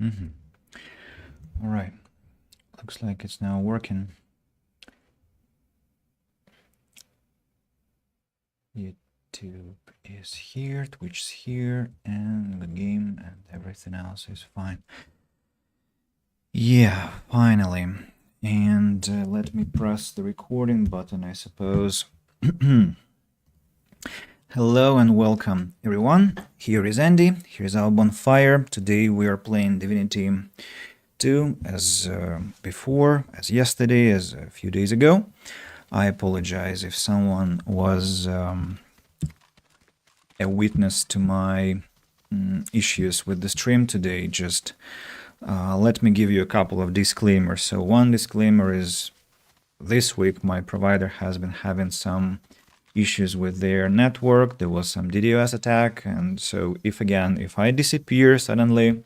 Mm-hmm. All right. Looks like it's now working. YouTube is here, Twitch is here, and the game and everything else is fine. Yeah, finally. And let me press the recording button, I suppose. Hello and welcome, everyone. Here is Andy. Here's our bonfire. Today we are playing Divinity 2 as before, as yesterday, as a few days ago. I apologize if someone was a witness to my issues with the stream today. Just let me give you a couple of disclaimers. So one disclaimer is this week my provider has been having some issues with their network. There was some DDoS attack, and so if I disappear suddenly,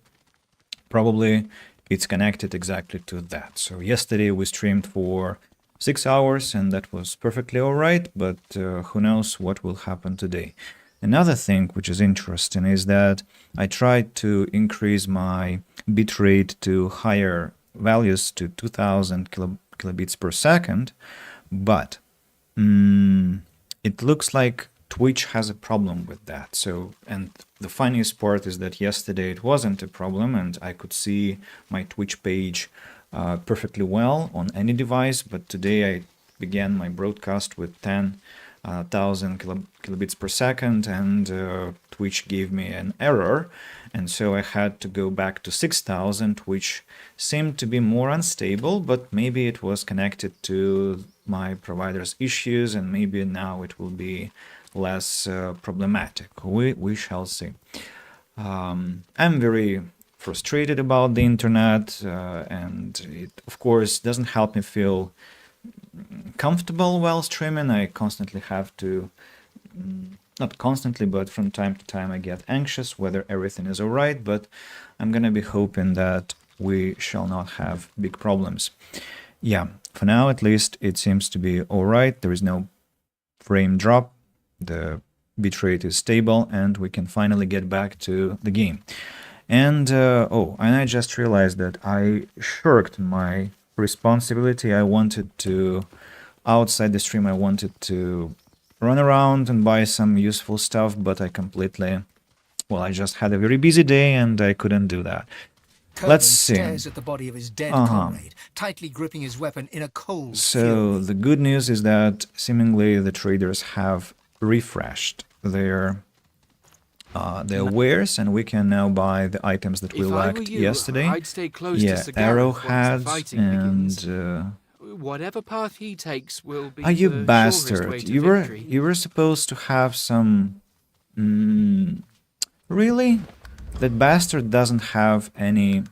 probably it's connected exactly to that. So yesterday we streamed for 6 hours and that was perfectly all right, but who knows what will happen today. Another thing which is interesting is that I tried to increase my bitrate to higher values to 2000 kilobits per second, but it looks like Twitch has a problem with that. So, and the funniest part is that yesterday it wasn't a problem and I could see my Twitch page perfectly well on any device, but today I began my broadcast with 10,000 kilobits per second, and Twitch gave me an error, and so I had to go back to 6,000, which seemed to be more unstable, but maybe it was connected to my provider's issues, and maybe now it will be less problematic. We shall see. I'm very frustrated about the internet, and it, of course, doesn't help me feel comfortable while streaming. I constantly have to, not constantly, but from time to time I get anxious whether everything is all right, but I'm gonna be hoping that we shall not have big problems. Yeah, for now at least it seems to be all right. There is no frame drop, the bitrate is stable, and we can finally get back to the game. And and I just realized that I shirked my responsibility. I wanted to, outside the stream, I wanted to run around and buy some useful stuff, but I just had a very busy day and I couldn't do that. Let's see. Stares at the body of his dead comrade, tightly gripping his weapon in a cold fury. The good news is that seemingly the traders have refreshed their wares, and we can now buy the items that we lacked yesterday. I'd stay close to Sagareth arrowheads and whatever path he takes will be you the bastard! shortest way to victory. You were supposed to have some. Really? That bastard doesn't have any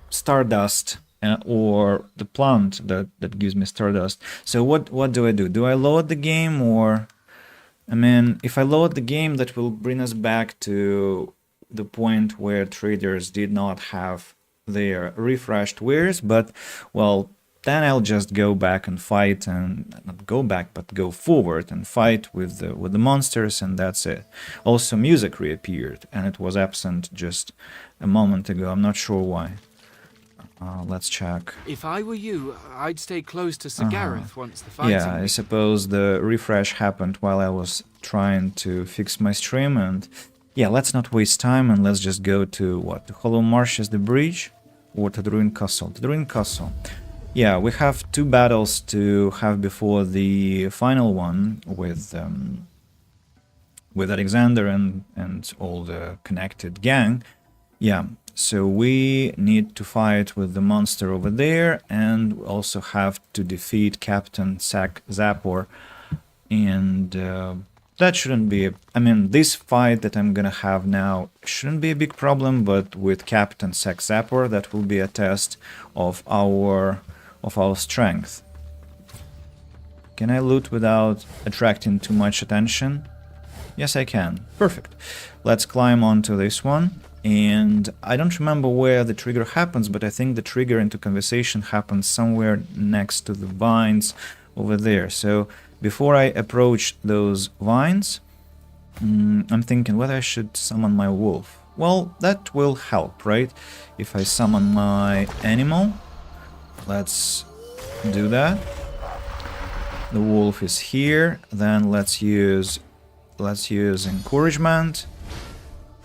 stardust or the plant that gives me stardust. So what do? Do I load the game, or I mean, if I load the game, that will bring us back to the point where traders did not have their refreshed wares, but well, then I'll just go back and fight, and not go back, but go forward and fight with the monsters, and that's it. Also, music reappeared, and it was absent just a moment ago. I'm not sure why. Let's check. If I were you, I'd stay close to Sagareth once the fighting. Yeah, I suppose the refresh happened while I was trying to fix my stream, and yeah, let's not waste time and let's just go to what? The Hollow Marshes, the bridge, or to the Ruined Castle? To the Ruined Castle. Yeah, we have 2 battles to have before the final one with Alexander and all the connected gang. Yeah, so we need to fight with the monster over there, and we also have to defeat Captain Zapor, and that shouldn't be, I mean, this fight that I'm gonna have now shouldn't be a big problem, but with Captain Zapor, that will be a test of our strength. Can I loot without attracting too much attention? Yes, I can. Perfect. Let's climb onto this one. And I don't remember where the trigger happens, but I think the trigger into conversation happens somewhere next to the vines over there. So before I approach those vines, I'm thinking whether I should summon my wolf. Well, that will help, right? If I summon my animal, let's do that. The wolf is here. Then let's use encouragement.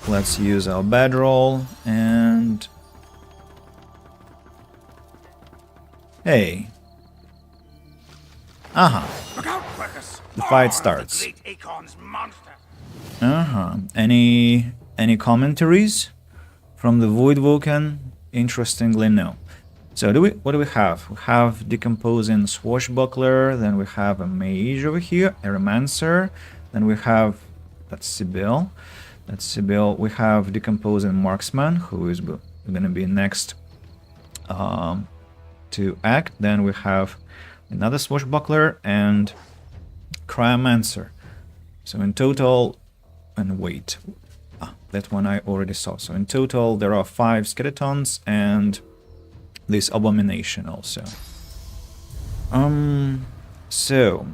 Let's use our bedroll and hey. The fight starts. Any commentaries from the Void Vulcan? Interestingly, no. So what do we have? We have decomposing swashbuckler, then we have a mage over here, a romancer, then we have Sibyl. We have decomposing marksman, who is gonna be next to act. Then we have another swashbuckler and cryomancer. So in total, and wait, that one I already saw. So in total there are 5 skeletons and this abomination also. So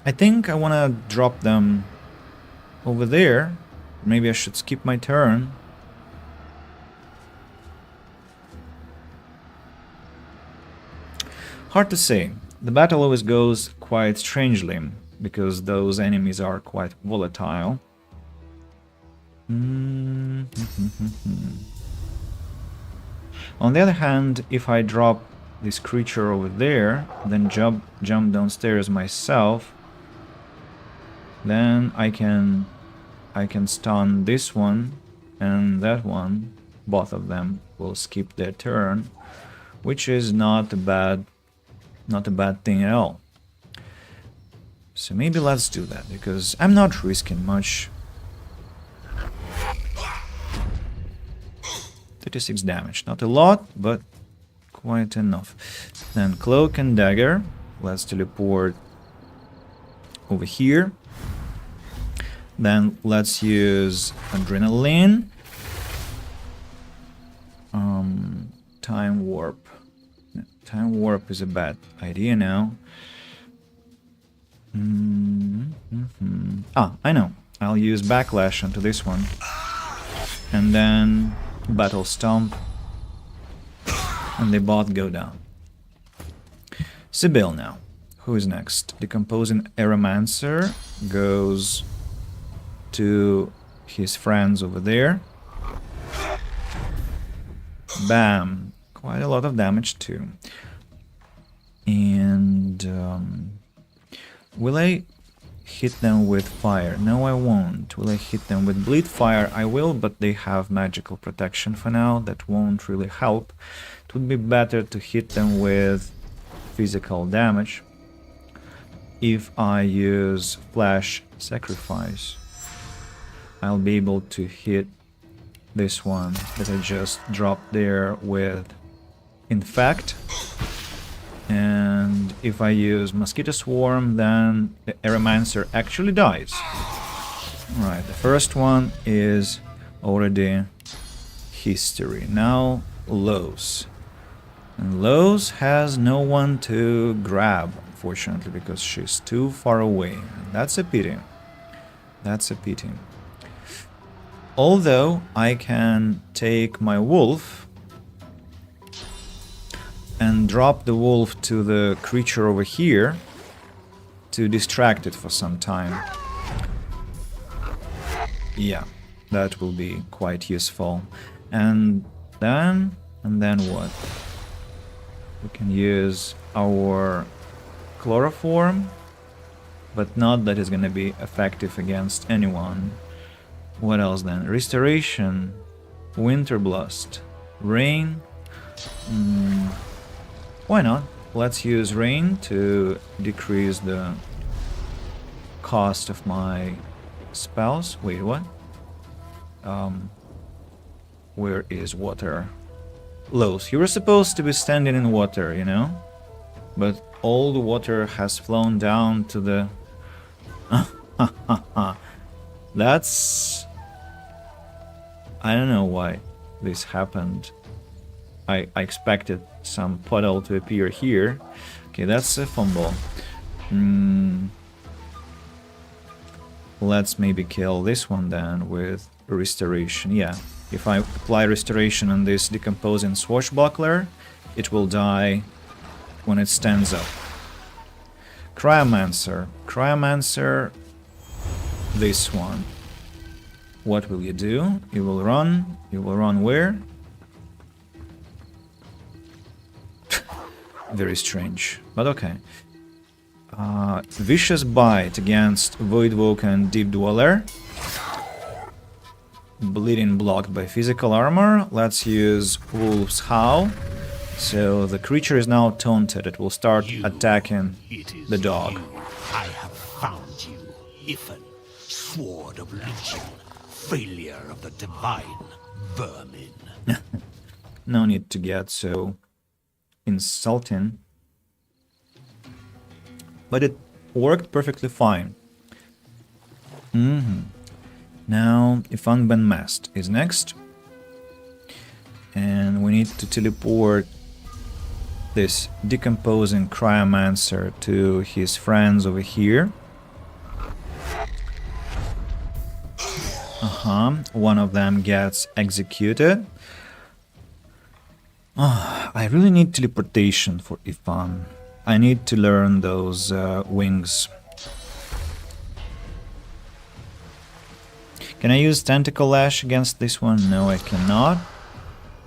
I think I wanna drop them over there. Maybe I should skip my turn. Hard to say. The battle always goes quite strangely, because those enemies are quite volatile. On the other hand, if I drop this creature over there, then jump downstairs myself, then I can stun this one and that one. Both of them will skip their turn, which is not a bad thing at all. So maybe let's do that, because I'm not risking much. 36 damage, not a lot, but quite enough. Then cloak and dagger. Let's teleport over here. Then let's use adrenaline. Time warp. Time warp is a bad idea now. I know. I'll use backlash onto this one. And then battle stomp. And they both go down. Sibyl now. Who is next? Decomposing Aeromancer goes to his friends over there. Bam. Quite a lot of damage too. And will I hit them with fire? No, I won't. Will I hit them with bleed fire? I will, but they have magical protection for now. That won't really help. It would be better to hit them with physical damage. If I use flash sacrifice, I'll be able to hit this one that I just dropped there with infect. And if I use mosquito swarm, then the Aeromancer actually dies. Right, the first one is already history. Now Los. And Los has no one to grab, unfortunately, because she's too far away. That's a pity. That's a pity. Although I can take my wolf and drop the wolf to the creature over here to distract it for some time. Yeah, that will be quite useful. And then what? We can use our chloroform, but not that it's gonna be effective against anyone. What else then? Restoration, Winter Blast, Rain. Why not? Let's use Rain to decrease the cost of my spells. Wait, what? Where is water? Los, you were supposed to be standing in water, you know? But all the water has flown down to the... That's... I don't know why this happened. I expected some puddle to appear here. Okay, that's a fumble. Let's maybe kill this one then with restoration. Yeah, if I apply restoration on this decomposing swashbuckler, it will die when it stands up. Cryomancer. Cryomancer, this one. What will you do? You will run. You will run where? Very strange, but okay. Vicious Bite against Voidwalk and Deep Dweller. Bleeding blocked by physical armor. Let's use Wolf's Howl. So the creature is now taunted. It will start attacking the dog. I have found you, Iffin, sword of legion, failure of the divine vermin. No need to get so insulting. But it worked perfectly fine. Now, Ifan Ben Mast is next. And we need to teleport this decomposing cryomancer to his friends over here. One of them gets executed. I really need teleportation for Ifan. I need to learn those wings. Can I use Tentacle Lash against this one? No, I cannot.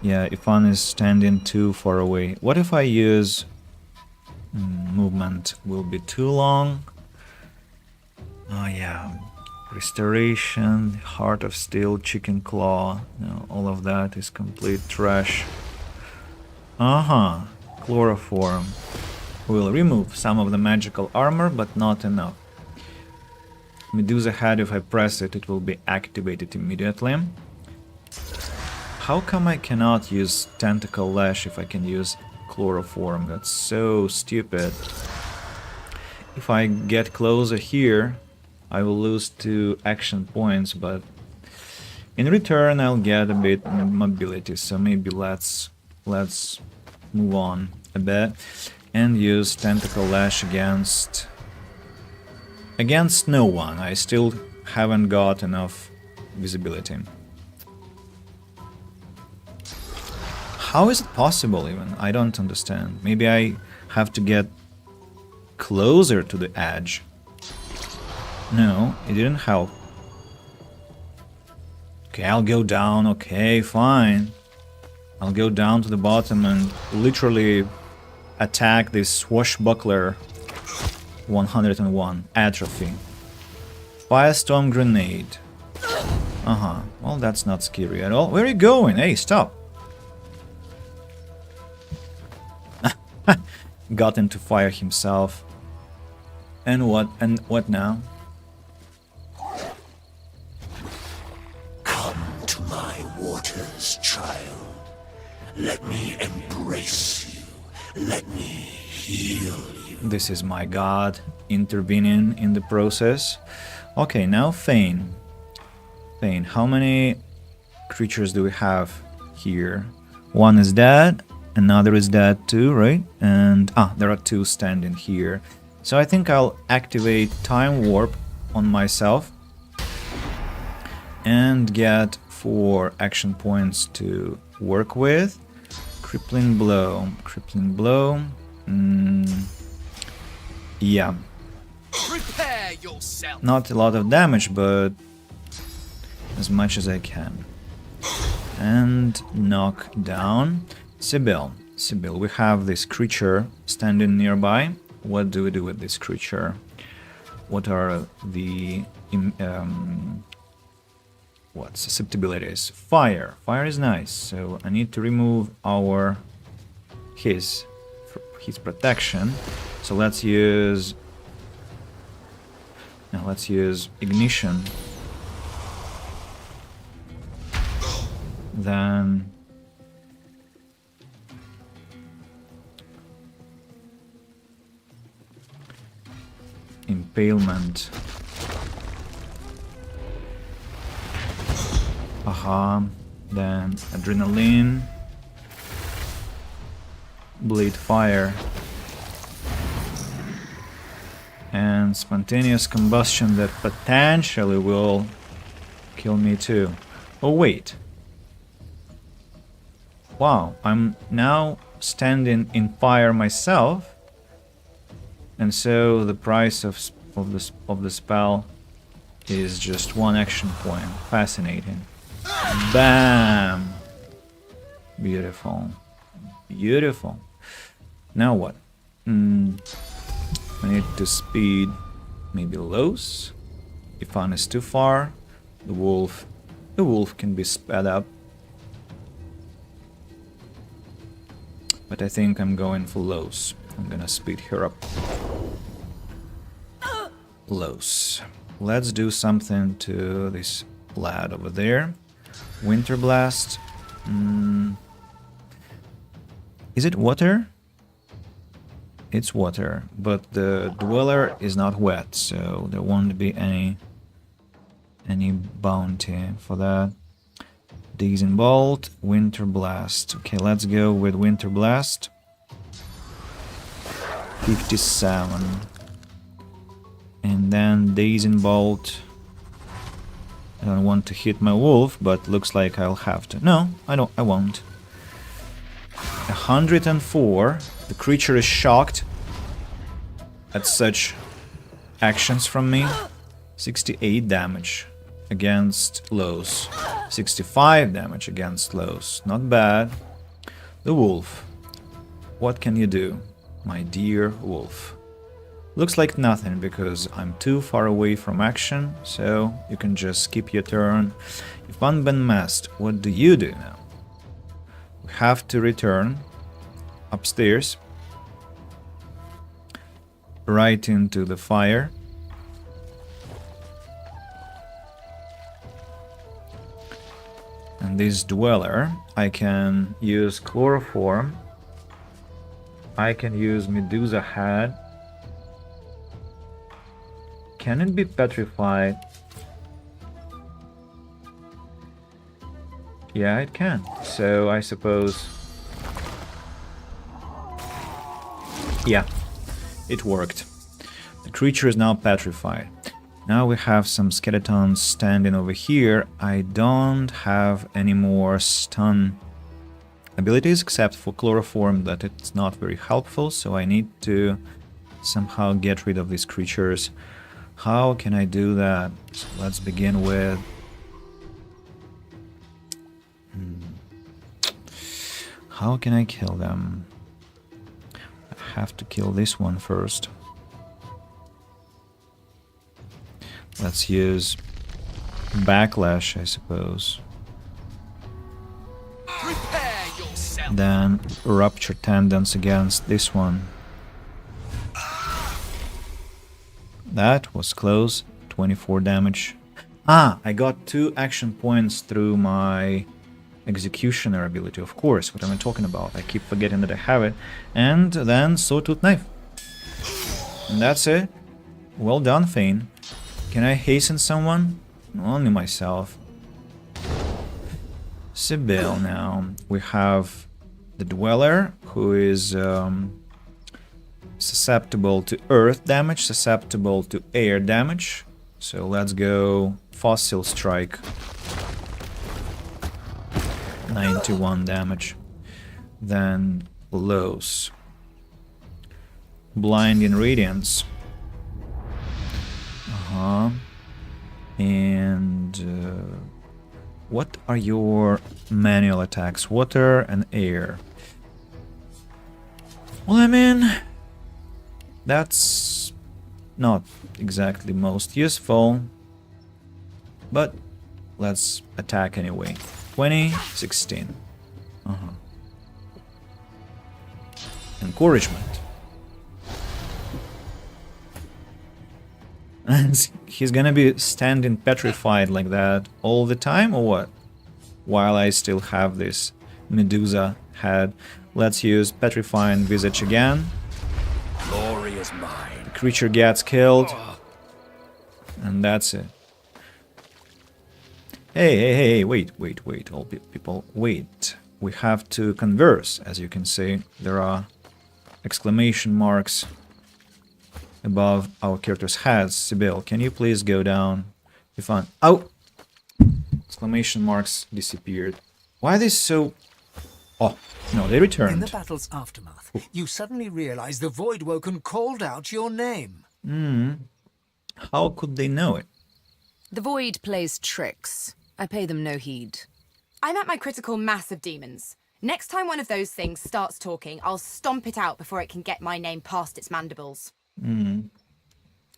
Yeah, Ifan is standing too far away. What if I use... movement will be too long. Oh yeah. Restoration, Heart of Steel, Chicken Claw. No, all of that is complete trash. Chloroform. Will remove some of the magical armor, but not enough. Medusa Head, if I press it, it will be activated immediately. How come I cannot use Tentacle Lash if I can use Chloroform? That's so stupid. If I get closer here, I will lose 2 action points, but in return I'll get a bit mobility, so maybe let's move on a bit and use Tentacle Lash against no one. I still haven't got enough visibility. How is it possible even? I don't understand. Maybe I have to get closer to the edge. No, it didn't help. Okay, I'll go down. Okay, fine. I'll go down to the bottom and literally attack this swashbuckler 101 atrophy. Firestorm Grenade. Well, that's not scary at all. Where are you going? Hey, stop. Got him to fire himself. And what now? Come to my waters, child. Let me embrace you. Let me heal you. This is my god intervening in the process. Okay, now Thane. Thane, how many creatures do we have here? One is dead, another is dead too, right? And there are 2 standing here. So I think I'll activate Time Warp on myself and get 4 action points to work with. Crippling Blow. Crippling Blow. Yeah. Prepare yourself. Not a lot of damage, but as much as I can. And knock down. Sibyl. Sibyl, we have this creature standing nearby. What do we do with this creature? What are the susceptibilities? Fire. Fire is nice. So I need to remove his protection. So let's use ignition. Then impalement. Then adrenaline. Bleed fire. and spontaneous combustion that potentially will kill me too. Oh wait. Wow, I'm now standing in fire myself, and so the price of the spell is just one action point. Fascinating. Bam! Beautiful. Beautiful. Now what? I need to speed maybe Los. If one is too far, the wolf can be sped up. But I think I'm going for Los. I'm gonna speed her up. Los. Let's do something to this lad over there. Winter Blast. Is it water? It's water, but the Dweller is not wet, so there won't be any bounty for that. Dazing Bolt, Winter Blast. Okay, let's go with Winter Blast. 57. And then Dazing Bolt. I don't want to hit my wolf, but looks like I'll have to. No, I won't. 104. The creature is shocked at such actions from me. 68 damage against Los. 65 damage against Los. Not bad. The wolf. What can you do, my dear wolf? Looks like nothing because I'm too far away from action, so you can just skip your turn. If one been masked, what do you do now? We have to return upstairs, right into the fire. And this Dweller, I can use Chloroform, I can use Medusa Head. Can it be petrified? Yeah, it can. So I suppose... Yeah, it worked. The creature is now petrified. Now we have some skeletons standing over here. I don't have any more stun abilities except for Chloroform, that it's not very helpful, so I need to somehow get rid of these creatures. How can I do that? So let's begin with... How can I kill them? I have to kill this one first. Let's use Backlash, I suppose. Then Rupture Tendons against this one. That was close. 24 damage. Ah, I got 2 action points through my Executioner ability, of course. What am I talking about? I keep forgetting that I have it. And then Sawtooth Knife. And that's it. Well done, Thane. Can I hasten someone? Only myself. Sibyl now. We have the Dweller, who is susceptible to earth damage, susceptible to air damage. So let's go Fossil Strike. 91 damage. Then Los. Blinding Radiance. And what are your manual attacks? Water and air. Well, I mean, that's not exactly most useful, but let's attack anyway. 20, 16. Encouragement. And he's gonna be standing petrified like that all the time, or what? While I still have this Medusa Head. Let's use Petrifying Visage again. Glory is mine. The creature gets killed. And that's it. Hey, wait, all people, wait. We have to converse, as you can see. There are exclamation marks above our character's heads. Sibyl, can you please go down? You found... Oh! Exclamation marks disappeared. Why are they so... Oh, no, they In returned. the battle's aftermath, you suddenly realize the Voidwoken called out your name. How could they know it? The Void plays tricks. I pay them no heed. I'm at my critical mass of demons. Next time one of those things starts talking, I'll stomp it out before it can get my name past its mandibles.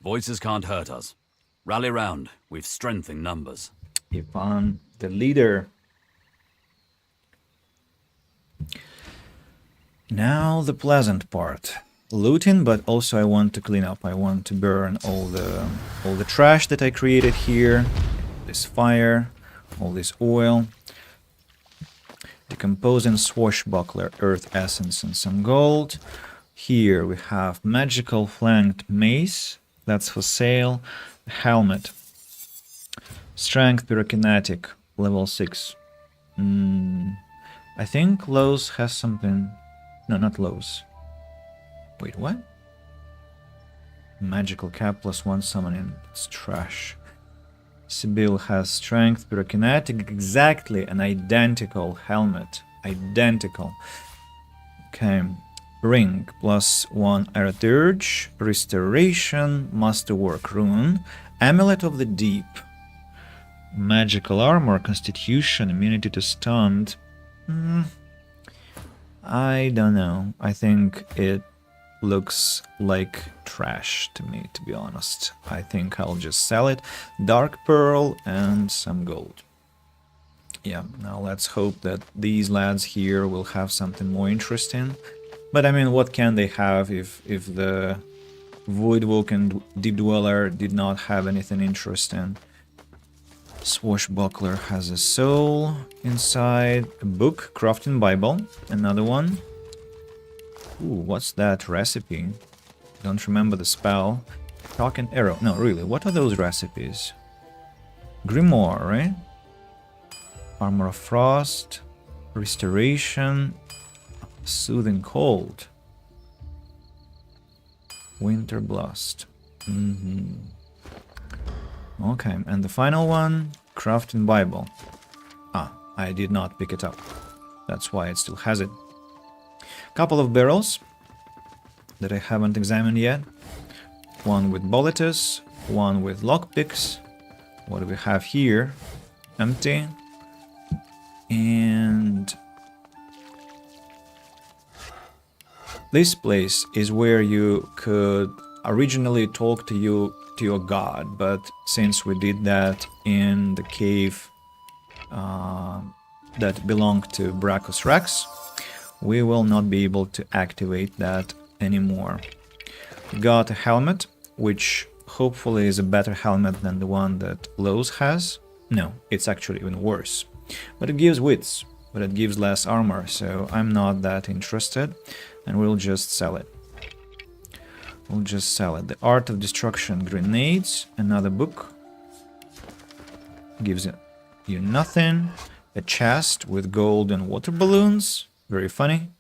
Voices can't hurt us. Rally round. We've strength in numbers. Ivan, the leader. Now the pleasant part. Looting, but also I want to clean up. I want to burn all the trash that I created here. This fire, all this oil. Decomposing swashbuckler, earth essence, and some gold. Here we have magical flanked mace. That's for sale. Helmet. Strength pyrokinetic, level 6. I think Lowe's has something... No, not Lowe's. Wait, what? Magical cap +1 summoning. It's trash. Sibyl has strength, pyrokinetic, exactly an identical helmet. Identical. Okay. Ring, +1 Araturge, Restoration, Masterwork Rune, Amulet of the Deep. Magical armor, Constitution, immunity to stunned. I don't know. I think it looks like trash to me, to be honest. I think I'll just sell it. Dark Pearl and some gold. Yeah, now let's hope that these lads here will have something more interesting. But I mean, what can they have if the Voidwoken Deep Dweller did not have anything interesting? Swashbuckler has a soul inside. A book, Crafting Bible. Another one. Ooh, what's that recipe? Don't remember the spell. Talking arrow. No, really, what are those recipes? Grimoire, right? Armor of Frost. Restoration. Soothing Cold. Winter Blast. Okay, and the final one, Crafting Bible. Ah, I did not pick it up. That's why it still has it. Couple of barrels that I haven't examined yet. One with bolletus, one with lockpicks. What do we have here? Empty. And this place is where you could originally talk to your god, but since we did that in the cave that belonged to Brachus Rex, we will not be able to activate that anymore. We got a helmet, which hopefully is a better helmet than the one that Lowe's has. No, it's actually even worse. But it gives wits, but it gives less armor, so I'm not that interested, and we'll just sell it. We'll just sell it. The Art of Destruction Grenades, another book. Gives you nothing. A chest with gold and water balloons. Very funny.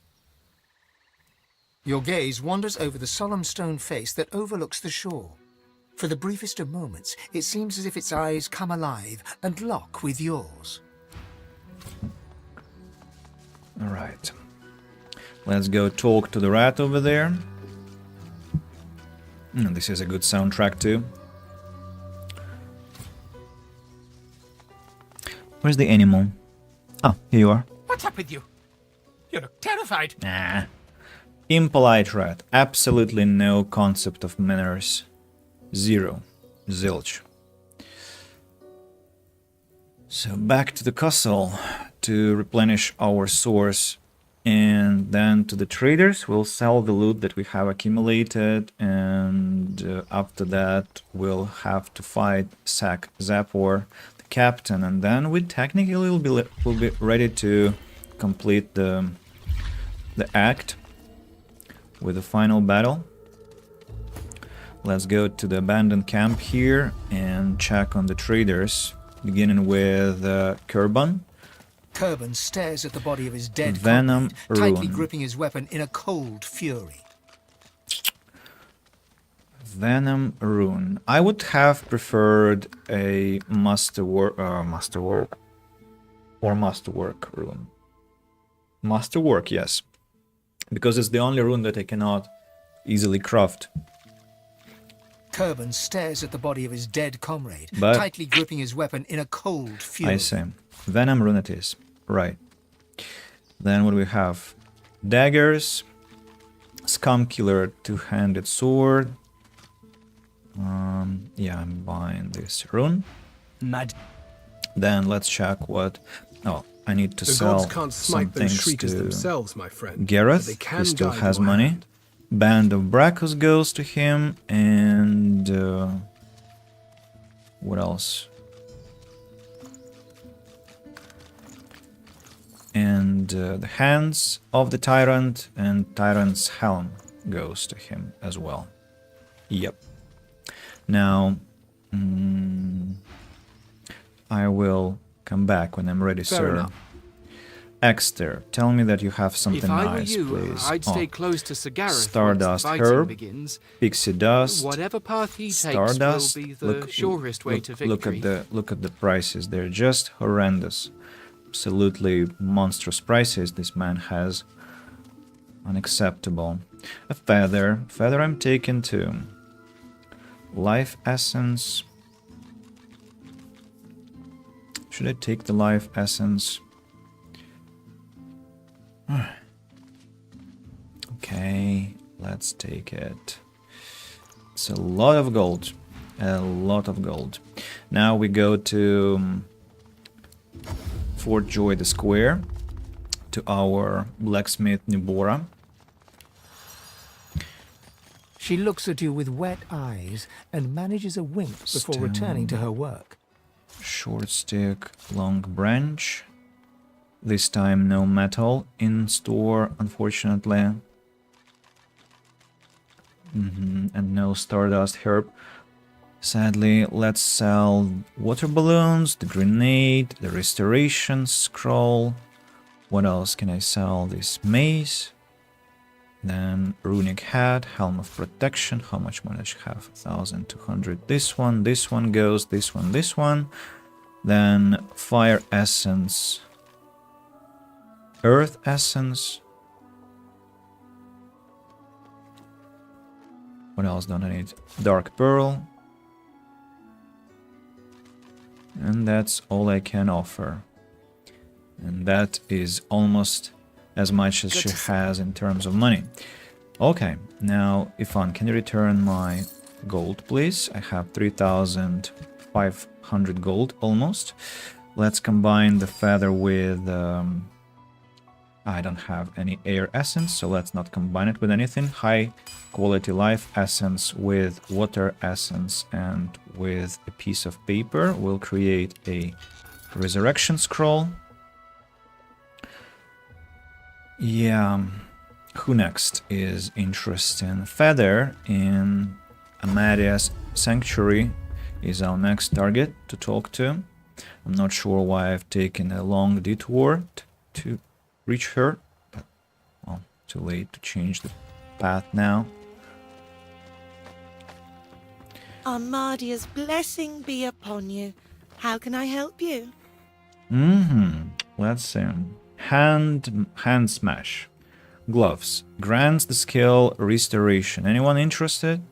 Your gaze wanders over the solemn stone face that overlooks the shore. For the briefest of moments, it seems as if its eyes come alive and lock with yours. Alright. Let's go talk to the rat over there. This is a good soundtrack too. Where's the animal? Ah, here you are. What's up with you? You look terrified. Nah. Impolite rat. Absolutely no concept of manners. Zero. Zilch. So back to the castle to replenish our source, and then to the traders. We'll sell the loot that we have accumulated, and after that we'll have to fight Sack Zapor, the captain, and then we technically will be ready to complete the act with the final battle. Let's go to the abandoned camp here and check on the traders, beginning with Kerban. Kerban stares at the body of his dead Venom comrade, tightly Rune. gripping his weapon in a cold fury. Venom rune. I would have preferred a masterwork rune. Masterwork, yes, because it's the only rune that I cannot easily craft. Kerban stares at the body of his dead comrade, But- tightly gripping his weapon in a cold fury. I see. Venom rune it is. Right. Then what do we have? Daggers. Scum Killer two-handed sword. Yeah, I'm buying this rune. Mad. Then let's check what... Oh, I need to The sell gods can't some smite those things shriekers to themselves, my friend. but Gareth. they He can still guide has your money. hand. Band of Brachus goes to him, and what else? And the Hands of the Tyrant and Tyrant's Helm goes to him as well. Yep. Now, I will come back when I'm ready, Fair sir. enough. Exter, tell me that you have something If I nice, were you, please. I'd stay Oh, close to Sir Gareth Stardust once the fighting Herb, begins. Pixie Dust, Whatever path he takes Stardust. will be the surest way to victory. Look at the prices. They're just horrendous. Absolutely monstrous prices this man has. Unacceptable. A feather. Feather I'm taking too. Life essence. Should I take the life essence? Okay, let's take it. It's a lot of gold. A lot of gold. Now we go to Fort Joy the Square, to our blacksmith Nibora. She looks at you with wet eyes and manages a wink before returning to her work. Short stick, long branch. This time no metal in store, unfortunately. And no Stardust Herb. Sadly, let's sell water balloons, the grenade, the restoration scroll. What else can I sell? This mace. Then runic hat, helm of protection. How much money does she have? 1,200. This one goes, this one. Then fire essence, earth essence. What else don't I need? Dark pearl. And that's all I can offer. And that is almost as much as she has in terms of money. Okay, now, Ifan, can you return my gold, please? I have 3,500 gold, almost. Let's combine the feather with... I don't have any air essence, so let's not combine it with anything. High quality life essence with water essence and with a piece of paper. We'll create a resurrection scroll. Yeah, who next is interesting? Feather in Amadia's Sanctuary is our next target to talk to. I'm not sure why I've taken a long detour to reach her, but well, too late to change the path now. Armadia's blessing be upon you. How can I help you? Let's see. Hand smash. Gloves. Grants the skill restoration. Anyone interested?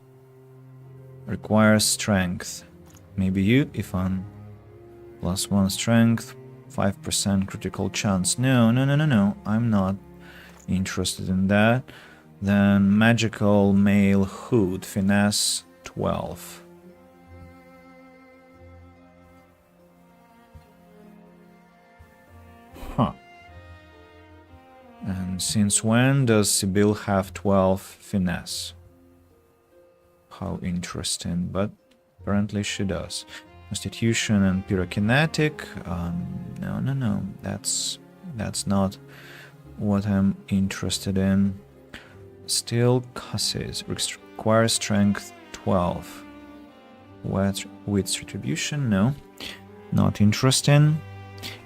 Requires strength. Maybe you, Ifan. +1 strength. 5% critical chance. No. I'm not interested in that. Then magical mail hood. Finesse 12. Huh. And since when does Sibyl have 12 finesse? How interesting, but apparently she does. Constitution and pyrokinetic. No. That's not what I'm interested in. Still cusses. Requires strength 12. Wit's retribution? No. Not interesting.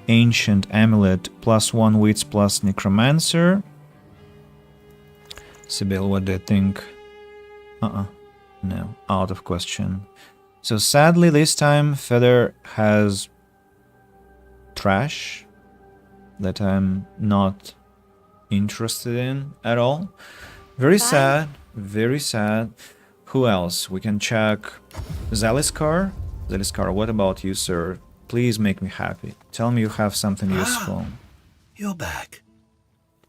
Ancient amulet +1 wits plus necromancer. Sibyl, what do you think? No, out of question. So sadly, this time Feather has trash that I'm not interested in at all. Very Fine. sad, very sad. Who else? We can check Zaliskar. Zaliskar, what about you, sir? Please make me happy. Tell me you have something useful. You're back.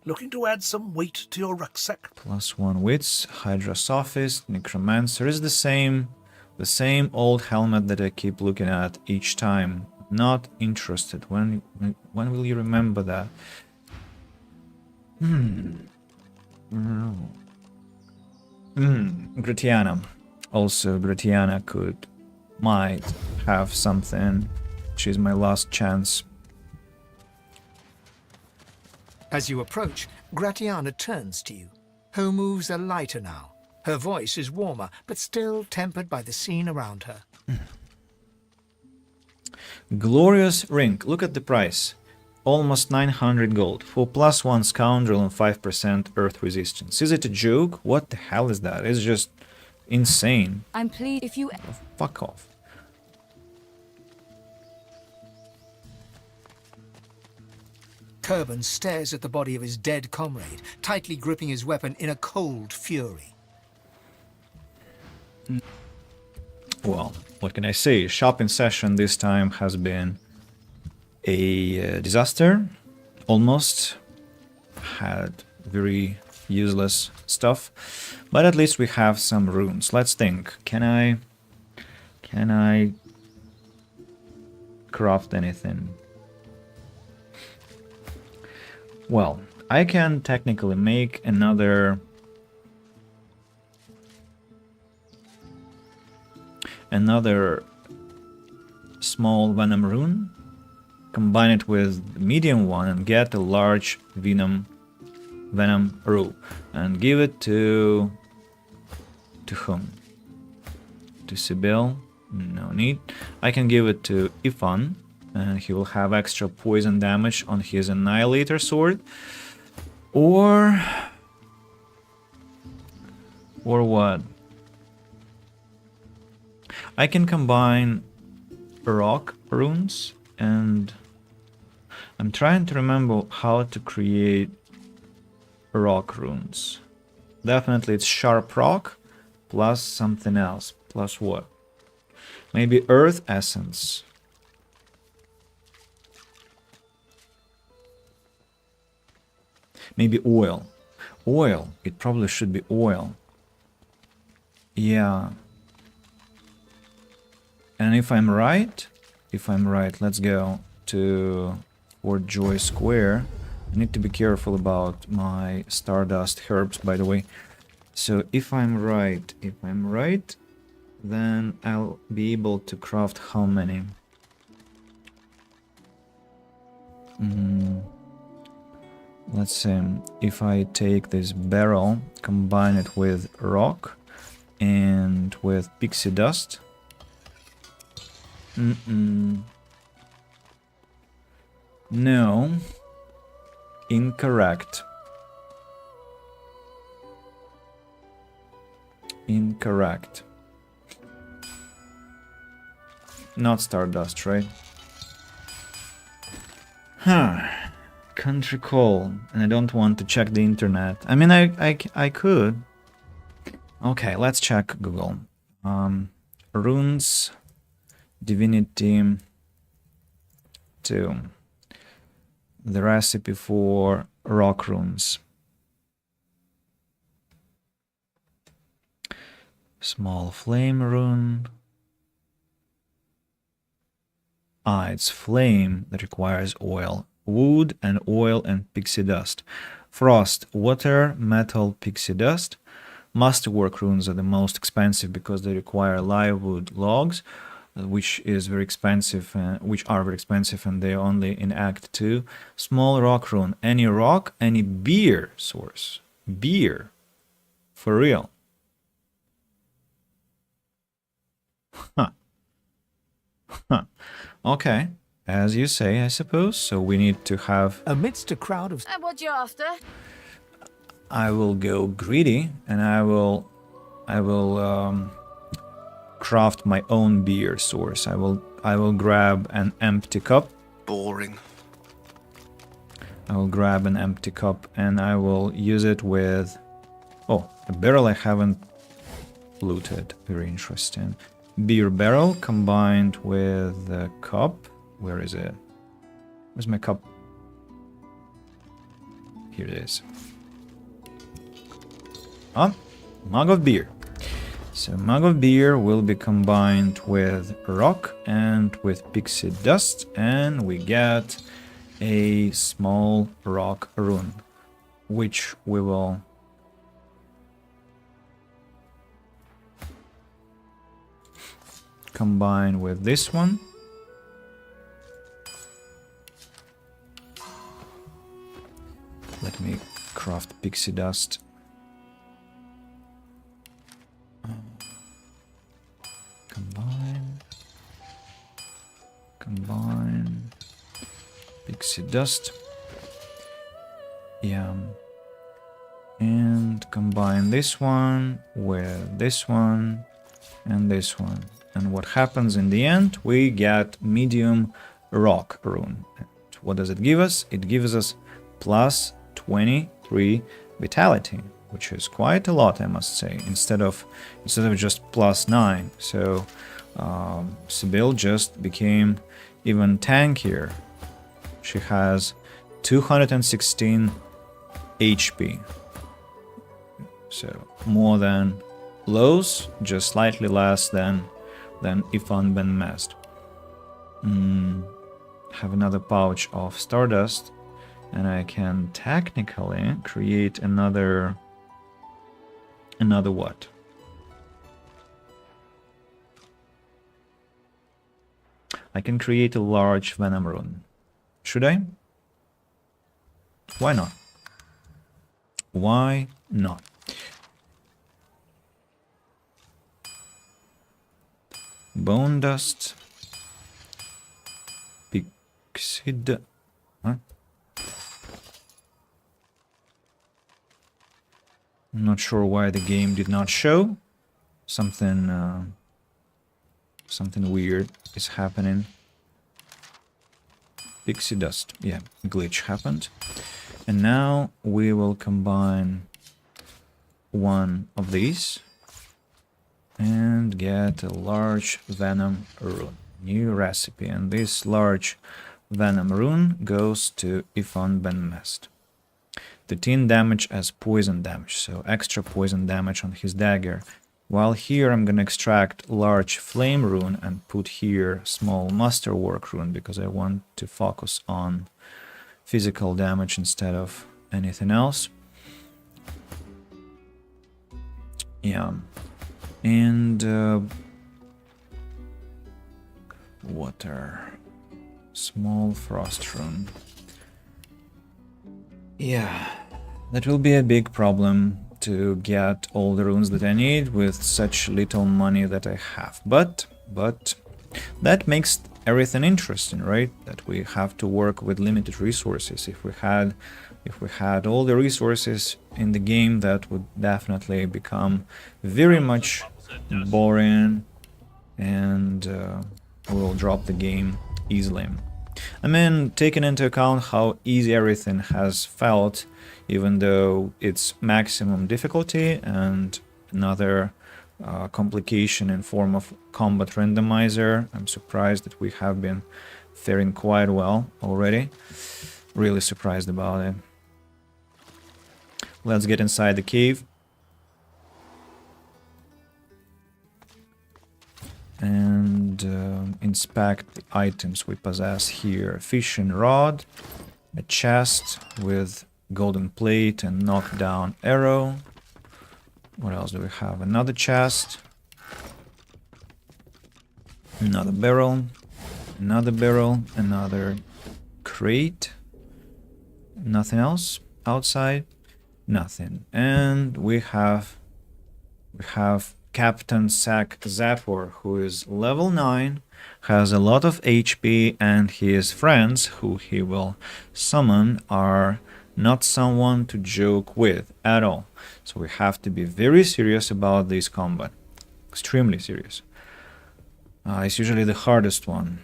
Looking to add some weight to your rucksack? +1 wits, Hydra Sophist, Necromancer is the same old helmet that I keep looking at each time. Not interested. When will you remember that? Gratiana. Also, Gratiana might have something. She's my last chance. As you approach, Gratiana turns to you. Her moves are lighter now. Her voice is warmer, but still tempered by the scene around her. Glorious ring. Look at the price. Almost 900 gold for +1 scoundrel and 5% earth resistance. Is it a joke? What the hell is that? It's just insane. I'm pleased if you... Fuck off. Turban stares at the body of his dead comrade, tightly gripping his weapon in a cold fury. Well, what can I say? Shopping session this time has been a disaster. Almost. Had very useless stuff. But at least we have some runes. Let's think. Can I craft anything? Well, I can technically make another small venom rune, combine it with the medium one and get a large venom rune and give it to whom? To Sibyl? No need. I can give it to Ifan, and he will have extra poison damage on his Annihilator sword. Or what? I can combine rock runes, and I'm trying to remember how to create rock runes. Definitely it's sharp rock plus something else. Plus what? Maybe earth essence. Maybe oil. Oil. It probably should be oil. Yeah. And if I'm right, let's go to Fort Joy Square. I need to be careful about my Stardust herbs, by the way. So if I'm right, then I'll be able to craft how many? Let's see, if I take this barrel, combine it with rock and with pixie dust. No. Incorrect. Incorrect. Not Stardust, right? Huh. Can't recall, and I don't want to check the internet. I mean, I could. Okay, let's check Google. Runes, Divinity 2. The recipe for rock runes. Small flame rune. Ah, it's flame that requires oil. Wood and oil and pixie dust. Frost, water, metal, pixie dust. Masterwork runes are the most expensive because they require live wood logs, which is very expensive, which are very expensive, and they're only in Act 2. Small rock rune, any rock, any beer source. Beer. For real. Huh. Huh. Okay. As you say, I suppose. So we need to have... Amidst a crowd of... And what you after? I will go greedy, and I will craft my own beer source. I will grab an empty cup. Boring. I will grab an empty cup and I will use it with... Oh, a barrel I haven't looted. Very interesting. Beer barrel combined with the cup. Where is it? Where's my cup? Here it is. Ah, mug of beer. So mug of beer will be combined with rock and with pixie dust, and we get a small rock rune, which we will combine with this one. Let me craft pixie dust. Combine pixie dust. Yeah. And combine this one with this one and this one. And what happens in the end? We get medium rock rune. And what does it give us? It gives us plus 23 vitality, which is quite a lot, I must say, instead of just plus 9. So Sybil just became even tankier. She has 216 HP. So more than Lowe's, just slightly less than if unbeen messed. Have another pouch of stardust, and I can technically create another what? I can create a large venom rune. Should I? Why not? Why not? Bone dust. Pixie dust. Huh? I'm not sure why the game did not show. Something weird is happening. Pixie dust. Yeah, glitch happened. And now we will combine one of these and get a large venom rune. New recipe. And this large venom rune goes to if unbeen messed. 13 damage as poison damage, so extra poison damage on his dagger. While here I'm gonna extract large flame rune and put here small masterwork rune because I want to focus on physical damage instead of anything else. Yeah. And water. Small frost rune. Yeah, that will be a big problem to get all the runes that I need with such little money that I have. But that makes everything interesting, right? That we have to work with limited resources. If we had all the resources in the game, that would definitely become very much boring, and we will drop the game easily. I mean, taking into account how easy everything has felt, even though it's maximum difficulty, and another complication in form of combat randomizer, I'm surprised that we have been faring quite well already. Really surprised about it. Let's get inside the cave. And inspect the items we possess here. Fishing rod, a chest with golden plate and knockdown arrow. What else do we have? Another chest, another barrel, another crate. Nothing else outside? Nothing. And we have Captain Sack Zapor, who is level 9, has a lot of HP, and his friends, who he will summon, are not someone to joke with at all. So we have to be very serious about this combat. Extremely serious. It's usually the hardest one.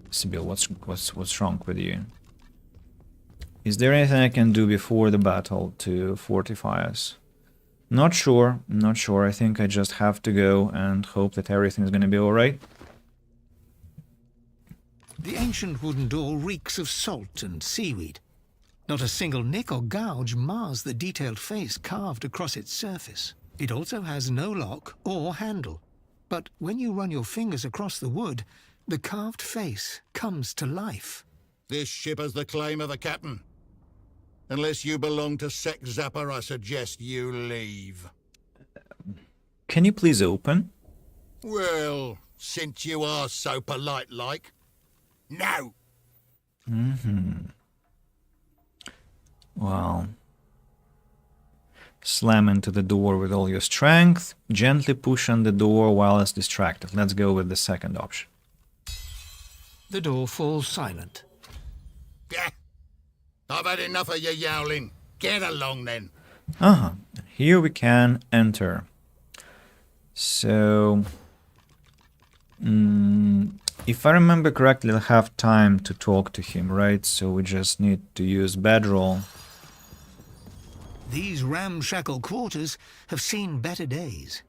Sibyl, what's wrong with you? Is there anything I can do before the battle to fortify us? Not sure, not sure. I think I just have to go and hope that everything is going to be alright. The ancient wooden door reeks of salt and seaweed. Not a single nick or gouge mars the detailed face carved across its surface. It also has no lock or handle. But when you run your fingers across the wood, the carved face comes to life. This ship has the claim of the captain. Unless you belong to Sec Zapper, I suggest you leave. Can you please open? Well, since you are so polite-like, no. Well, slam into the door with all your strength. Gently push on the door while it's distracted. Let's go with the second option. The door falls silent. Yeah. I've had enough of your yowling. Get along then. Here we can enter. So, if I remember correctly, I'll have time to talk to him, right? So we just need to use bedroll. These ramshackle quarters have seen better days.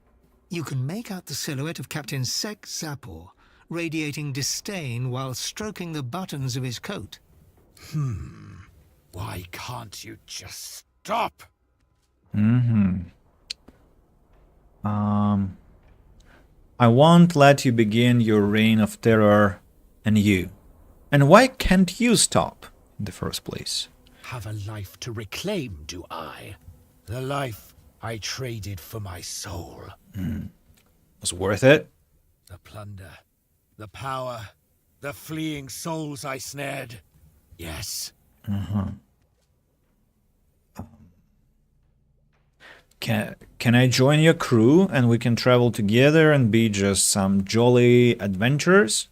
You can make out the silhouette of Captain Sec Zapor, radiating disdain while stroking the buttons of his coat. Why can't you just stop? I won't let you begin your reign of terror, and you. And why can't you stop in the first place? Have a life to reclaim, do I? The life I traded for my soul. Was worth it? The plunder, the power, the fleeing souls I snared. Yes. Can I join your crew and we can travel together and be just some jolly adventurers?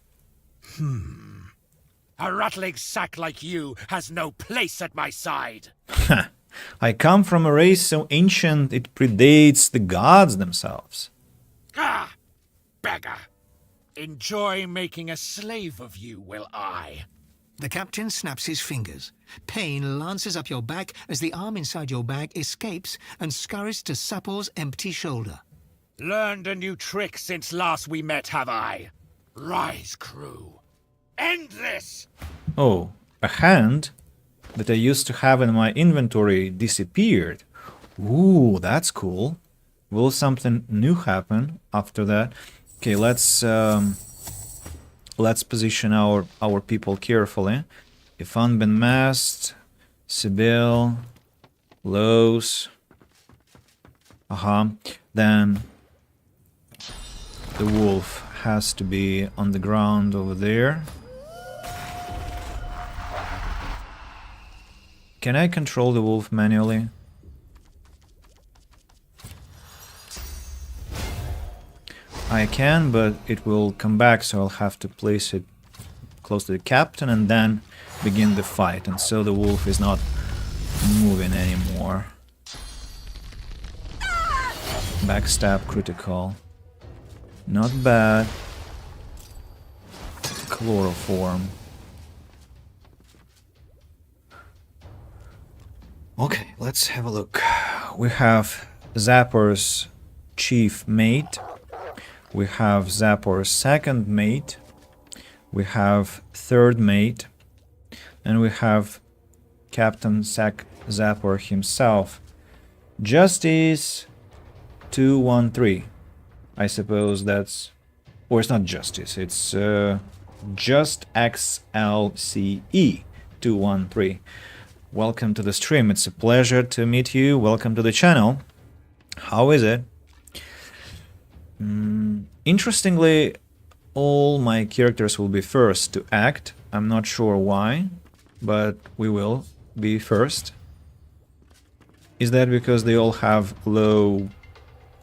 A rattling sack like you has no place at my side. I come from a race so ancient it predates the gods themselves. Ah, beggar. Enjoy making a slave of you, will I? The captain snaps his fingers. Pain lances up your back as the arm inside your bag escapes and scurries to Sapor's empty shoulder. Learned a new trick since last we met, have I? Rise, crew. End this! Oh, a hand that I used to have in my inventory disappeared. Ooh, that's cool. Will something new happen after that? Okay, let's position our people carefully. If unbeen masked, Sibyl, Los. Then the wolf has to be on the ground over there. Can I control the wolf manually? I can, but it will come back, so I'll have to place it close to the captain and then begin the fight. And so the wolf is not moving anymore. Backstab critical. Not bad. Chloroform. Okay, let's have a look. We have Zapor's chief mate. We have Zapor's second mate. We have third mate. And we have Captain Sec Zapor himself. Justice 213. I suppose that's... Or it's not Justice, it's Just XLCE 213. Welcome to the stream. It's a pleasure to meet you. Welcome to the channel. How is it? Interestingly, all my characters will be first to act. I'm not sure why, but we will be first. Is that because they all have low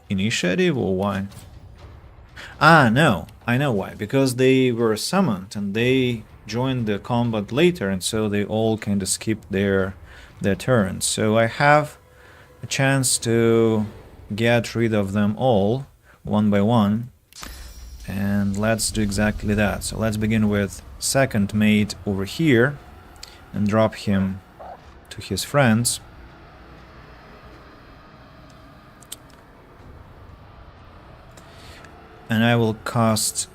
initiative or why? Ah, no. I know why. Because they were summoned and they joined the combat later, and so they all kind of skipped their turns. So I have a chance to get rid of them all one by one. And let's do exactly that. So let's begin with second mate over here and drop him to his friends. And I will cast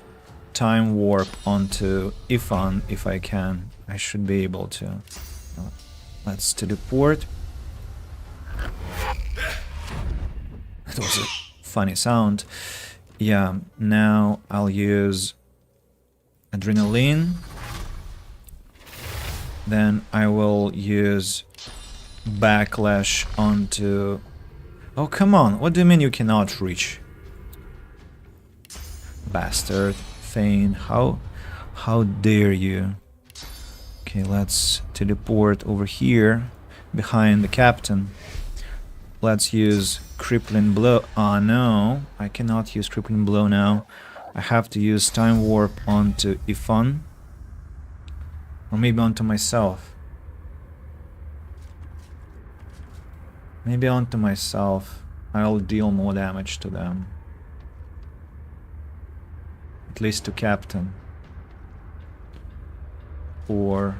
Time Warp onto Ifan if I can. I should be able to. Let's teleport. It was a funny sound. Yeah, now I'll use Adrenaline. Then I will use Backlash onto... Oh, come on, what do you mean you cannot reach? Bastard, Thane, how dare you? Okay, let's teleport over here, behind the captain. Let's use Crippling Blow. Ah, no, I cannot use Crippling Blow now. I have to use Time Warp onto Ifan. Or maybe onto myself. Maybe onto myself. I'll deal more damage to them. At least to Captain. Or...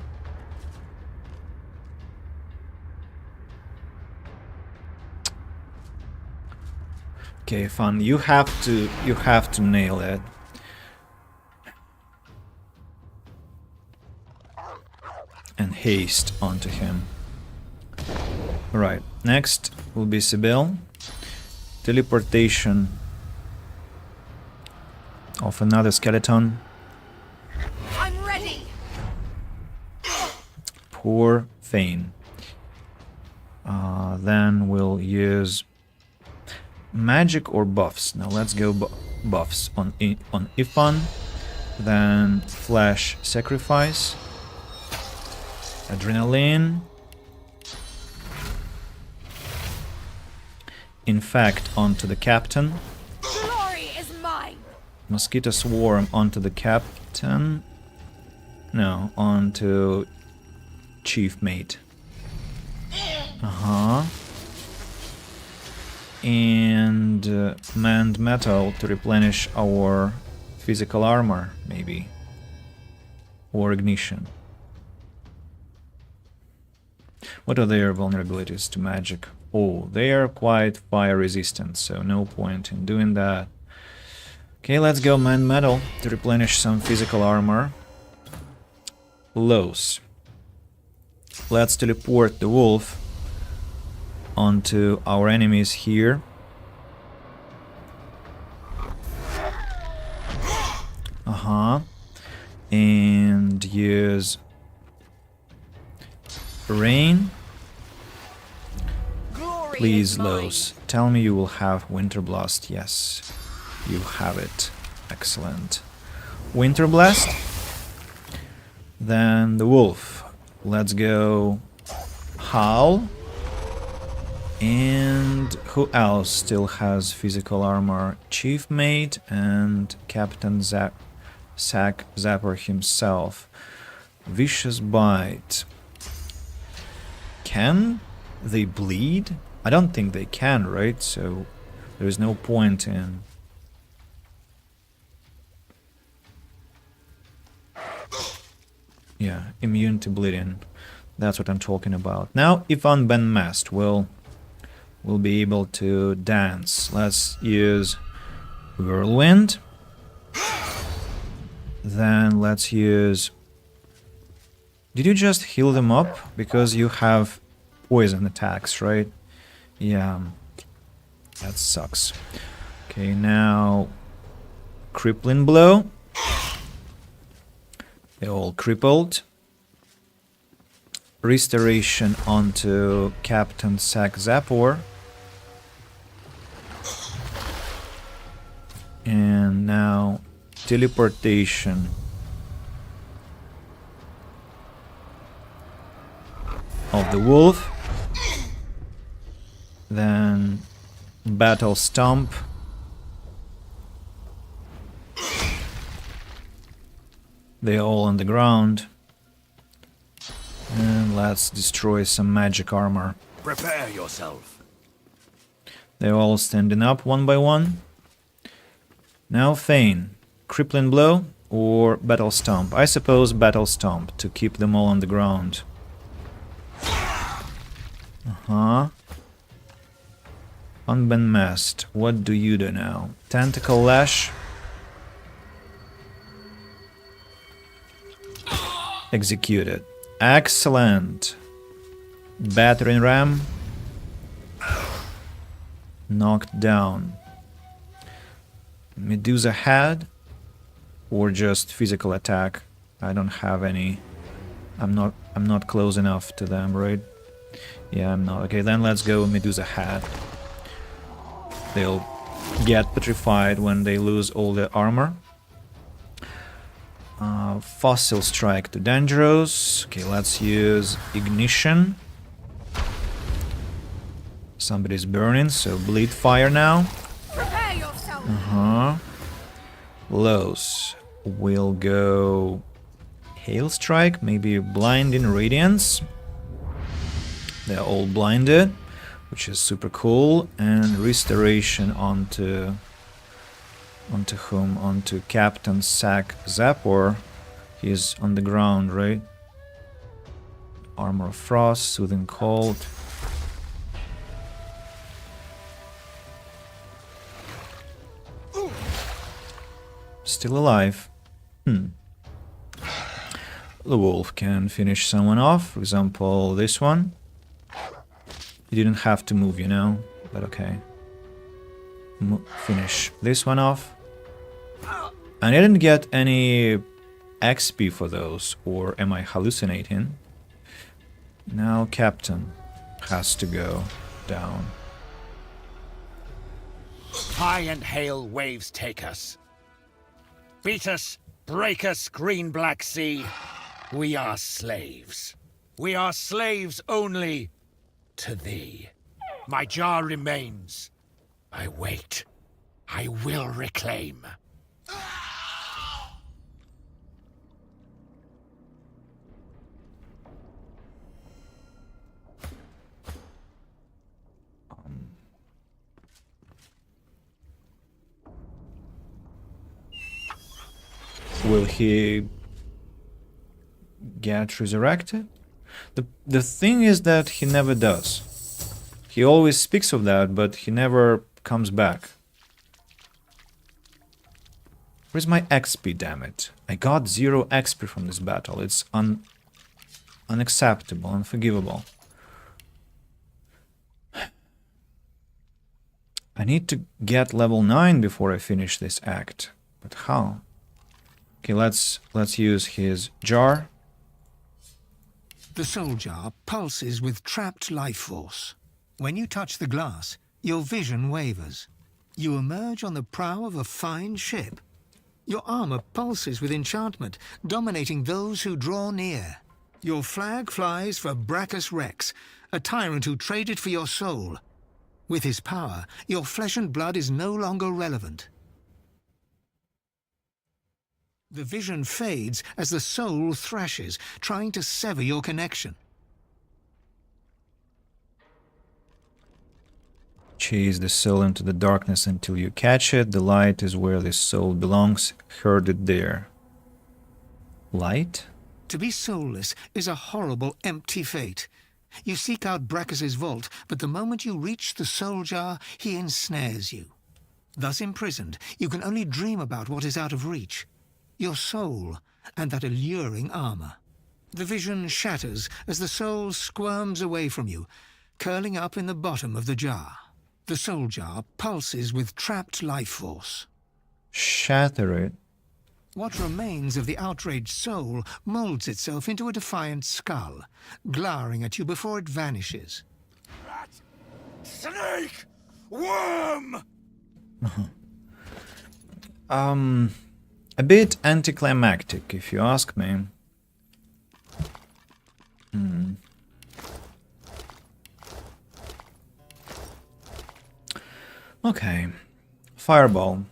Okay, Fun, you have to nail it. And haste onto him. Alright, next will be Sibyl. Teleportation of another skeleton. I'm ready. Poor Thane. Then we'll use magic or buffs. Now let's go buffs on Ifan. Then Flash Sacrifice. Adrenaline. Infect onto the captain. Glory is mine. Mosquito Swarm onto the captain. No, onto Chief Mate. And Manned Metal to replenish our physical armor, maybe. Or Ignition. What are their vulnerabilities to magic? Oh, they are quite fire resistant, so no point in doing that. Okay, let's go Man Metal to replenish some physical armor. Lows. Let's teleport the wolf onto our enemies here. And use Rain. Please, Lows, tell me you will have Winter Blast. Yes, you have it. Excellent. Winter Blast. Then the wolf. Let's go Howl. And who else still has physical armor? Chief Mate and Captain Sack Zapper himself. Vicious Bite. Can they bleed? I don't think they can, right? So there's no point in... Yeah, immune to bleeding. That's what I'm talking about. Now, Ifan Ben Mast will be able to dance. Let's use Whirlwind. Then let's use... Did you just heal them up? Because you have poison attacks, right? Yeah, that sucks. Okay, now Crippling Blow. They're all crippled. Restoration onto Captain Sack Zapor. And now teleportation of the wolf. Then Battle Stomp. They're all on the ground. And let's destroy some magic armor. Prepare yourself. They're all standing up one by one. Now Thane. Crippling Blow or Battle Stomp? I suppose Battle Stomp to keep them all on the ground. Unmasked. What do you do now? Tentacle Lash. Executed. Excellent. Battering Ram. Knocked down. Medusa Head. Or just physical attack. I don't have any. I'm not close enough to them, right? Yeah, I'm not. Okay, then let's go Medusa Head. They'll get petrified when they lose all their armor. Fossil Strike to Dangerous. Okay, let's use Ignition. Somebody's burning, so Bleed Fire now. Prepare yourself. Lows. We'll go Hail Strike, maybe Blinding Radiance. They're all blinded, which is super cool. And Restoration onto whom? Onto Captain Sack Zapor. He's on the ground, right? Armor of Frost, Soothing Cold. Still alive. The wolf can finish someone off. For example, this one. You didn't have to move, you know, but okay. Finish this one off. I didn't get any XP for those, or am I hallucinating? Now Captain has to go down. High and hail waves take us. Beat us, break us, green black sea. We are slaves. We are slaves only to thee. My jar remains. I wait. I will reclaim. Will he get resurrected? The thing is that he never does. He always speaks of that, but he never comes back. Where's my XP, damn it? I got 0 XP from this battle. It's unacceptable, unforgivable. I need to get level 9 before I finish this act. But how? Okay, let's use his jar. The soul jar pulses with trapped life force. When you touch the glass, your vision wavers. You emerge on the prow of a fine ship. Your armor pulses with enchantment, dominating those who draw near. Your flag flies for Brachus Rex, a tyrant who traded for your soul. With his power, your flesh and blood is no longer relevant. The vision fades as the soul thrashes, trying to sever your connection. Chase the soul into the darkness until you catch it. The light is where the soul belongs. Heard it there. Light? To be soulless is a horrible, empty fate. You seek out Brachus's vault, but the moment you reach the soul jar, he ensnares you. Thus imprisoned, you can only dream about what is out of reach. Your soul, and that alluring armor. The vision shatters as the soul squirms away from you, curling up in the bottom of the jar. The soul jar pulses with trapped life force. Shatter it. What remains of the outraged soul molds itself into a defiant skull, glowering at you before it vanishes. Rat! Snake! Worm! A bit anticlimactic, if you ask me. Okay. Fireball.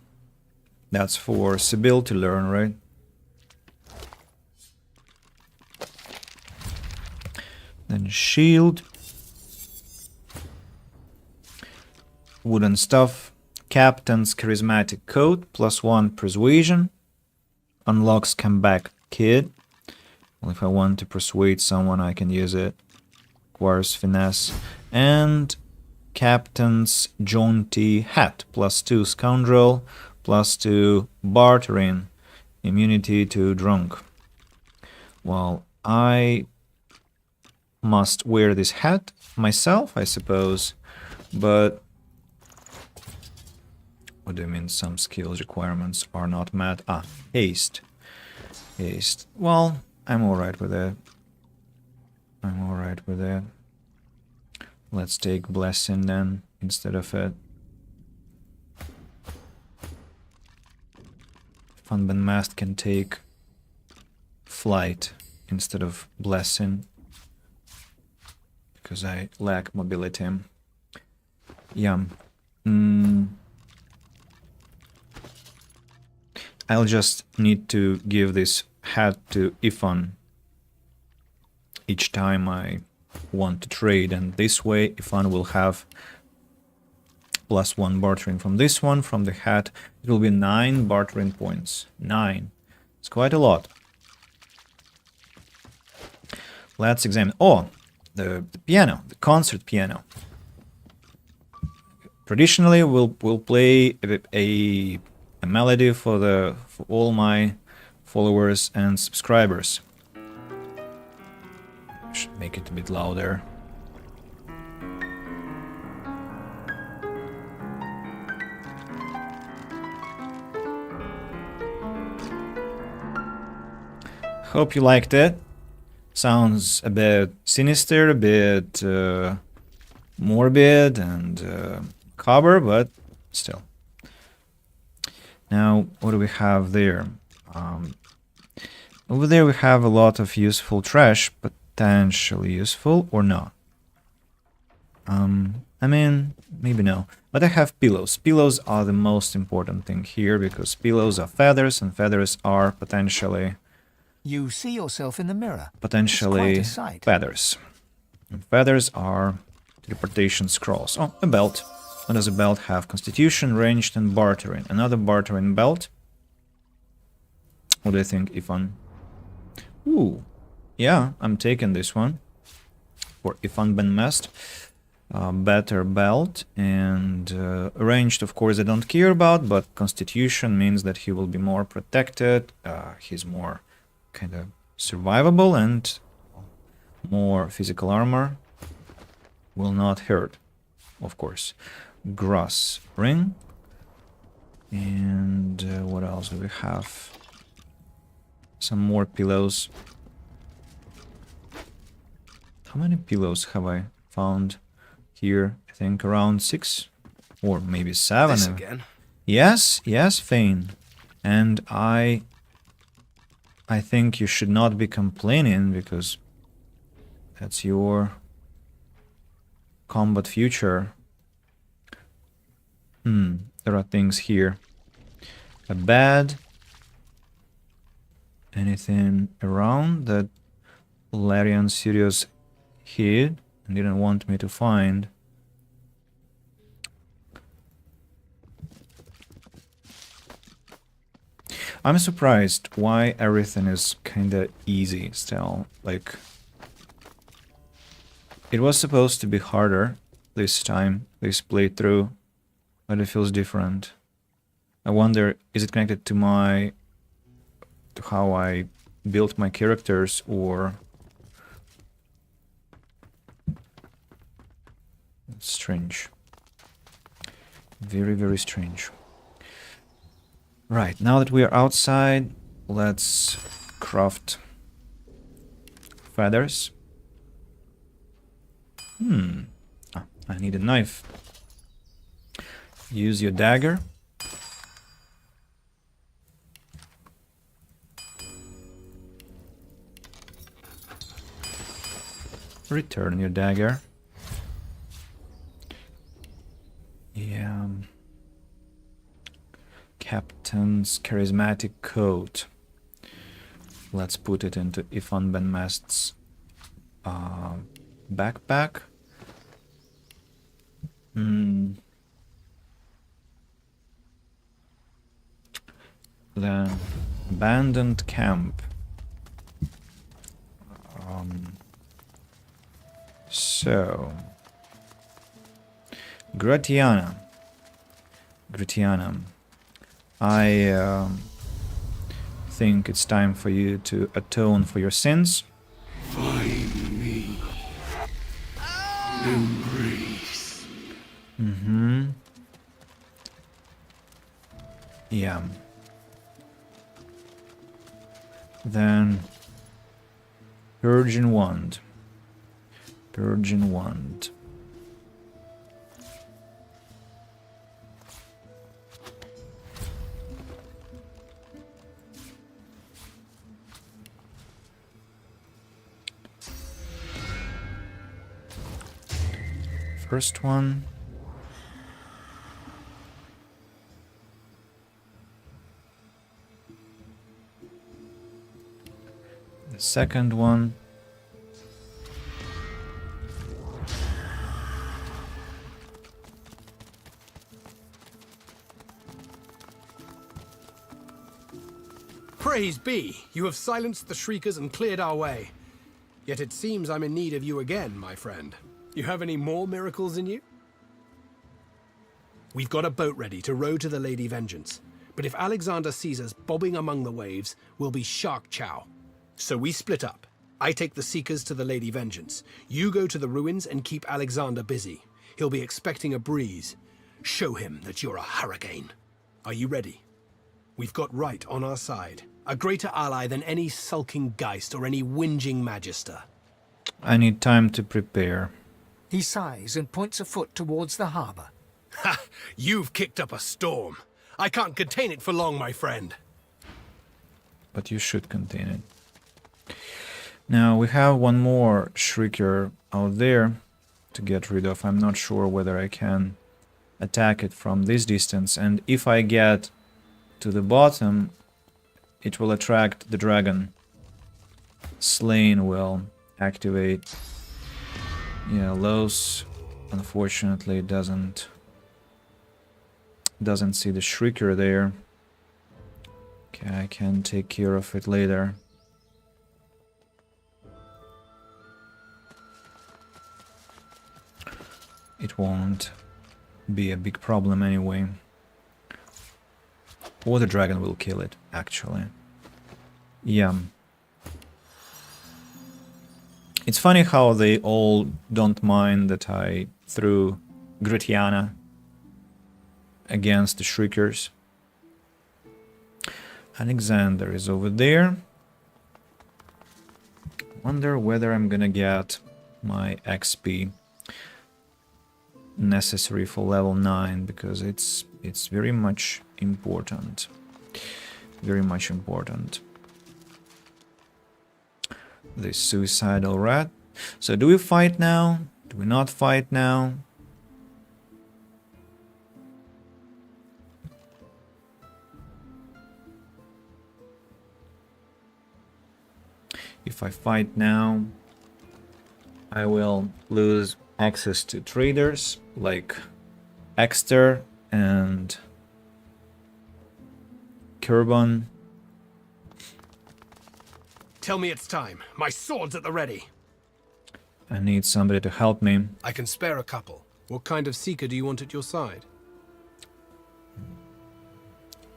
That's for Sibyl to learn, right? Then shield. Wooden stuff. Captain's charismatic coat, +1 persuasion. unlocks Comeback Kid. Well, if I want to persuade someone, I can use it. Requires finesse. And Captain's Jaunty Hat. +2 Scoundrel. +2 Bartering. Immunity to Drunk. Well, I must wear this hat myself, I suppose. But what do you mean some skills requirements are not met? Ah, haste. Haste. Well, I'm alright with it. I'm alright with it. Let's take Blessing then, instead of it. Funban Mast can take Flight instead of Blessing. Because I lack mobility. Yeah. I'll just need to give this hat to Ifan each time I want to trade, and this way Ifan will have +1 bartering from this one. From the hat it will be 9 bartering points. 9. It's quite a lot. Let's examine. Oh, the piano, the concert piano. Traditionally we'll play a melody for all my followers and subscribers. Should make it a bit louder. Hope you liked it. Sounds a bit sinister, a bit morbid and macabre, but still. Now, what do we have there? Over there we have a lot of useful trash, potentially useful or not. I mean, maybe no. But I have pillows. Pillows are the most important thing here, because pillows are feathers, and feathers are potentially... You see yourself in the mirror. Potentially It's quite a sight. feathers. And feathers are teleportation scrolls. Oh, a belt. What does a belt have? Constitution, ranged, and bartering. Another bartering belt. What do you think, Ifan? Ooh, yeah, I'm taking this one for Ifan Ben Mest. Better belt, and ranged, of course, I don't care about, but Constitution means that he will be more protected. He's more kind of survivable, and more physical armor will not hurt, of course. Grass ring, and what else do we have? Some more pillows. How many pillows have I found here? I think around 6 or maybe 7. This again. Yes, yes, Fane. And I think you should not be complaining, because that's your combat future. There are things here. A bed. Anything around that Larian Sirius hid and didn't want me to find? I'm surprised why everything is kinda easy still. Like, it was supposed to be harder this time, this playthrough, but it feels different. I wonder, is it connected to how I built my characters, or... It's strange. Very, very strange. Right, now that we are outside, let's craft feathers. I need a knife. Use your dagger. Return your dagger. Yeah. Captain's charismatic coat. Let's put it into Ifan Ben Mest's backpack. Then Abandoned camp. So, Gratiana. I think it's time for you to atone for your sins. Find me. Embrace. Yeah. Then Purging Wand. First one. The second one. Praise be! You have silenced the Shriekers and cleared our way. Yet it seems I'm in need of you again, my friend. You have any more miracles in you? We've got a boat ready to row to the Lady Vengeance. But if Alexander sees us bobbing among the waves, we'll be shark chow. So we split up. I take the Seekers to the Lady Vengeance. You go to the ruins and keep Alexander busy. He'll be expecting a breeze. Show him that you're a hurricane. Are you ready? We've got right on our side. A greater ally than any sulking Geist or any whinging Magister. I need time to prepare. He sighs and points a foot towards the harbour. Ha! You've kicked up a storm. I can't contain it for long, my friend. But you should contain it. Now we have one more Shrieker out there to get rid of. I'm not sure whether I can attack it from this distance, and if I get to the bottom, it will attract the dragon. Slain will activate. Yeah, Los unfortunately doesn't see the Shrieker there. Okay, I can take care of it later. It won't be a big problem anyway. Or the dragon will kill it, actually. Yeah. It's funny how they all don't mind that I threw Gratiana against the Shriekers. Alexander is over there. Wonder whether I'm gonna get my XP necessary for level 9, because it's very much important. Very much important. This suicidal rat. So do we fight now? Do we not fight now? If I fight now, I will lose access to traders like Exter and Kerbon. Tell me it's time. My sword's at the ready. I need somebody to help me. I can spare a couple. What kind of Seeker do you want at your side?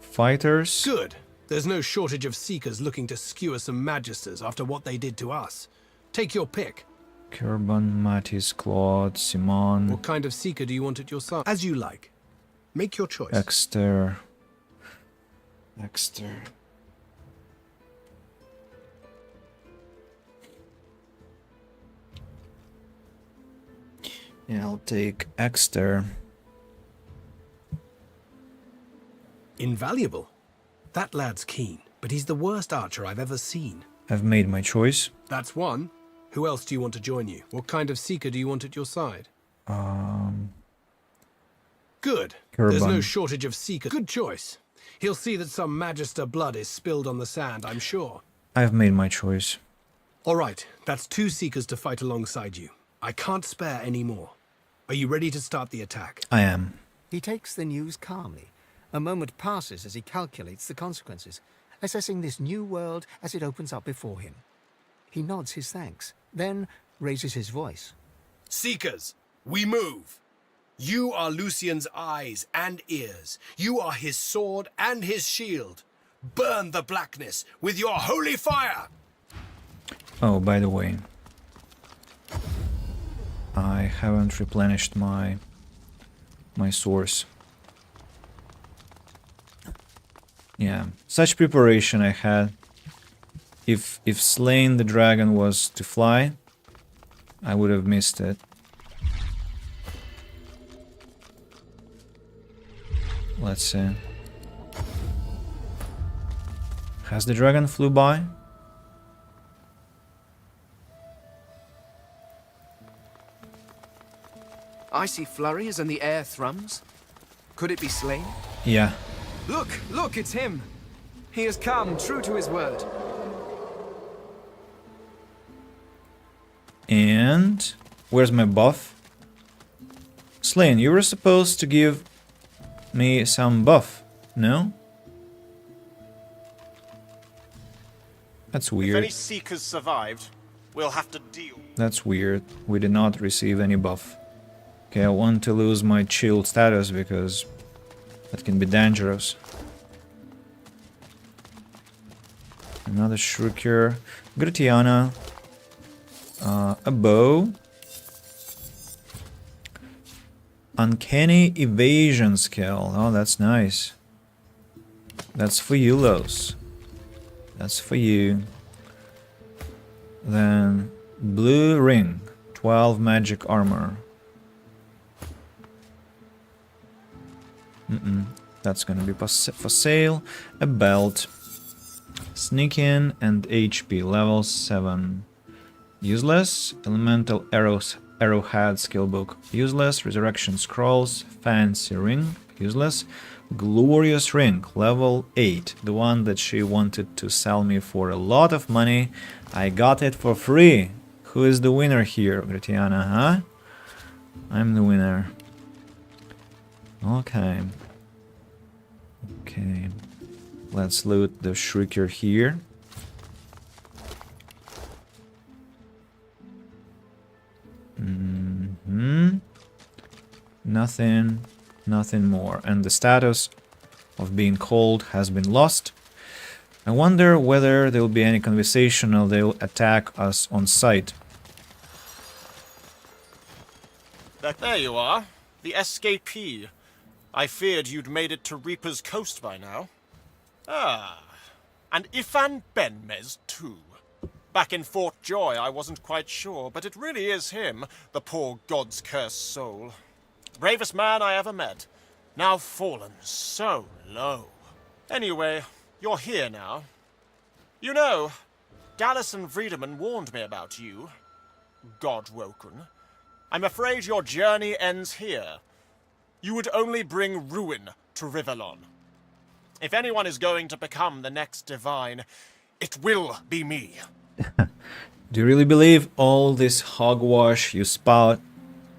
Fighters. Good. There's no shortage of Seekers looking to skewer some Magisters after what they did to us. Take your pick. Kerbon, Mattis, Claude, Simon. What kind of Seeker do you want at your side? As you like. Make your choice. Exter. Yeah, I'll take Exter. Invaluable. That lad's keen, but he's the worst archer I've ever seen. I've made my choice. That's one. Who else do you want to join you? What kind of Seeker do you want at your side? Good. Kerbon. There's no shortage of Seekers. Good choice. He'll see that some Magister blood is spilled on the sand, I'm sure. I've made my choice. All right, that's 2 Seekers to fight alongside you. I can't spare any more. Are you ready to start the attack? I am. He takes the news calmly. A moment passes as he calculates the consequences. assessing this new world as it opens up before him. He nods his thanks, then raises his voice. Seekers, we move. You are Lucian's eyes and ears. You are his sword and his shield. Burn the blackness with your holy fire! Oh, by the way, I haven't replenished my source. Yeah, such preparation I had. If slaying the dragon was to fly, I would have missed it. Let's see. Has the dragon flew by? I see flurries and the air thrums. Could it be slain? Yeah. Look, look, it's him. He has come, true to his word. And where's my buff? Slain, you were supposed to give me some buff, no? That's weird. If any Seekers survived, we'll have to deal. That's weird. We did not receive any buff. Okay, I want to lose my shield status because that can be dangerous. Another Shrieker. Gratiana. A bow. Uncanny evasion skill. Oh, that's nice. That's for you, Los. That's for you. Then blue ring. 12 magic armor. That's gonna be for sale. A belt. Sneak in and HP level 7. Useless. Elemental arrowhead skillbook. Useless. Resurrection scrolls. Fancy ring. Useless. Glorious ring. Level 8. The one that she wanted to sell me for a lot of money. I got it for free. Who is the winner here, Gratiana, huh? I'm the winner. Okay. Okay. Let's loot the Shrieker here. Nothing more. And the status of being cold has been lost. I wonder whether there will be any conversation or they'll attack us on sight. There you are, the escapee. I feared you'd made it to Reaper's Coast by now. Ah, and Ifan Benmez too. Back in Fort Joy, I wasn't quite sure, but it really is him, the poor god's cursed soul. Bravest man I ever met, now fallen so low. Anyway, you're here now. You know, Dallas and Friedemann warned me about you, God-woken. I'm afraid your journey ends here. You would only bring ruin to Rivellon. If anyone is going to become the next divine, it will be me. Do you really believe all this hogwash you spout?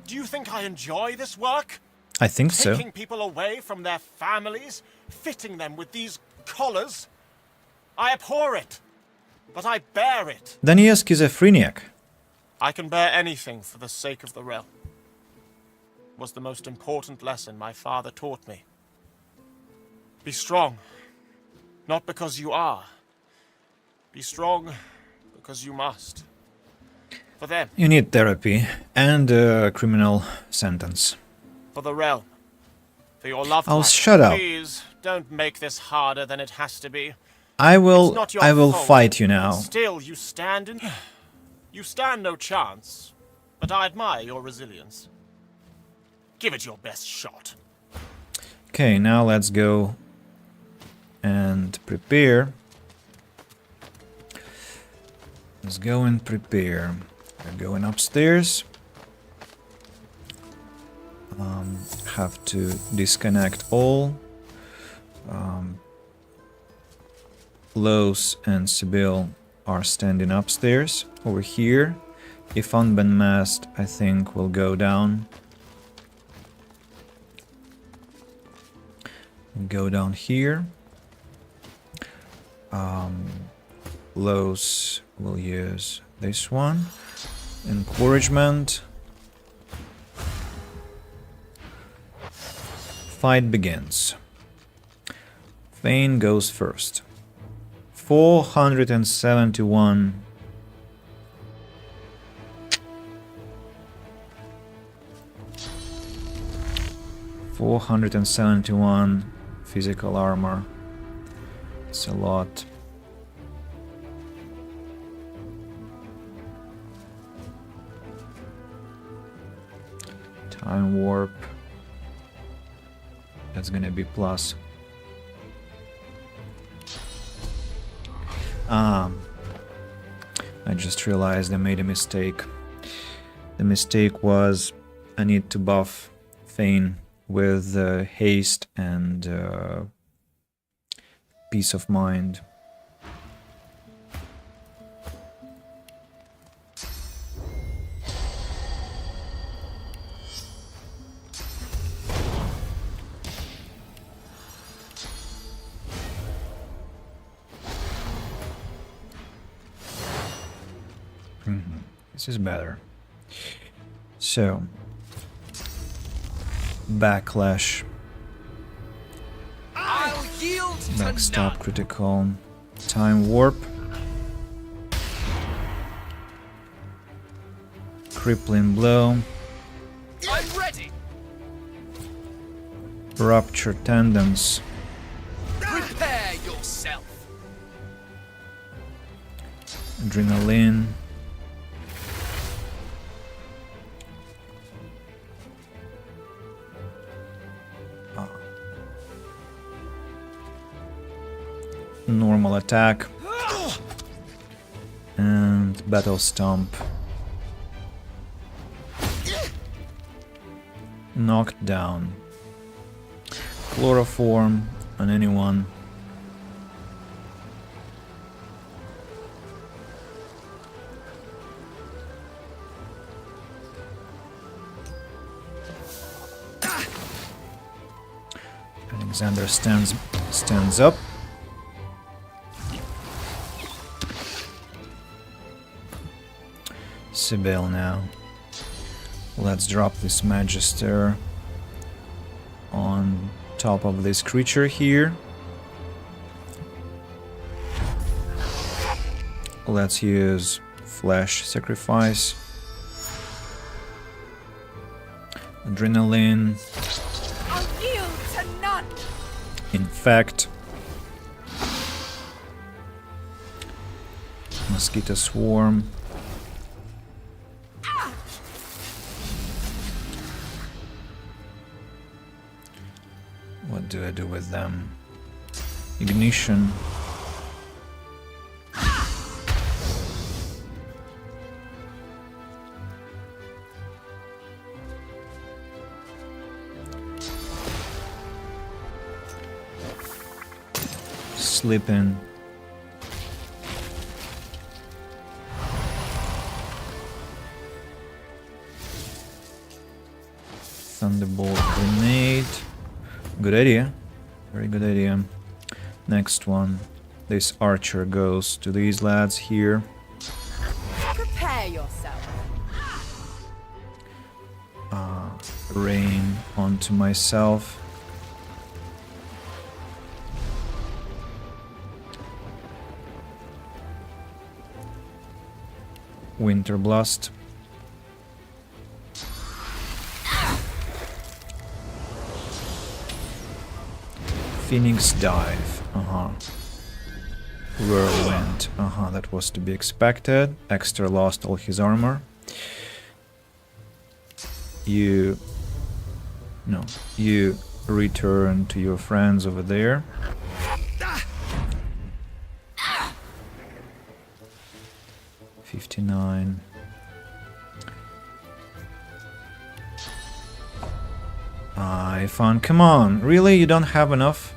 Do you think I enjoy this work? I think so. Taking people away from their families, fitting them with these collars? I abhor it, but I bear it. Then he is schizophrenic. I can bear anything for the sake of the realm. Was the most important lesson my father taught me. Be strong, not because you are. Be strong because you must. For them. You need therapy and a criminal sentence. For the realm. For your loved I'll ones. shut up. Please, don't make this harder than it has to be. I will fault. fight you now. Still, you stand in... You stand no chance, but I admire your resilience. Give it your best shot. Okay, now let's go and prepare. Let's go and prepare. We're going upstairs. Have to disconnect all. Los and Sibyl are standing upstairs. Over here, Ifan Benmast, I think, will go down. Go down here. Lows will use this one. Encouragement. Fight begins. Thane goes first. 471. 471 physical armor. It's a lot. Time warp. That's gonna be plus. I just realized I made a mistake. The mistake was I need to buff Thane with haste and peace of mind. This is better. So, backlash, I'll yield to backstop critical, time warp, crippling blow, I'm ready. rupture tendons, Prepare yourself. adrenaline, normal attack, and battle stomp. Knocked down. Chloroform on anyone. Alexander stands up. Sibyl now. Let's drop this Magister on top of this creature here. Let's use Flesh Sacrifice. Adrenaline. I'll yield to none. Infect. Mosquito Swarm. What do I do with them? Ignition. Sleeping. Thunderbolt grenade. Good idea. Very good idea. Next one. This archer goes to these lads here. Prepare yourself. Rain onto myself. Winter Blast. Phoenix Dive. Whirlwind. That was to be expected. Exter lost all his armor. You return to your friends over there. $59. Ifan, come on, really? You don't have enough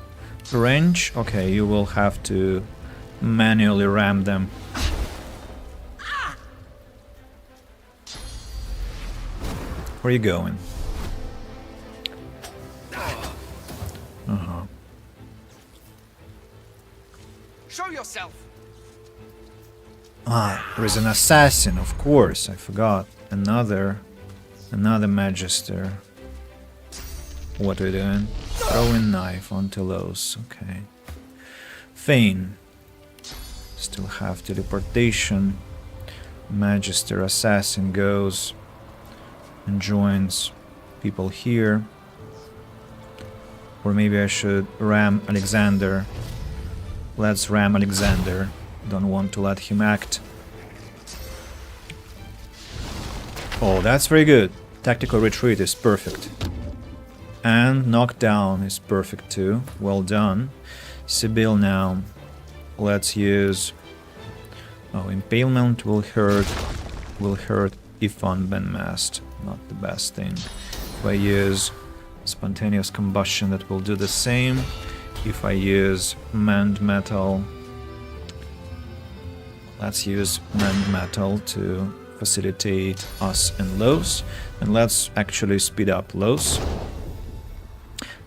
range? Okay, you will have to manually ram them. Where are you going? Show yourself. Ah, there is an assassin, of course, I forgot. Another Magister. What are we doing? Throwing knife onto Los, okay. Feign. Still have teleportation. Magister Assassin goes and joins people here. Or maybe I should ram Alexander. Let's ram Alexander. Don't want to let him act. Oh, that's very good. Tactical retreat is perfect. And knockdown is perfect too. Well done. Sibyl now. Let's use... Oh, impalement will hurt Ifan Benmast. Not the best thing. If I use spontaneous combustion, that will do the same. If I use mend metal, let's use mend metal to facilitate us and Los. And let's actually speed up Los.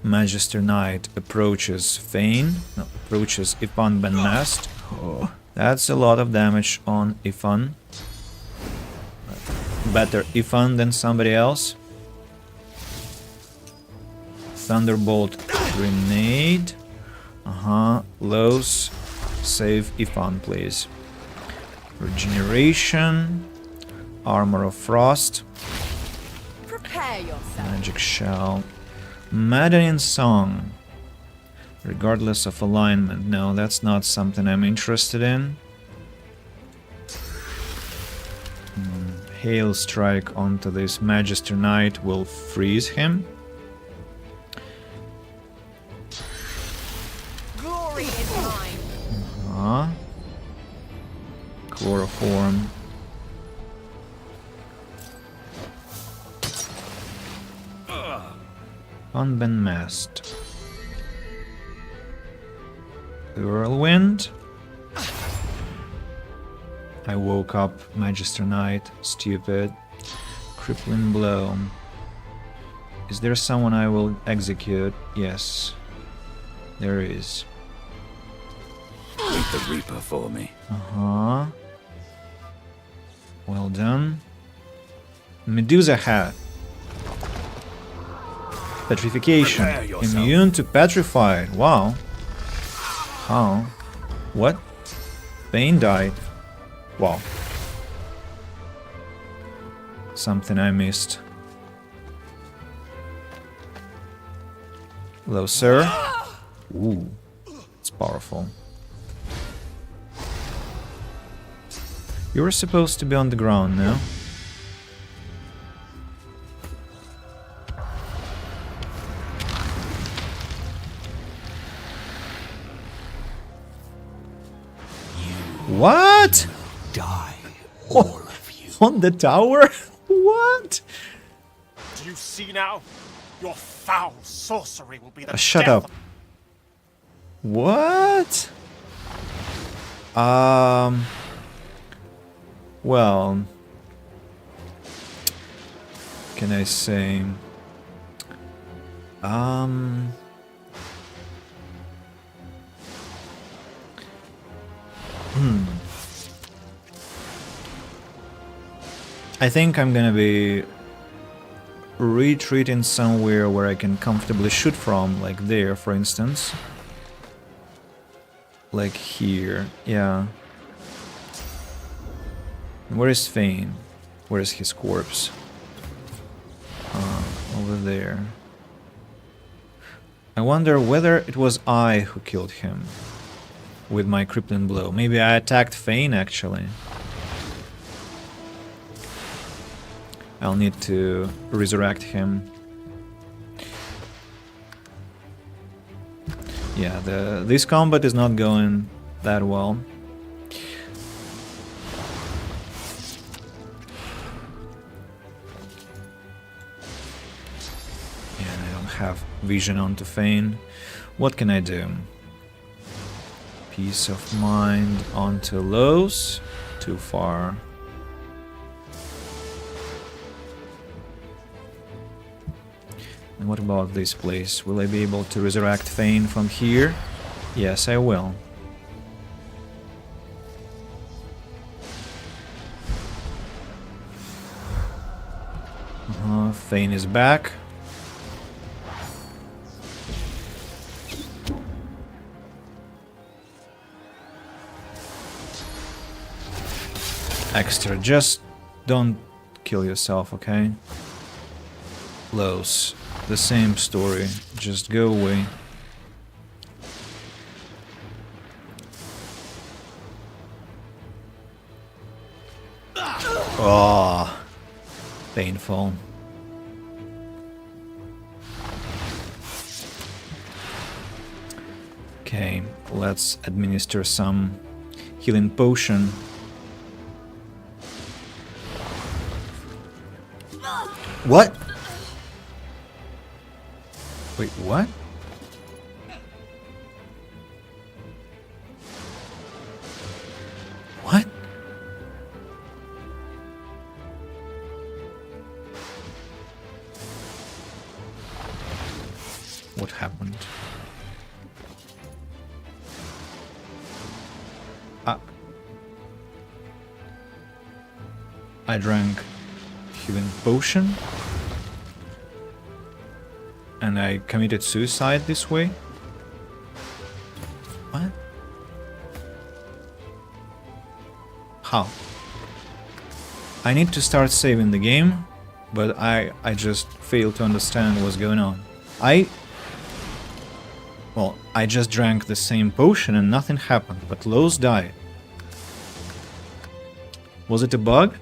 Magister Knight approaches Feign. No, approaches Ifan Benmast. Oh, that's a lot of damage on Ifan. Better Ifan than somebody else. Thunderbolt grenade. Los. Save Ifan, please. Regeneration. Armor of Frost. Prepare yourself. Magic Shell. Maddening Song. Regardless of alignment. No, that's not something I'm interested in. Hail Strike onto this Magister Knight will freeze him. Glory is mine. Chloroform. Unbenmasked. Whirlwind. I woke up Magister Knight. Stupid. Crippling Blow. Is there someone I will execute? Yes. There is. Meet the Reaper for me. Well done. Medusa Hat. Petrification. Immune to petrified. Wow. How? What? Bane died. Wow. Something I missed. Hello, sir. Ooh. It's powerful. You were supposed to be on the ground, no? What? Die, all of you. On the tower? What? Do you see now? Your foul sorcery will be the Shut death up. What? Well, can I say? I think I'm gonna be retreating somewhere where I can comfortably shoot from, like there, for instance. Like here, yeah. Where is Feign? Where is his corpse? Over there. I wonder whether it was I who killed him with my crippling blow. Maybe I attacked Feign, actually. I'll need to resurrect him. Yeah, this combat is not going that well. And I don't have vision onto Feign. What can I do? Peace of mind onto Los. Too far. And what about this place? Will I be able to resurrect Feign from here? Yes, I will. Thane is back. Extra, just don't kill yourself, okay? Los, the same story, just go away. Oh, painful. Okay, let's administer some healing potion. What? Wait, what? What? What happened? I drank healing potion and I committed suicide this way? What? How? I need to start saving the game, but I just fail to understand what's going on. Well, I just drank the same potion and nothing happened, but Los died. Was it a bug?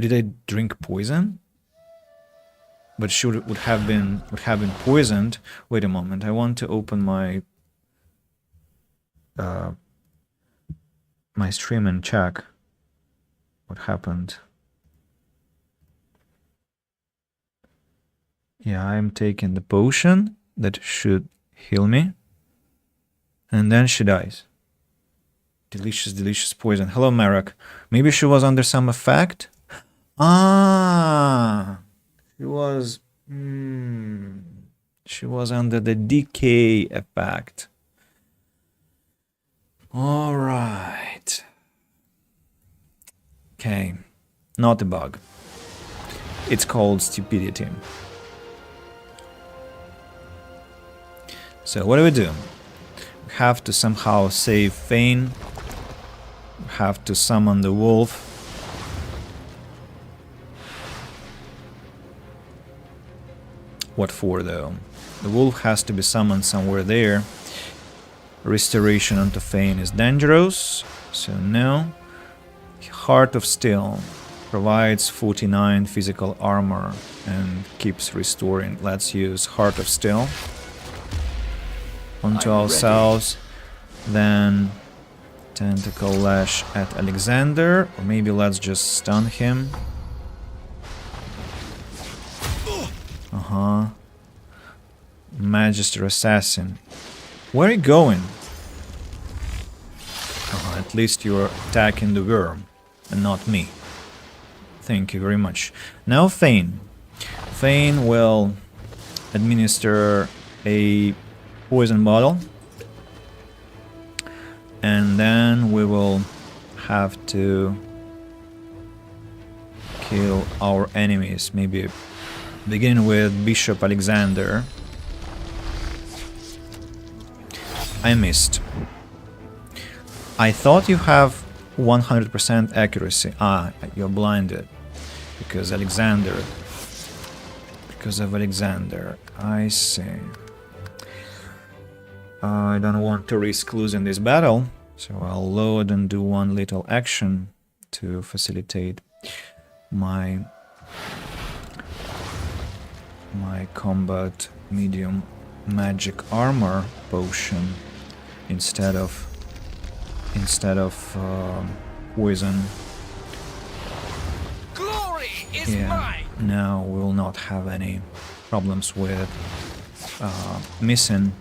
Did I drink poison? But she would have been poisoned. Wait a moment. I want to open my my stream and check what happened. Yeah, I'm taking the potion that should heal me, and then she dies. Delicious, delicious poison. Hello, Marek. Maybe she was under some effect. Ah, she was under the decay effect. All right. Okay, not a bug. It's called stupidity. So what do? We have to somehow save Thane. We have to summon the wolf. What for, though? The wolf has to be summoned somewhere there. Restoration onto Thane is dangerous, so no. Heart of Steel provides 49 physical armor and keeps restoring. Let's use Heart of Steel onto ourselves. Then Tentacle Lash at Alexander, or maybe let's just stun him. Magister Assassin. Where are you going? At least you're attacking the worm and not me. Thank you very much. Now Thane. Thane will administer a poison bottle. And then we will have to kill our enemies. Maybe begin with Bishop Alexander. I missed. I thought you have 100% accuracy. Ah, you're blinded. Because of Alexander. I see. I don't want to risk losing this battle, so I'll load and do one little action to facilitate my combat medium magic armor potion instead of poison. Glory is mine. Now we will not have any problems with missing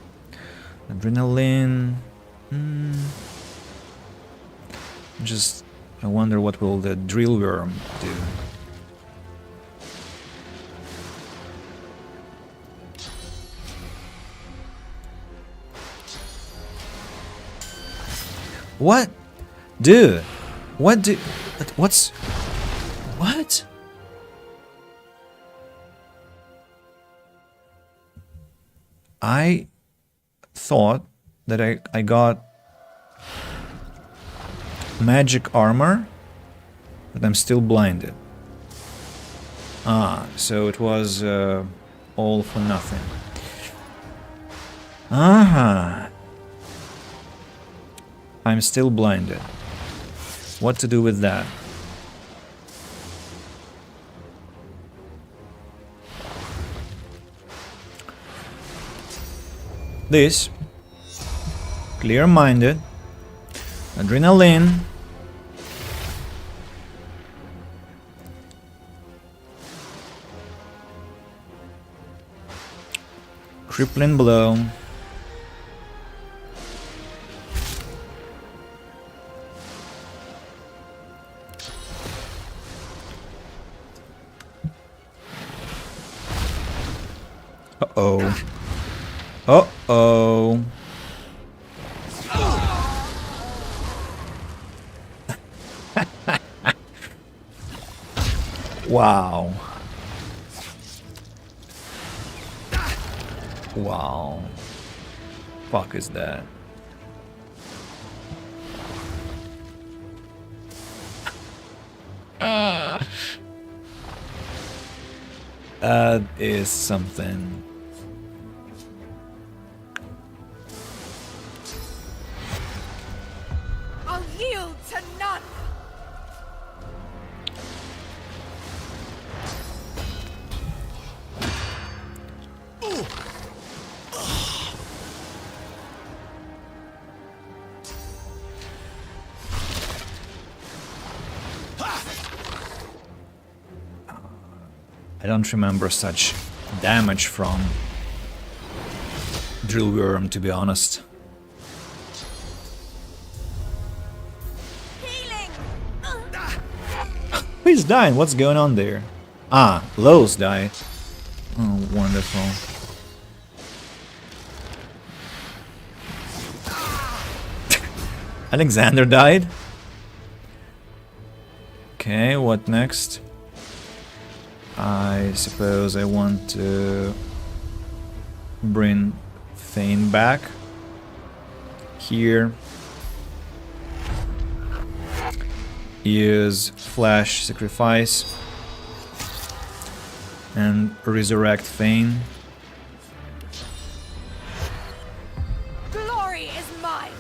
adrenaline. Just I wonder what will the drill worm do. What? Dude, What's... What? I thought that I got magic armor, but I'm still blinded. Ah, so it was all for nothing. Aha! I'm still blinded. What to do with that? This, clear-minded, adrenaline, crippling blow, uh-oh. Uh-oh. Wow. Wow. Fuck is that? That is something. I'll yield to none. I don't remember such damage from Drillworm, to be honest. Who's dying? What's going on there? Ah, Lowe's died. Oh, wonderful. Alexander died? Okay, what next? I suppose I want to bring Thane back. Here. Use Flash Sacrifice and resurrect Thane. Glory is mine.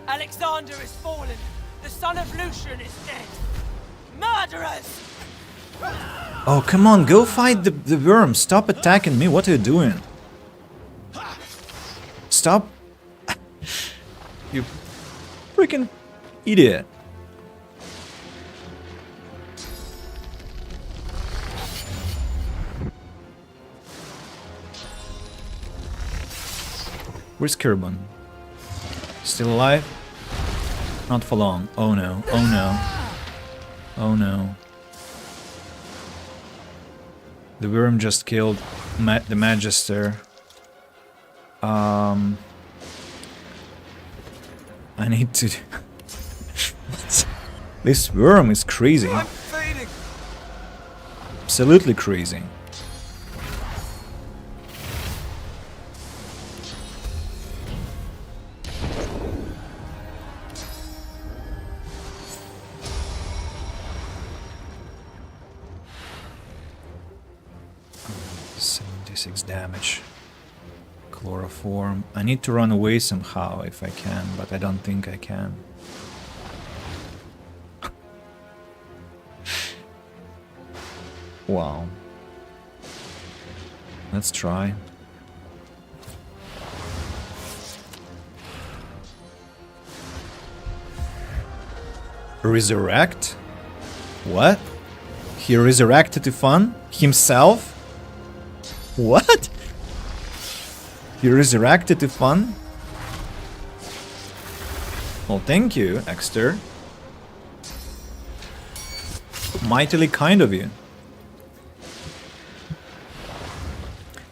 Alexander is fallen. The son of Lucian is dead. Murderers! Oh, come on, go fight the worm. Stop attacking me. What are you doing? Stop. You freaking idiot. Where's Kirban? Still alive? Not for long. Oh no. Oh no. Oh no. The worm just killed the Magister. I need to... This worm is crazy. I'm fading. Absolutely crazy. Damage. Chloroform. I need to run away somehow if I can, but I don't think I can. Wow. Let's try. Resurrect? What? He resurrected to fun? Himself? What? He resurrected to fun? Well, thank you, Exter. Mightily kind of you.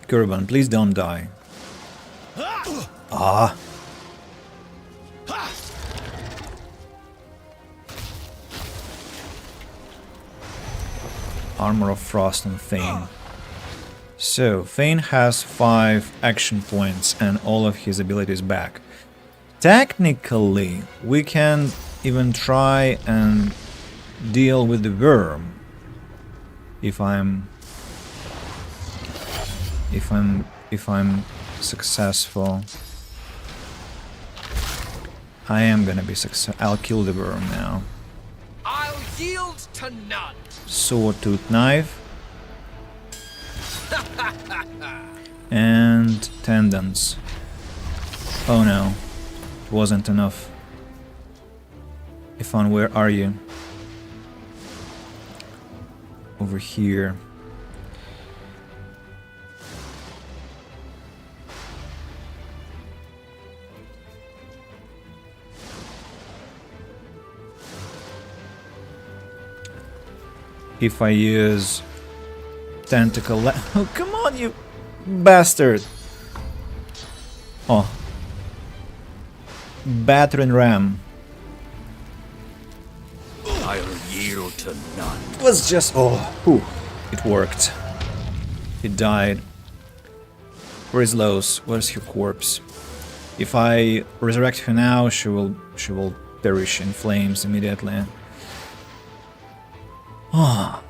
Kurban, please don't die. Ah. Armor of Frost and Thane. So, Thane has 5 action points and all of his abilities back. Technically, we can even try and deal with the worm. If I'm successful. I am gonna be successful. I'll kill the worm now. I'll yield to none. Sword tooth knife. And tendons. Oh no, it wasn't enough. Ifan, where are you? Over here. If I use tentacle, oh come on, you bastard! Oh, battering ram. I'll yield to none. It was just it worked. He died. Where is Los? Where's her corpse? If I resurrect her now, she will perish in flames immediately. Oh.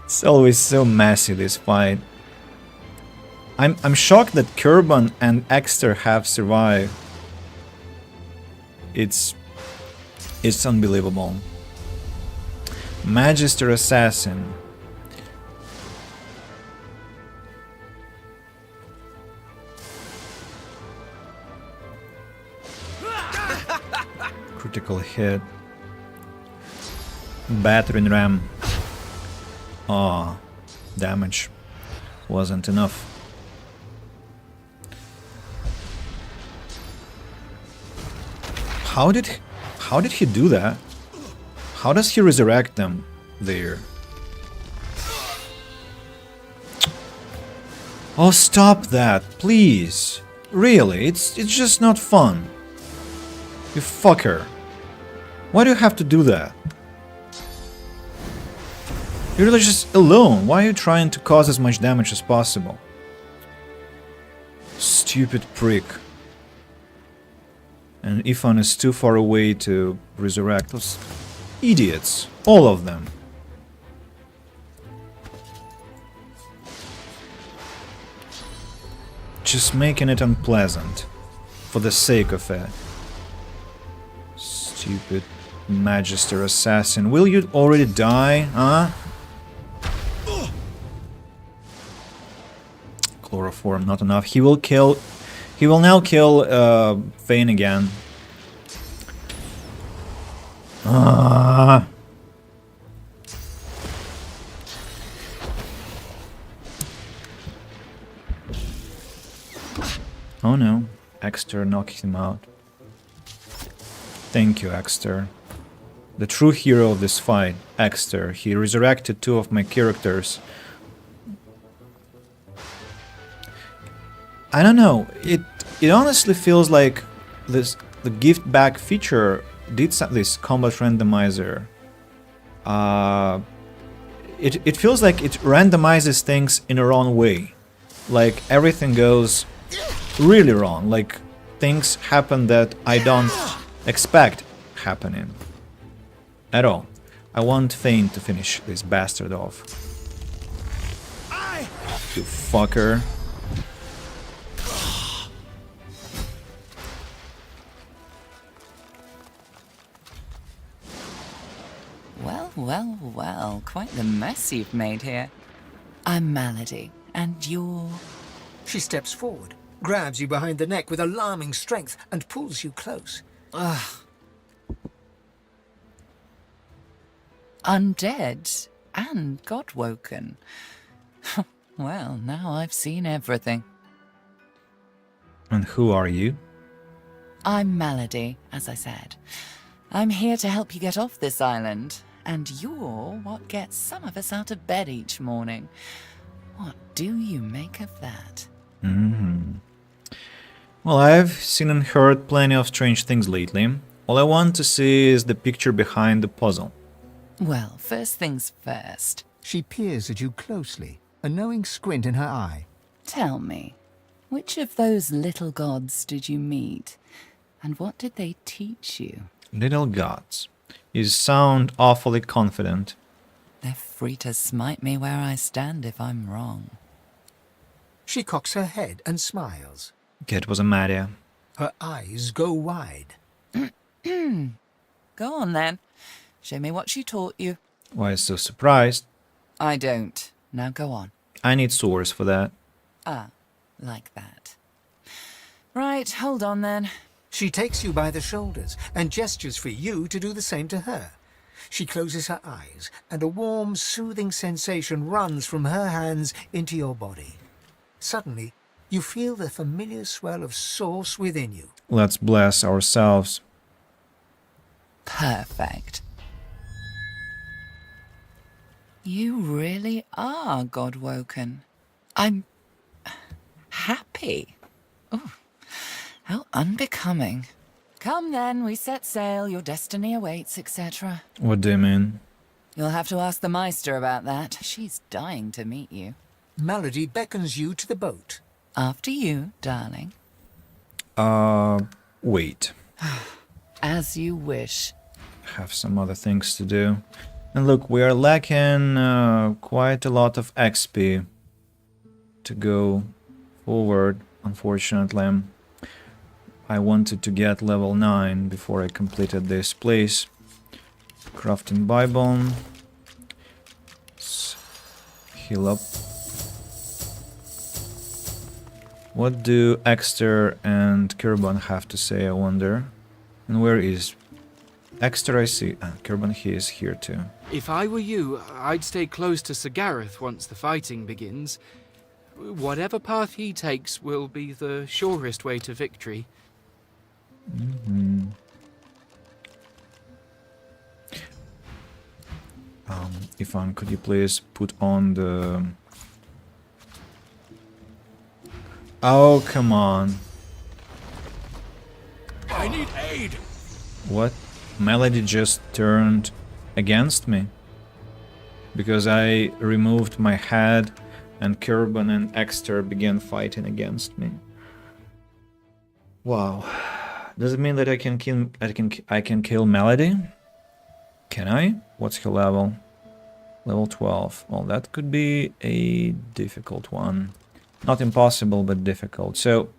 It's always so messy, this fight. I'm shocked that Kurban and Exter have survived. It's unbelievable. Magister Assassin. Critical hit. Battering ram. Ah, damage wasn't enough. How did he do that? How does he resurrect them there? Oh, stop that, please. Really, it's just not fun. You fucker. Why do you have to do that? You're just alone. Why are you trying to cause as much damage as possible? Stupid prick. And Ifan is too far away to resurrect those idiots. All of them. Just making it unpleasant. For the sake of it. Stupid Magister Assassin. Will you already die, huh? Chloroform, not enough. He will now kill Thane again. Ah. Oh no, Exter knocked him out. Thank you, Exter. The true hero of this fight, Exter. He resurrected 2 of my characters. I don't know, it honestly feels like the gift bag feature did this combat randomizer. It feels like it randomizes things in a wrong way. Like everything goes really wrong. Like things happen that I don't expect happening at all. I want Thane to finish this bastard off. You fucker. Well, quite the mess you've made here. I'm Malady, and you're... She steps forward, grabs you behind the neck with alarming strength, and pulls you close. Undead and God-woken. Well, now I've seen everything. And who are you? I'm Malady, as I said. I'm here to help you get off this island, And you're what gets some of us out of bed each morning. What do you make of that? Well, I've seen and heard plenty of strange things lately. All I want to see is the picture behind the puzzle. Well, first things first. She peers at you closely, a knowing squint in her eye. Tell me, which of those little gods did you meet? And what did they teach you? Little gods. You sound awfully confident. They're free to smite me where I stand if I'm wrong. She cocks her head and smiles. It was a Maria. Her eyes go wide. Go on then. Show me what she taught you. Why so surprised? I don't. Now go on. I need source for that. Ah, like that. Right, hold on then. She takes you by the shoulders and gestures for you to do the same to her. She closes her eyes, and a warm, soothing sensation runs from her hands into your body. Suddenly, you feel the familiar swell of source within you. Let's bless ourselves. Perfect. You really are God-woken. I'm happy. Oh, how unbecoming. Come then, we set sail, your destiny awaits, etc. What do you mean? You'll have to ask the Meister about that. She's dying to meet you. Melody beckons you to the boat. After you, darling. Wait. As you wish. Have some other things to do. And look, we are lacking quite a lot of XP to go forward, unfortunately. I wanted to get level 9 before I completed this place. Crafting Bible. Let's heal up. What do Exter and Kirban have to say, I wonder? And where is Exter? I see. Kirban, he is here too. If I were you, I'd stay close to Sir Gareth once the fighting begins. Whatever path he takes will be the surest way to victory. Ivan, could you please put on the... Oh, come on. I need aid! What? Melody just turned against me? Because I removed my head and Kirban and Exter began fighting against me. Wow. Does it mean that I can kill Melody? Can I? What's her level? Level 12. Well, that could be a difficult one. Not impossible, but difficult. So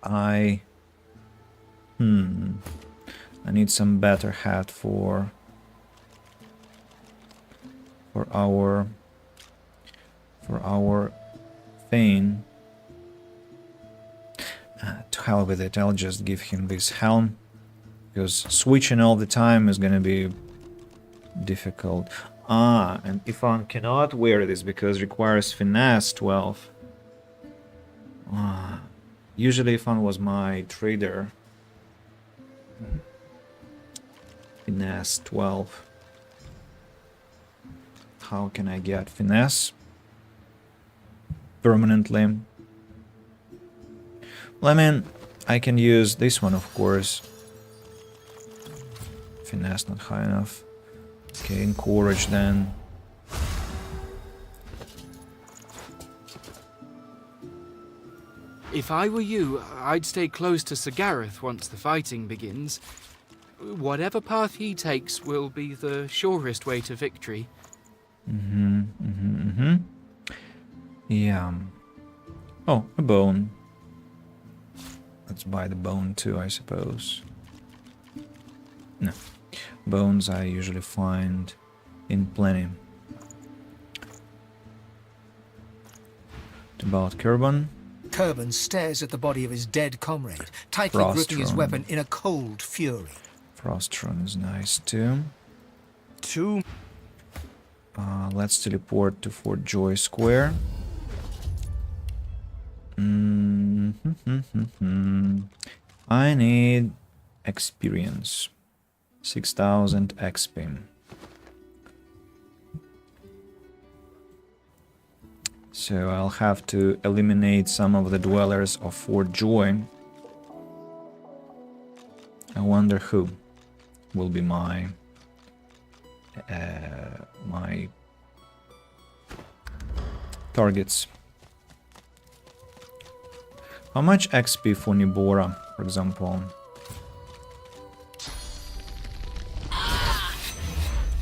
I need some better hat for our Thane. To hell with it, I'll just give him this helm, because switching all the time is gonna be difficult. And Ivan cannot wear this because it requires finesse 12. Usually Ivan was my trader. Finesse 12. How can I get finesse permanently? Well, I mean, I can use this one, of course. Finesse not high enough. Okay, encourage then. If I were you, I'd stay close to Sir Gareth once the fighting begins. Whatever path he takes will be the surest way to victory. Yeah. Oh, a bone. Let's buy the bone too, I suppose. No. Bones I usually find in plenty. About Kirban. Kirban stares at the body of his dead comrade, tightly gripping his weapon in a cold fury. Frostron is nice too. Two. Let's teleport to Fort Joy Square. I need experience. 6000 XP. So I'll have to eliminate some of the dwellers of Fort Joy. I wonder who will be my my targets. How much XP for Nibora, for example?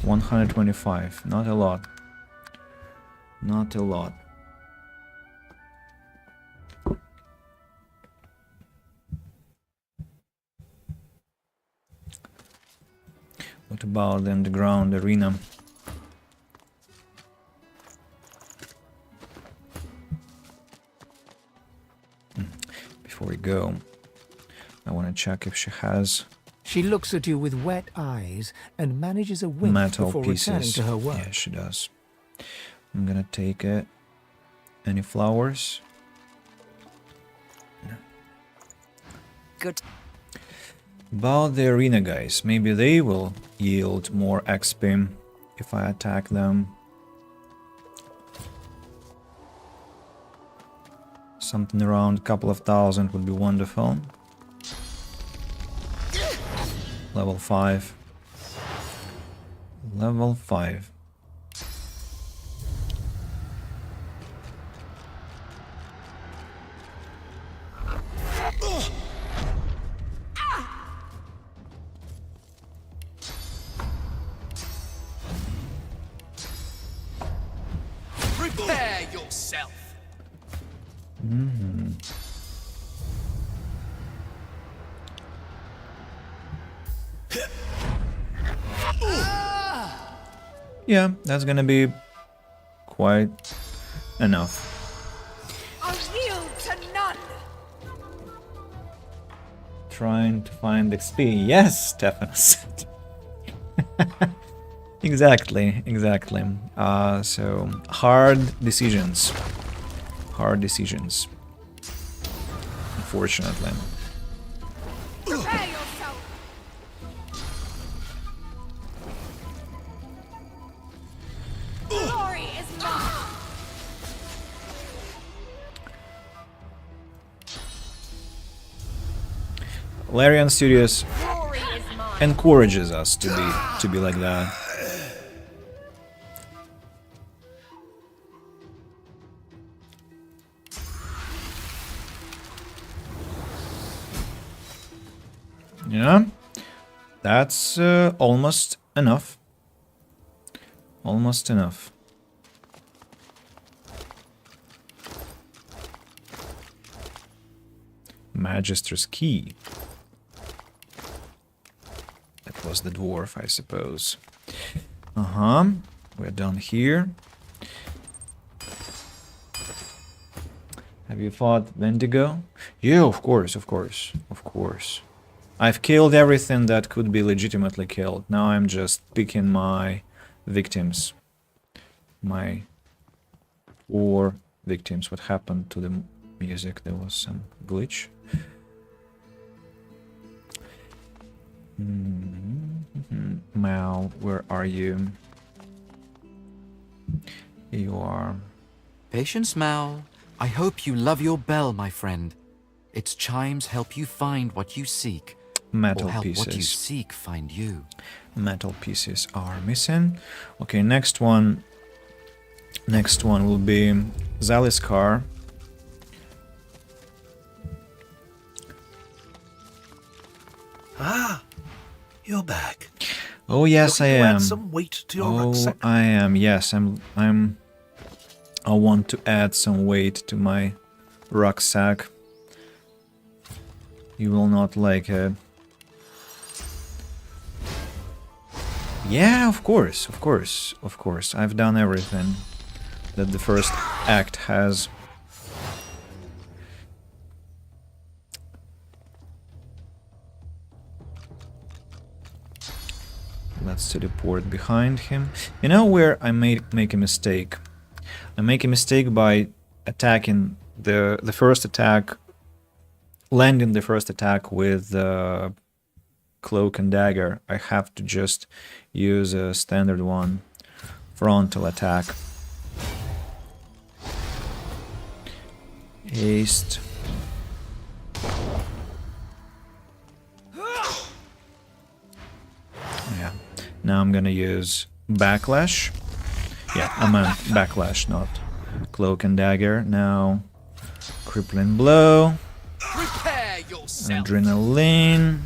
125, not a lot. Not a lot. What about the underground arena? Before we go, I want to check if she has She looks at you with wet eyes and manages a wink metal before returning pieces. to her work. Yeah, she does. I'm gonna take it. Any flowers? No. Good. About the arena guys, maybe they will yield more XP if I attack them. Something around a couple of thousand would be wonderful. Level 5. Level 5. Prepare yourself. Yeah, that's gonna be quite enough. I yield to none. Trying to find XP. Yes, Stephanus. Exactly. So hard decisions. Hard decisions. Unfortunately. Prepare yourself. Glory is mine. Larian Studios Glory is mine. encourages us to be like that. Yeah, that's almost enough. Almost enough. Magister's Key. That was the dwarf, I suppose. We're done here. Have you fought Wendigo? Yeah, of course. I've killed everything that could be legitimately killed. Now I'm just picking my victims. My 4 victims. What happened to the music? There was some glitch. Mal, where are you? Here you are. Patience, Mal. I hope you love your bell, my friend. Its chimes help you find what you seek. Metal or help pieces. what you seek find you. Metal pieces are missing. Okay, next one. Next one will be Zaliskar. Ah, you're back. Oh yes, I Looking to am. add some weight to your Oh, rucksack. I am. Yes, I want to add some weight to my rucksack. You will not like it. Yeah, of course. I've done everything that the first act has. Let's teleport behind him. You know where I make a mistake? I make a mistake by attacking the first attack, landing the first attack with cloak and dagger. I have to just use a standard one, frontal attack. Haste. Yeah. Now I'm gonna use Backlash. Yeah, I meant Backlash, not Cloak and Dagger. Now, Crippling Blow. Prepare yourself. Adrenaline.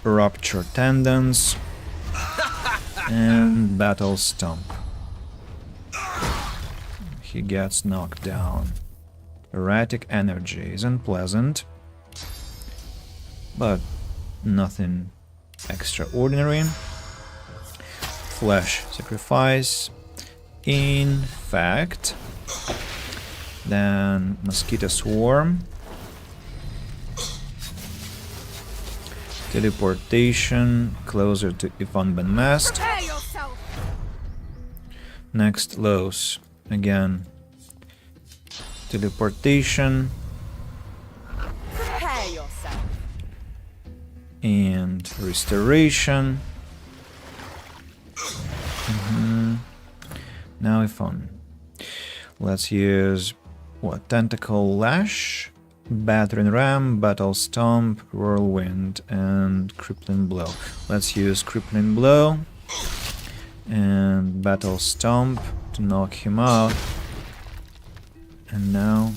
Rupture Tendons. And Battle Stomp. He gets knocked down. Erratic Energy isn't pleasant, but nothing extraordinary. Flesh Sacrifice. In fact, then Mosquito Swarm. Teleportation closer to Ivan Ben Mast. Next, Los. Again. Teleportation. Prepare yourself. And Restoration. Now Ivan. Let's use what? Tentacle Lash. Battering Ram, Battle Stomp, Whirlwind, and Crippling Blow. Let's use Crippling Blow and Battle Stomp to knock him out. And now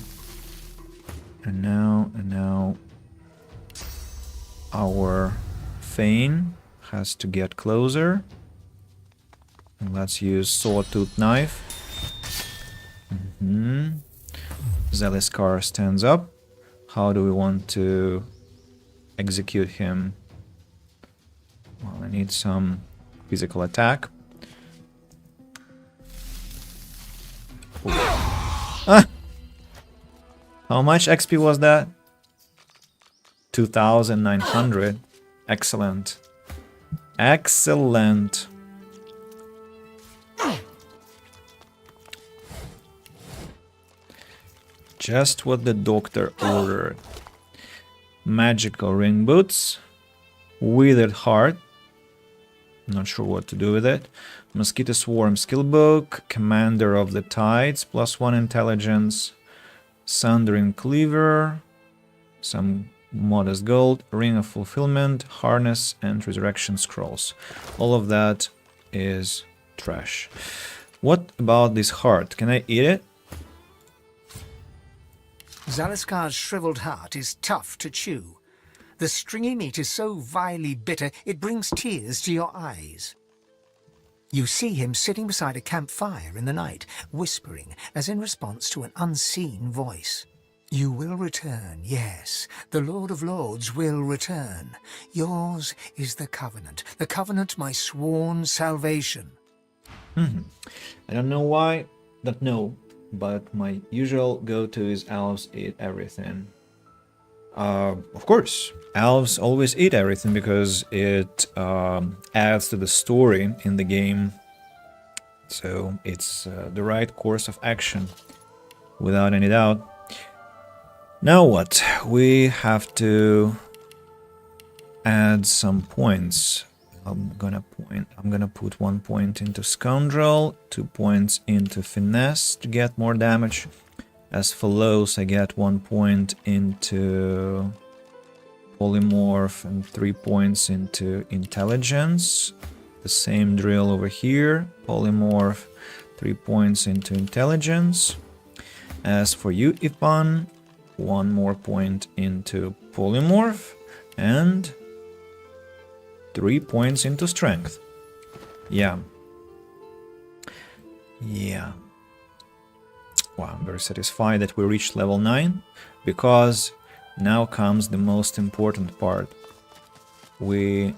our Fane has to get closer. And let's use Sawtooth Knife. Zeliskar stands up. How do we want to execute him? Well, I need some physical attack. Ah! How much XP was that? 2,900. Excellent. Excellent. Just what the doctor ordered. Magical ring boots. Withered heart. Not sure what to do with it. Mosquito Swarm skill book. Commander of the Tides. +1 intelligence. Sundering cleaver. Some modest gold. Ring of fulfillment. Harness and resurrection scrolls. All of that is trash. What about this heart? Can I eat it? Zaliskar's shriveled heart is tough to chew. The stringy meat is so vilely bitter it brings tears to your eyes. You see him sitting beside a campfire in the night, whispering as in response to an unseen voice. You will return, yes. The Lord of Lords will return. Yours is the covenant my sworn salvation. I don't know why, don't know, but my usual go-to is elves eat everything. Of course, elves always eat everything because it adds to the story in the game. So it's the right course of action, without any doubt. Now what? We have to add some points. I'm gonna put 1 point into Scoundrel, 2 points into Finesse to get more damage. As for Los, I get 1 point into Polymorph and 3 points into Intelligence. The same drill over here. Polymorph, 3 points into Intelligence. As for you, Ivan, 1 more point into Polymorph and 3 points into Strength. Yeah. Wow, I'm very satisfied that we reached level 9, because now comes the most important part. We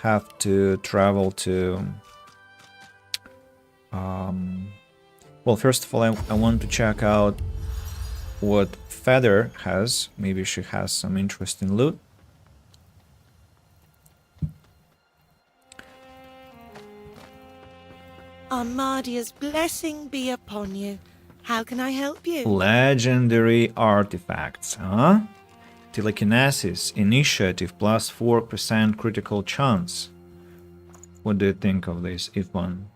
have to travel to... well, first of all, I want to check out what Feather has. Maybe she has some interesting loot. Armadia's blessing be upon you. How can I help you? Legendary artifacts, huh? Telekinesis, initiative, +4% critical chance. What do you think of this, Ivan?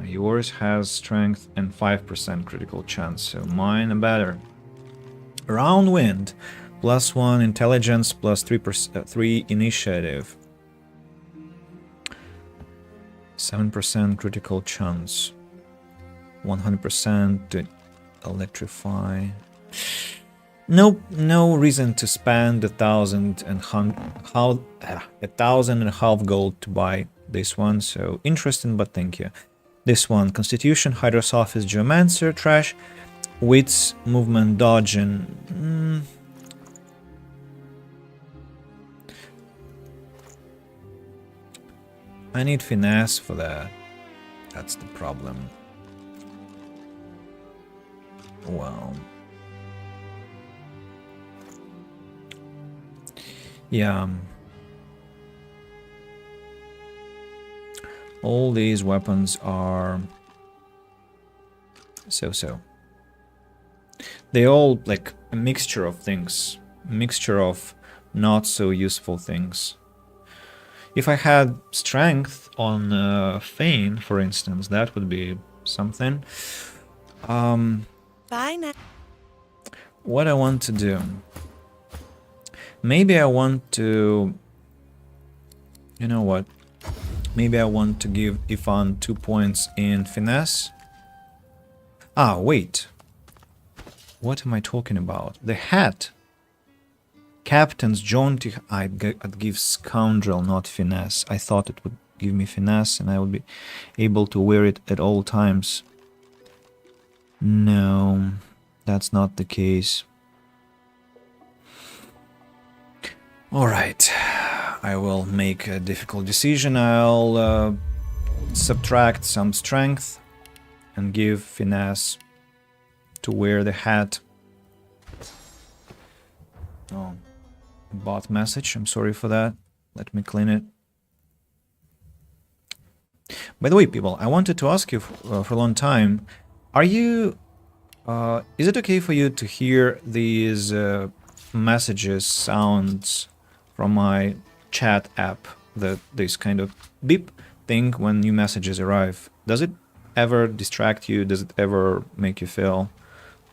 Yours has strength and 5% critical chance, so mine are better. Round wind, +1 intelligence, +3% 3 initiative. 7% critical chance. 100% to electrify. Nope, no reason to spend 1,500 gold to buy this one, so interesting, but thank you. This one, Constitution, Hydrosophist, Geomancer, trash, Wits, Movement, Dodging. I need Finesse for that. That's the problem. Well. Yeah. All these weapons are so-so. They all like a mixture of things. A mixture of not so useful things. If I had strength on Feign, for instance, that would be something. Bye now. What I want to do. Maybe I want to... You know what? Maybe I want to give Ifan 2 points in Finesse. Ah, wait. What am I talking about? The hat. Captain's jaunty... I'd give Scoundrel, not Finesse. I thought it would give me Finesse and I would be able to wear it at all times. No, that's not the case. Alright, I will make a difficult decision. I'll subtract some strength and give Finesse to wear the hat. Oh, bot message, I'm sorry for that. Let me clean it. By the way, people, I wanted to ask you for a long time, are you... is it okay for you to hear these messages, sounds from my chat app, this kind of beep thing when new messages arrive? Does it ever distract you? Does it ever make you feel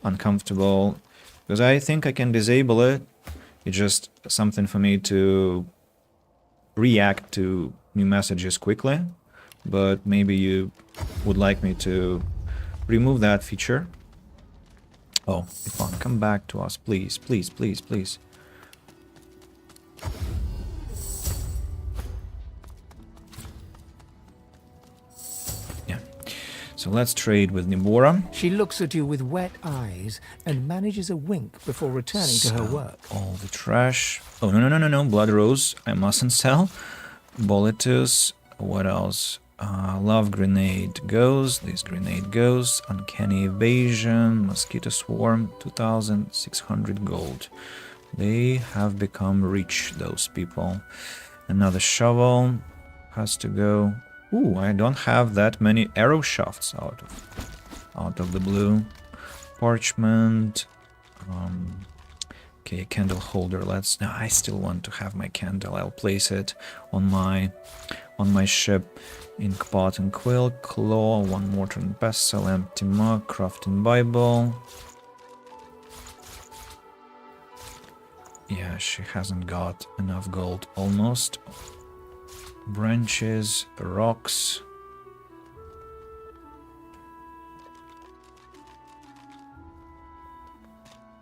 uncomfortable? Because I think I can disable it. It's just something for me to react to new messages quickly. But maybe you would like me to remove that feature. Oh, Ifan, come back to us, please, please, please, please. Yeah. So let's trade with Nibora. She looks at you with wet eyes and manages a wink before returning to her work. All the trash. Oh, no. Blood Rose, I mustn't sell. Boletus. What else? Love Grenade goes. This grenade goes. Uncanny Evasion. Mosquito Swarm. 2,600 gold. They have become rich, those people. Another shovel has to go. Ooh, I don't have that many arrow shafts out of the blue. Parchment. Okay, candle holder. Let's. No, I still want to have my candle. I'll place it on my ship. Inkpot and quill, claw, one mortar and pestle, empty mug, crafting Bible. Yeah, she hasn't got enough gold almost. Branches, rocks.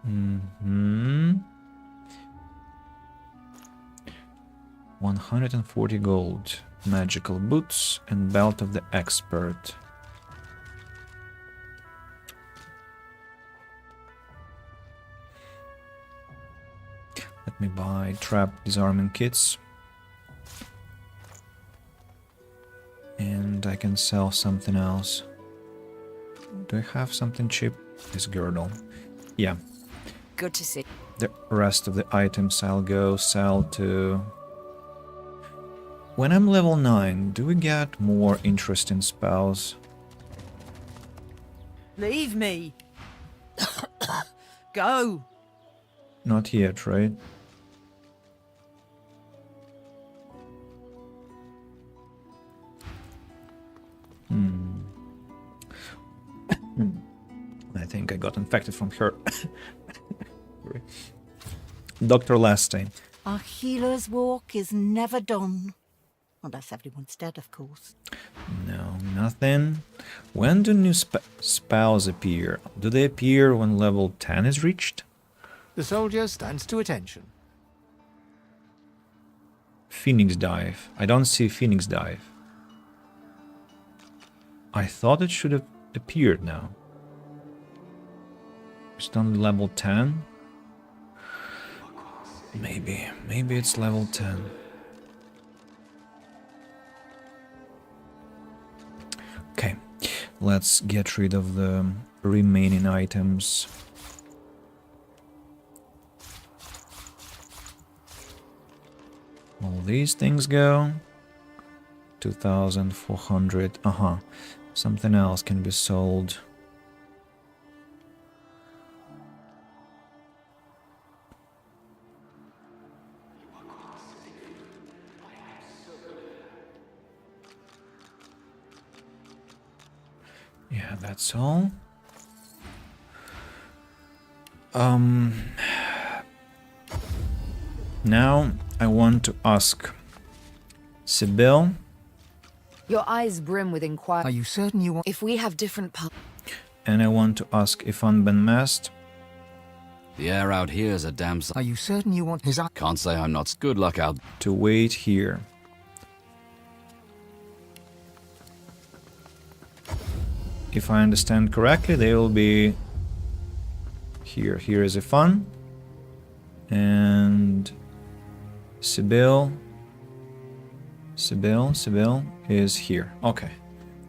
Mm-hmm. 140 gold. Magical boots and belt of the expert. Let me buy trap disarming kits. And I can sell something else. Do I have something cheap? This girdle. Yeah. Good to see. The rest of the items I'll go sell to... When I'm level 9, do we get more interesting spells? Leave me. Go. Not yet, right? think I got infected from her. Dr. Lastine. Our healer's walk is never done. Unless everyone's dead, of course. No, nothing. When do new spells appear? Do they appear when level 10 is reached? The soldier stands to attention. Phoenix Dive. I don't see Phoenix Dive. I thought it should have appeared now. It's on level 10. Maybe it's level 10. Okay, let's get rid of the remaining items. All these things go. 2,400. Something else can be sold. Yeah, that's all. Now I want to ask Sibyl. Your eyes brim with inquiry. Are you certain you want... If we have different And I want to ask Ifan Ben Mast. The air out here is a damn sight. Are you certain you want his eye? Can't say I'm not. Good luck out. To wait here. If I understand correctly, they will be here. Here is Ifan. And Sibyl is here. Okay.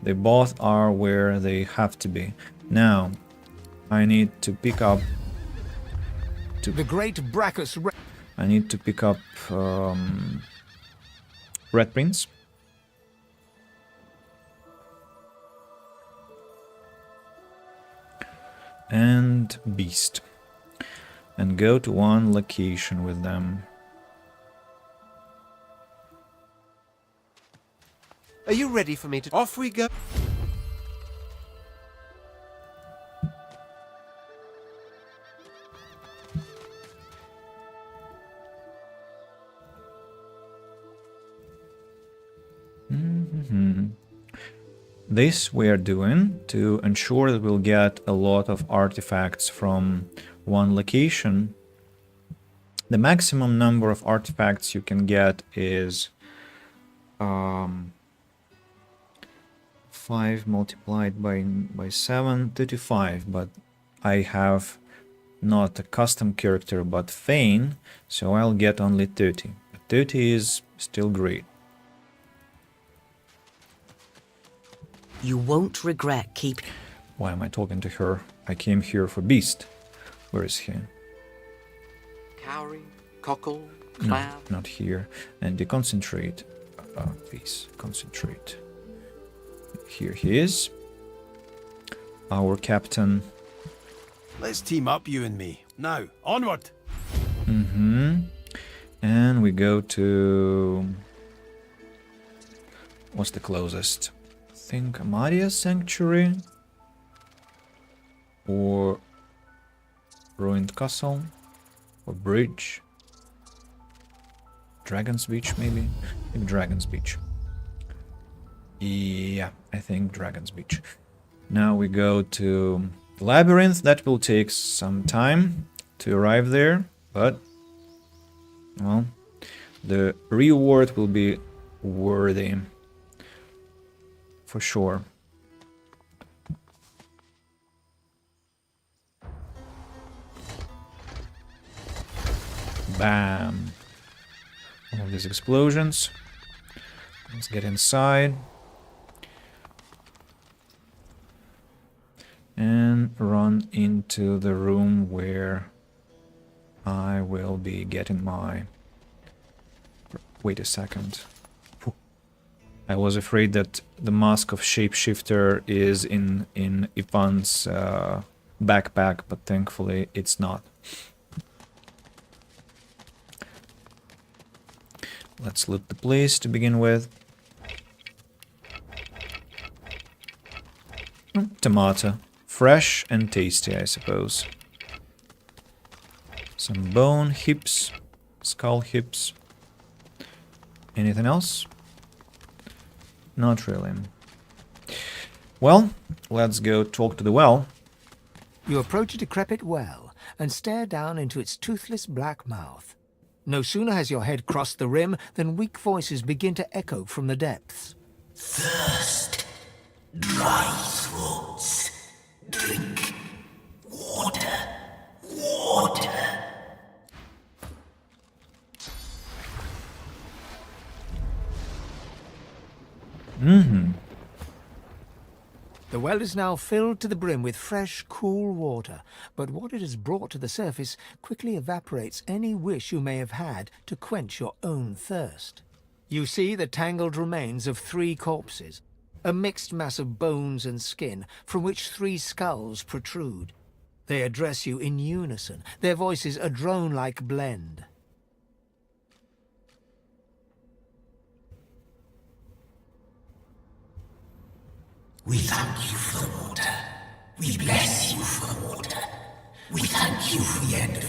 They both are where they have to be. Now, I need to pick up... The great Brachus... I need to pick up Red Prince. And Beast. And go to one location with them. Are you ready for me to... Off we go! This we are doing to ensure that we'll get a lot of artifacts from one location. The maximum number of artifacts you can get is 5 multiplied by 7, 35, but I have not a custom character but Fane, so I'll get only 30. But 30 is still great. You won't regret keeping... Why am I talking to her? I came here for Beast. Where is he? Cowrie, cockle, No, clam. not here. And deconcentrate. Please, concentrate. Here he is. Our captain. Let's team up, you and me. Now, onward! And we go to... What's the closest? I think Amaria Sanctuary. Or Ruined Castle. Or Bridge. Dragon's Beach, maybe? I think Dragon's Beach. Yeah, I think Dragon's Beach. Now we go to Labyrinth. That will take some time to arrive there, but, well, the reward will be worthy. For sure. Bam. All these explosions. Let's get inside. And run into the room where I will be getting my... Wait a second. I was afraid that the mask of Shapeshifter is in Ivan's backpack, but thankfully it's not. Let's loot the place to begin with. Tomato. fresh and tasty, I suppose. Some bone, hips, skull hips. Anything else? Not really. Well, let's go talk to the well. You approach a decrepit well and stare down into its toothless black mouth. No sooner has your head crossed the rim than weak voices begin to echo from the depths. Thirst, dry throats, drink, water, water. The well is now filled to the brim with fresh, cool water, but what it has brought to the surface quickly evaporates any wish you may have had to quench your own thirst. You see the tangled remains of 3 corpses, a mixed mass of bones and skin from which 3 skulls protrude. They address you in unison, their voices a drone-like blend. We thank you for the water. We bless you for the water. We thank you for the end of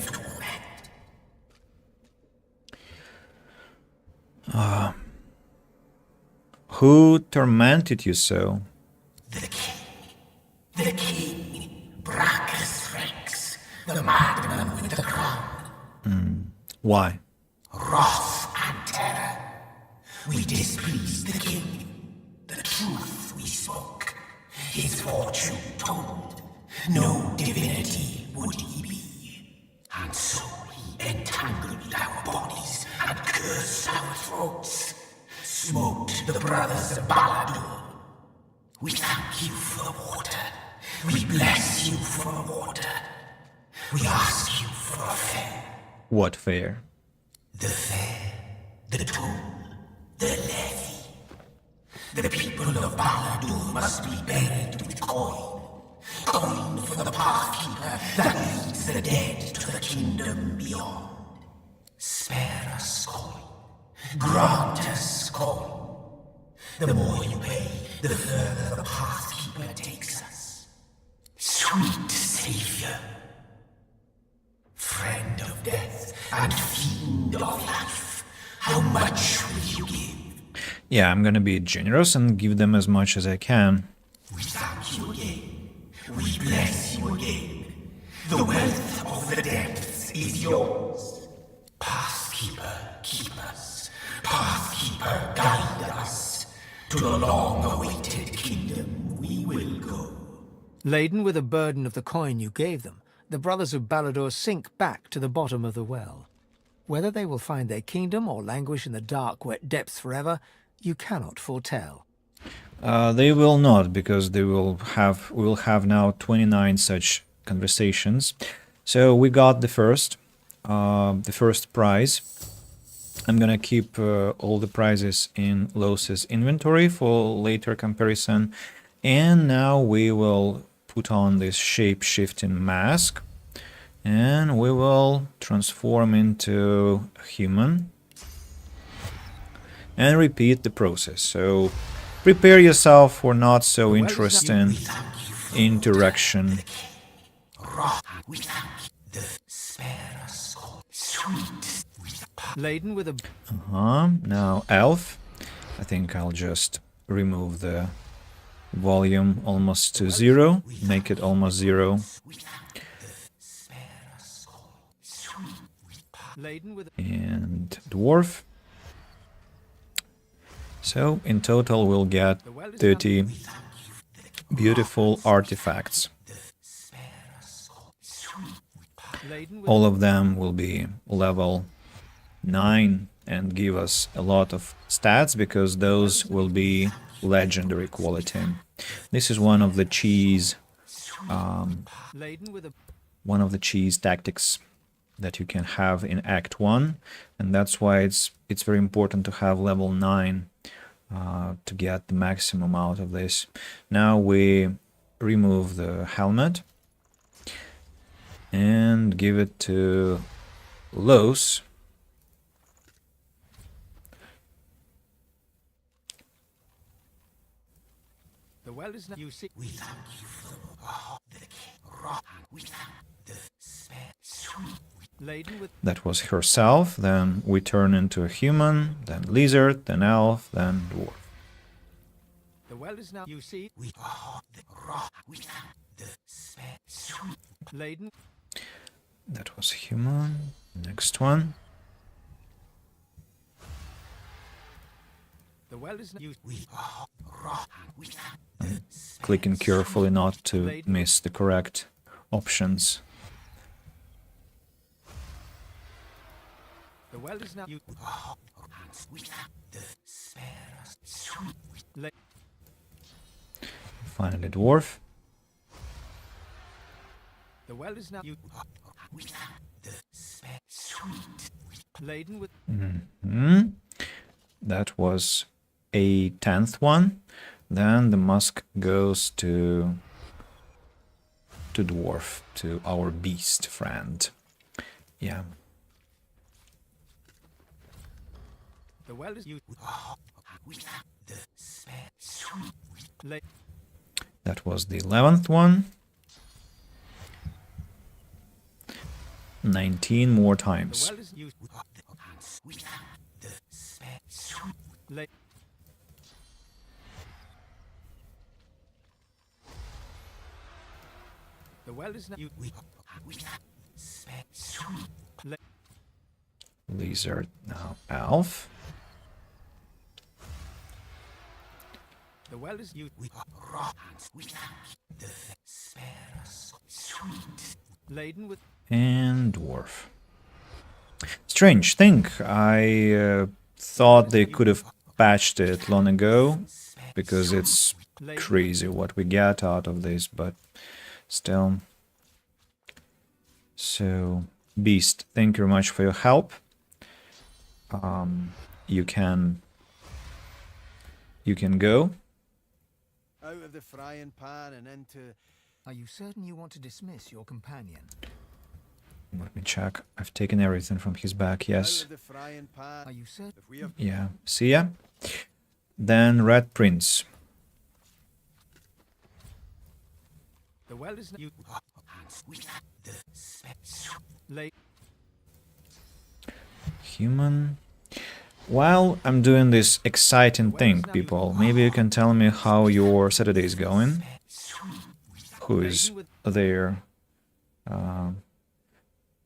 torment. Who tormented you so? The king, Brachus Rex, the madman with the crown. Why? Wrath and terror. We displeased the king. The truth we spoke. His fortune told. No divinity would he be. And so he entangled our bodies and cursed our throats. Smoked the brothers of Baladur. We thank you for the water. We bless you for the water. We ask you for a fare. What fare? The fare, the toll, the levy. The people of Baladur must be buried with coin. Coin for the pathkeeper that leads the dead to the kingdom beyond. Spare us coin. Grant us coin. The more you pay, the further the pathkeeper takes us. Sweet savior. Friend of death and fiend of life. How much will you give? Yeah, I'm gonna be generous and give them as much as I can. We thank you again. We bless you again. The wealth of the depths is yours. Pathkeeper, keep us. Pathkeeper, guide us. To the long-awaited kingdom we will go. Laden with a burden of the coin you gave them, the brothers of Baladur sink back to the bottom of the well. Whether they will find their kingdom or languish in the dark, wet depths forever, you cannot foretell. They will not, because we will have now 29 such conversations. So we got the first prize. I'm gonna keep all the prizes in Los's inventory for later comparison. And now we will put on this shape-shifting mask. And we will transform into a human. And repeat the process. So prepare yourself for not so interesting interaction. Laden with a... Now elf. I think I'll just remove the volume almost to 0. Make it almost 0. And dwarf. So in total we'll get 30 beautiful artifacts. All of them will be level 9 and give us a lot of stats, because those will be legendary quality. This is one of the cheese tactics that you can have in Act 1, and that's why it's very important to have level 9 to get the maximum out of this. Now we remove the helmet and give it to Los. The well is now... You see... We thank you for the That was herself, then we turn into a human, then lizard, then elf, then dwarf. The well is now, you see, laden. That was human. Next one. The well is now, I'm clicking carefully not to miss the correct options. the well is now, Finally, dwarf. the well is now, laden with. That was a 10th one. Then the musk goes to dwarf, to our beast friend. Yeah. The well is That was the 11th one. 19 more times. the well is used. The well is now. Lizard, now elf. The well is used. Laden with. And dwarf. Strange thing, I thought they could have patched it long ago, because it's crazy what we get out of this, but still. So, Beast, thank you very much for your help. You can go. Out of the frying pan and into... Are you certain you want to dismiss your companion? Let me check. I've taken everything from his back, yes. Out of the frying pan. Are you certain? If we have... Yeah, see ya. Then Red Prince. The well is now. Human. While I'm doing this exciting thing, people, maybe you can tell me how your Saturday is going. Who is there?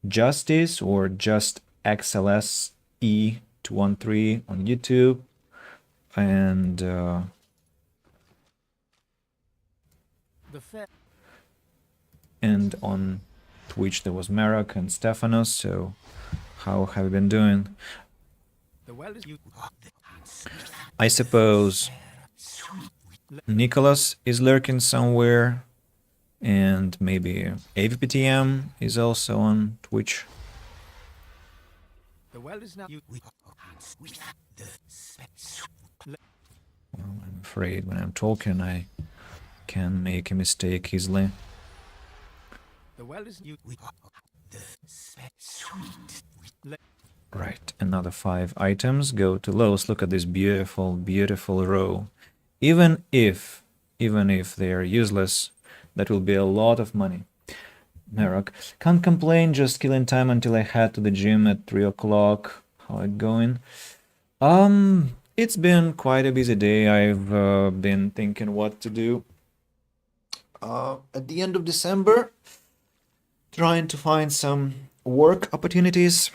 Justice or just XLSE213 on YouTube. And on Twitch there was Merrick and Stephanos, so how have you been doing? I suppose Nicholas is lurking somewhere, and maybe AVPTM is also on Twitch. Well, I'm afraid when I'm talking I can make a mistake easily. Right, another 5 items go to Lowe's. Look at this beautiful, beautiful row. Even if they are useless, that will be a lot of money. Merok, can't complain, just killing time until I head to the gym at 3 o'clock. How it going? It's been quite a busy day. I've been thinking what to do at the end of December, trying to find some work opportunities.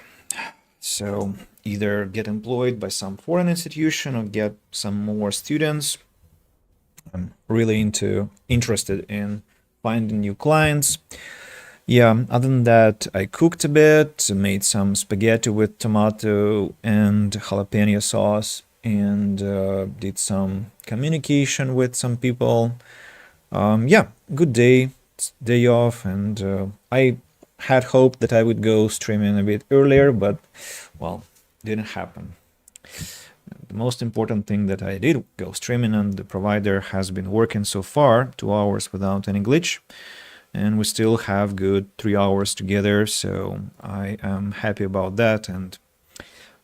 So either get employed by some foreign institution or get some more students. I'm really interested in finding new clients. Yeah, other than that, I cooked a bit, made some spaghetti with tomato and jalapeno sauce, and did some communication with some people. Yeah, good day, it's day off, and I had hoped that I would go streaming a bit earlier, but, well, didn't happen. The most important thing that I did go streaming, and the provider has been working so far, 2 hours without any glitch, and we still have good 3 hours together, so I am happy about that, and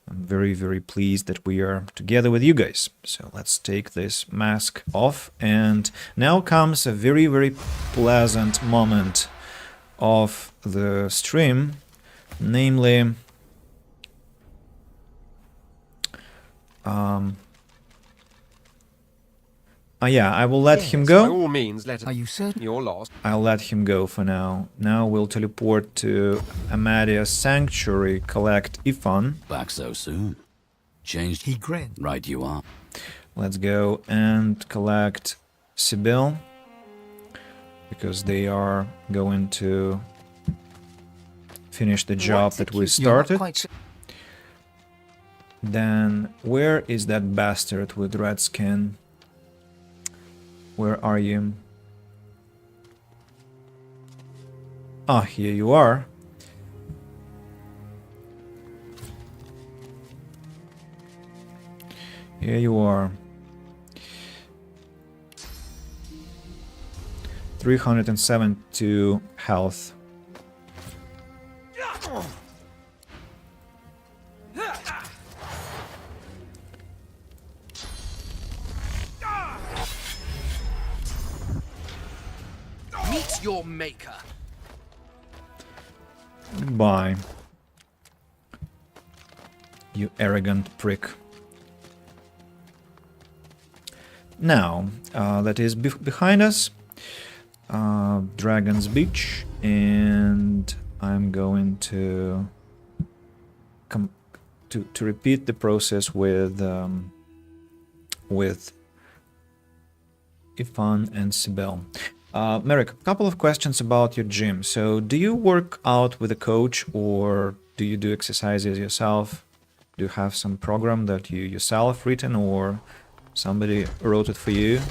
I'm very, very pleased that we are together with you guys. So let's take this mask off, and now comes a very, very pleasant moment of the stream, namely yeah, I will let him By go. all means, let us. Are you certain? You're lost. I'll let him go for now. Now we'll teleport to Amadia's sanctuary, collect Ifan. Back so soon. Changed. He grinned. Right you are. Let's go and collect Sibyl, because they are going to finish the job that we started. Then where is that bastard with red skin? Where are you? Ah, here you are. Here you are. 372 health. Meet your maker. Goodbye, you arrogant prick. Now, that is behind us, Dragon's Beach, and I'm going to come to repeat the process with Ifan and Sibyl. Merrick, a couple of questions about your gym. So, do you work out with a coach, or do you do exercises yourself? Do you have some program that you yourself written, or somebody wrote it for you?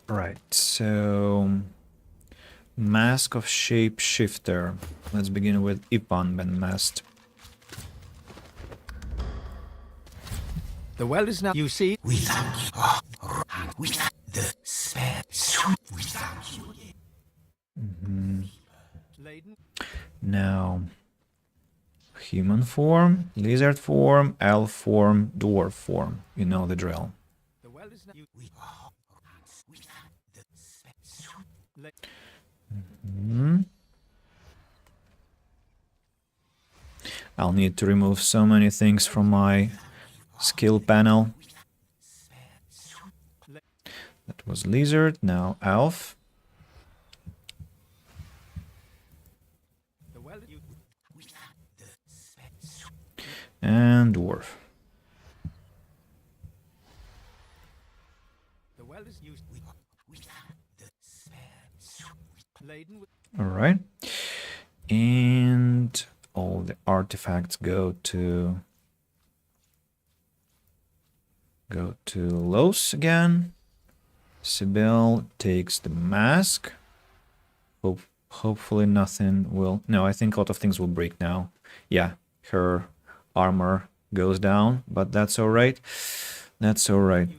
Right, so Mask of Shapeshifter. Let's begin with Ipan Ben Mast. The well is now. You see? We thank you. And we thank the spare. We thank you. Now, human form, lizard form, elf form, dwarf form. You know the drill. The well is now. I'll need to remove so many things from my skill panel. That was lizard, now elf. And dwarf. Alright. And all the artifacts go to Los again. Sibyl takes the mask. Hopefully nothing will... No, I think a lot of things will break now. Yeah, her armor goes down, but that's alright. That's alright.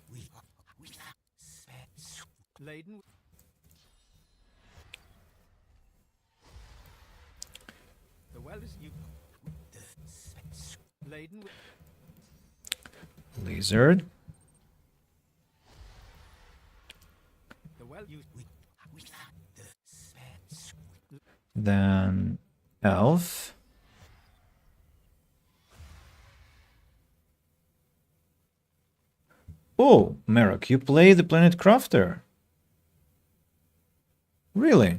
Lizard. Then elf. Oh, Merrick, you play the Planet Crafter? Really?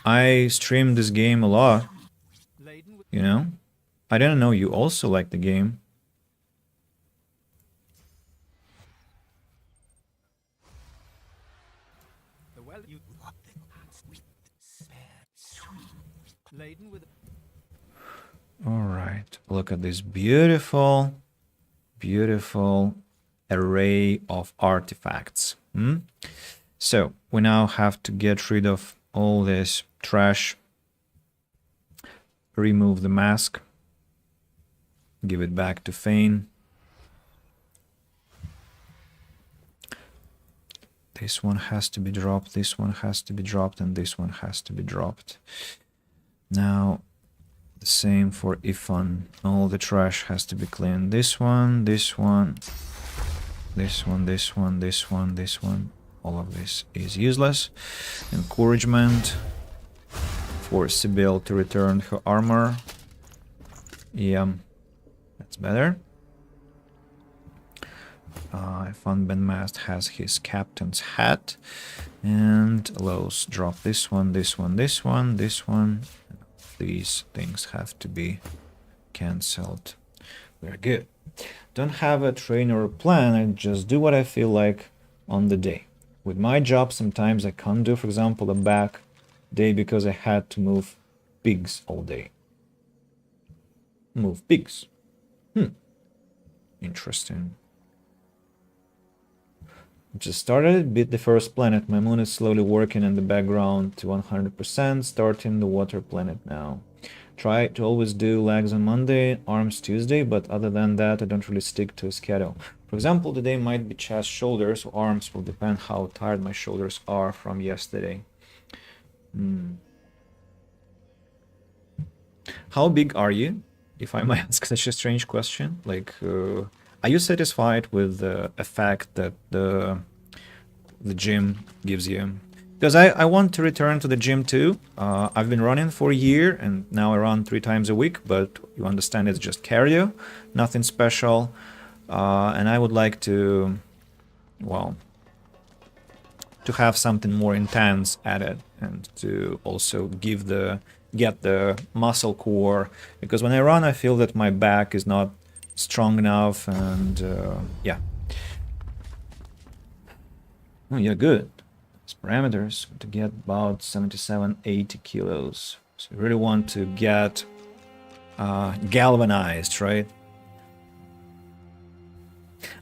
I stream this game a lot, you know? I didn't know you also like the game. Alright, look at this beautiful, beautiful array of artifacts. So, we now have to get rid of all this trash, remove the mask. Give it back to Fane. This one has to be dropped, this one has to be dropped, and this one has to be dropped. Now, the same for Ifan. All the trash has to be cleaned. This one, this one, this one, this one, this one, this one. All of this is useless. Encouragement for Sibyl to return her armor. Yeah, that's better. Ifan Ben Mast has his captain's hat. And Los drop this one, this one, this one, this one. These things have to be cancelled. Very good. Don't have a trainer or plan, I just do what I feel like on the day. With my job, sometimes I can't do, for example, a back day because I had to move pigs all day. Move pigs. Interesting. Just started, beat the first planet. My moon is slowly working in the background to 100%, starting the water planet now. Try to always do legs on Monday, arms Tuesday, but other than that, I don't really stick to a schedule. For example, today might be chest, shoulders, or arms, will depend how tired my shoulders are from yesterday. How big are you? If I might ask such a strange question. Like, are you satisfied with the effect that the gym gives you? Because I want to return to the gym too. I've been running for a year and now I run 3 times a week, but you understand it's just cardio, nothing special. And I would like to, well, to have something more intense added and to also get the muscle core. Because when I run, I feel that my back is not strong enough, and yeah. Oh, yeah, good. These parameters to get about 77-80 kilos. So you really want to get galvanized, right?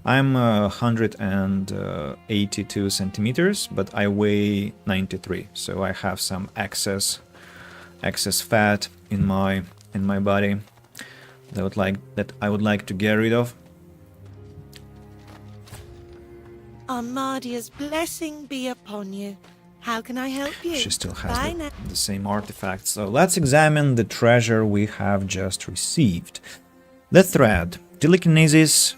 I'm 182 centimeters, but I weigh 93, so I have some excess fat in my body that I would like to get rid of. Armadia's blessing be upon you. How can I help you? She still has the same artifact. So let's examine the treasure we have just received. The thread, telekinesis,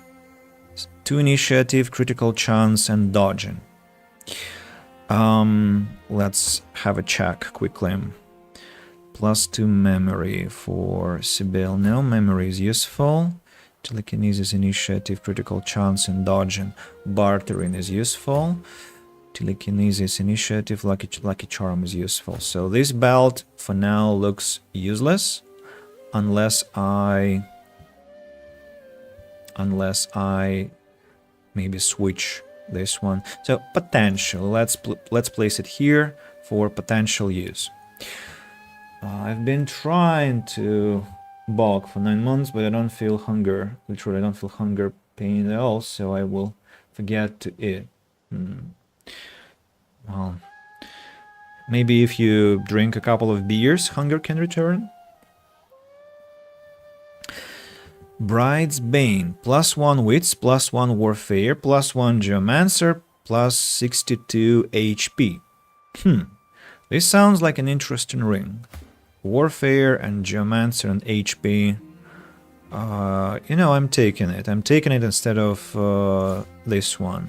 2 initiative, critical chance, and dodging. Let's have a check quickly. +2 memory for Sibyl. No, memory is useful. Telekinesis, initiative, critical chance, and dodging. Bartering is useful. Telekinesis, initiative, lucky charm is useful. So this belt for now looks useless unless I maybe switch this one. So potential. Let's place it here for potential use. I've been trying to bulk for 9 months, but I don't feel hunger. Literally, I don't feel hunger pain at all, so I will forget to eat. Well, maybe if you drink a couple of beers, hunger can return. Bride's Bane, +1 wits, +1 warfare, +1 geomancer, +62 HP. This sounds like an interesting ring. Warfare and geomancer and HP. You know, I'm taking it. I'm taking it instead of this one.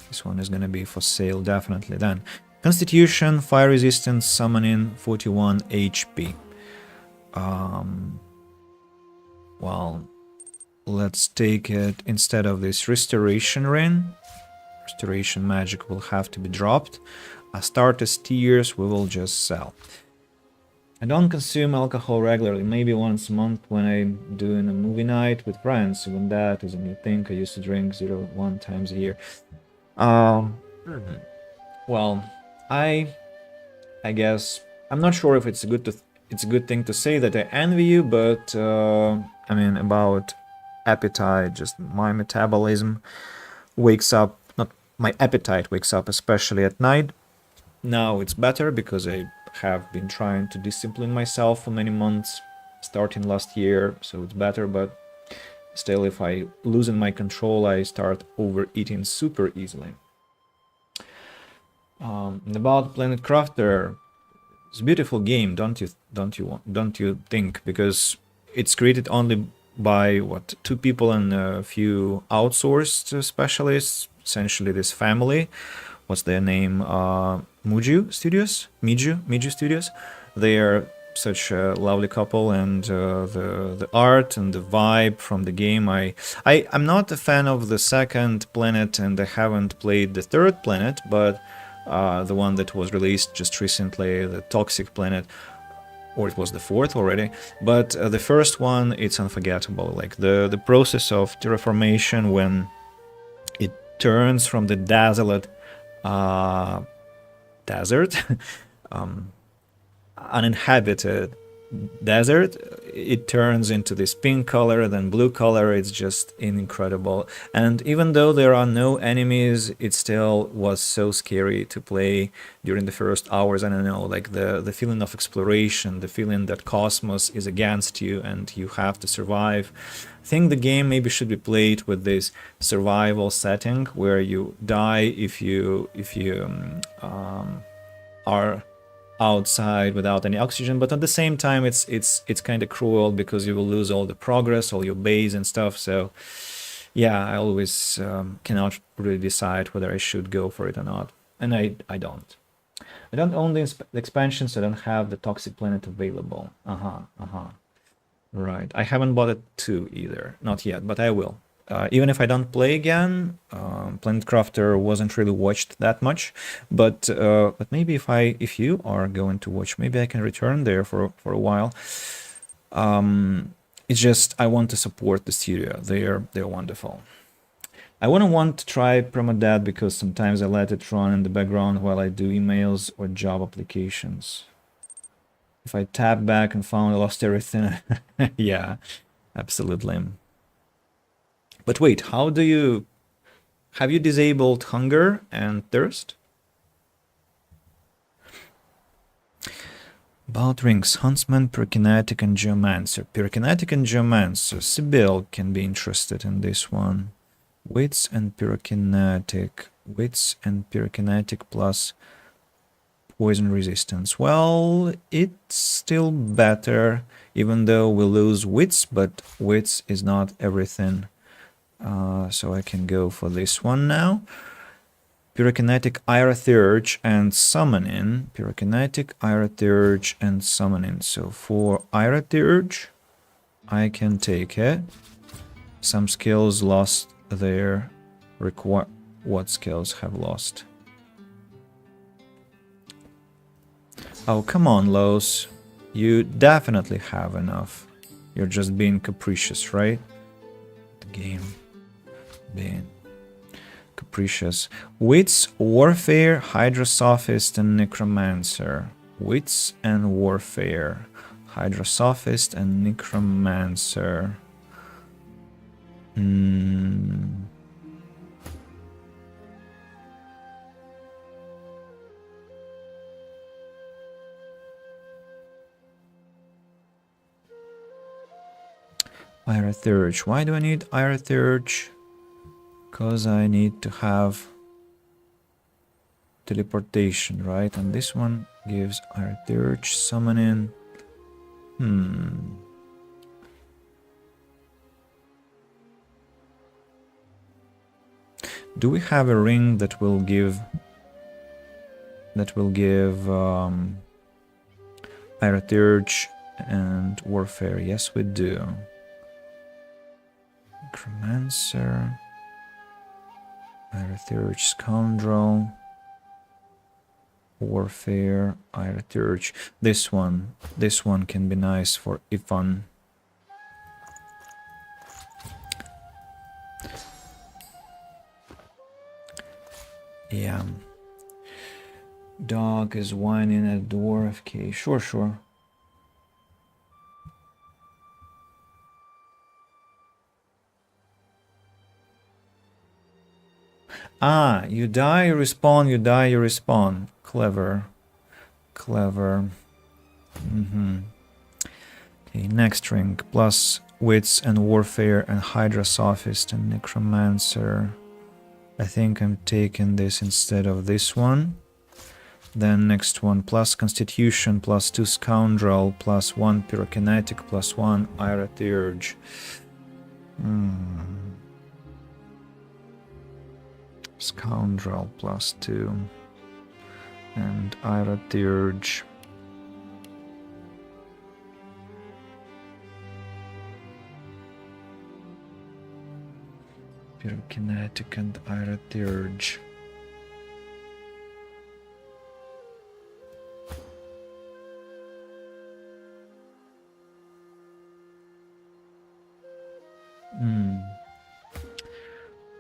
This one is gonna be for sale, definitely. Then Constitution, fire resistance, summoning, 41 HP. Well, let's take it instead of this restoration ring. Restoration magic will have to be dropped. Astartes tears we will just sell. I don't consume alcohol regularly, maybe once a month when I'm doing a movie night with friends. Even that is a new thing. I used to drink 0.1 times a year. Well, I guess I'm not sure if it's a good thing to say that I envy you, but I mean, about appetite, just my metabolism wakes up, not my appetite wakes up, especially at night. Now it's better because I have been trying to discipline myself for many months, starting last year, so it's better, but still, if I loosen my control, I start overeating super easily. And about Planet Crafter, it's a beautiful game, don't you think? Because it's created only by what, 2 people and a few outsourced specialists, essentially this family. What's their name? Miju Studios. They are such a lovely couple, and the art and the vibe from the game. I'm not a fan of the second Planet, and I haven't played the third Planet, but the one that was released just recently, the Toxic Planet, or it was the fourth already. But the first one, it's unforgettable. Like the process of terraformation when it turns from the desolate desert, uninhabited desert, it turns into this pink color, then blue color. It's just incredible. And even though there are no enemies, it still was so scary to play during the first hours. I don't know, like the feeling of exploration, the feeling that cosmos is against you and you have to survive. I think the game maybe should be played with this survival setting where you die if you are outside without any oxygen, but at the same time it's kind of cruel because you will lose all the progress, all your base and stuff. So yeah, I always cannot really decide whether I should go for it or not, and I don't own the expansion, so I don't have the Toxic Planet available. Right, I haven't bought it too either, not yet, but I will. Even if I don't play again, Planet Crafter wasn't really watched that much, but maybe if you are going to watch, maybe I can return there for a while. It's just I want to support the studio. They're wonderful. I wouldn't want to try Permadeath because sometimes I let it run in the background while I do emails or job applications. If I tap back and found I lost everything, yeah, absolutely. But wait, have you disabled hunger and thirst? About rings, Huntsman, Pyrokinetic, and Geomancer. Pyrokinetic and Geomancer. Sibyl can be interested in this one. Wits and Pyrokinetic. Wits and Pyrokinetic plus poison resistance. Well, it's still better, even though we lose Wits, but Wits is not everything. So I can go for this one now. Pyrokinetic, Irathurge, and Summoning. Pyrokinetic, Irathurge, and Summoning. So for Irathurge, I can take it. Some skills lost there. What skills have lost? Oh, come on, Los. You definitely have enough. You're just being capricious, right? The game being capricious. Wits, Warfare, Hydrosophist, and Necromancer. Wits and Warfare. Hydrosophist and Necromancer. Irathurge. Why do I need Irathurge? Because I need to have teleportation, right? And this one gives Irathurge, Summoning. Do we have a ring that will give Irathurge and Warfare? Yes, we do. Necromancer, Irathurge, Scoundrel, Warfare, Irathurge. This one can be nice for Ifan. Yeah. Dog is whining at the dwarf. Okay, sure. Ah, you die, you respawn, you die, you respawn. Clever. Okay, Okay, next ring. Plus Wits and Warfare and Hydra Sophist and Necromancer. I think I'm taking this instead of this one. Then next one, plus Constitution, plus 2 Scoundrel, plus 1 Pyrokinetic, plus 1 Ira Dirge. Scoundrel plus 2 and Ira Dirge. Pyrokinetic and Ira Dirge.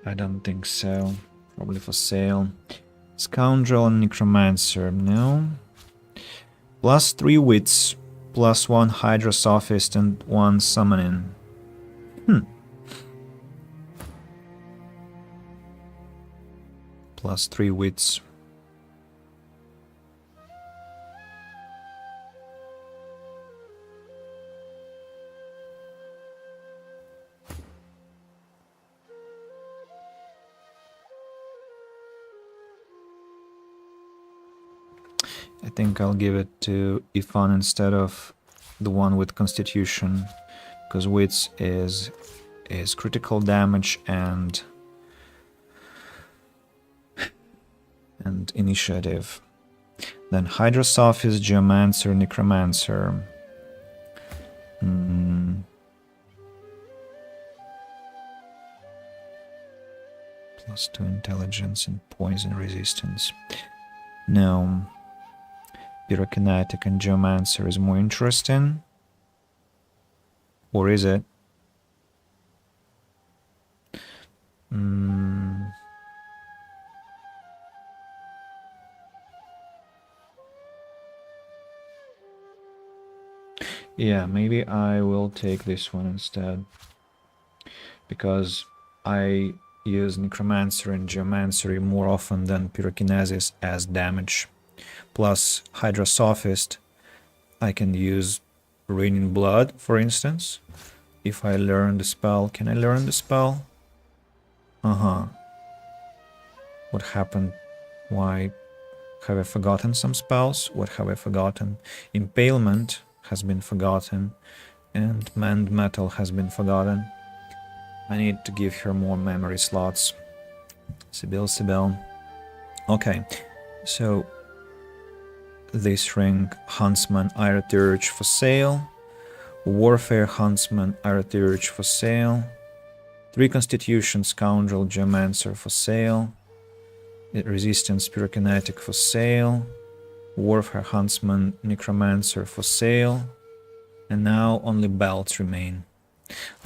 I don't think so. Probably for sale. Scoundrel and Necromancer, no. Plus 3 Wits, plus 1 Hydra Sophist and 1 Summoning. Plus 3 Wits. I think I'll give it to Ifan instead of the one with Constitution, because Wits is critical damage and initiative. Then Hydra Sophist, Geomancer, Necromancer. Plus 2 intelligence and poison resistance. No. Pyrokinetic and Geomancer is more interesting. Or is it? Yeah, maybe I will take this one instead. Because I use Necromancer and Geomancer more often than Pyrokinesis as damage. Plus Hydra Sophist, I can use Raining Blood, for instance. If I learn the spell, can I learn the spell? What happened? Why have I forgotten some spells? What have I forgotten? Impalement has been forgotten, and Mend Metal has been forgotten. I need to give her more memory slots. Sibyl. Okay, so this ring, Huntsman, Ira Dirge for sale. Warfare, Huntsman, Ira Dirge for sale. 3 Constitution, Scoundrel, Geomancer for sale. Resistance, Pyrokinetic for sale. Warfare, Huntsman, Necromancer for sale. And now only belts remain.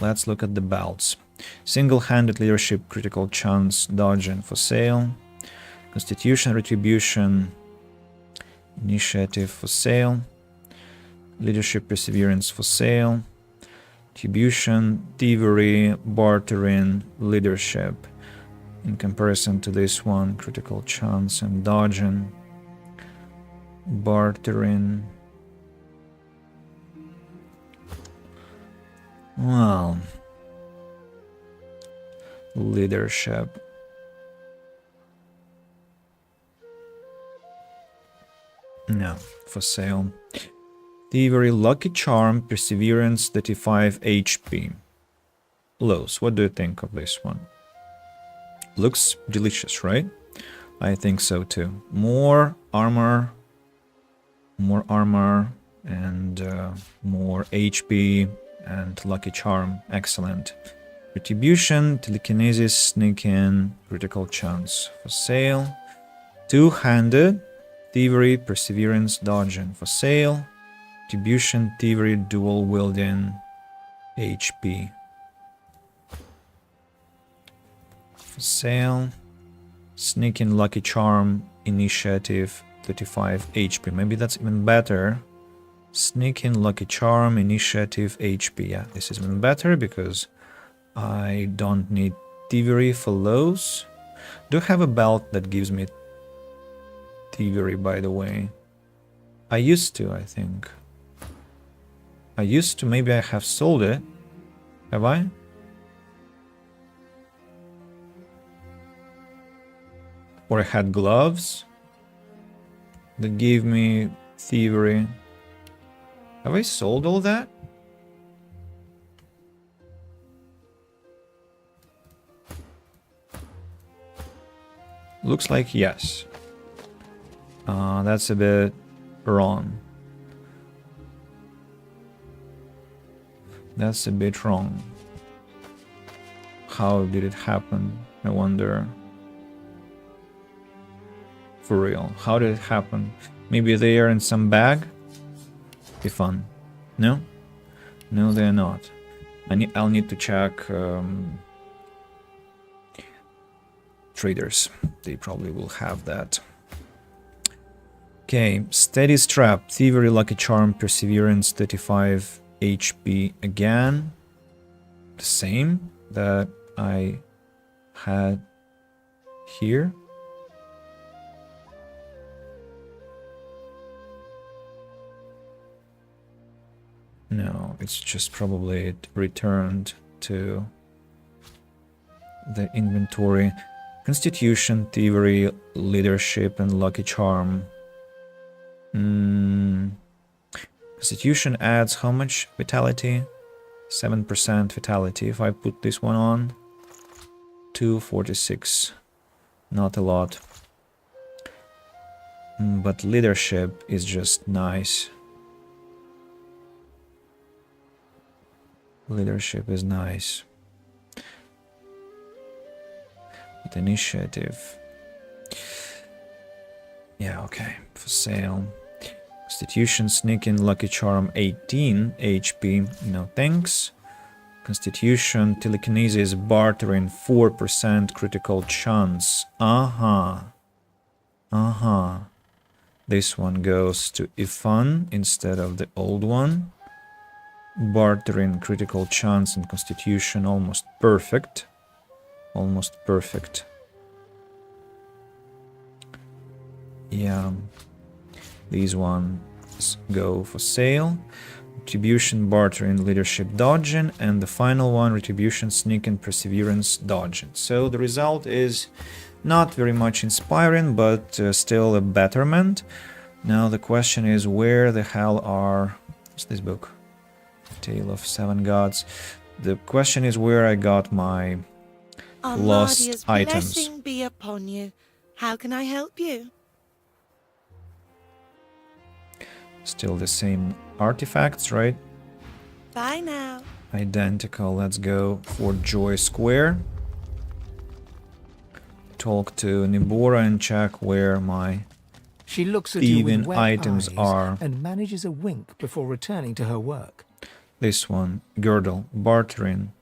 Let's look at the belts. Single-handed leadership, critical chance, dodging for sale. Constitution, Retribution, initiative for sale. Leadership, perseverance for sale. Retribution, thievery, bartering, leadership. In comparison to this one, critical chance and dodging. Bartering. Well, leadership. No, for sale. Thievery, Lucky Charm, Perseverance, 35 HP. Los, what do you think of this one? Looks delicious, right? I think so too. More armor, and more HP and Lucky Charm. Excellent. Retribution, Telekinesis, Sneaking, Critical Chance for sale. Two-handed, Thievery, Perseverance, Dodging for sale. Retribution, Thievery, Dual Wielding, HP for sale. Sneaking, Lucky Charm, Initiative, 35 HP. Maybe that's even better. Sneaking, Lucky Charm, Initiative, HP. Yeah, this is even better because I don't need Thievery for lows. Do I have a belt that gives me Thievery, by the way? I used to, I think. I used to, maybe I have sold it. Have I? Or I had gloves that gave me thievery. Have I sold all that? Looks like yes. That's a bit wrong. That's a bit wrong. How did it happen? I wonder. For real, how did it happen? Maybe they are in some bag? Be fun. No? No, they're not. I'll need to check traders. They probably will have that. Okay, steady strap, thievery, lucky charm, perseverance, 35 HP again. The same that I had here. No, it's just probably it returned to the inventory. Constitution, thievery, leadership, and lucky charm. Constitution adds how much vitality? 7% vitality. If I put this one on, 246. Not a lot. But leadership is just nice. Leadership is nice. But initiative. Yeah, okay. For sale. Constitution, sneaking, lucky charm, 18 HP. No thanks. Constitution, telekinesis, bartering, 4% critical chance. This one goes to Ifan instead of the old one. Bartering, critical chance, and constitution almost perfect. Almost perfect. Yeah. These ones go for sale. Retribution, bartering, leadership, dodging, and the final one, retribution, sneaking, perseverance, dodging. So the result is not very much inspiring, but still a betterment. Now the question is, where the hell are... What's this book? Tale of Seven Gods. The question is where I got my lost items. Blessing be upon you. How can I help you? Still the same artifacts, right? Bye now. Identical. Let's go for Joy Square. Talk to Nibora and check where my She looks at you with wet items eyes are. and manages a wink before returning to her work. This one, girdle, bartering.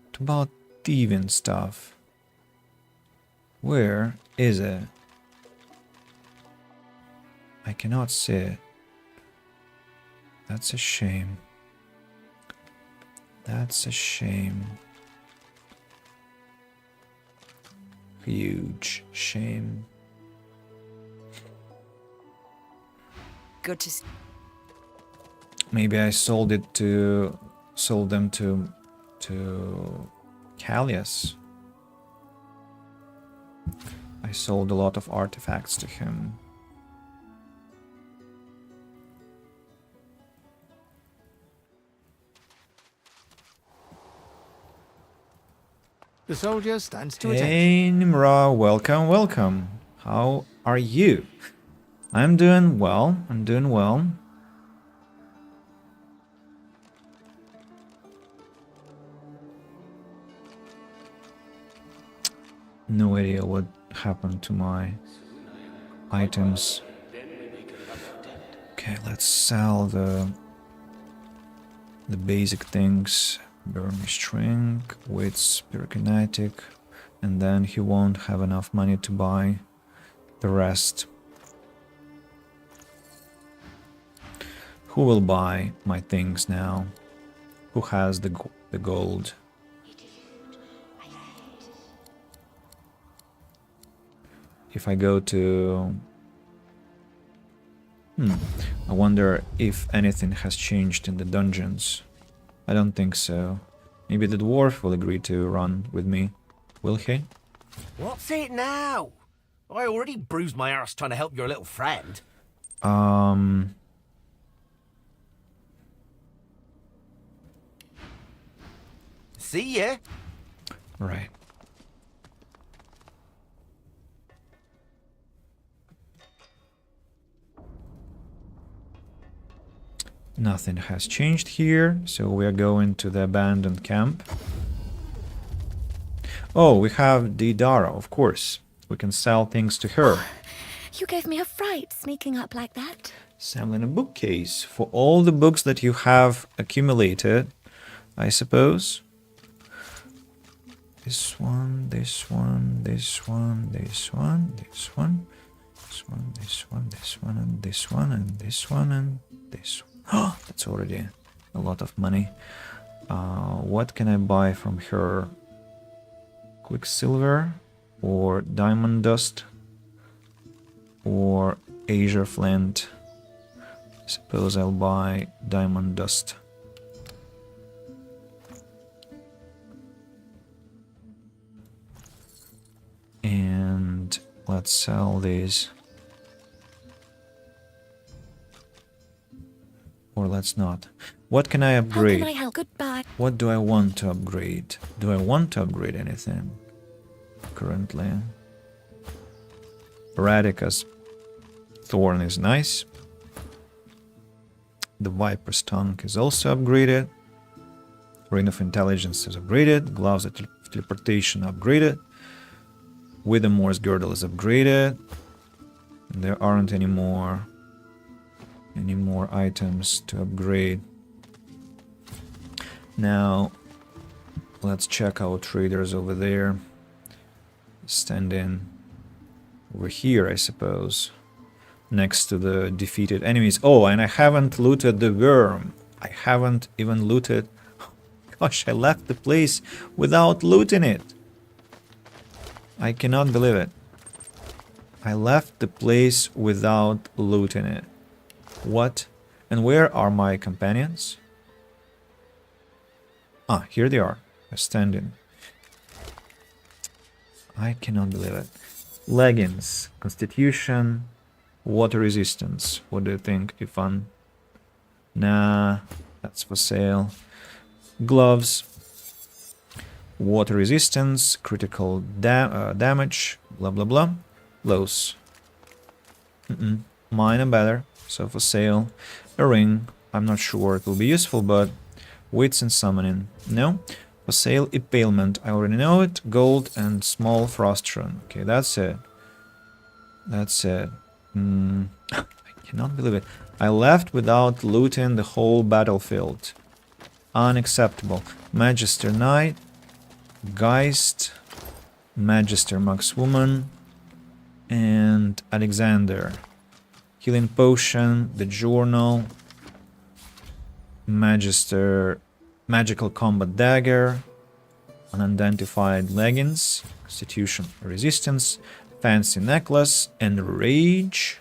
What about thieving stuff? Where is it? I cannot see it. That's a shame. That's a shame. Huge shame. Good to see. Maybe I sold them to Callias. I sold a lot of artifacts to him. The soldier stands to attention. Hey Nimra, welcome, welcome. How are you? I'm doing well. I'm doing well. No idea what happened to my items. Okay, let's sell the basic things. Burn string, wits, pyrokinetic, and then he won't have enough money to buy the rest. Who will buy my things now? Who has the gold? If I go to I wonder if anything has changed in the dungeons. I don't think so. Maybe the dwarf will agree to run with me. Will he? What's it now? I already bruised my arse trying to help your little friend. See ya. Right. Nothing has changed here, so we are going to the abandoned camp. Oh, we have Dara, of course. We can sell things to her. You gave me a fright sneaking up like that. Selling a bookcase for all the books that you have accumulated, I suppose. This one, this one, this one, this one, this one, this one, this one, this one, and this one, and this one, and this one. Oh, that's already a lot of money. What can I buy from her? Quicksilver or diamond dust or azure flint? I suppose I'll buy diamond dust. And let's sell these. Or let's not. What can I upgrade? How can I help? Goodbye. What do I want to upgrade? Do I want to upgrade anything currently? Radika's Thorn is nice. The Viper's Tongue is also upgraded. Ring of Intelligence is upgraded. Gloves of Teleportation upgraded. Withermore's Girdle is upgraded. There aren't any more items to upgrade. Now let's check our traders over there. Standing over here, I suppose, next to the defeated enemies. Oh, and I haven't looted the worm. I haven't even looted. Gosh, I left the place without looting it. I cannot believe it. I left the place without looting it. What? And where are my companions? Ah, here they are. They're standing. I cannot believe it. Leggings, Constitution, Water Resistance. What do you think, Ivan? Nah, that's for sale. Gloves, Water Resistance, Critical damage, blah blah blah. Lows. Mine are better. So for sale. A ring. I'm not sure it will be useful, but wits and summoning. No. For sale, impalement. I already know it. Gold and small frost rune. Okay, that's it. That's it. I cannot believe it. I left without looting the whole battlefield. Unacceptable. Magister Knight. Geist. Magister Maxwoman. And Alexander. Healing Potion, the Journal, Magister, Magical Combat Dagger, Unidentified Leggings, Constitution Resistance, Fancy Necklace, Enrage,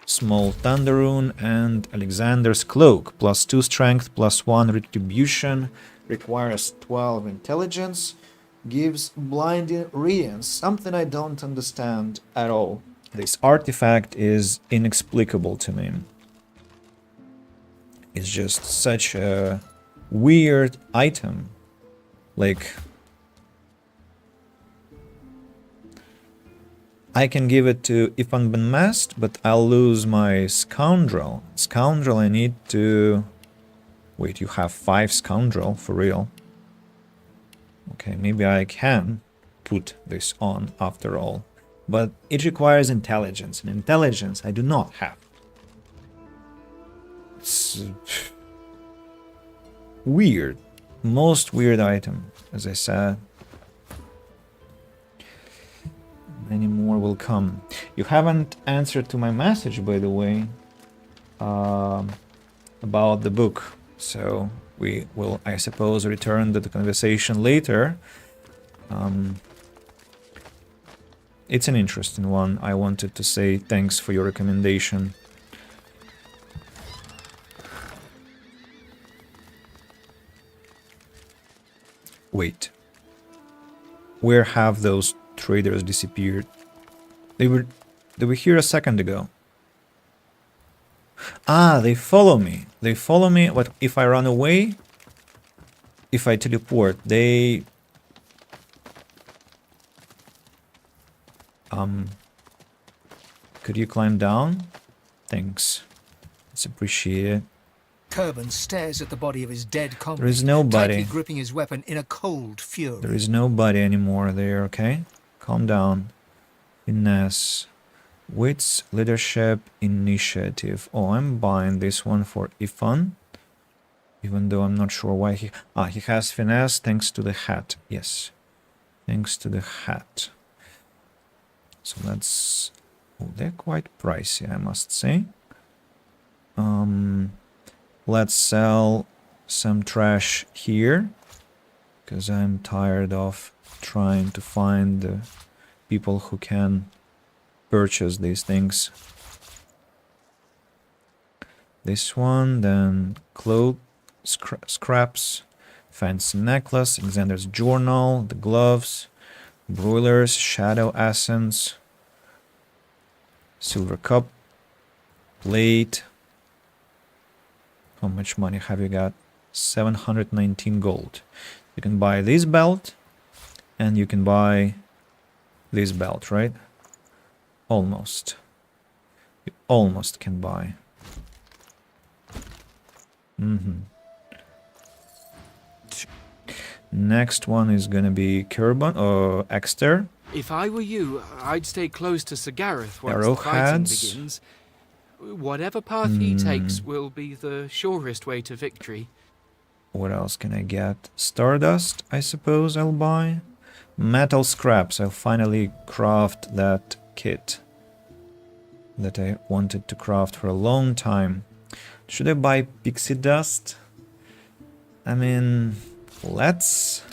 Small Thunder Rune, and Alexander's Cloak. +2 Strength, +1 Retribution, requires 12 Intelligence, gives Blinding Radiance, something I don't understand at all. This artifact is inexplicable to me. It's just such a weird item. Like, I can give it to Ivan Ben Mast, but I'll lose my Scoundrel. Scoundrel, I need to... Wait, you have 5 Scoundrel, for real? Okay, maybe I can put this on after all. But it requires intelligence, and intelligence I do not have. It's weird. Most weird item, as I said. Many more will come. You haven't answered to my message, by the way, about the book. So we will, I suppose, return to the conversation later. It's an interesting one. I wanted to say thanks for your recommendation Wait. Where have those traders disappeared? They were here a second ago. Ah, they follow me. They follow me, but if I run away, if I teleport, they... Could you climb down? Thanks. It's appreciated. Kerban stares at the body of his dead comrade, There is nobody. tightly gripping his weapon in a cold fury. There is nobody anymore there, okay? Calm down. Finesse. Wits, leadership, initiative. Oh, I'm buying this one for Ifan. Even though I'm not sure why he... Ah, he has finesse thanks to the hat. Yes. Thanks to the hat. So that's... Oh, they're quite pricey, I must say. Let's sell some trash here. Because I'm tired of trying to find the people who can purchase these things. This one, then cloth, scraps, fancy necklace, Alexander's journal, the gloves, broilers, shadow essence, silver cup, plate. How much money have you got? 719 gold. You can buy this belt, and you can buy this belt, right? Almost. You almost can buy. Next one is gonna be Kerban or Exter. If I were you, I'd stay close to Sir Gareth once the Arrowheads. fighting begins. Whatever path he takes will be the surest way to victory. What else can I get? Stardust, I suppose I'll buy. Metal scraps. I'll finally craft that kit that I wanted to craft for a long time. Should I buy pixie dust? I mean, let's.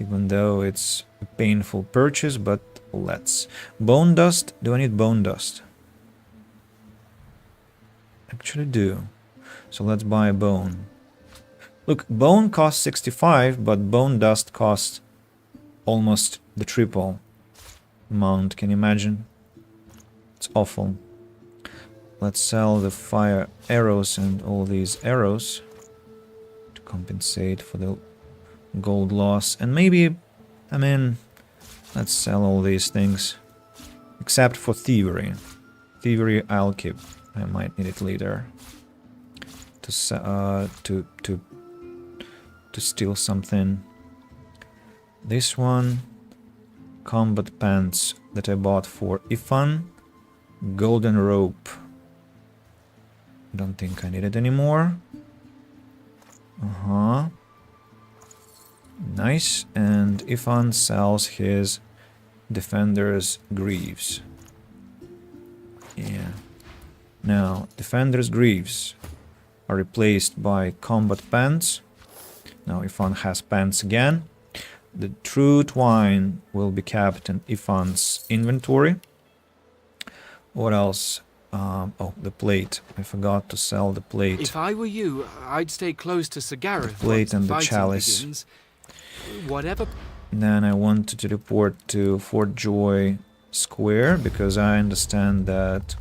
Even though it's a painful purchase, but let's. Bone dust? Do I need bone dust? Actually do. So let's buy a bone. Look, bone costs 65, but bone dust costs almost the triple amount. Can you imagine? It's awful. Let's sell the fire arrows and all these arrows to compensate for the gold loss. And maybe, I mean, let's sell all these things. Except for thievery. Thievery I'll keep. I might need it later. To steal something. This one, combat pants that I bought for Ifan, golden rope. Don't think I need it anymore. Nice. And Ifan sells his defender's greaves. Yeah. Now, defender's greaves are replaced by combat pants. Now Ifan has pants again. The true twine will be kept in Ifan's inventory. What else? Oh, the plate. I forgot to sell the plate. If I were you, I'd stay close to Sir Gareth. The plate and the fighting chalice. begins. Whatever. Then I wanted to report to Fort Joy Square because I understand that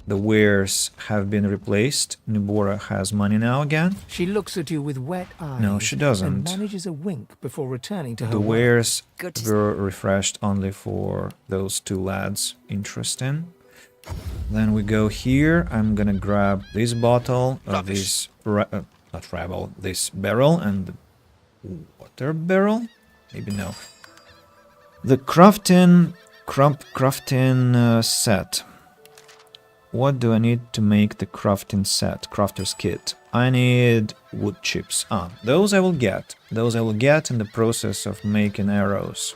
the wares have been replaced. Nubora has money now again. She looks at you with wet eyes. No, she doesn't. And manages a wink before returning to her The work. wares were refreshed only for those two lads. Interesting. Then we go here. I'm gonna grab this bottle of this this barrel and the water barrel. Maybe no. The crafting set. What do I need to make the crafting set? Crafter's kit. I need wood chips. Ah, those I will get. Those I will get in the process of making arrows.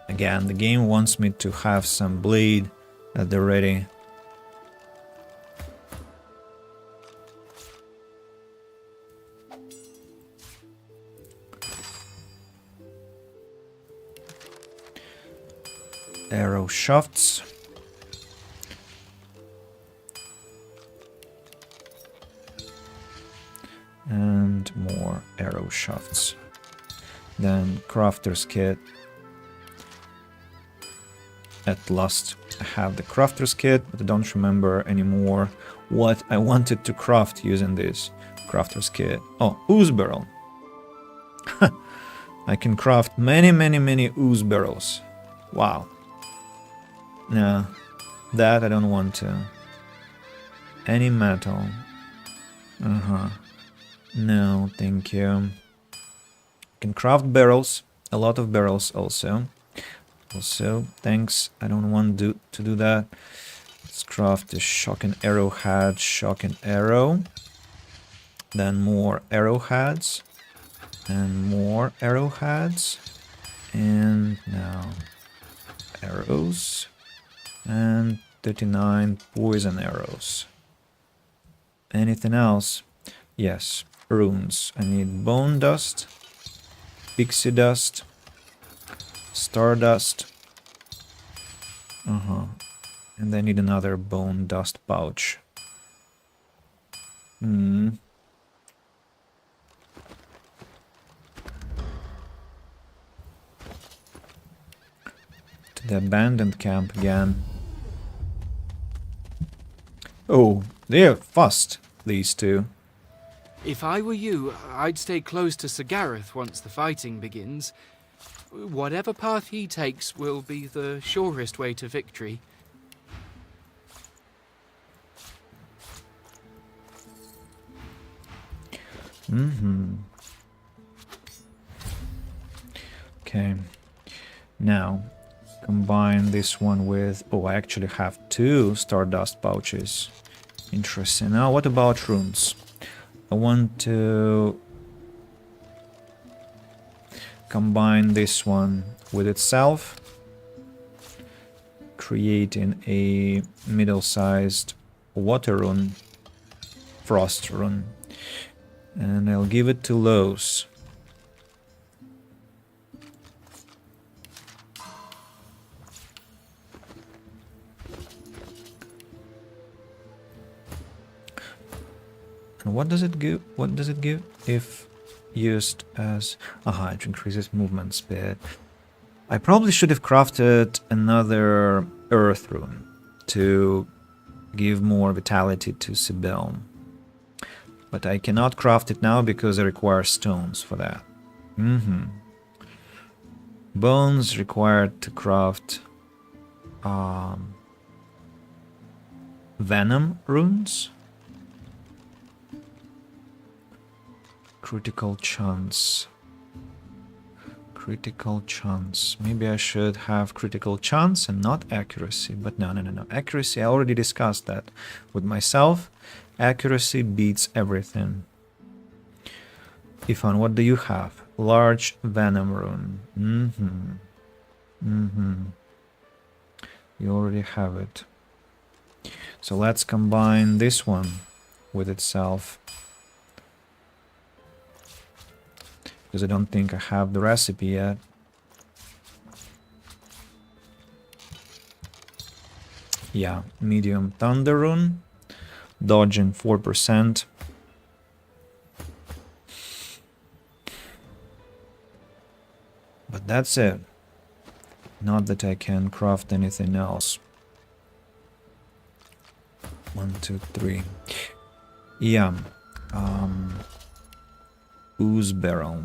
Again, the game wants me to have some blade at the ready. Arrow shafts. shafts. Then crafter's kit. At last I have the crafter's kit, but I don't remember anymore what I wanted to craft using this crafter's kit. Oh, ooze barrel. I can craft many ooze barrels. Wow. No, that I don't want to. Any metal. No, thank you. Can craft barrels, a lot of barrels also. Thanks, I don't want to do that. Let's craft a shock and arrowhead, shock and arrow. Then more arrowheads. And more arrowheads. And now arrows. And 39 poison arrows. Anything else? Yes, runes. I need bone dust, pixie dust, stardust. And I need another bone dust pouch. To the abandoned camp again. Oh, they're fast, these two. If I were you, I'd stay close to Sir Gareth once the fighting begins. Whatever path he takes will be the surest way to victory. Okay. Now, combine this one with... Oh, I actually have 2 stardust pouches. Interesting. Now, what about runes? I want to combine this one with itself, creating a middle-sized water rune, frost rune, and I'll give it to Los. And what does it give? What does it give if used as... Aha, it increases movement speed. I probably should have crafted another earth rune to give more vitality to Sibyl. But I cannot craft it now because I require stones for that. Bones required to craft venom runes. Critical chance. Critical chance. Maybe I should have critical chance and not accuracy. But no. Accuracy, I already discussed that with myself. Accuracy beats everything. Ifan, what do you have? Large venom rune. You already have it. So let's combine this one with itself. Because I don't think I have the recipe yet. Yeah, medium thunder rune. Dodging 4%. But that's it. Not that I can craft anything else. 1, 2, 3. Yeah. Ooze barrel.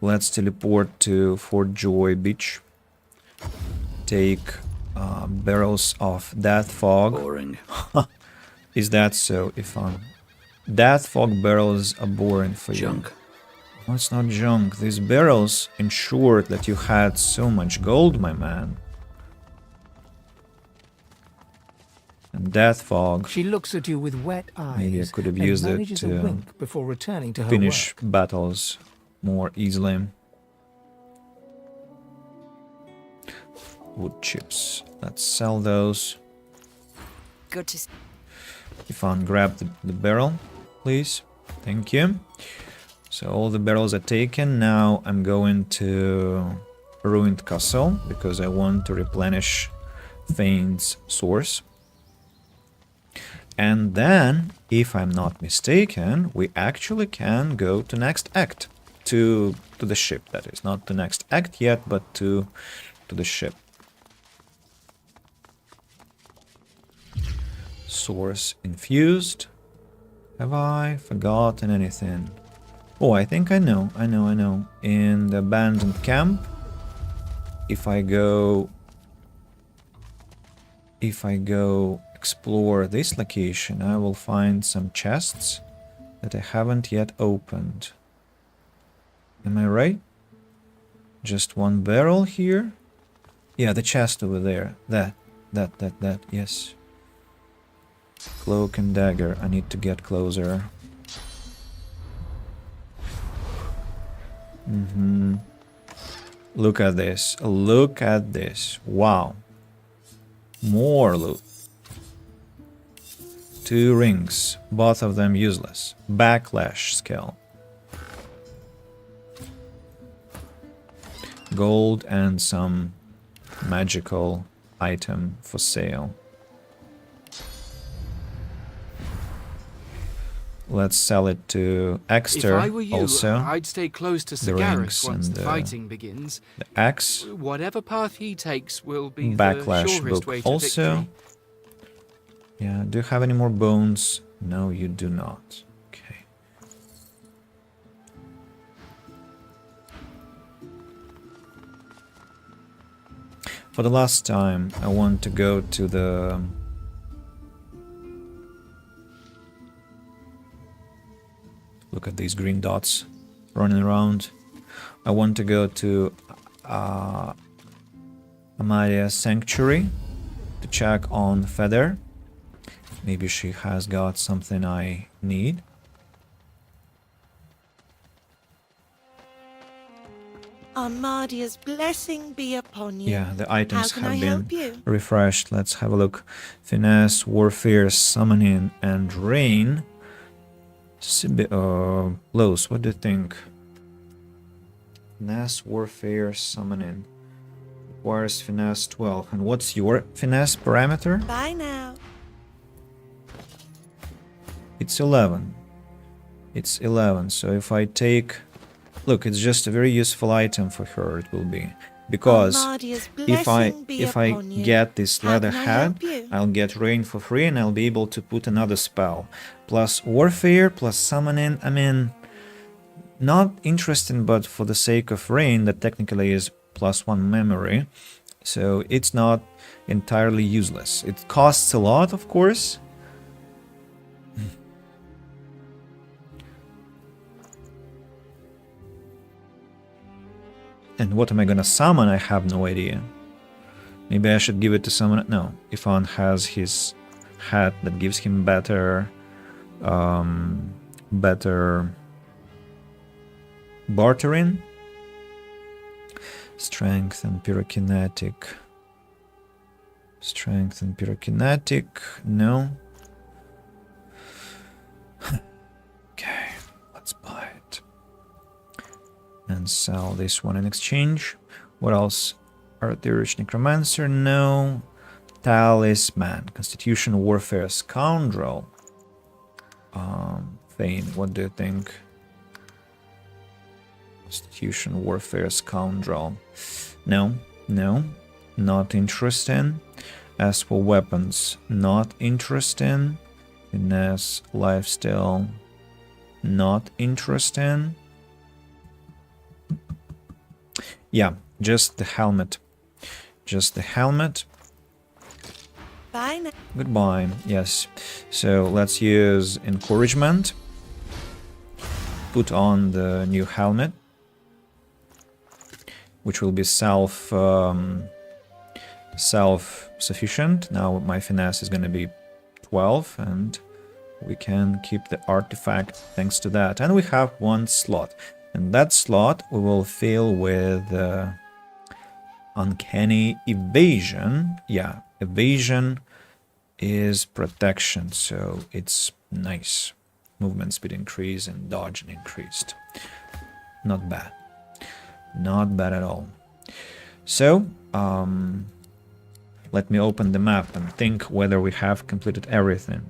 Let's teleport to Fort Joy Beach. Take barrels of death fog. Boring. Is that so, Ifan? Death fog barrels are boring for you. Junk. No, it's not junk. These barrels ensured that you had so much gold, my man. And death fog. She looks at you with wet eyes. Maybe I could have used it a to wink before returning to her finish work. battles more easily. Wood chips. Let's sell those. Good to see. Ifan, grab the barrel, please. Thank you. So all the barrels are taken. Now I'm going to Ruined Castle because I want to replenish Fane's source. And then, if I'm not mistaken, we actually can go to next act. To the ship, that is. Not to next act yet, but to the ship. Source infused. Have I forgotten anything? Oh, I think I know. In the abandoned camp, if I go explore this location, I will find some chests that I haven't yet opened. Am I right? Just one barrel here? Yeah, the chest over there. That, yes. Cloak and dagger. I need to get closer. Look at this. Look at this. Wow. More loot. 2 rings. Both of them useless. Backlash skill. Gold and some magical item for sale. Let's sell it to Exeter. If I were you, also. I'd stay close to Sigareth once the fighting begins. The axe. Whatever path he takes will be Backlash the surest book way to also. victory. Yeah, do you have any more bones? No, you do not. Okay. For the last time, I want to go to the... Look at these green dots running around. I want to go to Amalia's Sanctuary to check on Feather. Maybe she has got something I need. Armadia's blessing be upon you. Yeah, the items How can I have help been you? refreshed. Let's have a look. Finesse, Warfare, Summoning, and Rain. Los, what do you think? Finesse, Warfare, Summoning. Requires Finesse 12. And what's your Finesse parameter? Bye now. It's 11. It's 11. So if I take... Look, it's just a very useful item for her, it will be. Because if I get this leather hat, I'll get Rain for free and I'll be able to put another spell. Plus Warfare, plus Summoning. I mean, not interesting, but for the sake of Rain, that technically is +1 memory. So it's not entirely useless. It costs a lot, of course. And what am I gonna summon? I have no idea. Maybe I should give it to someone. No, Ifan has his hat that gives him better bartering. Strength and pyrokinetic. Strength and pyrokinetic. No. Okay, let's buy it. And sell this one in exchange. What else? Artillery Necromancer? No. Talisman. Constitution Warfare Scoundrel. Thane, what do you think? Constitution Warfare Scoundrel. No, no, not interesting. As for weapons, not interesting. Finesse, Lifestyle, not interesting. Yeah, just the helmet. Just the helmet. Bye now. Goodbye, yes. So let's use encouragement. Put on the new helmet, which will be self-sufficient. Now my finesse is going to be 12, and we can keep the artifact thanks to that. And we have one slot. And that slot we will fill with uncanny evasion. Yeah, evasion is protection, so it's nice. Movement speed increase and dodge increased. Not bad. Not bad at all. So, let me open the map and think whether we have completed everything.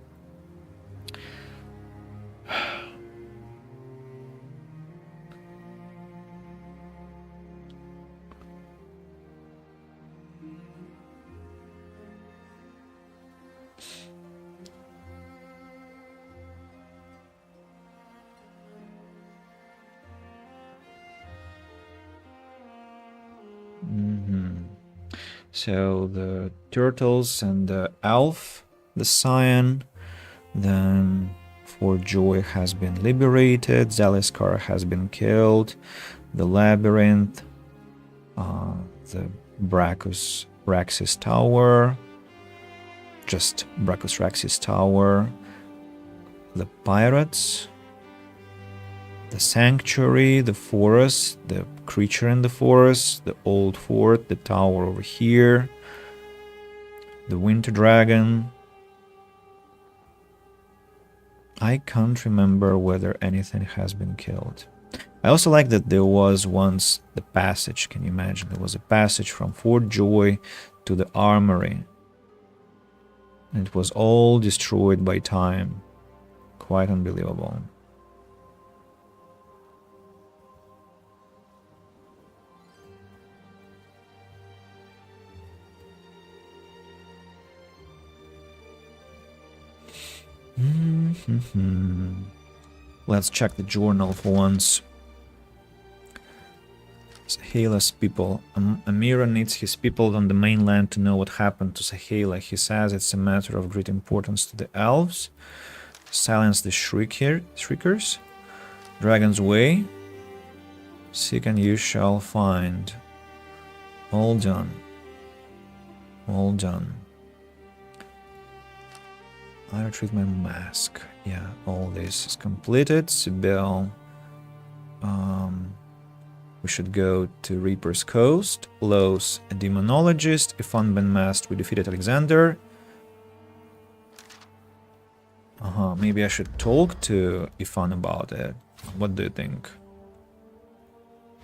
So the turtles and the elf, the Scion. Then Fort Joy has been liberated. Zaliskar has been killed. The labyrinth. The Brachus Raxis Tower. Just Brachus Raxis Tower. The pirates. The sanctuary, the forest, the creature in the forest, the old fort, the tower over here, the winter dragon. I can't remember whether anything has been killed. I also like that there was once the passage. Can you imagine? There was a passage from Fort Joy to the armory. And it was all destroyed by time. Quite unbelievable. Let's check the journal for once. Sahila's people. Amira needs his people on the mainland to know what happened to Sahila. He says it's a matter of great importance to the elves. Silence the shriekers. Dragon's Way. Seek and you shall find. All done. All done. I retrieve my mask. Yeah, all this is completed. Sibel. We should go to Reaper's Coast. Los, a demonologist. Ifan Ben Mast, we defeated Alexander. Maybe I should talk to Ifan about it. What do you think?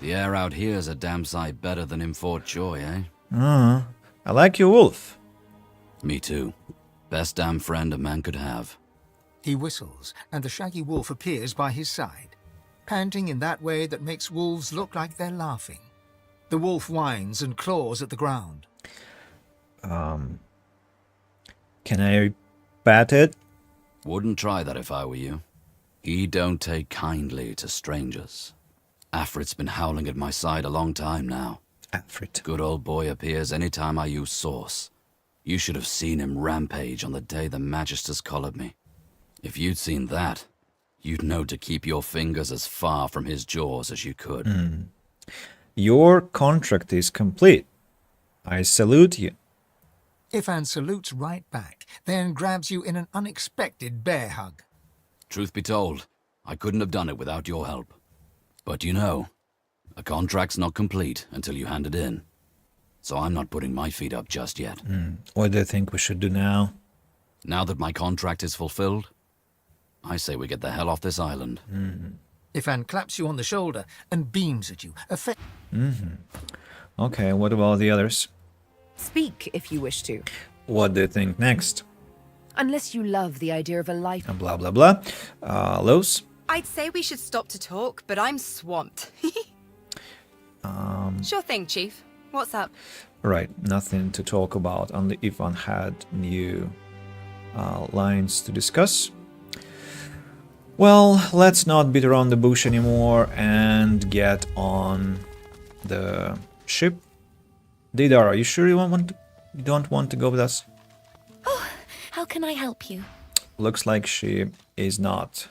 The air out here's a damn sight better than in Fort Joy, eh? I like your wolf. Me too. Best damn friend a man could have. He whistles, and the shaggy wolf appears by his side, panting in that way that makes wolves look like they're laughing. The wolf whines and claws at the ground. Can I pat it? Wouldn't try that if I were you. He don't take kindly to strangers. Afrit's been howling at my side a long time now. Afrit. Good old boy appears any time I use Source. You should have seen him rampage on the day the Magisters collared me. If you'd seen that, you'd know to keep your fingers as far from his jaws as you could. Your contract is complete. I salute you. Ifan salutes right back, then grabs you in an unexpected bear hug. Truth be told, I couldn't have done it without your help. But you know, a contract's not complete until you hand it in. So I'm not putting my feet up just yet. What do you think we should do now? Now that my contract is fulfilled, I say we get the hell off this island. Ifan claps you on the shoulder and beams at you. Okay, what about the others? Speak if you wish to. What do you think next? Unless you love the idea of a life. Blah, blah, blah. Los? I'd say we should stop to talk, but I'm swamped. Sure thing, Chief. What's up? Right, nothing to talk about. Only Ifan had new lines to discuss. Well, let's not beat around the bush anymore and get on the ship. Deidara, are you sure you don't want to go with us? Oh, how can I help you? Looks like she is not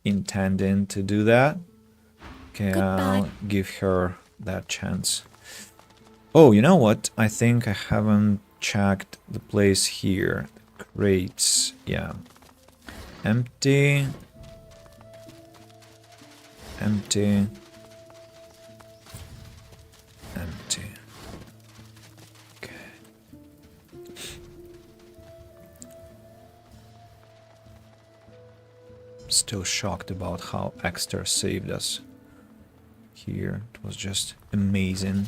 intending to do that. Okay, I'll give her that chance. Oh, you know what? I think I haven't checked the place here. The crates, yeah. Empty. Empty. Empty. Okay. Still shocked about how Exeter saved us here. It was just amazing.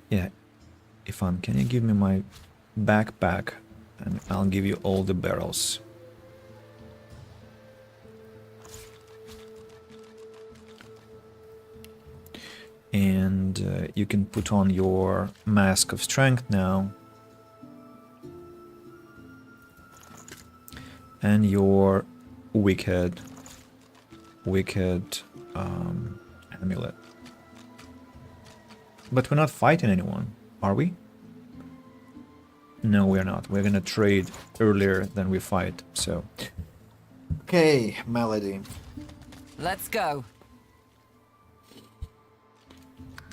Yeah, Ifan, can you give me my backpack and I'll give you all the barrels. And you can put on your mask of strength now. And your wicked wicked amulet. But we're not fighting anyone, are we? No, we're not. We're gonna trade earlier than we fight, so... Okay, Melody. Let's go.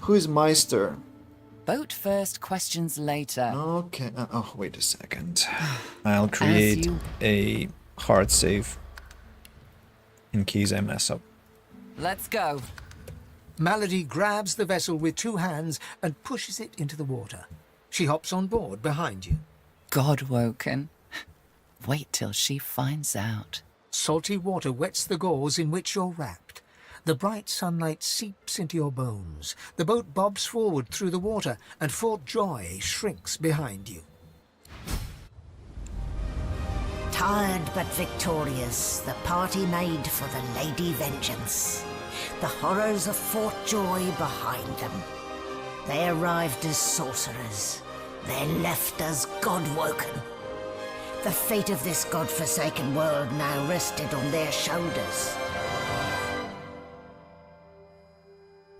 Who is Meister? Vote first, questions later. Okay. Oh, wait a second. I'll create a hard save in case I mess up. Let's go. Malady grabs the vessel with 2 hands and pushes it into the water. She hops on board behind you. God-woken. Wait till she finds out. Salty water wets the gauze in which you're wrapped. The bright sunlight seeps into your bones. The boat bobs forward through the water, and Fort Joy shrinks behind you. Tired but victorious, the party made for the Lady Vengeance. The horrors of Fort Joy behind them. They arrived as sorcerers. They left as God-woken. The fate of this God-forsaken world now rested on their shoulders.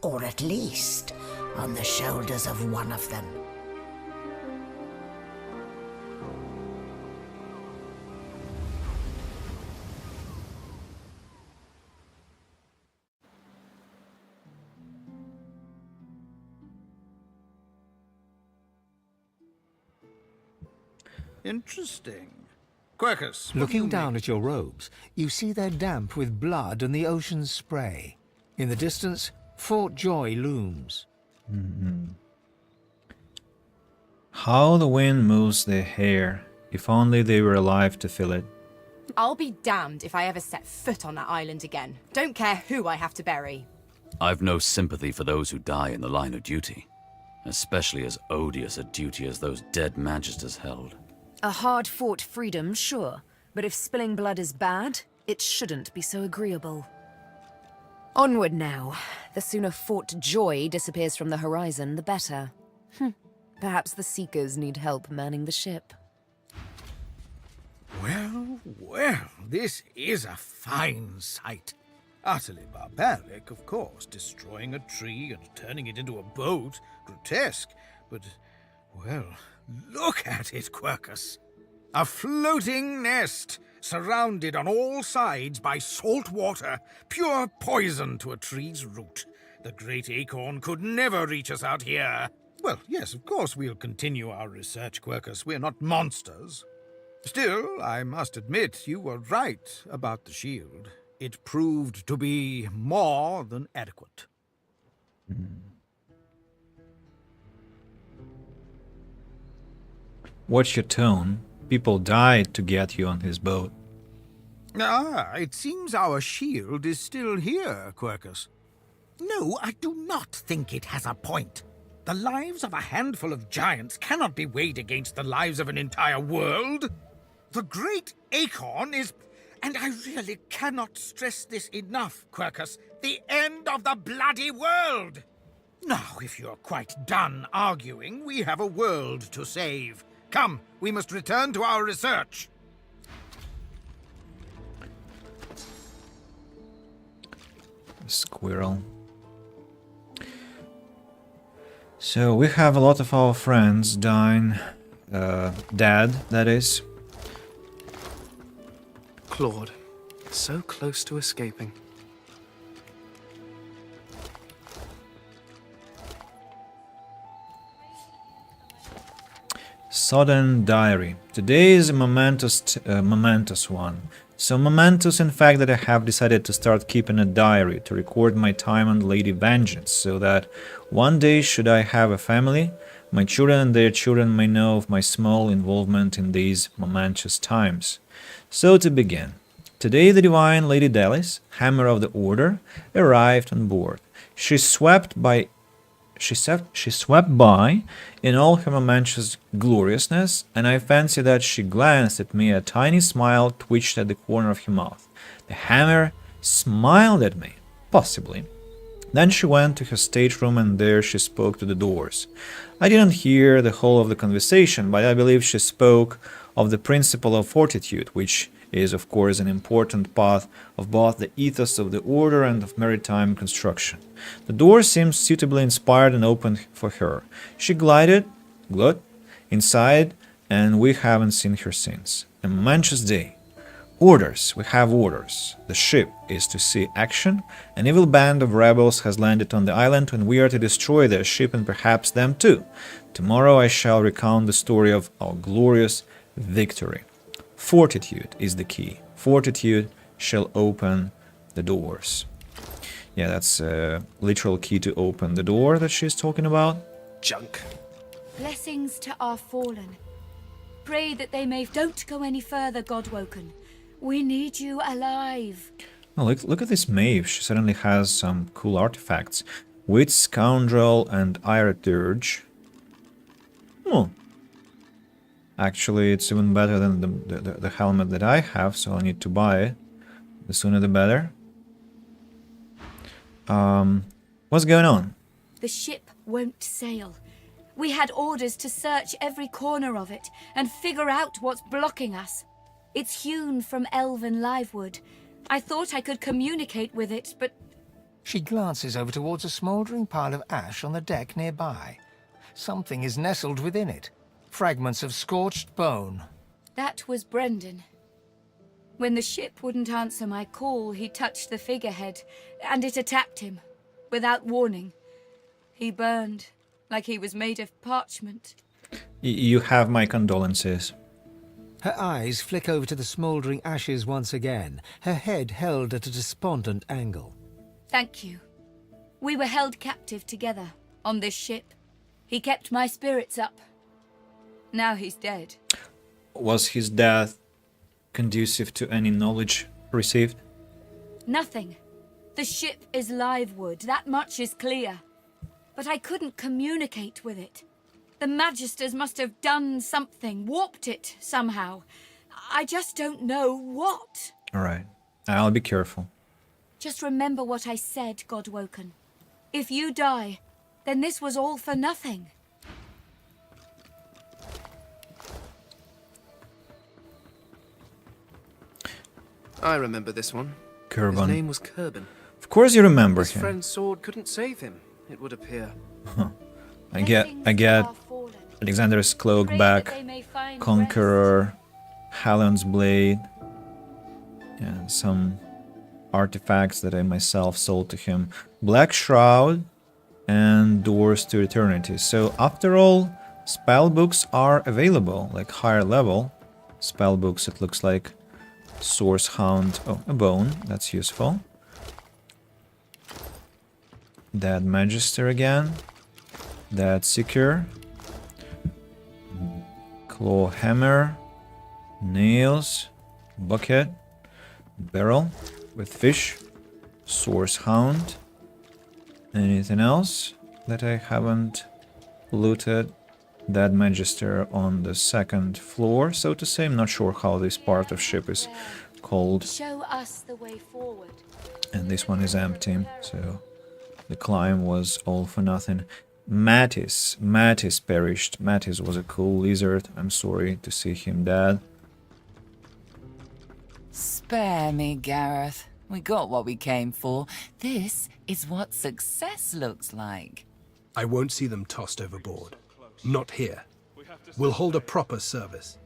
Or at least, on the shoulders of one of them. Interesting. Quercus, Looking down at your robes, you see they're damp with blood and the ocean's spray. In the distance, Fort Joy looms. How the wind moves their hair. If only they were alive to feel it. I'll be damned if I ever set foot on that island again. Don't care who I have to bury. I've no sympathy for those who die in the line of duty, especially as odious a duty as those dead magisters held. A hard-fought freedom, sure. But if spilling blood is bad, it shouldn't be so agreeable. Onward now. The sooner Fort Joy disappears from the horizon, the better. Perhaps the Seekers need help manning the ship. Well, well, this is a fine sight. Utterly barbaric, of course, destroying a tree and turning it into a boat. Grotesque, but, well, look at it, Quercus. A floating nest, surrounded on all sides by salt water, pure poison to a tree's root. The great acorn could never reach us out here. Well, yes, of course we'll continue our research, Quercus. We're not monsters. Still, I must admit you were right about the shield. It proved to be more than adequate. Watch your tone. People died to get you on his boat. Ah, it seems our shield is still here, Quercus. No, I do not think it has a point. The lives of a handful of giants cannot be weighed against the lives of an entire world. The great acorn is, and I really cannot stress this enough, Quercus, the end of the bloody world. Now, if you're quite done arguing, we have a world to save. Come, we must return to our research. Squirrel. So we have a lot of our friends dying, dead, that is. Claude, so close to escaping. Sodden Diary. Today is a momentous one. So momentous, in fact, that I have decided to start keeping a diary to record my time on Lady Vengeance, so that one day, should I have a family, my children and their children may know of my small involvement in these momentous times. So to begin. Today the divine Lady Delis, Hammer of the Order, arrived on board. She swept by in all her momentous gloriousness, and I fancy that she glanced at me. A tiny smile twitched at the corner of her mouth. The hammer smiled at me, possibly. Then she went to her stateroom, and there she spoke to the doors. I didn't hear the whole of the conversation, but I believe she spoke of the principle of fortitude, which is, of course, an important part of both the ethos of the Order and of maritime construction. The door seems suitably inspired and opened for her. She glided inside, and we haven't seen her since. A momentous day. Orders. We have orders. The ship is to see action. An evil band of rebels has landed on the island, and we are to destroy their ship and perhaps them too. Tomorrow I shall recount the story of our glorious victory. Fortitude is the key. Fortitude shall open the doors. Yeah, that's a literal key to open the door that she's talking about. Junk. Blessings to our fallen. Pray that they may... Don't go any further, Godwoken. We need you alive. Oh, look at this Maeve. She suddenly has some cool artifacts. Wit, Scoundrel, and Iraturge. Oh. Actually, it's even better than the helmet that I have, so I need to buy it. The sooner the better. What's going on? The ship won't sail. We had orders to search every corner of it and figure out what's blocking us. It's hewn from elven livewood. I thought I could communicate with it, but... She glances over towards a smouldering pile of ash on the deck nearby. Something is nestled within it. Fragments of scorched bone. That was Brendan. When the ship wouldn't answer my call, he touched the figurehead, and it attacked him, without warning. He burned, like he was made of parchment. You have my condolences. Her eyes flick over to the smouldering ashes once again, her head held at a despondent angle. Thank you. We were held captive together, on this ship. He kept my spirits up. Now he's dead. Was his death conducive to any knowledge received? Nothing. The ship is livewood, that much is clear. But I couldn't communicate with it. The Magisters must have done something, warped it somehow. I just don't know what. Alright, I'll be careful. Just remember what I said, Godwoken. If you die, then this was all for nothing. I remember this one. Kerban. His name was Kerban. Of course you remember His him. friend's sword couldn't save him, it would appear. I get Alexander's cloak back, Conqueror, Halland's blade, and some artifacts that I myself sold to him. Black Shroud and Doors to Eternity. So after all, spell books are available, like higher level spell books. It looks like Source Hound. Oh, a bone. That's useful. Dead Magister again. Dead Seeker. Claw Hammer. Nails. Bucket. Barrel with fish. Source Hound. Anything else that I haven't looted? Dead Magister on the second floor, so to say. I'm not sure how this part of ship is called. Show us the way forward. And this one is empty, so the climb was all for nothing. Mattis perished. Mattis was a cool lizard. I'm sorry to see him dead. Spare me, Gareth. We got what we came for. This is what success looks like. I won't see them tossed overboard. Not here. We'll hold a proper service.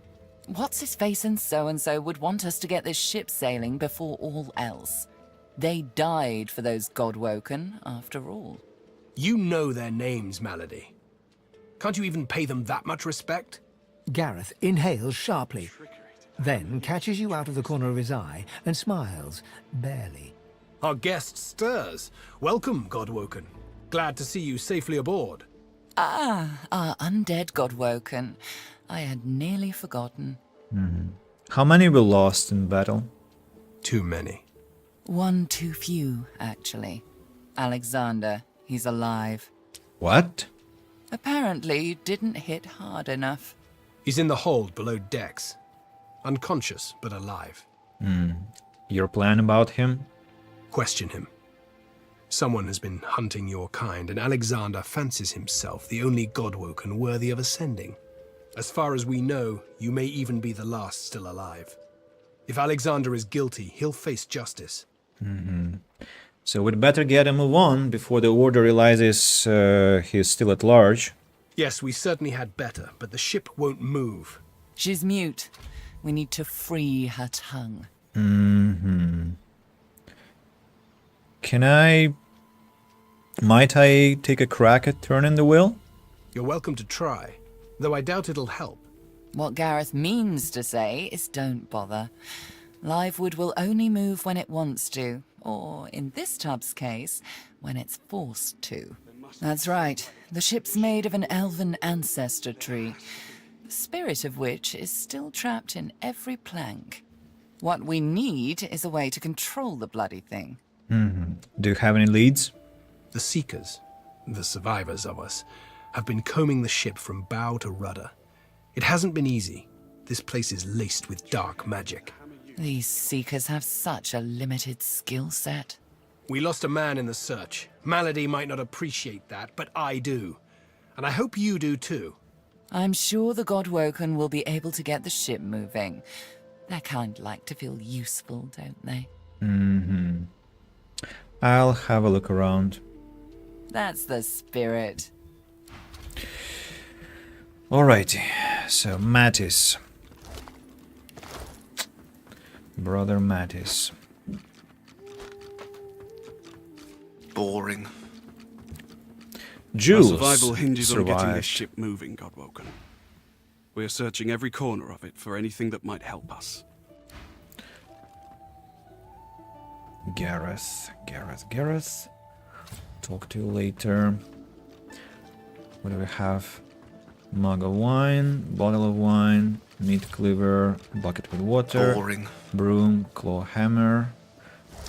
What's-his-face and so-and-so would want us to get this ship sailing before all else. They died for those Godwoken, after all. You know their names, Malady. Can't you even pay them that much respect? Gareth inhales sharply, then catches you out of the corner of his eye and smiles, barely. Our guest stirs. Welcome, Godwoken. Glad to see you safely aboard. Ah, our undead Godwoken. I had nearly forgotten. How many were lost in battle? Too many. One too few, actually. Alexander, he's alive. What? Apparently you didn't hit hard enough. He's in the hold below decks. Unconscious, but alive. Your plan about him? Question him. Someone has been hunting your kind, and Alexander fancies himself the only Godwoken worthy of ascending. As far as we know, you may even be the last still alive. If Alexander is guilty, he'll face justice. So we'd better get a move on before the Order realizes he's still at large. Yes, we certainly had better, but the ship won't move. She's mute. We need to free her tongue. Might I take a crack at turning the wheel? You're welcome to try, though I doubt it'll help. What Gareth means to say is don't bother. Livewood will only move when it wants to, or in this tub's case, when it's forced to. That's right. The ship's made of an elven ancestor tree, the spirit of which is still trapped in every plank. What we need is a way to control the bloody thing. Do you have any leads? The Seekers, the survivors of us, have been combing the ship from bow to rudder. It hasn't been easy. This place is laced with dark magic. These Seekers have such a limited skill set. We lost a man in the search. Malady might not appreciate that, but I do. And I hope you do too. I'm sure the Godwoken will be able to get the ship moving. They kind of like to feel useful, don't they? I'll have a look around. That's the spirit. Alrighty, so Mattis. Brother Mattis. Boring. Jules Our survival hinges on getting survived. this ship moving, Godwoken. We are searching every corner of it for anything that might help us. Gareth. Talk to you later. What do we have? Mug of wine, bottle of wine, meat cleaver, bucket with water, Boring. broom, claw hammer,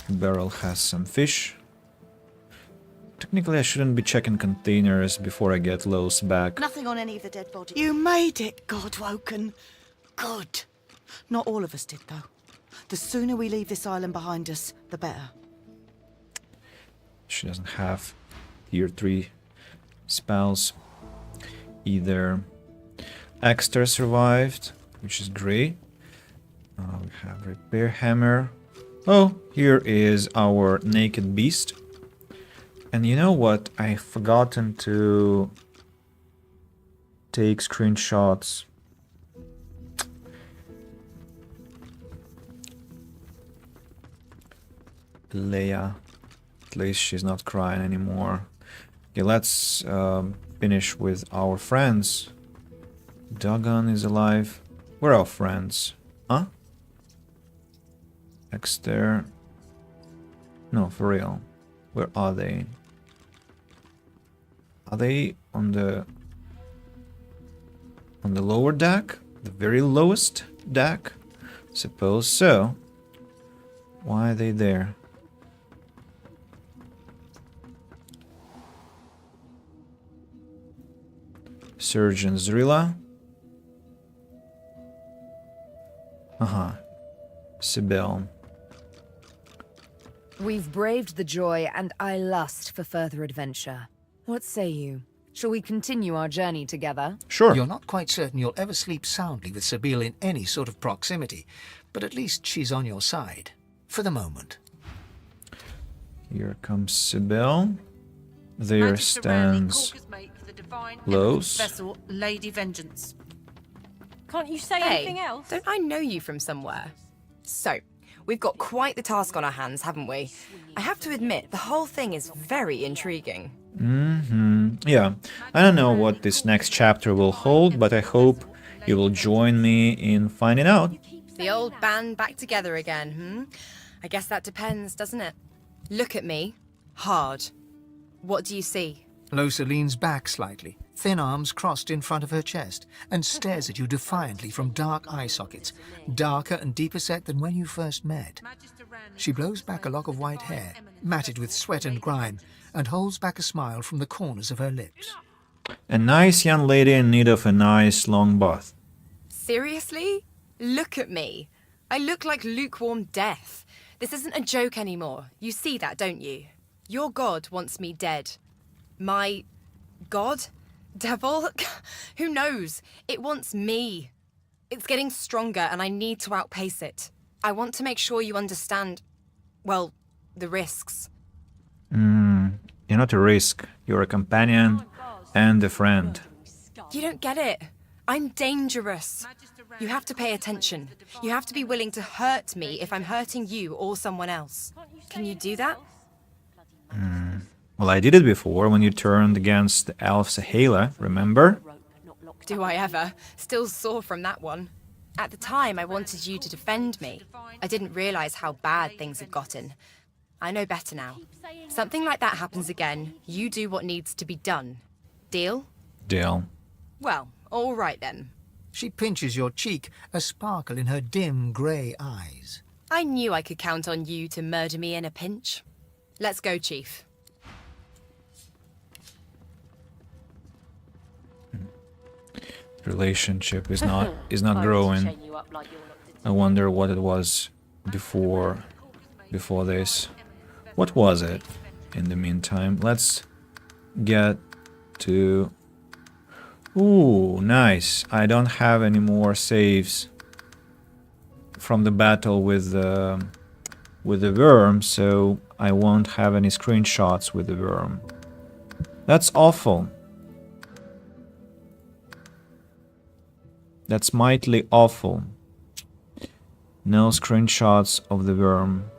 barrel has some fish. Technically I shouldn't be checking containers before I get Lowe's back. Nothing on any of the dead bodies. You made it, Godwoken. Good. Not all of us did, though. The sooner we leave this island behind us, the better. She doesn't have tier 3 spells either. Exeter survived, which is great. We have repair hammer. Oh, here is our naked beast. And you know what? I've forgotten to take screenshots. Leia. At least she's not crying anymore. Okay, let's finish with our friends. Dagon is alive. Where are our friends? Huh? Exter. No, for real. Where are they? Are they on the lower deck? The very lowest deck? Suppose so. Why are they there? Surgeon Zrilla. Sibyl. We've braved the joy, and I lust for further adventure. What say you? Shall we continue our journey together? Sure. You're not quite certain you'll ever sleep soundly with Sibyl in any sort of proximity, but at least she's on your side. For the moment. Here comes Sibyl. There stands Lowe's. Vessel, Lady Vengeance. Can't you say anything else? Don't I know you from somewhere? So, we've got quite the task on our hands, haven't we? I have to admit, the whole thing is very intriguing. Yeah, I don't know what this next chapter will hold, but I hope you will join me in finding out. The old band back together again, I guess that depends, doesn't it? Look at me. Hard. What do you see? Losa leans back slightly, thin arms crossed in front of her chest, and stares at you defiantly from dark eye sockets, darker and deeper set than when you first met. She blows back a lock of white hair, matted with sweat and grime, and holds back a smile from the corners of her lips. A nice young lady in need of a nice long bath. Seriously? Look at me. I look like lukewarm death. This isn't a joke anymore. You see that, don't you? Your god wants me dead. My god? Devil? Who knows? It wants me. It's getting stronger and I need to outpace it. I want to make sure you understand, well, the risks. You're not a risk. You're a companion and a friend. You don't get it. I'm dangerous. You have to pay attention. You have to be willing to hurt me if I'm hurting you or someone else. Can you do that? Well, I did it before when you turned against the elf Sahala, remember? Do I ever? Still sore from that one. At the time, I wanted you to defend me. I didn't realize how bad things had gotten. I know better now. Something like that happens again, you do what needs to be done. Deal? Deal. Well, all right then. She pinches your cheek, a sparkle in her dim grey eyes. I knew I could count on you to murder me in a pinch. Let's go, Chief. Relationship is not growing. I wonder what it was before this. What was it in the meantime? Let's get to... Ooh, nice. I don't have any more saves from the battle with the worm, so I won't have any screenshots with the worm. That's awful. That's mightily awful. No screenshots of the worm.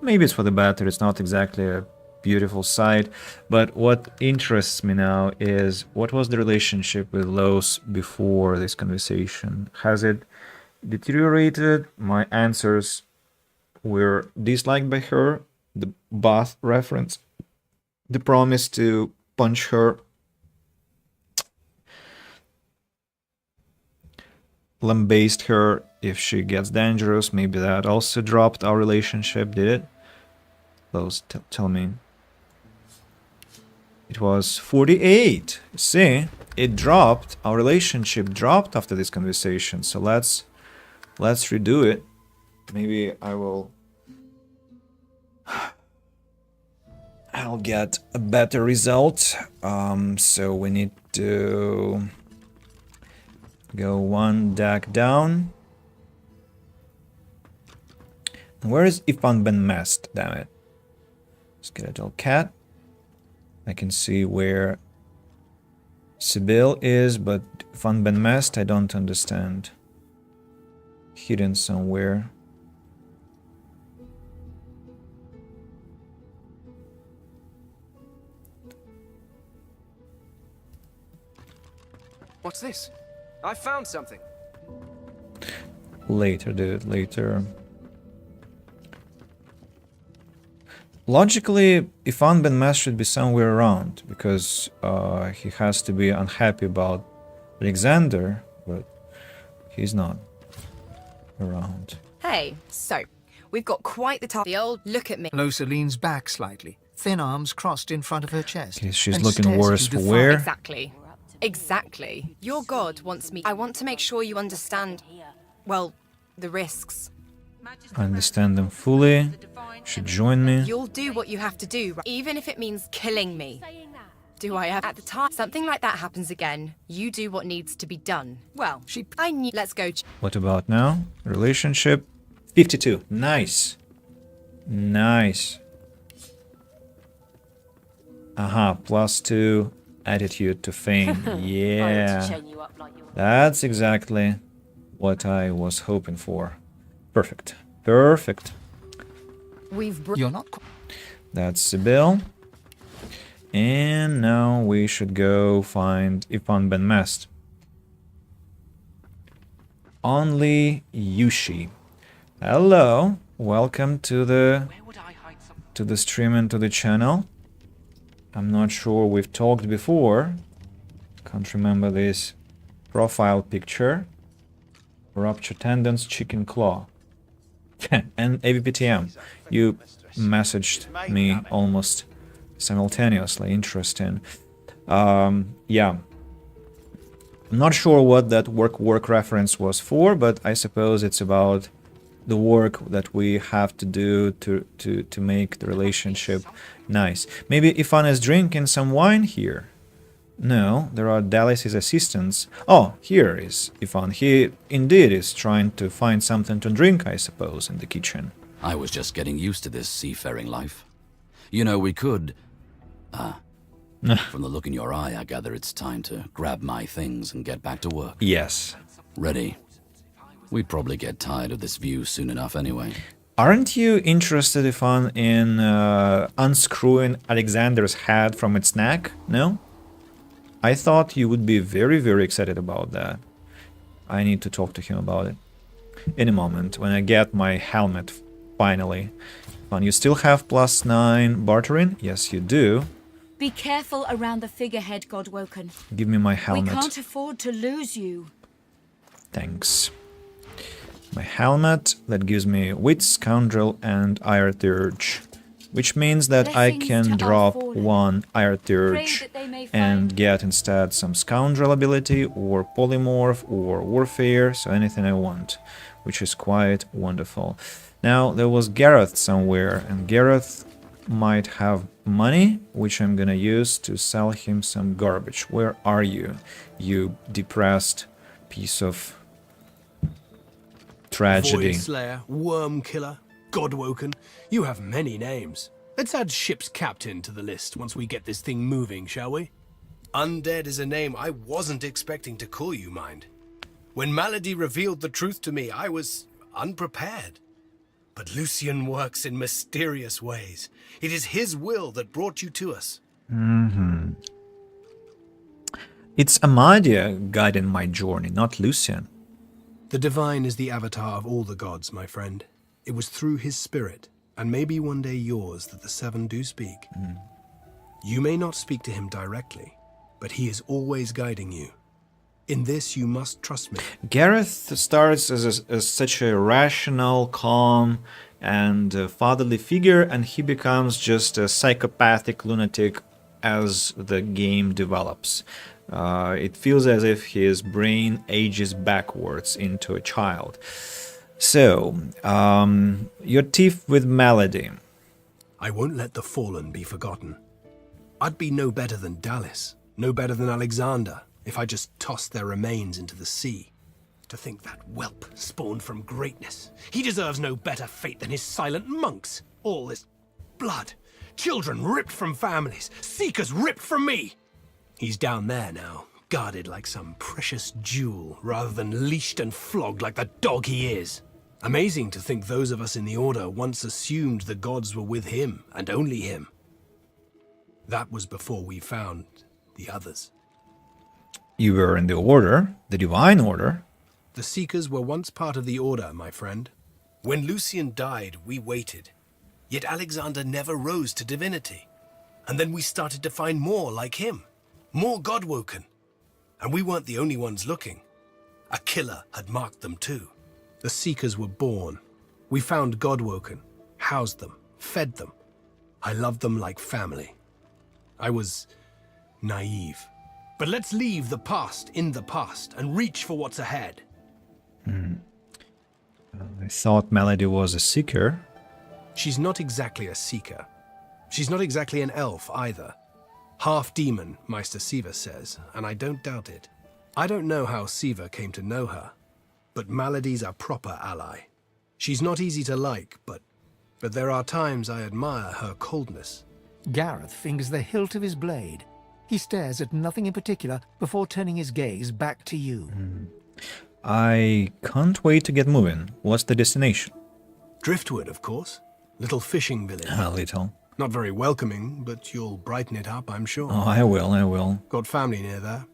Maybe it's for the better, it's not exactly a beautiful sight, but what interests me now is what was the relationship with Los before this conversation? Has it deteriorated? My answers were disliked by her, the bath reference, the promise to punch her, lambasted her if she gets dangerous. Maybe that also dropped our relationship, did it? Those tell me. It was 48. See, it dropped. Our relationship dropped after this conversation. So let's redo it. Maybe I'll get a better result. So we need to go one deck down. And where is Ifan Ben Mest? Damn it. Skeletal cat. I can see where Sibyl is, but Ifan Ben Mest I don't understand. Hidden somewhere. What's this? I found something. Later, dude, later. Logically, Ifan Ben Mest should be somewhere around, because he has to be unhappy about Alexander, but he's not around. Hey, so, we've got quite the top. The old look at me. Losa leans back slightly, thin arms crossed in front of her chest. Okay, she's and looking stares worse at for you wear. Exactly. Exactly. Your god wants me. I want to make sure you understand, well, the risks. I understand them fully. Should join me. You'll do what you have to do, even if it means killing me. Do I have at the time? Something like that happens again. You do what needs to be done. Well, I knew. Let's go. What about now? Relationship 52. Nice. Nice. Aha, +2 attitude to fame. Yeah. That's exactly what I was hoping for. Perfect. Perfect. You're not. That's Sibyl. And now we should go find Ifan Ben Mest. Only Yushi. Hello. Welcome to the stream and to the channel. I'm not sure we've talked before. Can't remember this profile picture. Rupture tendons, chicken claw. And AVPTM. You messaged me almost simultaneously. Interesting. Yeah. I'm not sure what that work reference was for, but I suppose it's about the work that we have to do to make the relationship nice. Maybe Ifan is drinking some wine here. No, there are Dallas's assistants. Oh, here is Ivan. He indeed is trying to find something to drink, I suppose, in the kitchen. I was just getting used to this seafaring life. You know, we could... from the look in your eye, I gather it's time to grab my things and get back to work. Yes. Ready. We'd probably get tired of this view soon enough anyway. Aren't you interested, Ivan, in unscrewing Alexander's head from its neck? No? I thought you would be very, very excited about that. I need to talk to him about it. In a moment, when I get my helmet, finally. Ivan, you still have +9 bartering? Yes, you do. Be careful around the figurehead, Godwoken. Give me my helmet. We can't afford to lose you. Thanks. My helmet, that gives me wit, scoundrel, and Irethurge, which means that I can drop 1 Irethurge and get instead some scoundrel ability or polymorph or warfare, so anything I want, which is quite wonderful. Now, there was Gareth somewhere, and Gareth might have money, which I'm gonna use to sell him some garbage. Where are you, you depressed piece of tragedy? Void Slayer, Worm Killer, Godwoken. You have many names. Let's add Ship's Captain to the list once we get this thing moving, shall we? Undead is a name I wasn't expecting to call you, mind. When Malady revealed the truth to me, I was unprepared. But Lucian works in mysterious ways. It is his will that brought you to us. It's Amadia guiding my journey, not Lucian. The Divine is the avatar of all the gods, my friend. It was through his spirit, and maybe one day yours, that the Seven do speak. You may not speak to him directly, but he is always guiding you. In this, you must trust me. Gareth starts as such a rational, calm, and fatherly figure, and he becomes just a psychopathic lunatic as the game develops. It feels as if his brain ages backwards into a child. So, your tiff with Malady. I won't let the fallen be forgotten. I'd be no better than Dallas, no better than Alexander, if I just tossed their remains into the sea. To think that whelp spawned from greatness. He deserves no better fate than his silent monks. All this blood. Children ripped from families. Seekers ripped from me. He's down there now, guarded like some precious jewel, rather than leashed and flogged like the dog he is. Amazing to think those of us in the Order once assumed the gods were with him, and only him. That was before we found the others. You were in the Order, the Divine Order. The Seekers were once part of the Order, my friend. When Lucian died, we waited. Yet Alexander never rose to divinity. And then we started to find more like him. More Godwoken. And we weren't the only ones looking. A killer had marked them too. The Seekers were born. We found Godwoken, housed them, fed them. I loved them like family. I was naive. But let's leave the past in the past and reach for what's ahead. I thought Malady was a seeker. She's not exactly a seeker. She's not exactly an elf either. Half demon, Meister Siva says, and I don't doubt it. I don't know how Siva came to know her, but Malady's a proper ally. She's not easy to like, but there are times I admire her coldness. Gareth fingers the hilt of his blade. He stares at nothing in particular before turning his gaze back to you. I can't wait to get moving. What's the destination? Driftwood, of course. Little fishing village. A little. Not very welcoming, but you'll brighten it up, I'm sure. Oh, I will. Got family near there.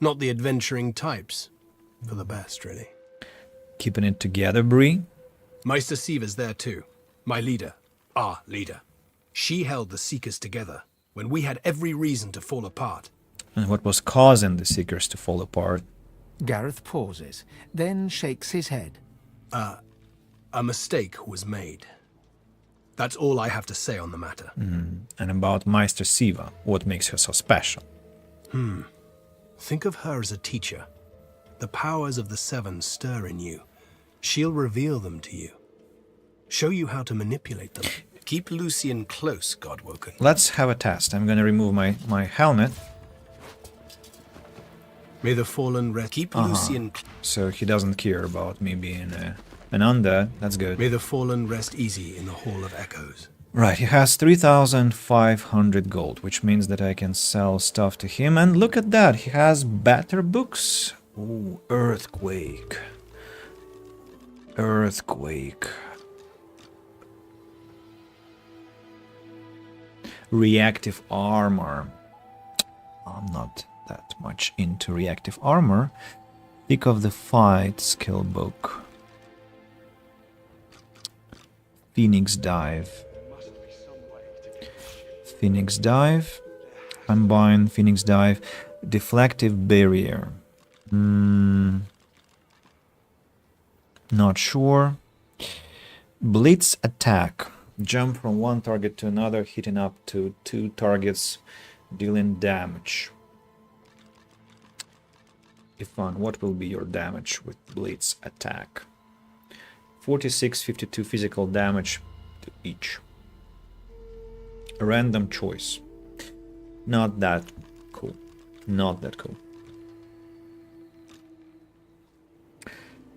Not the adventuring types. For the best, really. Keeping it together, Bree? Meister Siva's there too. My leader. Our leader. She held the Seekers together when we had every reason to fall apart. And what was causing the Seekers to fall apart? Gareth pauses, then shakes his head. A mistake was made. That's all I have to say on the matter. And about Meister Siva, what makes her so special? Think of her as a teacher. The powers of the Seven stir in you. She'll reveal them to you. Show you how to manipulate them. Keep Lucian close, Godwoken. Let's have a test. I'm gonna remove my helmet. May the fallen rest. Keep Lucian. So he doesn't care about me being an undead. That's good. May the fallen rest easy in the Hall of Echoes. Right, he has 3,500 gold, which means that I can sell stuff to him. And look at that, he has better books. Ooh, Earthquake. Earthquake. Reactive armor. I'm not that much into reactive armor. Pick of the Fight skill book. Phoenix Dive. Phoenix Dive. Combine Phoenix Dive. Deflective Barrier. Not sure. Blitz Attack. Jump from one target to another, hitting up to 2 targets, dealing damage. Ifan, what will be your damage with Blitz Attack? 46, 52 physical damage to each. A random choice. Not that cool. Not that cool.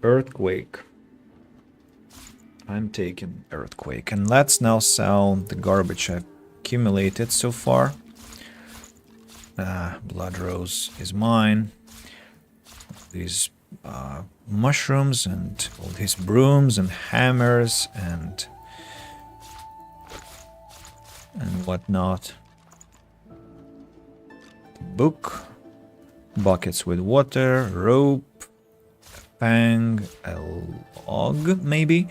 Earthquake. I'm taking Earthquake. And let's now sell the garbage I've accumulated so far. Blood Rose is mine. These mushrooms and all these brooms and hammers and whatnot. Book, buckets with water, rope, fang, a log maybe,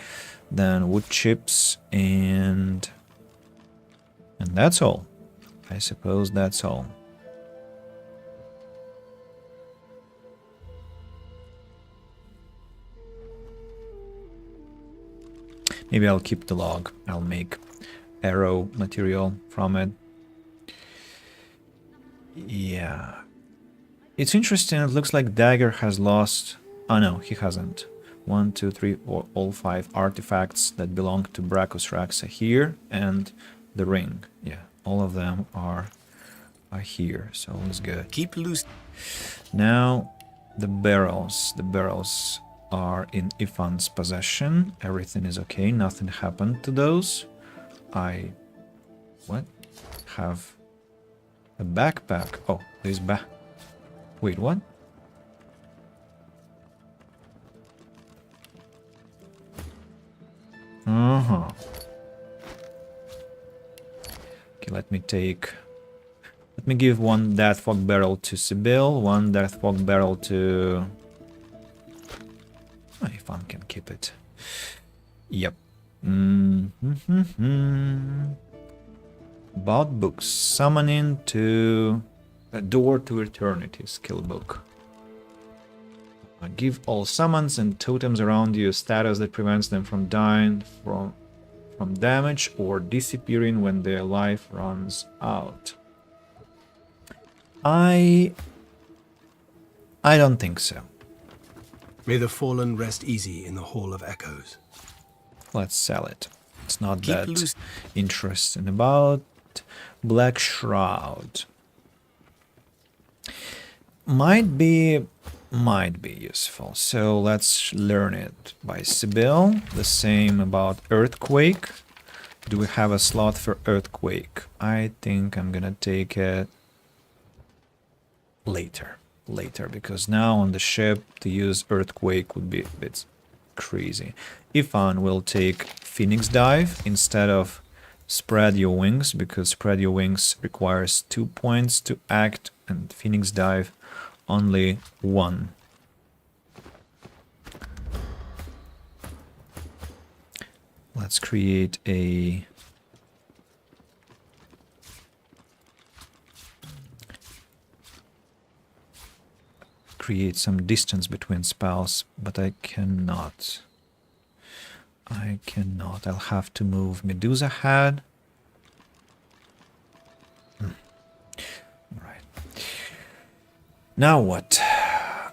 then wood chips, and that's all. I suppose that's all. Maybe I'll keep the log. I'll make arrow material from it. Yeah. It's interesting. It looks like Dagger has lost... Oh no, he hasn't. 1, 2, 3, or all 5 artifacts that belong to Brachus Raxa here, and the ring. Yeah, all of them are here, so all is good. Keep loose. Now, the barrels. The barrels are in Ifan's possession. Everything is okay. Nothing happened to those. I... What? Have a backpack. Oh, there's Wait, what? Okay, let me give one Deathfog barrel to Sibyl, one Deathfog barrel to... Oh, Ifan can keep it. Yep. About books. Summoning to... A Door to Eternity skill book. Give all summons and totems around you a status that prevents them from dying from damage or disappearing when their life runs out. I don't think so. May the fallen rest easy in the Hall of Echoes. Let's sell it. It's not that interesting. About Black Shroud. Might be useful. So let's learn it by Sibyl. The same about Earthquake. Do we have a slot for Earthquake? I think I'm gonna take it later, because now on the ship to use Earthquake would be a bit crazy. Ifan will take Phoenix Dive instead of Spread Your Wings, because Spread Your Wings requires 2 points to act and Phoenix Dive only 1. Let's create a some distance between spells, but I cannot. I'll have to move Medusa Head. Right. Now what?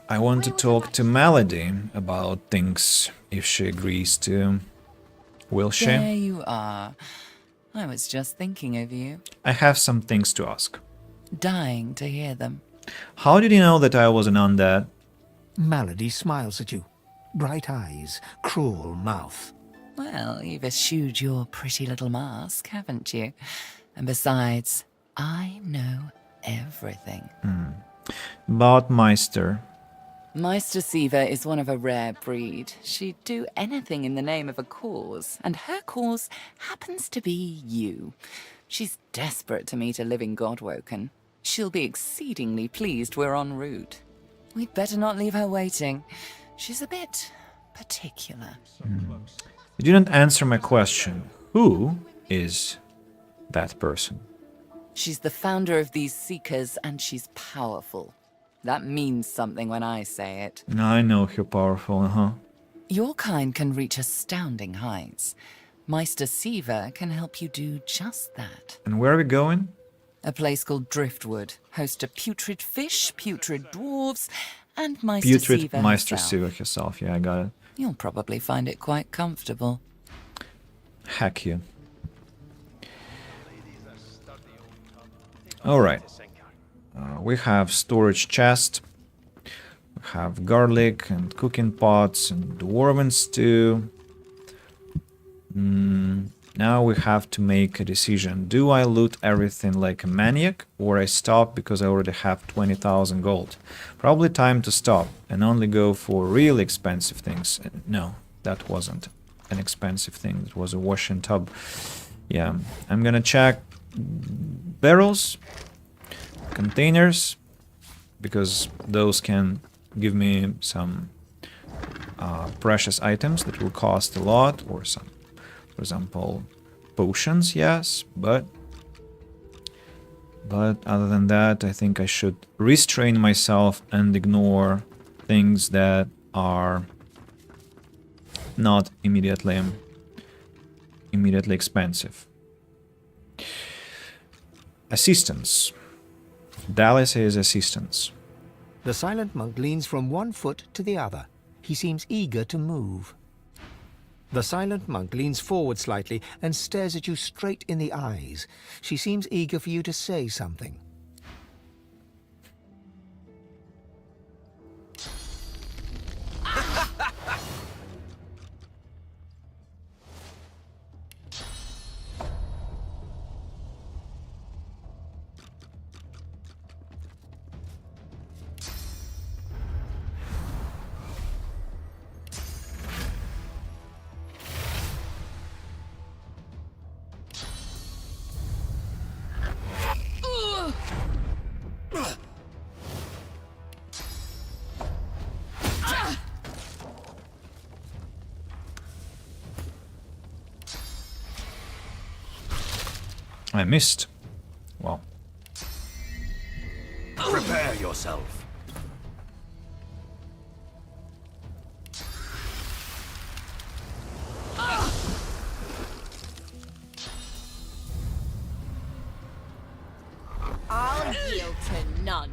I want to talk to Melody about things, if she agrees to. Will she? There you are. I was just thinking of you. I have some things to ask. Dying to hear them. How did you know that I was an undead? Malady smiles at you. Bright eyes, cruel mouth. Well, you've eschewed your pretty little mask, haven't you? And besides, I know everything. About Meister. Meister Siva is one of a rare breed. She'd do anything in the name of a cause, and her cause happens to be you. She's desperate to meet a living Godwoken. She'll be exceedingly pleased we're en route. We'd better not leave her waiting. She's a bit particular. You didn't answer my question. Who is that person? She's the founder of these Seekers, and she's powerful. That means something when I say it. I know you're powerful, Your kind can reach astounding heights. Meister Siva can help you do just that. And where are we going? A place called Driftwood, host to putrid fish, putrid dwarves, and Meister Siva Putrid Meister herself. Siva herself, yeah, I got it. You'll probably find it quite comfortable. Heck you. Alright. We have storage chest. We have garlic and cooking pots and dwarven stew. Now we have to make a decision. Do I loot everything like a maniac, or I stop because I already have 20,000 gold? Probably time to stop and only go for really expensive things. No, that wasn't an expensive thing. It was a washing tub. Yeah, I'm gonna check barrels, containers, because those can give me some precious items that will cost a lot, or some, for example, potions, yes, but other than that, I think I should restrain myself and ignore things that are not immediately expensive. Assistance. Dallas is assistance. The silent monk leans from one foot to the other. He seems eager to move. The silent monk leans forward slightly and stares at you straight in the eyes. She seems eager for you to say something. I missed. Well. Prepare yourself. I'll yield to none.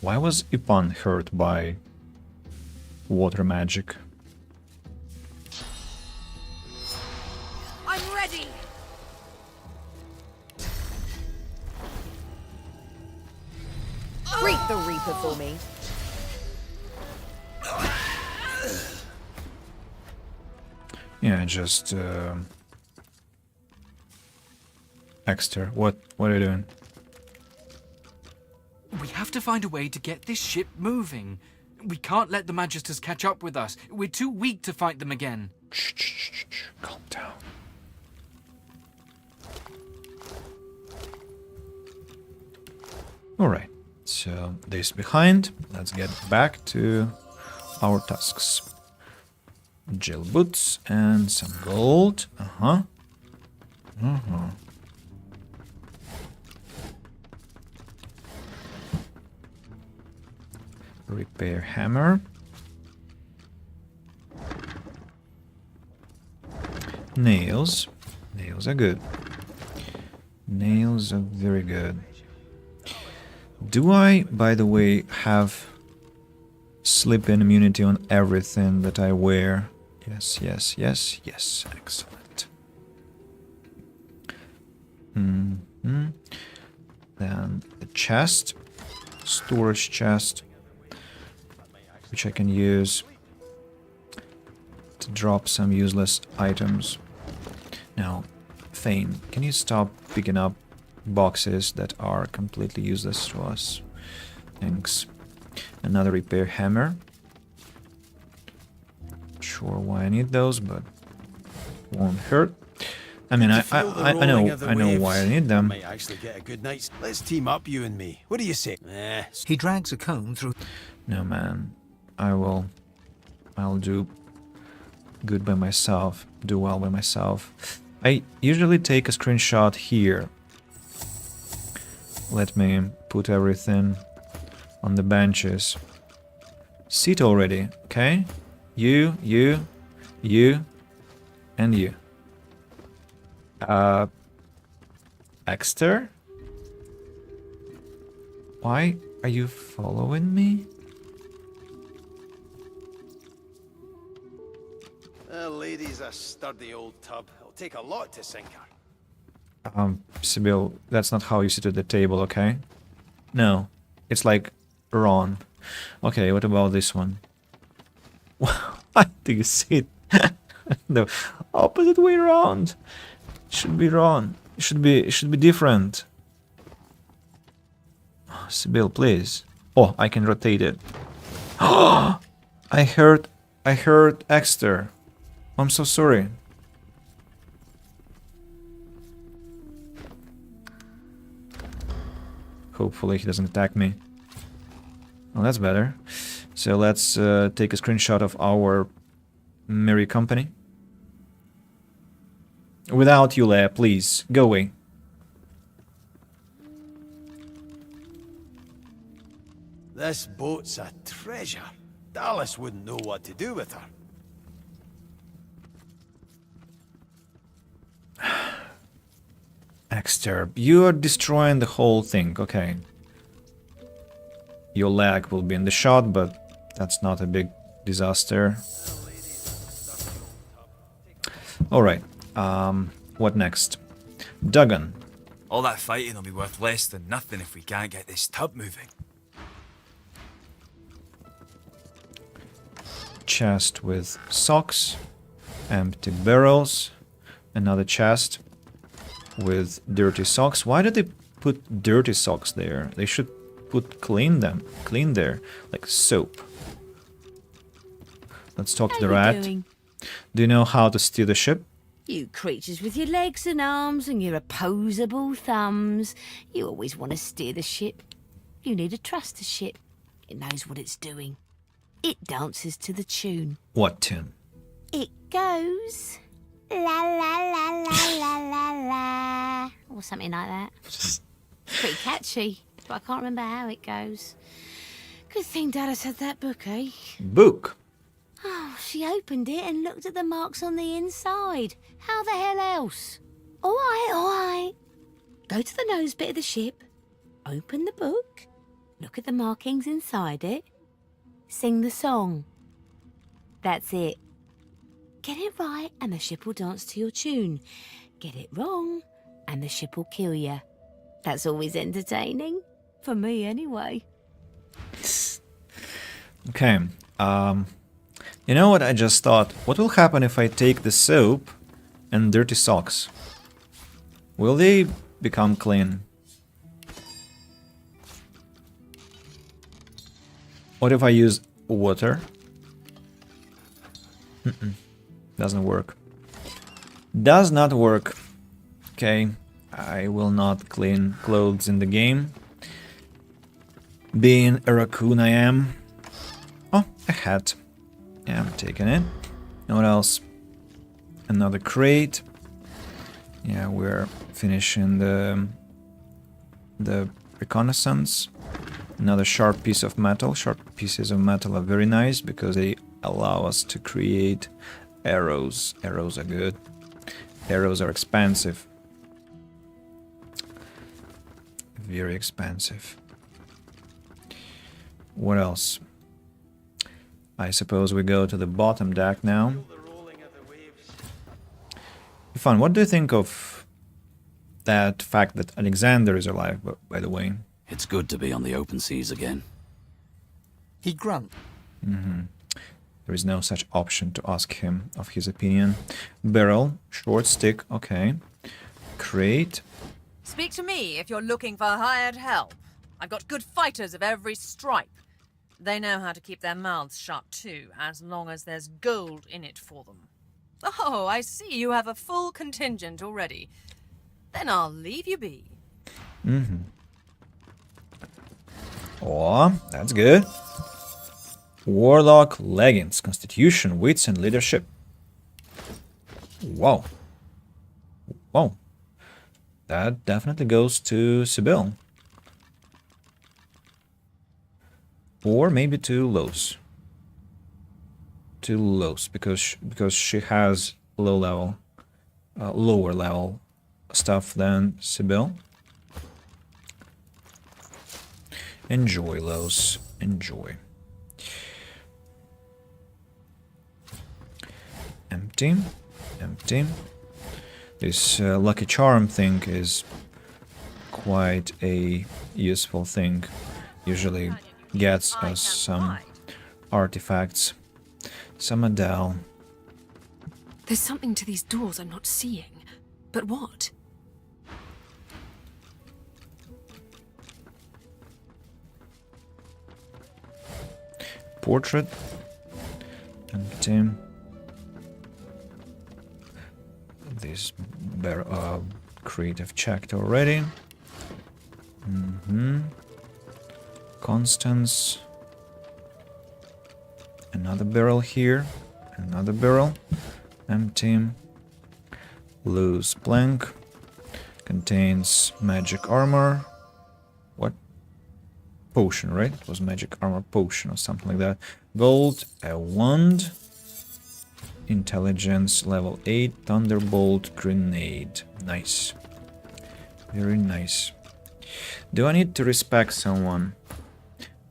Why was Ipan hurt by water magic? I'm ready. Greet the Reaper for me. Yeah, just Exeter, what are you doing? We have to find a way to get this ship moving. We can't let the Magisters catch up with us. We're too weak to fight them again. Shh. Calm down. Alright, so this behind. Let's get back to our tasks. Gel boots and some gold. Repair hammer. Nails. Nails are good. Nails are very good. Do I, by the way, have sleep-in immunity on everything that I wear? Yes. Excellent. chest, storage chest, which I can use to drop some useless items. Now, Thane, can you stop picking up boxes that are completely useless to us? Thanks. Another repair hammer. Sure why I need those, but won't hurt. I mean, I know why I need them. Might actually get a good night's. Let's team up, you and me. What do you say? He drags a cone through. No, man. I'll do good by myself. Do well by myself. I usually take a screenshot here. Let me put everything on the benches. Sit already, okay? You, and you. Exter? Why are you following me? Lady's a sturdy old tub. It'll take a lot to sink her. Sybil, that's not how you sit at the table, okay? No, it's like Ron. Okay, what about this one? Why do you sit the opposite way around? It should be Ron. It should be different. Oh, Sybil, please. Oh, I can rotate it. Oh, I heard Exter. I'm so sorry. Hopefully he doesn't attack me. Oh, that's better. So let's take a screenshot of our merry company. Without you, Leia, please. Go away. This boat's a treasure. Dallas wouldn't know what to do with her. Exter, you are destroying the whole thing, okay. Your leg will be in the shot, but that's not a big disaster. Alright, what next? Duggan. All that fighting will be worth less than nothing if we can't get this tub moving. Chest with socks, empty barrels, another chest with dirty socks. Why did they put dirty socks there? They should put clean there, like soap. Let's talk to the rat. Do you know how to steer the ship? You creatures with your legs and arms and your opposable thumbs. You always want to steer the ship. You need to trust the ship. It knows what it's doing. It dances to the tune. What tune? It goes la la la la la la la, or something like that. Pretty catchy, but I can't remember how it goes. Good thing Dallas had that book, eh? Book? Oh, she opened it and looked at the marks on the inside. How the hell else? All right. Go to the nose bit of the ship, open the book, look at the markings inside it, sing the song. That's it. Get it right and the ship will dance to your tune. Get it wrong and the ship will kill you. That's always entertaining. For me, anyway. Okay, you know what I just thought? What will happen if I take the soap and dirty socks? Will they become clean? What if I use water? Doesn't work. Does not work. Okay, I will not clean clothes in the game. Being a raccoon I am. Oh, a hat. Yeah, I'm taking it. And what else? Another crate. Yeah, we're finishing the reconnaissance. Another sharp piece of metal. Sharp pieces of metal are very nice because they allow us to create arrows. Arrows are good. Arrows are expensive. Very expensive. What else? I suppose we go to the bottom deck now. Ifan, what do you think of that fact that Alexander is alive, by the way? It's good to be on the open seas again. He grunts. There is no such option to ask him of his opinion. Barrel, short stick, okay. Crate. Speak to me if you're looking for hired help. I've got good fighters of every stripe. They know how to keep their mouths shut too, as long as there's gold in it for them. Oh, I see you have a full contingent already. Then I'll leave you be. Oh, that's good. Warlock leggings, constitution, wits, and leadership. Wow. Wow. That definitely goes to Sibyl. Or maybe to Los. To Los, because she has lower level stuff than Sibyl. Enjoy, Los. Enjoy. Empty. Empty. This Lucky Charm thing is quite a useful thing. Usually gets us some artifacts. Some Adele. There's something to these doors I'm not seeing. But what? Portrait. Empty. This creative checked already. Constance. Another barrel here. Another barrel. Empty. Loose plank. Contains magic armor. What? Potion, right? It was magic armor potion or something like that. Gold. A wand. Intelligence level 8. Thunderbolt grenade. Nice. Very nice. Do I need to respect someone?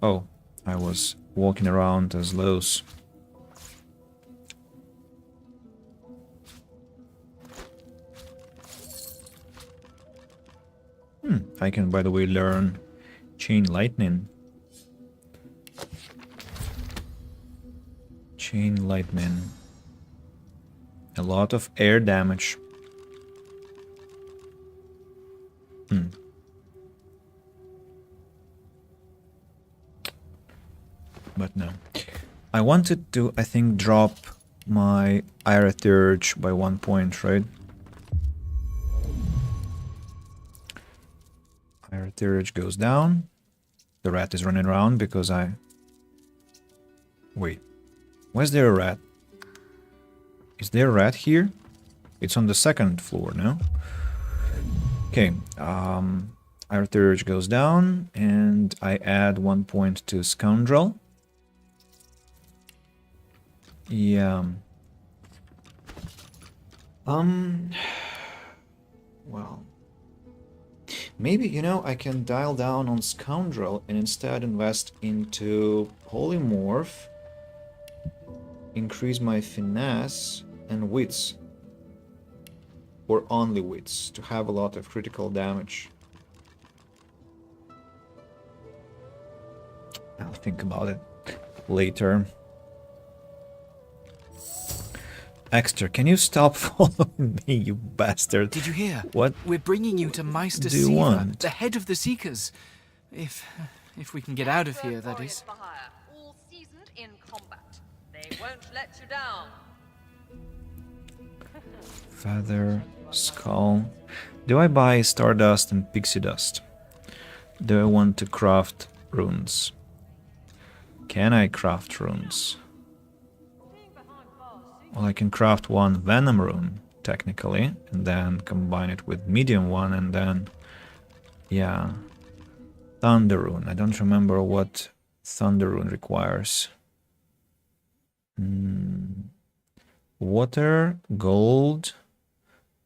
Oh, I was walking around as Los. I can, by the way, learn Chain Lightning. Chain Lightning. A lot of air damage. But no. I wanted to, I think, drop my Ira Thurge by 1 point, right? Ira Thurge goes down. The rat is running around because I... Wait. Where's there a rat? Is there a rat here? It's on the second floor, no? Okay. Ira Thurge goes down, and I add 1 point to Scoundrel. Yeah. Well. Maybe, you know, I can dial down on Scoundrel and instead invest into Polymorph, increase my finesse and wits, or only wits, to have a lot of critical damage. I'll think about it later. Exter, can you stop following me, you bastard? Did you hear? What? We're bringing you to Meister do you Siva, want? the head of the Seekers. If we can get out of here, that is. All seasoned in combat. They won't let you down. Feather, skull. Do I buy Stardust and Pixie Dust? Do I want to craft runes? Can I craft runes? Well, I can craft one Venom rune, technically, and then combine it with medium one, and then... Yeah. Thunder rune. I don't remember what Thunder rune requires. Water, gold,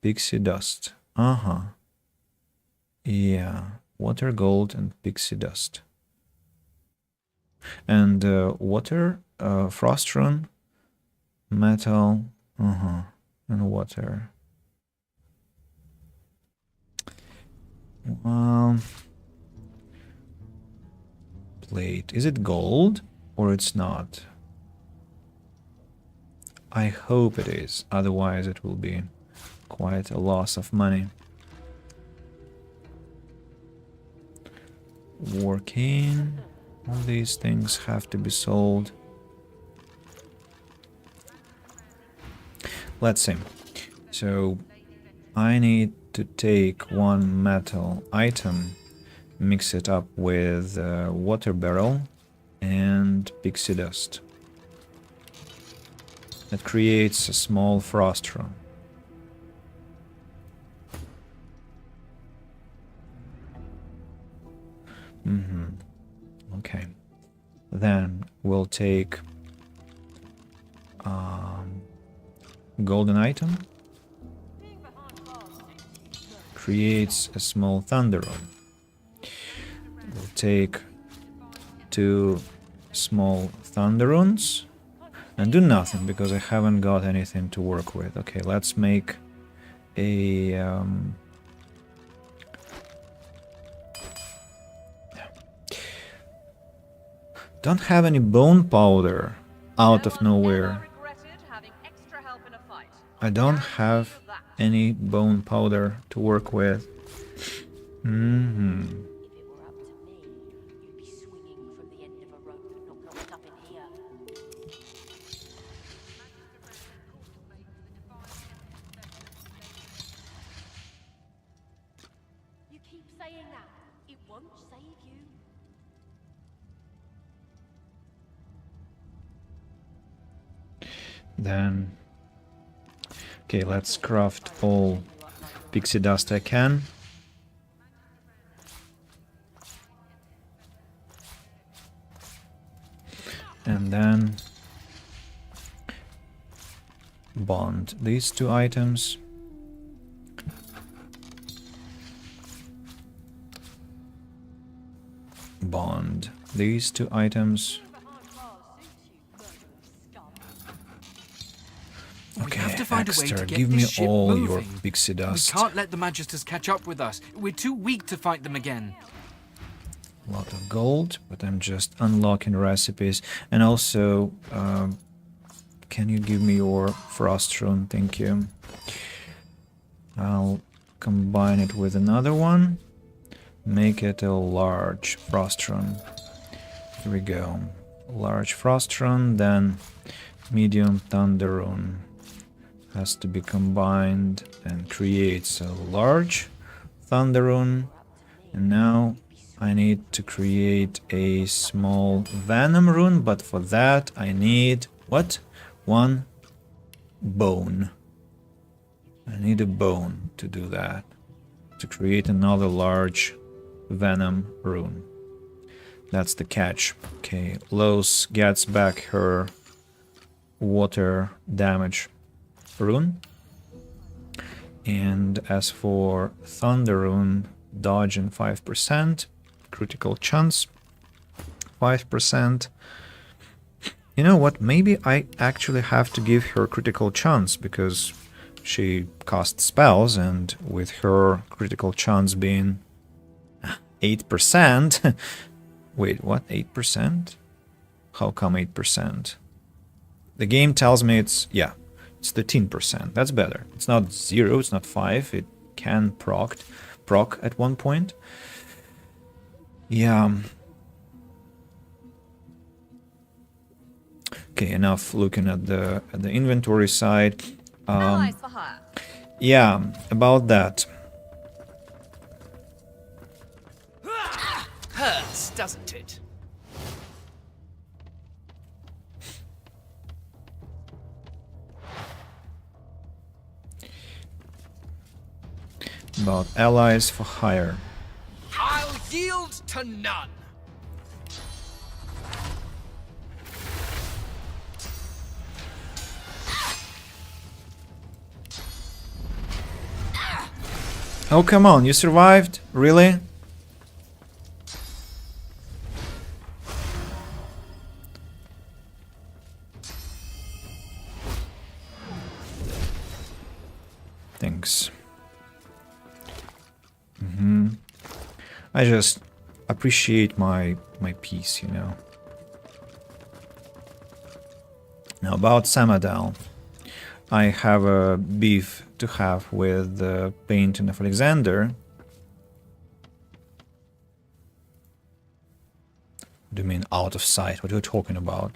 pixie dust. Yeah. Water, gold, and pixie dust. And water, frost rune, metal, and water. Well, plate. Is it gold or it's not? I hope it is, otherwise it will be quite a loss of money. Working. All these things have to be sold. Let's see. So I need to take one metal item, mix it up with water barrel and pixie dust. That creates a small frost rune. Okay. Then we'll take golden item. Creates a small thunder rune. We'll take 2 small thunder runes and do nothing because I haven't got anything to work with. Okay, let's make a don't have any bone powder out of nowhere. I don't have any bone powder to work with. You keep saying that. It won't save you. Then, okay, let's craft all pixie dust I can. And then bond these 2 items. Bond these 2 items. Okay, We have to find a way to Exter, get give this me ship all moving. your pixie dust. We can't let the Magisters catch up with us. We're too weak to fight them again. A lot of gold, but I'm just unlocking recipes. And also, can you give me your frost rune? Thank you. I'll combine it with another one. Make it a large frost rune. Here we go. Large frost rune, then medium thunder rune. Has to be combined and creates a large thunder rune. And now I need to create a small venom rune, but for that I need what? 1 bone. I need a bone to do that. To create another large venom rune. That's the catch. Okay, Los gets back her water damage rune. And as for thunder rune, dodging 5%, critical chance 5%. You know what, maybe I actually have to give her critical chance because she casts spells, and with her critical chance being 8%. Wait, what? 8%? How come 8%? The game tells me it's 13%. That's better. It's not 0, it's not 5. It can proc at one point. Yeah. Okay, enough looking at the inventory side. Yeah, about that. Hurts, doesn't it? About allies for hire. I'll yield to none. Oh, come on, you survived? Really? Thanks. I just appreciate my my peace, you know. Now about Samadal. I have a beef to have with the painting of Alexander. What do you mean out of sight? What are you talking about?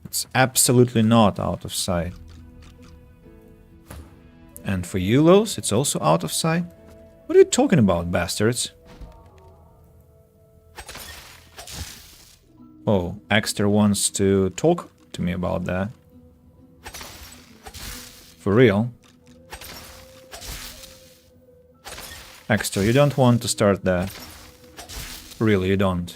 It's absolutely not out of sight. And for Eulos, it's also out of sight? What are you talking about, bastards? Oh, Exter wants to talk to me about that. For real? Exter, you don't want to start that. Really, you don't.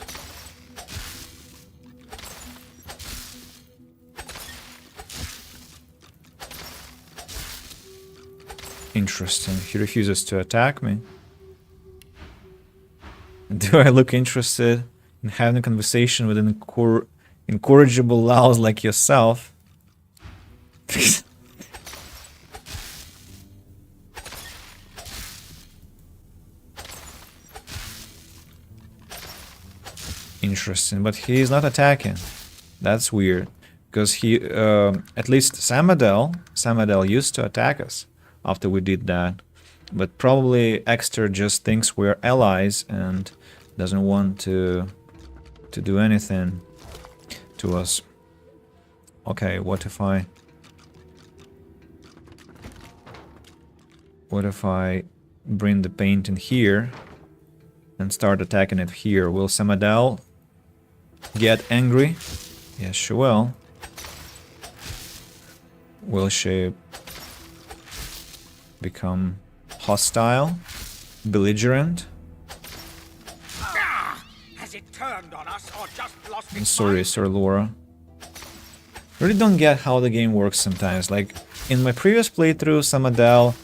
Interesting. He refuses to attack me. Do I look interested in having a conversation with an incorrigible louse like yourself? Interesting, but he is not attacking. That's weird. Because he, at least Samadel used to attack us after we did that. But probably Exter just thinks we're allies and doesn't want to do anything to us. Okay, what if I bring the paint in here and start attacking it here? Will Samadal get angry? Yes, she will. Will she become hostile? Belligerent? Has it turned on us or just lost I'm sorry, Sir Laura. I really don't get how the game works sometimes. Like, in my previous playthrough, Samadal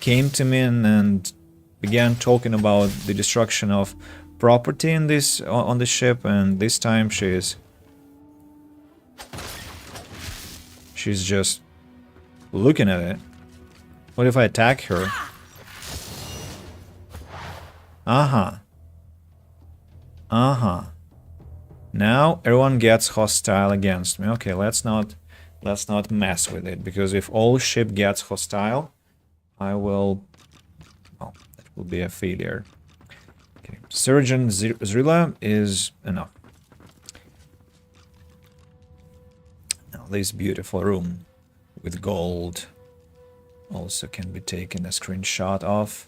came to me and began talking about the destruction of property in this on the ship, and this time she's just looking at it. What if I attack her? Now everyone gets hostile against me. Okay, let's not mess with it, because if all ship gets hostile, I will... well, that will be a failure. Okay, Surgeon Zrilla is enough. Now this beautiful room with gold also can be taken a screenshot of.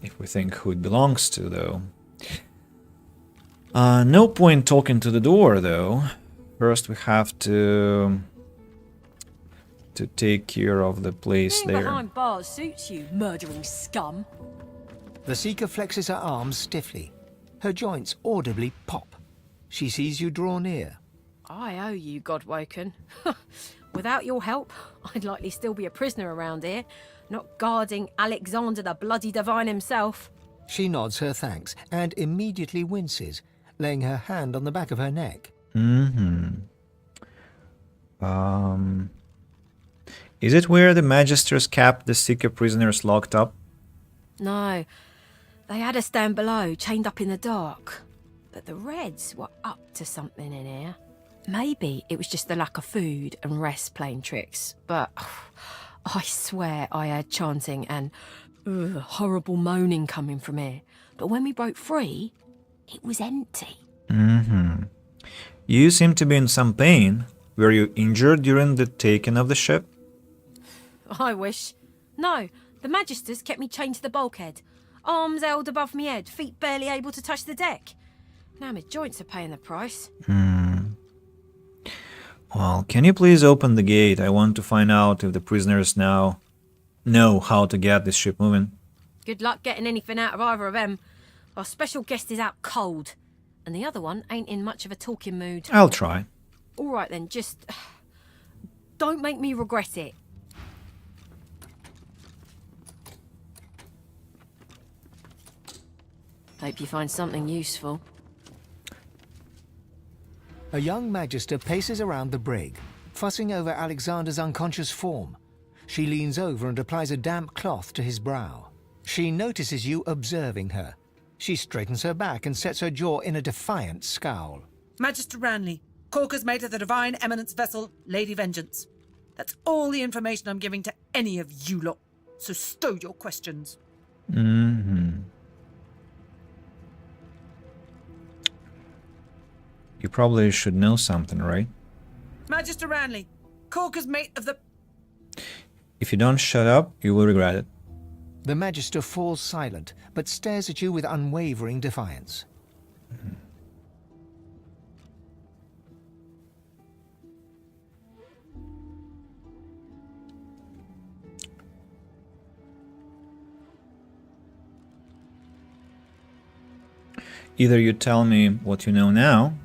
If we think who it belongs to, though. No point talking to the door, though. First we have to take care of the place Being there. behind bars suits you, murdering scum. The Seeker flexes her arms stiffly. Her joints audibly pop. She sees you draw near. I owe you, Godwoken. Without your help, I'd likely still be a prisoner around here, not guarding Alexander the Bloody Divine himself. She nods her thanks and immediately winces, laying her hand on the back of her neck. Is it where the Magisters kept the Seeker prisoners locked up? No, they had us stand below, chained up in the dark. But the Reds were up to something in here. Maybe it was just the lack of food and rest playing tricks, but I swear I heard chanting and horrible moaning coming from here. But when we broke free, it was empty. You seem to be in some pain. Were you injured during the taking of the ship? I wish. No, the Magisters kept me chained to the bulkhead. Arms held above me head, feet barely able to touch the deck. Now my joints are paying the price. Well, can you please open the gate? I want to find out if the prisoners now know how to get this ship moving. Good luck getting anything out of either of them. Our special guest is out cold, and the other one ain't in much of a talking mood. I'll try. All right then, just don't make me regret it. Hope you find something useful. A young Magister paces around the brig, fussing over Alexander's unconscious form. She leans over and applies a damp cloth to his brow. She notices you observing her. She straightens her back and sets her jaw in a defiant scowl. Magister Ranley, Corker's mate of the Divine Eminence vessel, Lady Vengeance. That's all the information I'm giving to any of you lot. So stow your questions. Mm-hmm. You probably should know something, right? Magister Ranley, Corker's mate of the... If you don't shut up, you will regret it. The Magister falls silent, but stares at you with unwavering defiance. Either you tell me what you know now,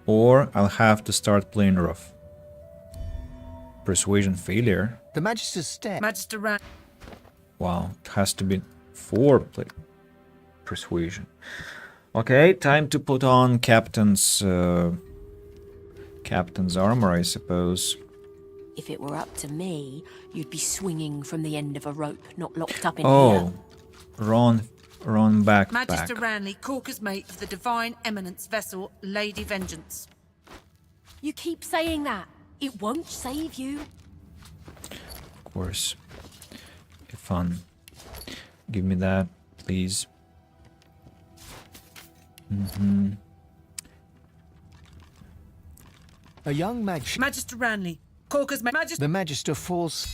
or I'll have to start playing rough. Persuasion failure. The Magister's stare. Magister Ranley. Wow, it has to be 4 persuasion. Okay, time to put on captain's armor, I suppose. If it were up to me, you'd be swinging from the end of a rope, not locked up in Oh, here. Ron back. Magister Ranley, Corker's mate of the Divine Eminence vessel, Lady Vengeance. You keep saying that. It won't save you. Of course. Fun. Give me that, please. Mm-hmm. A young Magister Ranley, Corker's Magister... The Magister falls...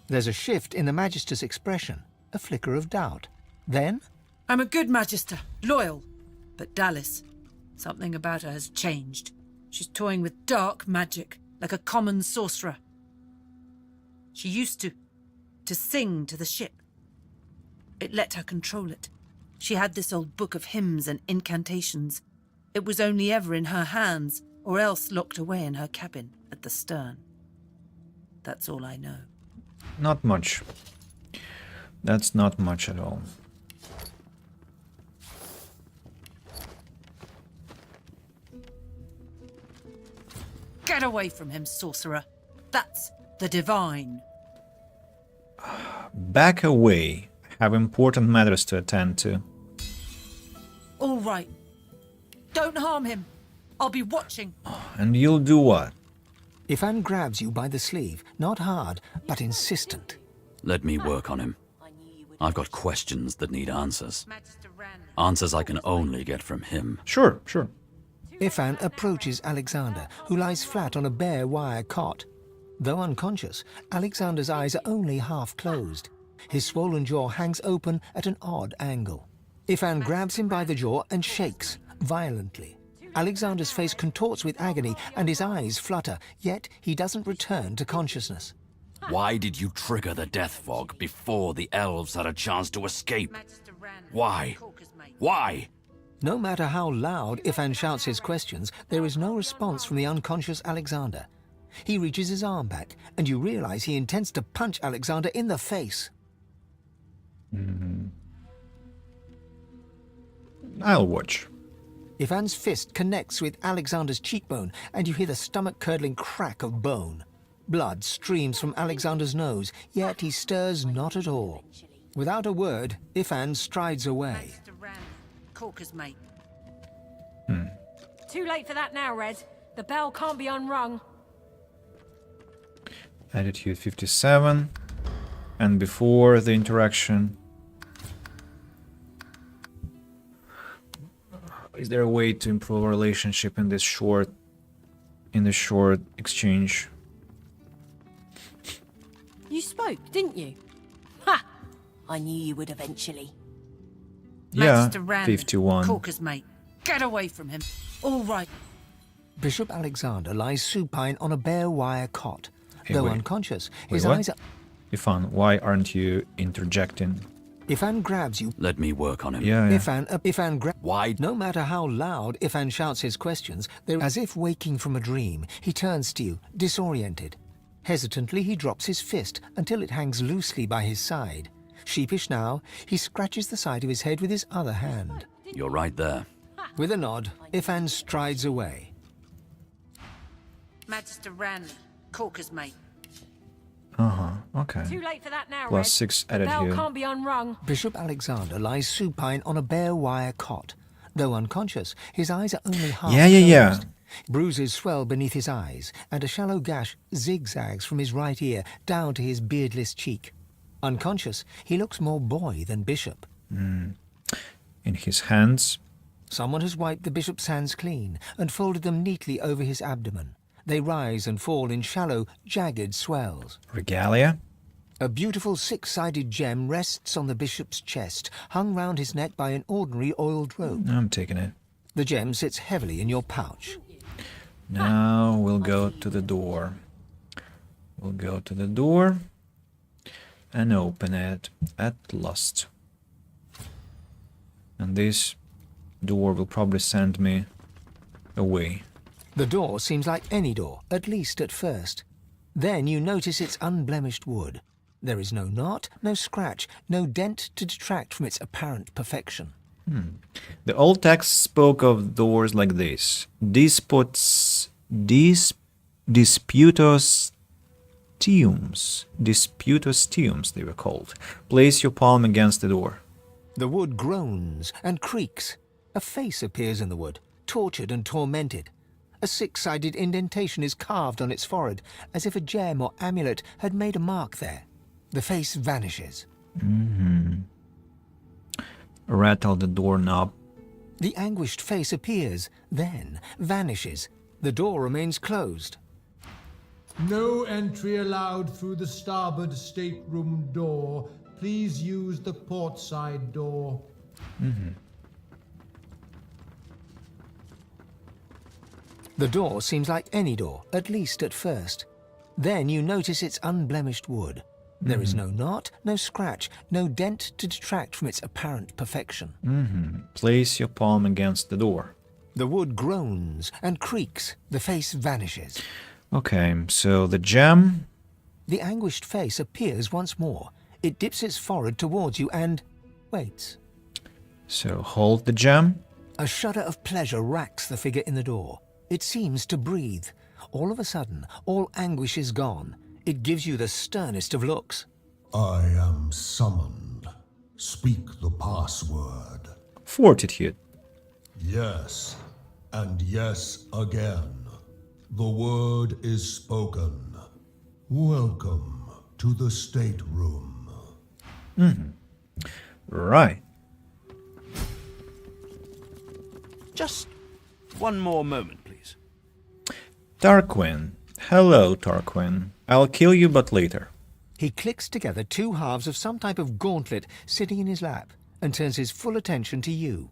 There's a shift in the Magister's expression, a flicker of doubt. Then... I'm a good Magister, loyal. But Dallas, something about her has changed. She's toying with dark magic, like a common sorcerer. She used to sing to the ship. It let her control it. She had this old book of hymns and incantations. It was only ever in her hands, or else locked away in her cabin at the stern. That's all I know. Not much. That's not much at all. Get away from him, sorcerer. That's the divine. Back away. I have important matters to attend to. All right. Don't harm him. I'll be watching. And you'll do what? Ifan grabs you by the sleeve, not hard, but insistent. Let me work on him. I've got questions that need answers. Answers I can only get from him. Sure. Ifan approaches Alexander, who lies flat on a bare wire cot. Though unconscious, Alexander's eyes are only half closed. His swollen jaw hangs open at an odd angle. Ifan grabs him by the jaw and shakes, violently. Alexander's face contorts with agony and his eyes flutter, yet he doesn't return to consciousness. Why did you trigger the death fog before the elves had a chance to escape? Why? Why? No matter how loud Ifan shouts his questions, there is no response from the unconscious Alexander. He reaches his arm back, and you realize he intends to punch Alexander in the face. I'll watch. Ivan's fist connects with Alexander's cheekbone, and you hear the stomach-curdling crack of bone. Blood streams from Alexander's nose, yet he stirs not at all. Without a word, Ifan strides away. Corker's mate. Too late for that now, Red. The bell can't be unrung. Attitude 57. And before the interaction... Is there a way to improve our relationship in this short exchange? You spoke, didn't you? Ha! I knew you would eventually. Yeah, Magister Ranley, 51. Corker's mate. Get away from him. All right. Bishop Alexander lies supine on a bare wire cot. Hey, Though wait. unconscious, Wait, his what? eyes are... Ifan, why aren't you interjecting? Ifan grabs you. Let me work on him. Yeah. Ifan grabs... Why? No matter how loud Ifan shouts his questions, as if waking from a dream, he turns to you, disoriented. Hesitantly, he drops his fist until it hangs loosely by his side. Sheepish now, he scratches the side of his head with his other hand. You're right there. With a nod, Ifan strides away. Magister Ranley, Corker's mate. Uh-huh. Okay. Too late for that now, Plus Red. 6 The added bell here. can't be unrung. Bishop Alexander lies supine on a bare wire cot. Though unconscious, his eyes are only half Yeah. closed. Bruises swell beneath his eyes, and a shallow gash zigzags from his right ear down to his beardless cheek. Unconscious, he looks more boy than bishop. In his hands. Someone has wiped the bishop's hands clean and folded them neatly over his abdomen. They rise and fall in shallow, jagged swells. Regalia. A beautiful six-sided gem rests on the bishop's chest, hung round his neck by an ordinary oiled rope. I'm taking it. The gem sits heavily in your pouch. Now we'll go to the door. We'll go to the door and open it at last. And this door will probably send me away. The door seems like any door, at least at first. Then you notice its unblemished wood. There is no knot, no scratch, no dent to detract from its apparent perfection. The old text spoke of doors like this. Disputus tiums, they were called. Place your palm against the door. The wood groans and creaks. A face appears in the wood, tortured and tormented. A six-sided indentation is carved on its forehead, as if a gem or amulet had made a mark there. The face vanishes. Rattle the doorknob. The anguished face appears, then vanishes. The door remains closed. No entry allowed through the starboard stateroom door. Please use the port side door. The door seems like any door, at least at first. Then you notice its unblemished wood. There is no knot, no scratch, no dent to detract from its apparent perfection. Place your palm against the door. The wood groans and creaks. The face vanishes. Okay, so the gem. The anguished face appears once more. It dips its forehead towards you and waits. So hold the gem. A shudder of pleasure racks the figure in the door. It seems to breathe. All of a sudden, all anguish is gone. It gives you the sternest of looks. I am summoned. Speak the password. Fortitude. Yes, and yes again. The word is spoken. Welcome to the stateroom. Right. Just one more moment, please. Tarquin. Hello, Tarquin. I'll kill you, but later. He clicks together two halves of some type of gauntlet sitting in his lap and turns his full attention to you.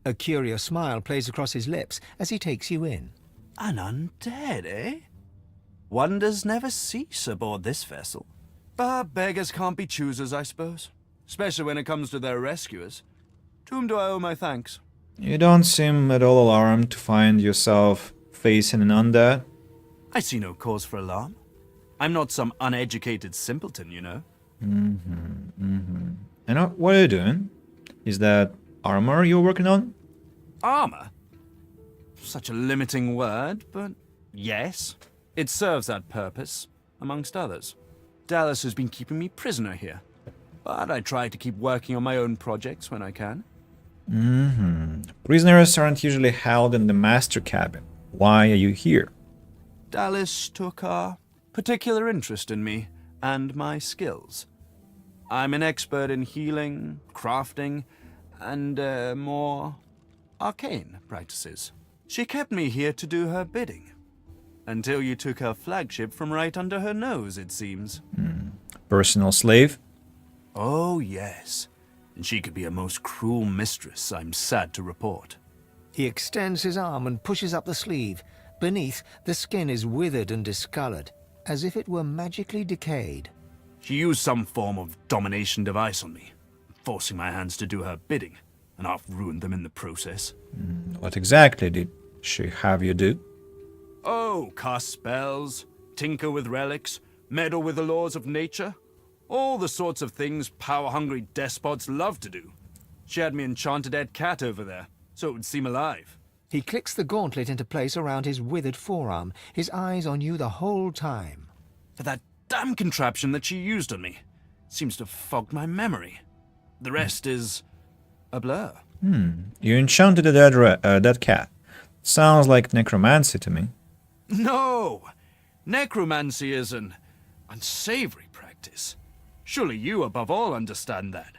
A curious smile plays across his lips as he takes you in. An undead, eh? Wonders never cease aboard this vessel. But beggars can't be choosers, I suppose. Especially when it comes to their rescuers. To whom do I owe my thanks? You don't seem at all alarmed to find yourself facing an undead. I see no cause for alarm. I'm not some uneducated simpleton, you know. And what are you doing? Is that armor you're working on? Armor? Such a limiting word, but yes. It serves that purpose, amongst others. Dallas has been keeping me prisoner here. But I try to keep working on my own projects when I can. Prisoners aren't usually held in the master cabin. Why are you here? Dallas took a particular interest in me and my skills. I'm an expert in healing, crafting, and more arcane practices. She kept me here to do her bidding. Until you took her flagship from right under her nose, it seems. Personal slave? Oh, yes. And she could be a most cruel mistress, I'm sad to report. He extends his arm and pushes up the sleeve. Beneath, the skin is withered and discolored, as if it were magically decayed. She used some form of domination device on me, forcing my hands to do her bidding, and I've ruined them in the process. What exactly did she have you do? Oh, cast spells, tinker with relics, meddle with the laws of nature. All the sorts of things power-hungry despots love to do. She had me enchant a dead cat over there, so it would seem alive. He clicks the gauntlet into place around his withered forearm, his eyes on you the whole time. For that damn contraption that she used on me seems to have fogged my memory. The rest is a blur. You enchanted a dead cat. Sounds like necromancy to me. No! Necromancy is an unsavory practice. Surely you, above all, understand that.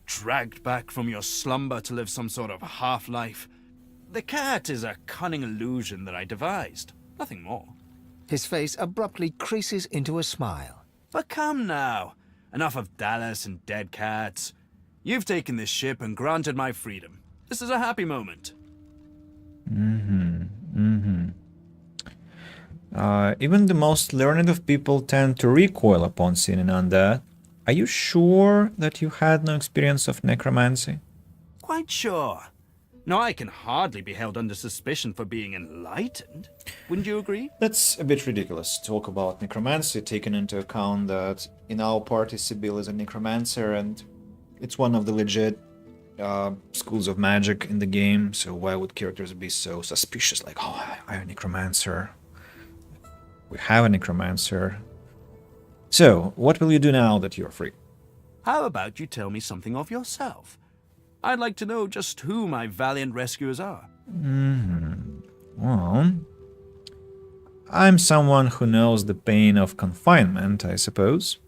Dragged back from your slumber to live some sort of half-life. The cat is a cunning illusion that I devised. Nothing more. His face abruptly creases into a smile. But come now. Enough of Dallas and dead cats. You've taken this ship and granted my freedom. This is a happy moment. Even the most learned of people tend to recoil upon seeing an undead. Are you sure that you had no experience of necromancy? Quite sure. Now, I can hardly be held under suspicion for being enlightened. Wouldn't you agree? That's a bit ridiculous to talk about necromancy, taking into account that in our party Sibyl is a necromancer and it's one of the legit schools of magic in the game, so why would characters be so suspicious, like, oh, I'm a necromancer. We have a necromancer. So, what will you do now that you're free? How about you tell me something of yourself? I'd like to know just who my valiant rescuers are. Well, I'm someone who knows the pain of confinement, I suppose.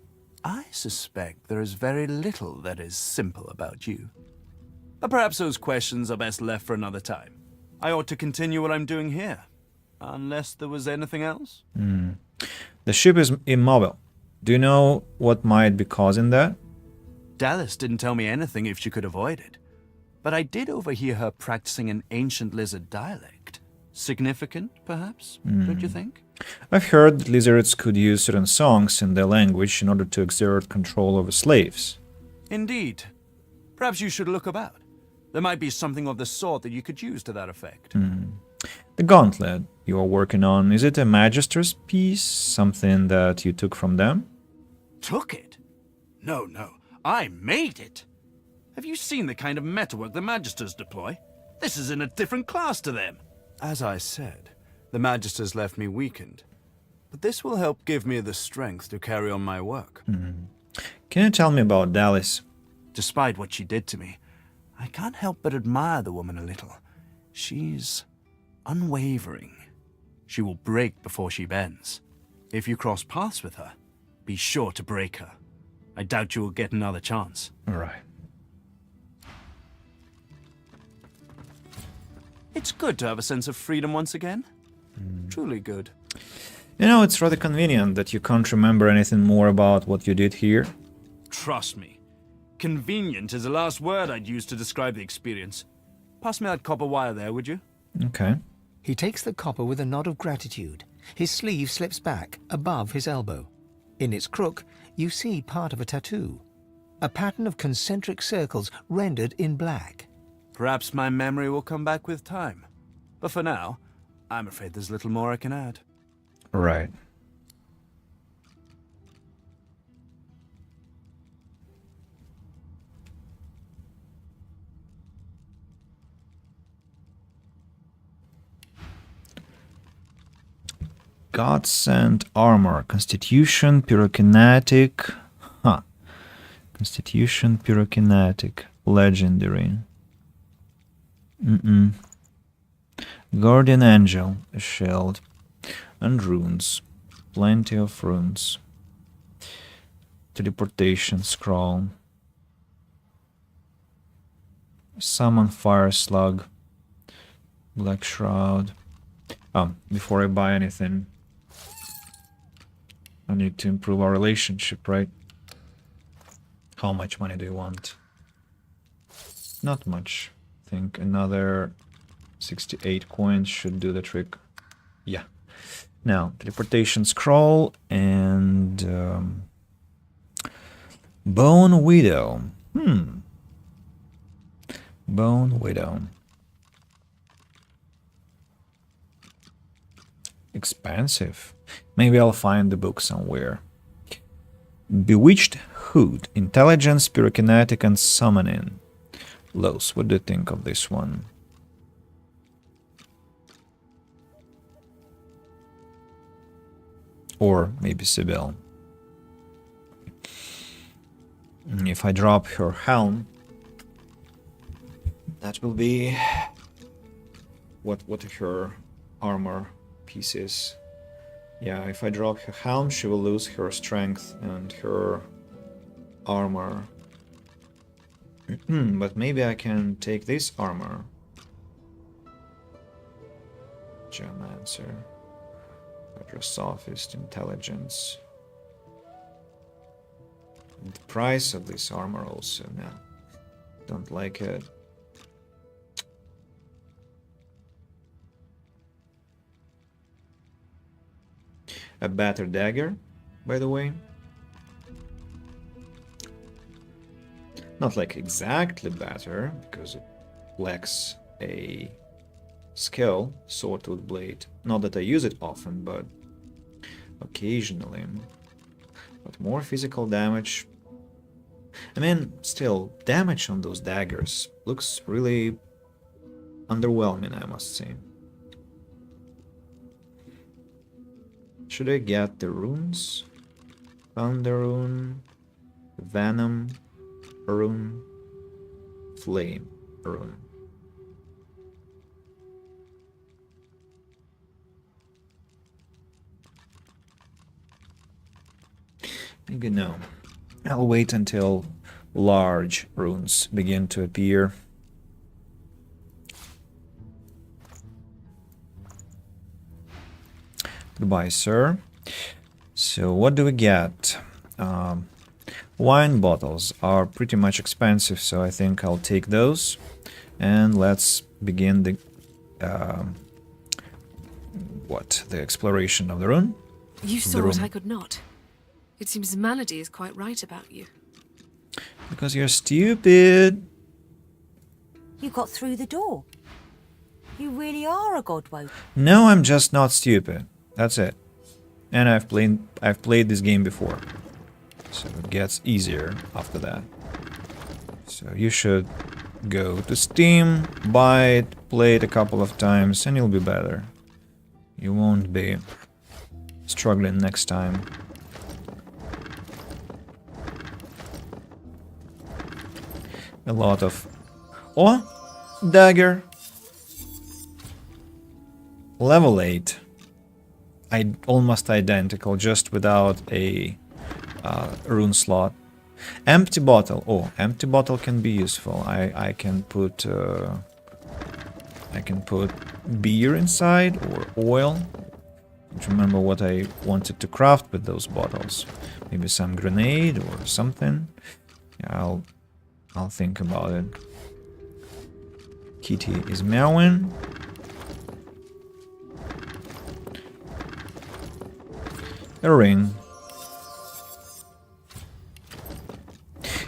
I suspect there is very little that is simple about you. But perhaps those questions are best left for another time. I ought to continue what I'm doing here. Unless there was anything else? The ship is immobile. Do you know what might be causing that? Dallas didn't tell me anything if she could avoid it. But I did overhear her practicing an ancient lizard dialect. Significant, perhaps? Don't you think? I've heard that lizards could use certain songs in their language in order to exert control over slaves. Indeed. Perhaps you should look about. There might be something of the sort that you could use to that effect. The gauntlet you are working on, is it a Magister's piece? Something that you took from them? Took it? No. I made it. Have you seen the kind of metalwork the Magisters deploy? This is in a different class to them. As I said, the Magisters left me weakened. But this will help give me the strength to carry on my work. Can you tell me about Dallas? Despite what she did to me, I can't help but admire the woman a little. She's unwavering. She will break before she bends. If you cross paths with her, be sure to break her. I doubt you will get another chance. All right. It's good to have a sense of freedom once again. Truly good. You know, it's rather convenient that you can't remember anything more about what you did here. Trust me. Convenient is the last word I'd use to describe the experience. Pass me that copper wire there, would you? Okay. He takes the copper with a nod of gratitude. His sleeve slips back, above his elbow. In its crook, you see part of a tattoo. A pattern of concentric circles rendered in black. Perhaps my memory will come back with time. But for now, I'm afraid there's little more I can add. Right. God-sent armor. Constitution, pyrokinetic. Constitution, pyrokinetic. Legendary. Guardian Angel, a shield. And runes. Plenty of runes. Teleportation scroll. Summon fire slug. Black shroud. Before I buy anything, I need to improve our relationship, right? How much money do you want? Not much. I think another 68 coins should do the trick. Yeah. Now, teleportation scroll and Bone Widow. Bone Widow. Expensive. Maybe I'll find the book somewhere. Bewitched Hood. Intelligence, pyrokinetic, and summoning. Los, what do you think of this one? Or maybe Sibyl. If I drop her helm, that will be what her armor piece is. Yeah, if I drop her helm, she will lose her strength and her armor. But maybe I can take this armor. Geomancer, Sophist, Intelligence. And the price of this armor also, no. Don't like it. A battered dagger, by the way. Not like exactly batter, because it lacks a skill, sword-tooth blade. Not that I use it often, but occasionally. But more physical damage. I mean, still, damage on those daggers looks really underwhelming, I must say. Should I get the runes? Thunder rune, Venom rune, Flame rune. Maybe no. I'll wait until large runes begin to appear. Goodbye, sir. So what do we get? Wine bottles are pretty much expensive, so I think I'll take those. And let's begin the the exploration of the rune. You saw what I could not. It seems Malady is quite right about you. Because you're stupid. You got through the door. You really are a godwoke. No, I'm just not stupid. That's it. And I've played this game before. So it gets easier after that. So you should go to Steam, buy it, play it a couple of times, and you'll be better. You won't be struggling next time. A lot of... Oh! Dagger! Level 8. Almost identical, just without a rune slot. Empty bottle. Oh, empty bottle can be useful. I can put beer inside or oil. Don't remember what I wanted to craft with those bottles. Maybe some grenade or something. Yeah, I'll think about it. Kitty is meowing. A ring.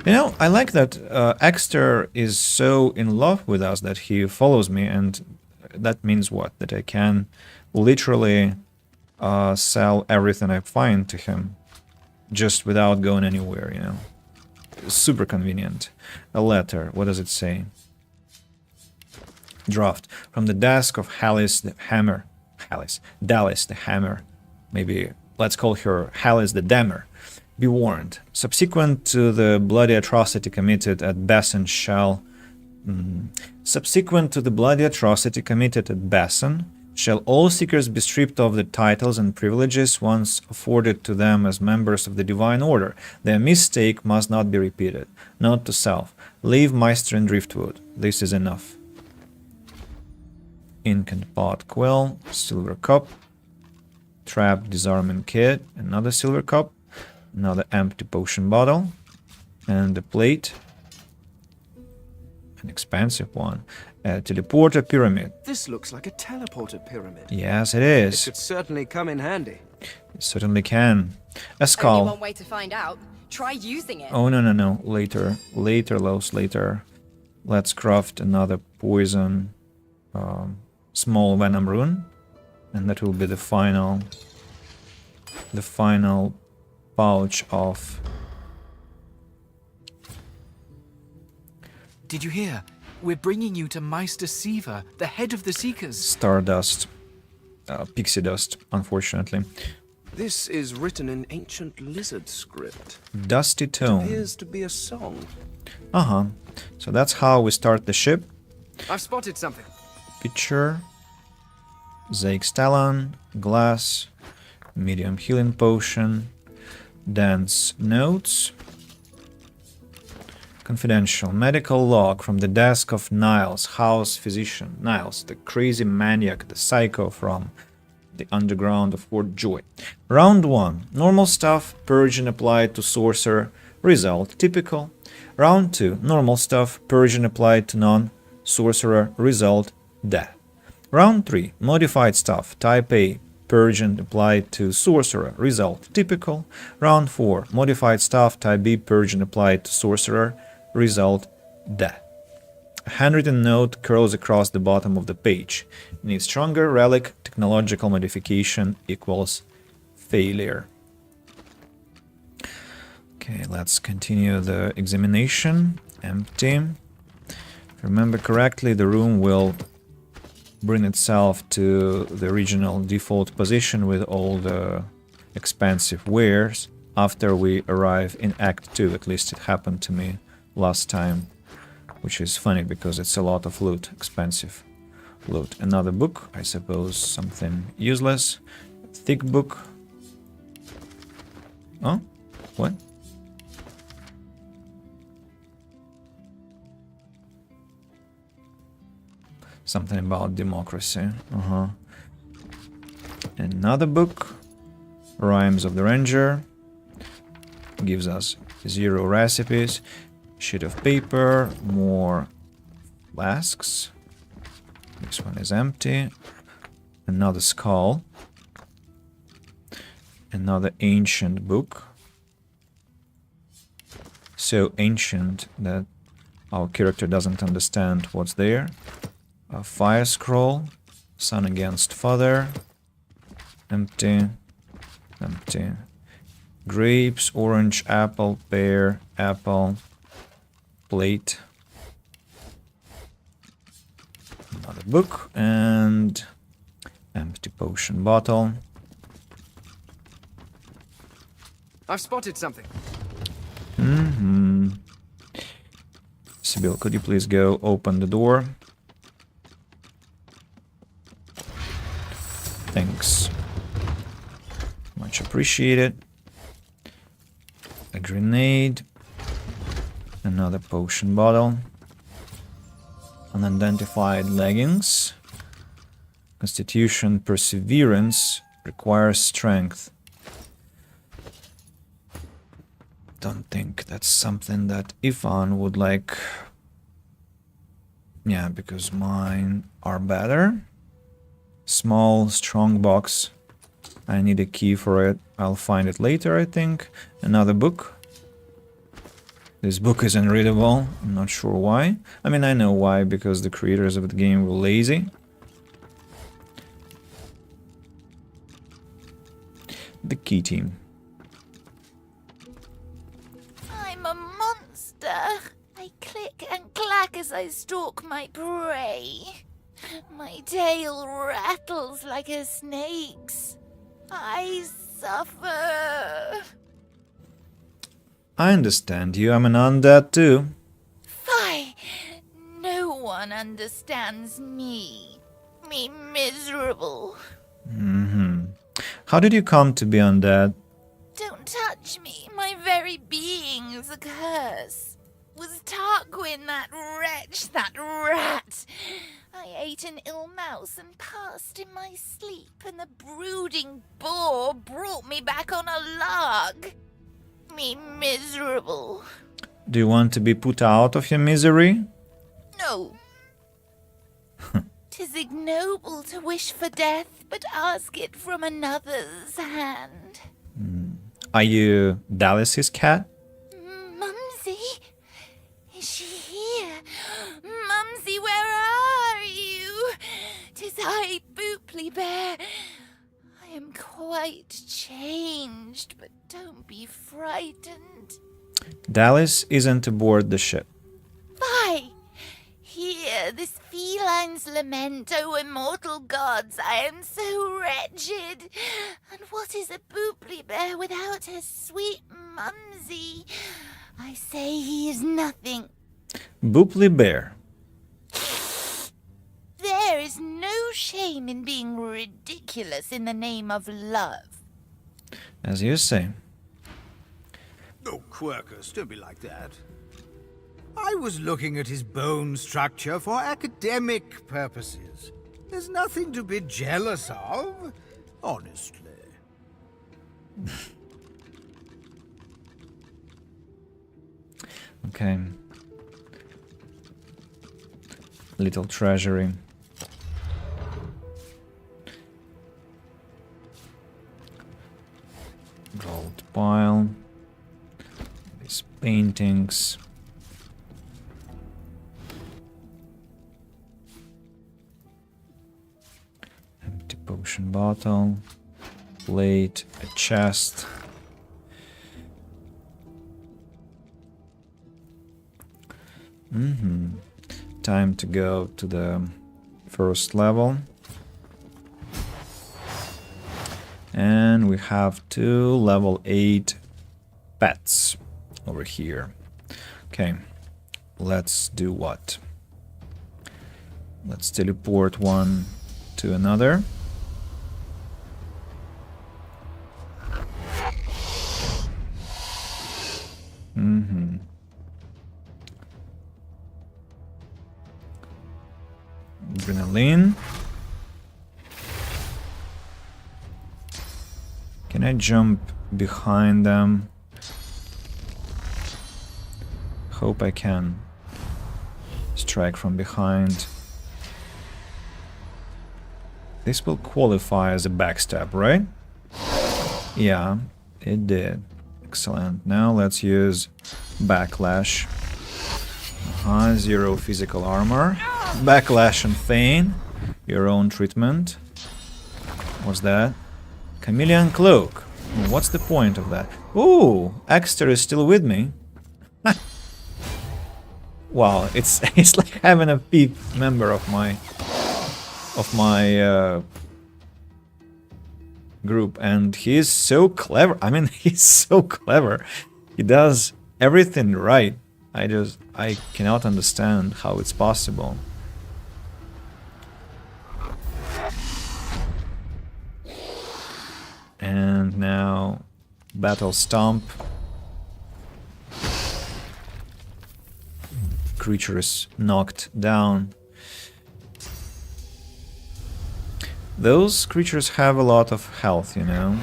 You know, I like that Exter is so in love with us that he follows me, and that means what? That I can literally sell everything I find to him just without going anywhere, you know. Super convenient. A letter. What does it say? Draft. From the desk of Hallis the Hammer. Dallis the Hammer. Maybe let's call her Hallis the Dammer. Be warned. Subsequent to the bloody atrocity committed at Basson shall all seekers be stripped of the titles and privileges once afforded to them as members of the Divine Order. Their mistake must not be repeated. Note to self. Leave Meister and Driftwood. This is enough. Ink and pot quill. Silver cup. Trap disarming kit. Another silver cup. Another empty potion bottle. And a plate. An expensive one. A teleporter pyramid. This looks like a teleporter pyramid. Yes, it is. It could certainly come in handy. It certainly can. A skull. Only one way to find out. Try using it. Oh, no. Later, Los, later. Let's craft another poison small venom rune. And that will be the final pouch of... Did you hear? We're bringing you to Meister Siva, the head of the Seekers. Stardust. Pixie dust, unfortunately. This is written in ancient lizard script. Dusty tone. Appears to be a song. Uh-huh. So that's how we start the ship. I've spotted something. Picture. Zake's Talon. Glass. Medium healing potion. Dense notes. Confidential medical log from the desk of Niles, house physician. Niles, the crazy maniac, the psycho from the underground of Fort Joy. Round 1. Normal stuff, Purging applied to sorcerer. Result, typical. Round 2. Normal stuff, Purging applied to non-sorcerer. Result, death. Round 3. Modified stuff, type A, Purging applied to sorcerer. Result, typical. Round 4. Modified stuff, type B, Purging applied to sorcerer. Result, death. A handwritten note curls across the bottom of the page. Need stronger relic, technological modification equals failure. Okay, let's continue the examination. Empty. If I remember correctly, the room will bring itself to the original default position with all the expensive wares after we arrive in Act 2. At least it happened to me last time, which is funny because it's a lot of loot, expensive loot. Another book, I suppose something useless. Thick book. Oh? What? Something about democracy. Another book. Rhymes of the Ranger. Gives us 0 recipes. Sheet of paper. More flasks. This one is empty. Another skull. Another ancient book. So ancient that our character doesn't understand what's there. A fire scroll. Son against father. Empty. Empty. Grapes, orange, apple, pear, apple. Plate. Another book and empty potion bottle. I've spotted something. Sibyl, could you please go open the door? Thanks. Much appreciated. A grenade. Another potion bottle. Unidentified leggings. Constitution perseverance requires strength. Don't think that's something that Ivan would like. Yeah, because mine are better. Small, strong box. I need a key for it. I'll find it later, I think. Another book. This book is unreadable. I'm not sure why. I mean, I know why, because the creators of the game were lazy. The key team. I'm a monster. I click and clack as I stalk my prey. My tail rattles like a snake's. I suffer. I understand you. I'm an undead too. Fie! No one understands me. Me miserable. How did you come to be undead? Don't touch me. My very being is a curse. Was Tarquin that wretch, that rat? I ate an ill mouse and passed in my sleep, and the brooding boar brought me back on a log. Me miserable. Do you want to be put out of your misery? No. 'Tis ignoble to wish for death, but ask it from another's hand. Are you Dallas's cat? Mumsy? Is she here? Mumsy, where are you? 'Tis I, Booply Bear. I am quite changed, but don't be frightened. Dallas isn't aboard the ship. Fie! Here, this field felines lament, O immortal gods, I am so wretched. And what is a booply bear without her sweet mumsy? I say he is nothing. Booply bear. There is no shame in being ridiculous in the name of love. As you say. Oh, Quercus, don't be like that. I was looking at his bone structure for academic purposes. There's nothing to be jealous of, honestly. Okay. Little treasury. Gold pile. These paintings. Empty potion bottle. Plate. A chest. Time to go to the first level. And we have 2 level 8 pets over here. Okay, let's do what? Let's teleport one to another. Adrenaline. Can I jump behind them? Hope I can. Strike from behind. This will qualify as a backstab, right? Yeah, it did. Excellent. Now let's use backlash. 0 physical armor. Backlash and feign. Your own treatment. What's that? Chameleon cloak. What's the point of that? Ooh, Exeter is still with me. Wow, it's like having a peep member of my group, and he's so clever. I mean, he's so clever. He does everything right. I cannot understand how it's possible. And now battle stomp. Creature is knocked down. Those creatures have a lot of health, you know.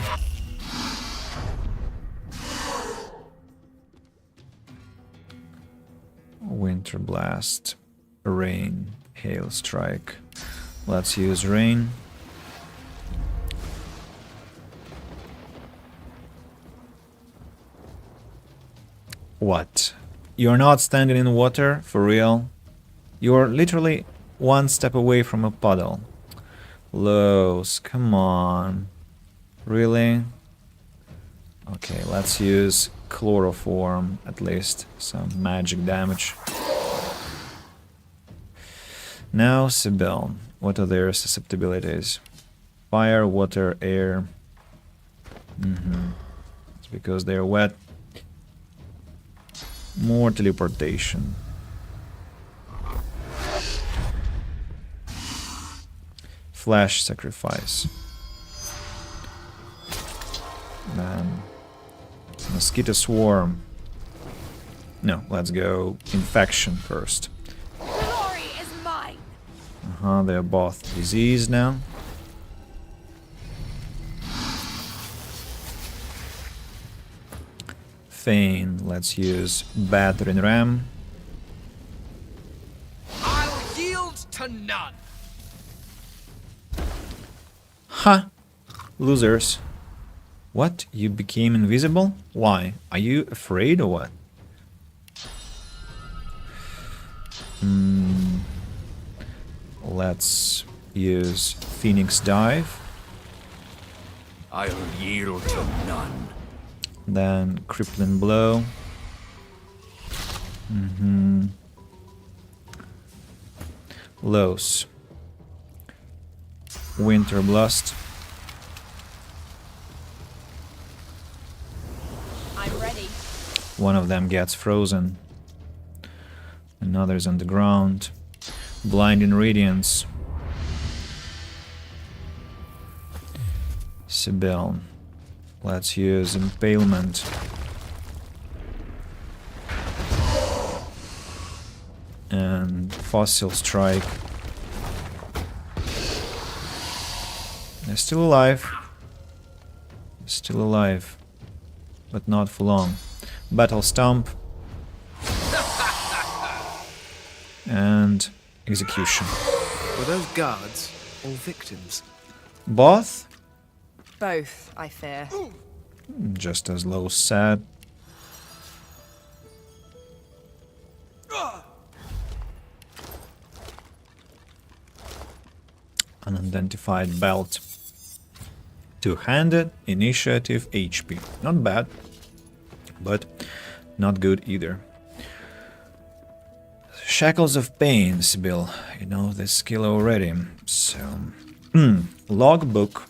Winter blast, rain, hail strike. Let's use rain. What? You're not standing in water, for real? You're literally one step away from a puddle. Los, come on. Really? Okay, let's use chloroform, at least some magic damage. Now, Sibyl. What are their susceptibilities? Fire, water, air. It's because they're wet. More teleportation. Flash sacrifice. Then mosquito swarm. No, let's go infection first. Glory is mine. They're both diseased now. Feign, let's use battering ram. I'll yield to none. Ha! Losers. What? You became invisible? Why? Are you afraid or what? Let's use Phoenix Dive. I'll yield to none. Then Crippling Blow. Lows. Winter Blast. I'm ready. One of them gets frozen. Another's on the ground. Blinding Radiance. Sibyl. Let's use Impalement. And Fossil Strike. They're still alive. Still alive. But not for long. Battle Stomp. And Execution. Were those guards all victims? Both? Both, I fear. Just as Low said. Unidentified belt. Two-handed, initiative, HP. Not bad, but not good either. Shackles of Pain, Sibyl. You know this skill already. So, logbook.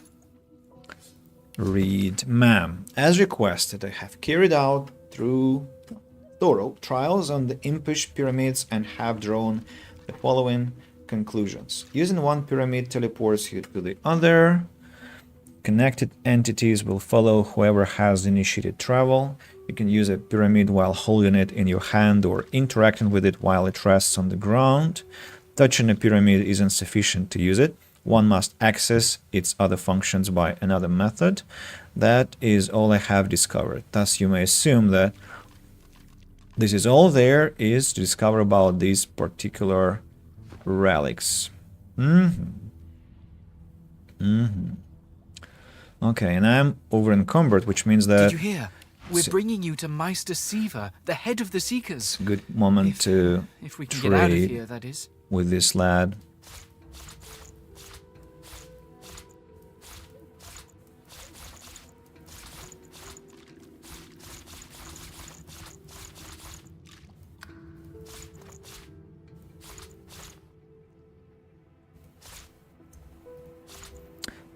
Read, ma'am. As requested, I have carried out thorough trials on the impish pyramids and have drawn the following conclusions. Using one pyramid teleports you to the other. Connected entities will follow whoever has initiated travel. You can use a pyramid while holding it in your hand or interacting with it while it rests on the ground. Touching a pyramid isn't sufficient to use it. One must access its other functions by another method. That is all I have discovered. Thus, you may assume that this is all there is to discover about these particular relics. Okay, and I'm over encumbered, which means that... Did you hear? We're bringing you to Meister Siva, the head of the Seekers. Good moment to if we can get out of here, that is. With this lad.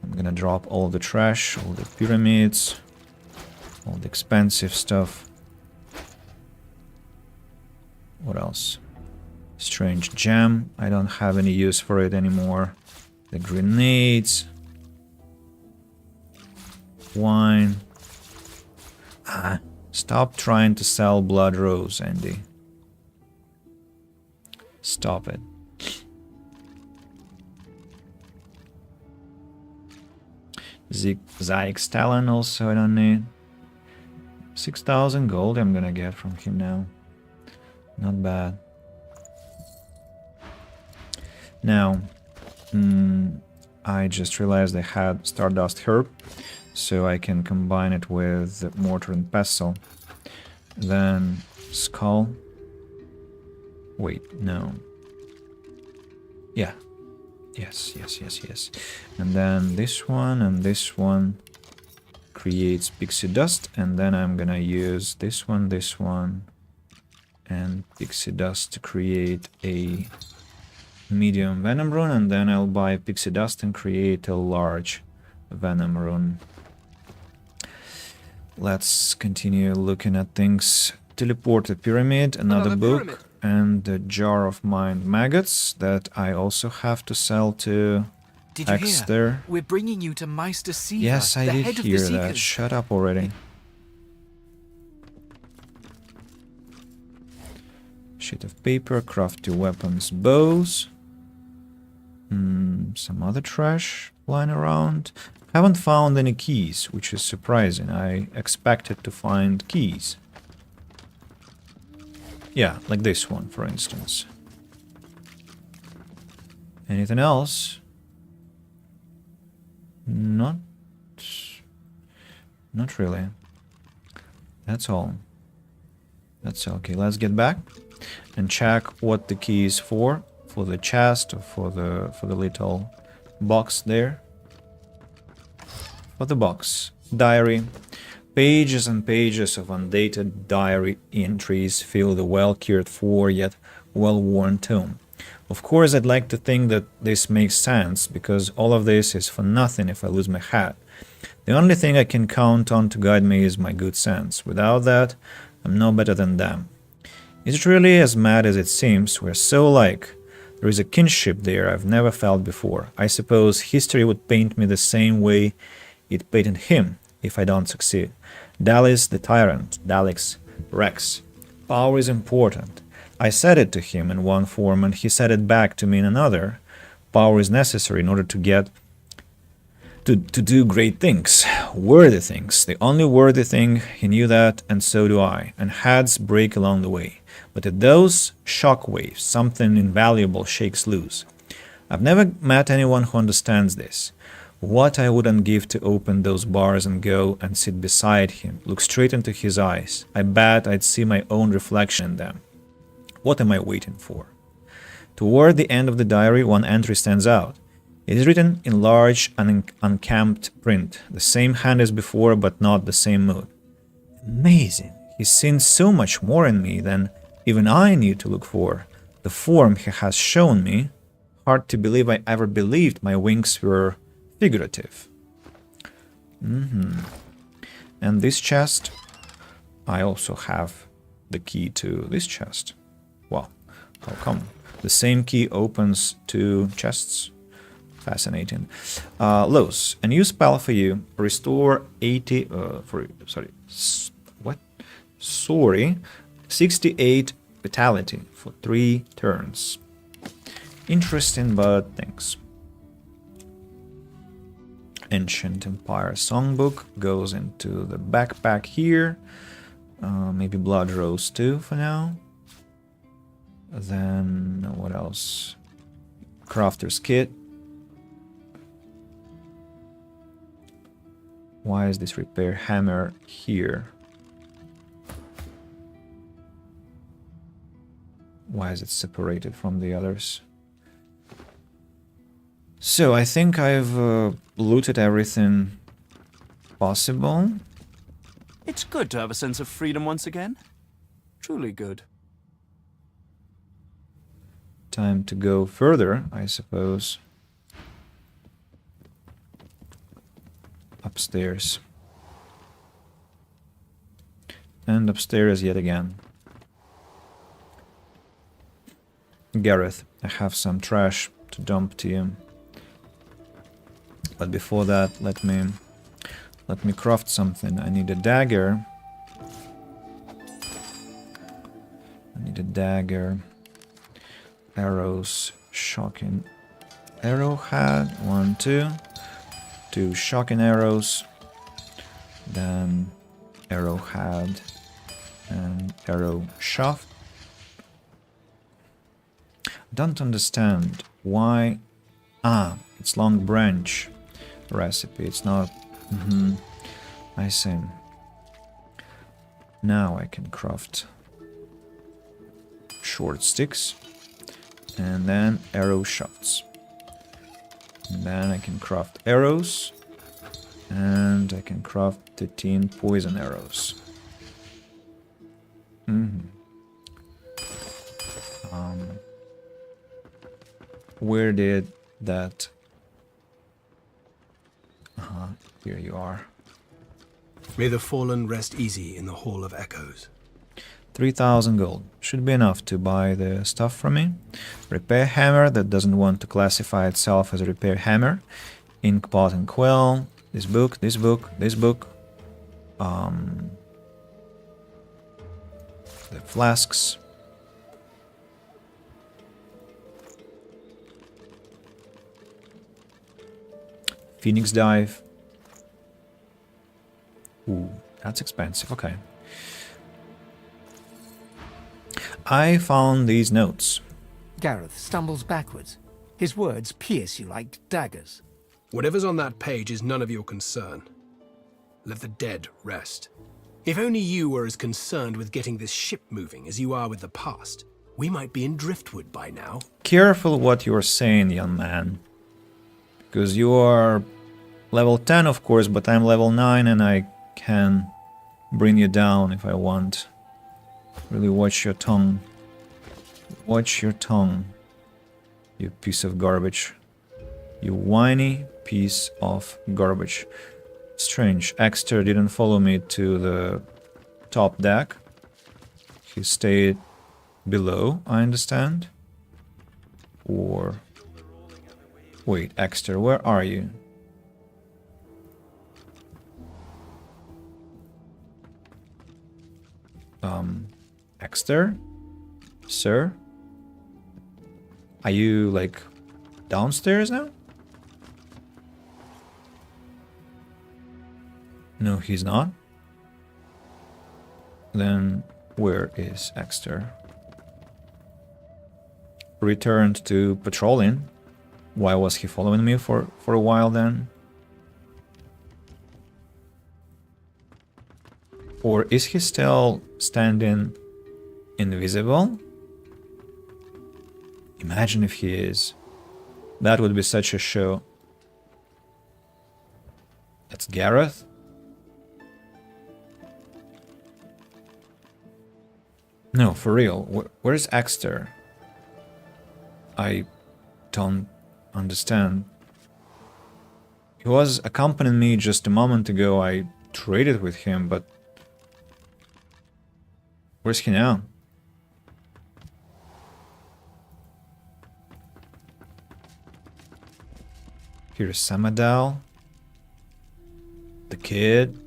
I'm gonna drop all the trash, all the pyramids, all the expensive stuff. What else? Strange gem. I don't have any use for it anymore. The grenades. Wine. Stop trying to sell Blood Rose, Andy. Stop it. Zyx Talon also I don't need. 6,000 gold I'm gonna get from him now. Not bad. Now, I just realized I had Stardust Herb, so I can combine it with Mortar and Pestle. Then Skull. Wait, no. Yeah. Yes. And then this one and this one creates Pixie Dust, and then I'm gonna use this one, and Pixie Dust to create a medium Venom Rune, and then I'll buy Pixie Dust and create a large Venom Rune. Let's continue looking at things. Teleport a pyramid, another book, pyramid. And a jar of mind maggots that I also have to sell to Did you Exter. Hear? We're bringing you to Meister Siva, Yes, I the did head hear of the that. Seekers. Shut up already. Sheet of paper, crafty weapons, bows. Some other trash lying around. Haven't found any keys, which is surprising. I expected to find keys. Yeah, like this one, for instance. Anything else? Not really. That's all. That's okay. Let's get back and check what the key is for the chest or for the little box there. For the box, diary. Pages and pages of undated diary entries fill the well-cared for yet well-worn tome. Of course, I'd like to think that this makes sense, because all of this is for nothing if I lose my hat. The only thing I can count on to guide me is my good sense. Without that, I'm no better than them. Is it really as mad as it seems? We're so alike. There is a kinship there I've never felt before. I suppose history would paint me the same way it painted him, if I don't succeed. Dallis the tyrant, Dalix Rex. Power is important. I said it to him in one form, and he said it back to me in another. Power is necessary in order to get to do great things, worthy things. The only worthy thing, he knew that, and so do I, and heads break along the way. But at those shock waves, something invaluable shakes loose. I've never met anyone who understands this. What I wouldn't give to open those bars and go and sit beside him, look straight into his eyes. I bet I'd see my own reflection in them. What am I waiting for? Toward the end of the diary, one entry stands out. It is written in large, unkempt print, the same hand as before, but not the same mood. Amazing! He's seen so much more in me than even I knew to look for. The form he has shown me, hard to believe I ever believed my wings were figurative. And this chest, I also have the key to this chest. Wow, how come? The same key opens two chests. Fascinating. Los, a new spell for you. Restore 68 vitality for 3 turns. Interesting, but thanks. Ancient Empire Songbook goes into the backpack here. Maybe Blood Rose too for now. Then what else? Crafter's Kit. Why is this repair hammer here? Why is it separated from the others? So I think I've looted everything possible. It's good to have a sense of freedom once again. Truly good. Time to go further, I suppose. Upstairs. And upstairs yet again. Gareth, I have some trash to dump to you. But before that, let me craft something. I need a dagger. Arrows, shocking arrowhead. 1, 2. 2 shocking arrows. Then arrowhead and arrow shaft. Don't understand why. It's long branch recipe. It's not. I see. Now I can craft short sticks and then arrow shafts. And then I can craft arrows and I can craft 13 poison arrows. Where did that... here you are. May the fallen rest easy in the Hall of Echoes. 3,000 gold. Should be enough to buy the stuff from me. Repair hammer that doesn't want to classify itself as a repair hammer. Ink pot and quill. This book, this book, this book. The flasks. Phoenix dive. Ooh, that's expensive. Okay. I found these notes. Gareth stumbles backwards. His words pierce you like daggers. Whatever's on that page is none of your concern. Let the dead rest. If only you were as concerned with getting this ship moving as you are with the past, we might be in driftwood by now. Careful what you're saying, young man. Because you are level 10, of course, but I'm level 9 and I can bring you down if I want. Really watch your tongue. Watch your tongue. You piece of garbage. You whiny piece of garbage. Strange. Exter didn't follow me to the top deck. He stayed below, I understand. Or... Wait, Exter, where are you? Exter? Sir? Are you, like, downstairs now? No, he's not. Then, where is Exter? Returned to patrolling. Why was he following me for a while then? Or is he still standing invisible? Imagine if he is. That would be such a show. That's Gareth? No, for real. Where's Exter? I don't understand. He was accompanying me just a moment ago. I traded with him, but... Where's he now? Here's Samadal. The kid.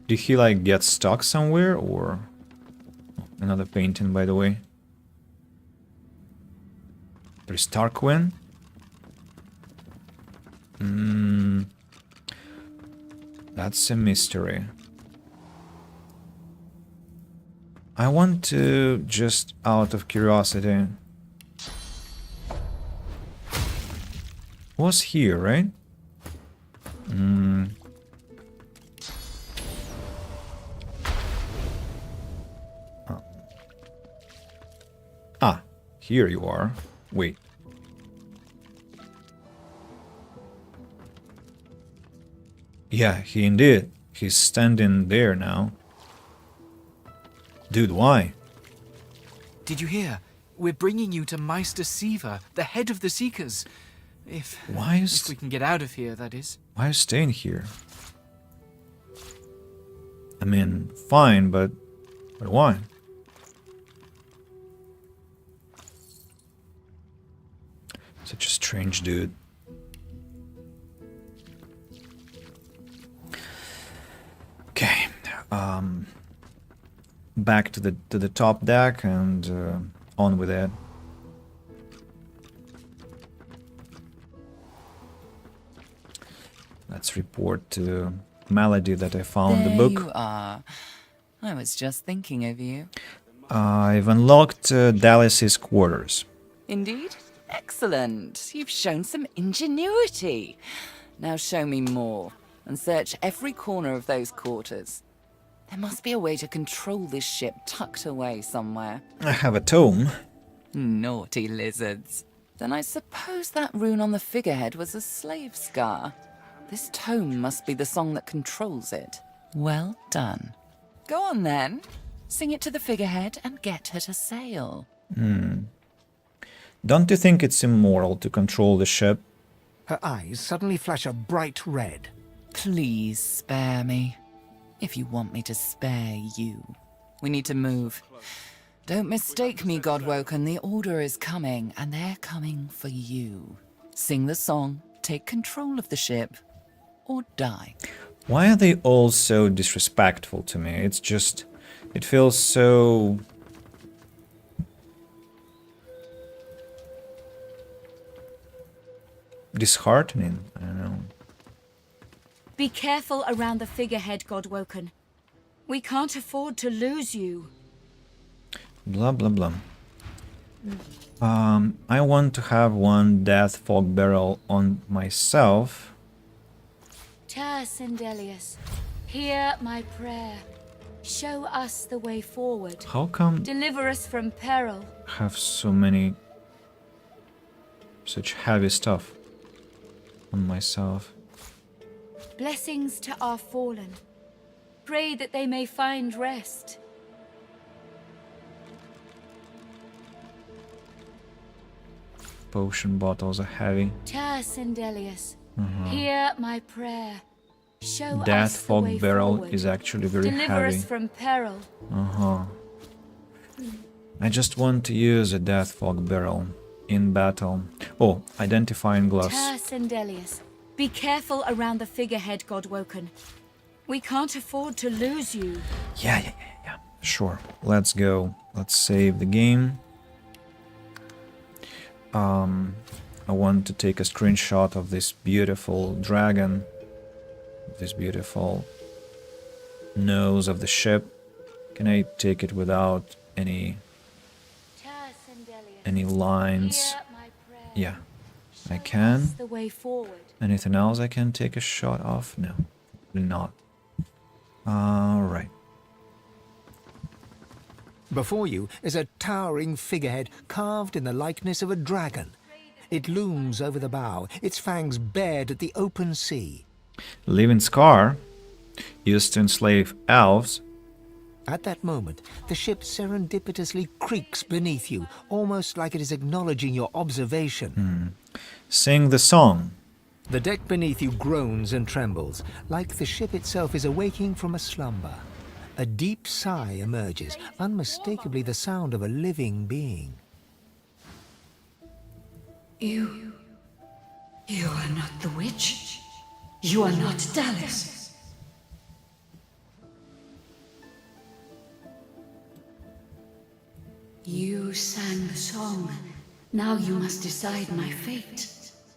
Did he like get stuck somewhere or... Another painting, by the way. There's Tarquin. That's a mystery. I want to, just out of curiosity... Was here, right? Oh. Ah, here you are. Wait. Yeah, he indeed. He's standing there now. Dude, why? Did you hear? We're bringing you to Meister Siva, the head of the Seekers. If we can get out of here, that is. Why are you staying here? I mean, fine, but why? Such a strange dude. Okay, back to the top deck and on with it. Let's report to Melody that I found the book. There you are. I was just thinking of you. I've unlocked Dallas's quarters. Indeed? Excellent. You've shown some ingenuity. Now show me more, and search every corner of those quarters. There must be a way to control this ship tucked away somewhere. I have a tome. Naughty lizards. Then I suppose that rune on the figurehead was a slave scar. This tome must be the song that controls it. Well done. Go on then. Sing it to the figurehead and get her to sail. Don't you think it's immoral to control the ship? Her eyes suddenly flash a bright red. Please spare me. If you want me to spare you. We need to move. Don't mistake me, Godwoken. The Order is coming, and they're coming for you. Sing the song, take control of the ship, or die. Why are they all so disrespectful to me? It's just... It feels so... disheartening. I don't know. Be careful around the figurehead, Godwoken. We can't afford to lose you. Blah, blah, blah. I want to have one death fog barrel on myself. Sindelius, hear my prayer. Show us the way forward. How come Deliver us from peril. I have so many... such heavy stuff on myself? Blessings to our fallen. Pray that they may find rest. potion bottles are heavy. Sindelius, Mhm. hear my prayer. Show Death us the fog way barrel forward. is actually very Deliver heavy. us from peril. Uh-huh. I just want to use a death fog barrel in battle. Oh, identifying gloss. Sindelius, be careful around the figurehead, Godwoken. We can't afford to lose you. Yeah. Sure. Let's go. Let's save the game. I want to take a screenshot of this beautiful dragon. This beautiful nose of the ship. Can I take it without any lines? Yeah, I can. The way forward. Anything else I can take a shot of? No, not. Alright. Before you is a towering figurehead carved in the likeness of a dragon. It looms over the bow, its fangs bared at the open sea. Living scar, used to enslave elves. At that moment, the ship serendipitously creaks beneath you, almost like it is acknowledging your observation. Sing the song. The deck beneath you groans and trembles, like the ship itself is awaking from a slumber. A deep sigh emerges, unmistakably the sound of a living being. You are not the witch. You are not Dallas. You sang the song. Now you must decide my fate.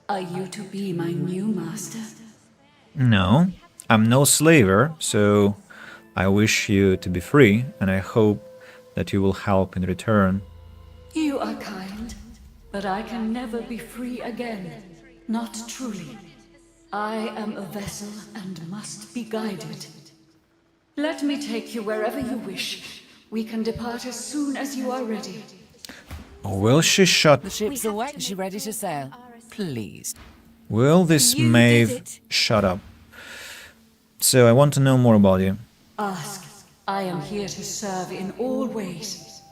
Are you to be my new master? No, I'm no slaver, so I wish you to be free, and I hope that you will help in return. You are kind, but I can never be free again. Not truly. I am a vessel and must be guided. Let me take you wherever you wish. We can depart as soon as you are ready. Will she shut... The ship's away. Is she ready to sail? Please. Will this Maeve shut up? So I want to know more about you. Ask. I am here to serve in all ways.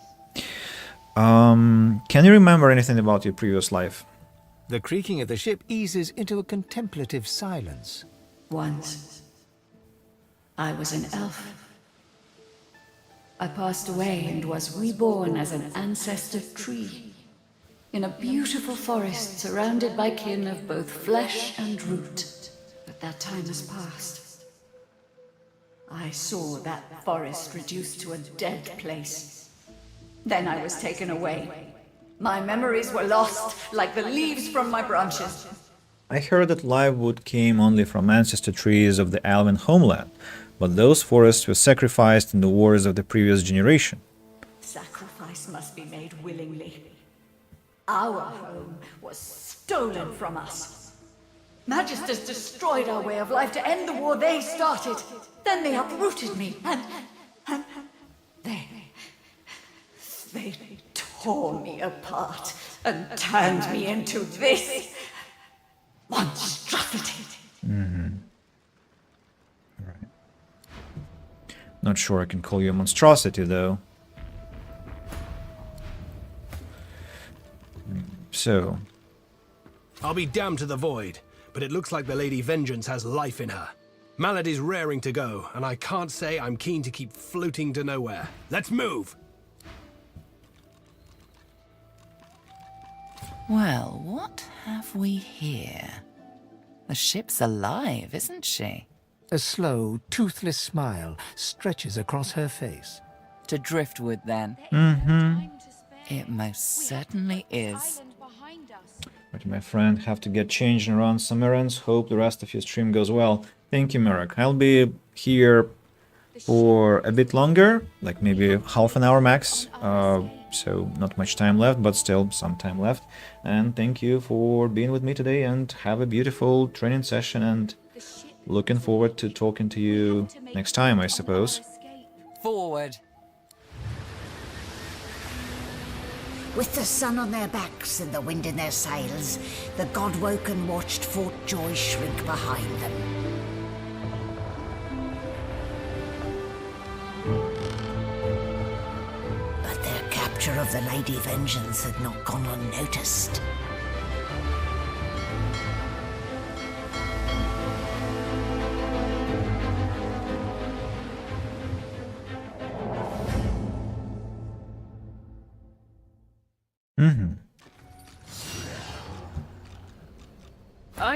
Can you remember anything about your previous life? The creaking of the ship eases into a contemplative silence. Once, I was an elf. I passed away and was reborn as an ancestor tree. In a beautiful forest surrounded by kin of both flesh and root. But that time has passed. I saw that forest reduced to a dead place. Then I was taken away. My memories were lost, like the leaves from my branches. I heard that livewood came only from ancestor trees of the Elven homeland, but those forests were sacrificed in the wars of the previous generation. Sacrifice must be made willingly. Our home was stolen from us. Magisters destroyed our way of life to end the war they started. Then they uprooted me, and they tore me apart and turned me into this monstrosity. Right. Not sure I can call you a monstrosity, though. So... I'll be damned to the void, but it looks like the Lady Vengeance has life in her. Malady's raring to go, and I can't say I'm keen to keep floating to nowhere. Let's move! Well, what have we here? The ship's alive, isn't she? A slow, toothless smile stretches across her face. To Driftwood, then? It most certainly is. Right, my friend, have to get changed and run some errands. Hope the rest of your stream goes well. Thank you, Merrick. I'll be here for a bit longer, like maybe half an hour max. So not much time left, but still some time left. And thank you for being with me today, and have a beautiful training session, and looking forward to talking to you next time, I suppose. Forward. With the sun on their backs and the wind in their sails, the Godwoken watched Fort Joy shrink behind them. But their capture of the Lady Vengeance had not gone unnoticed.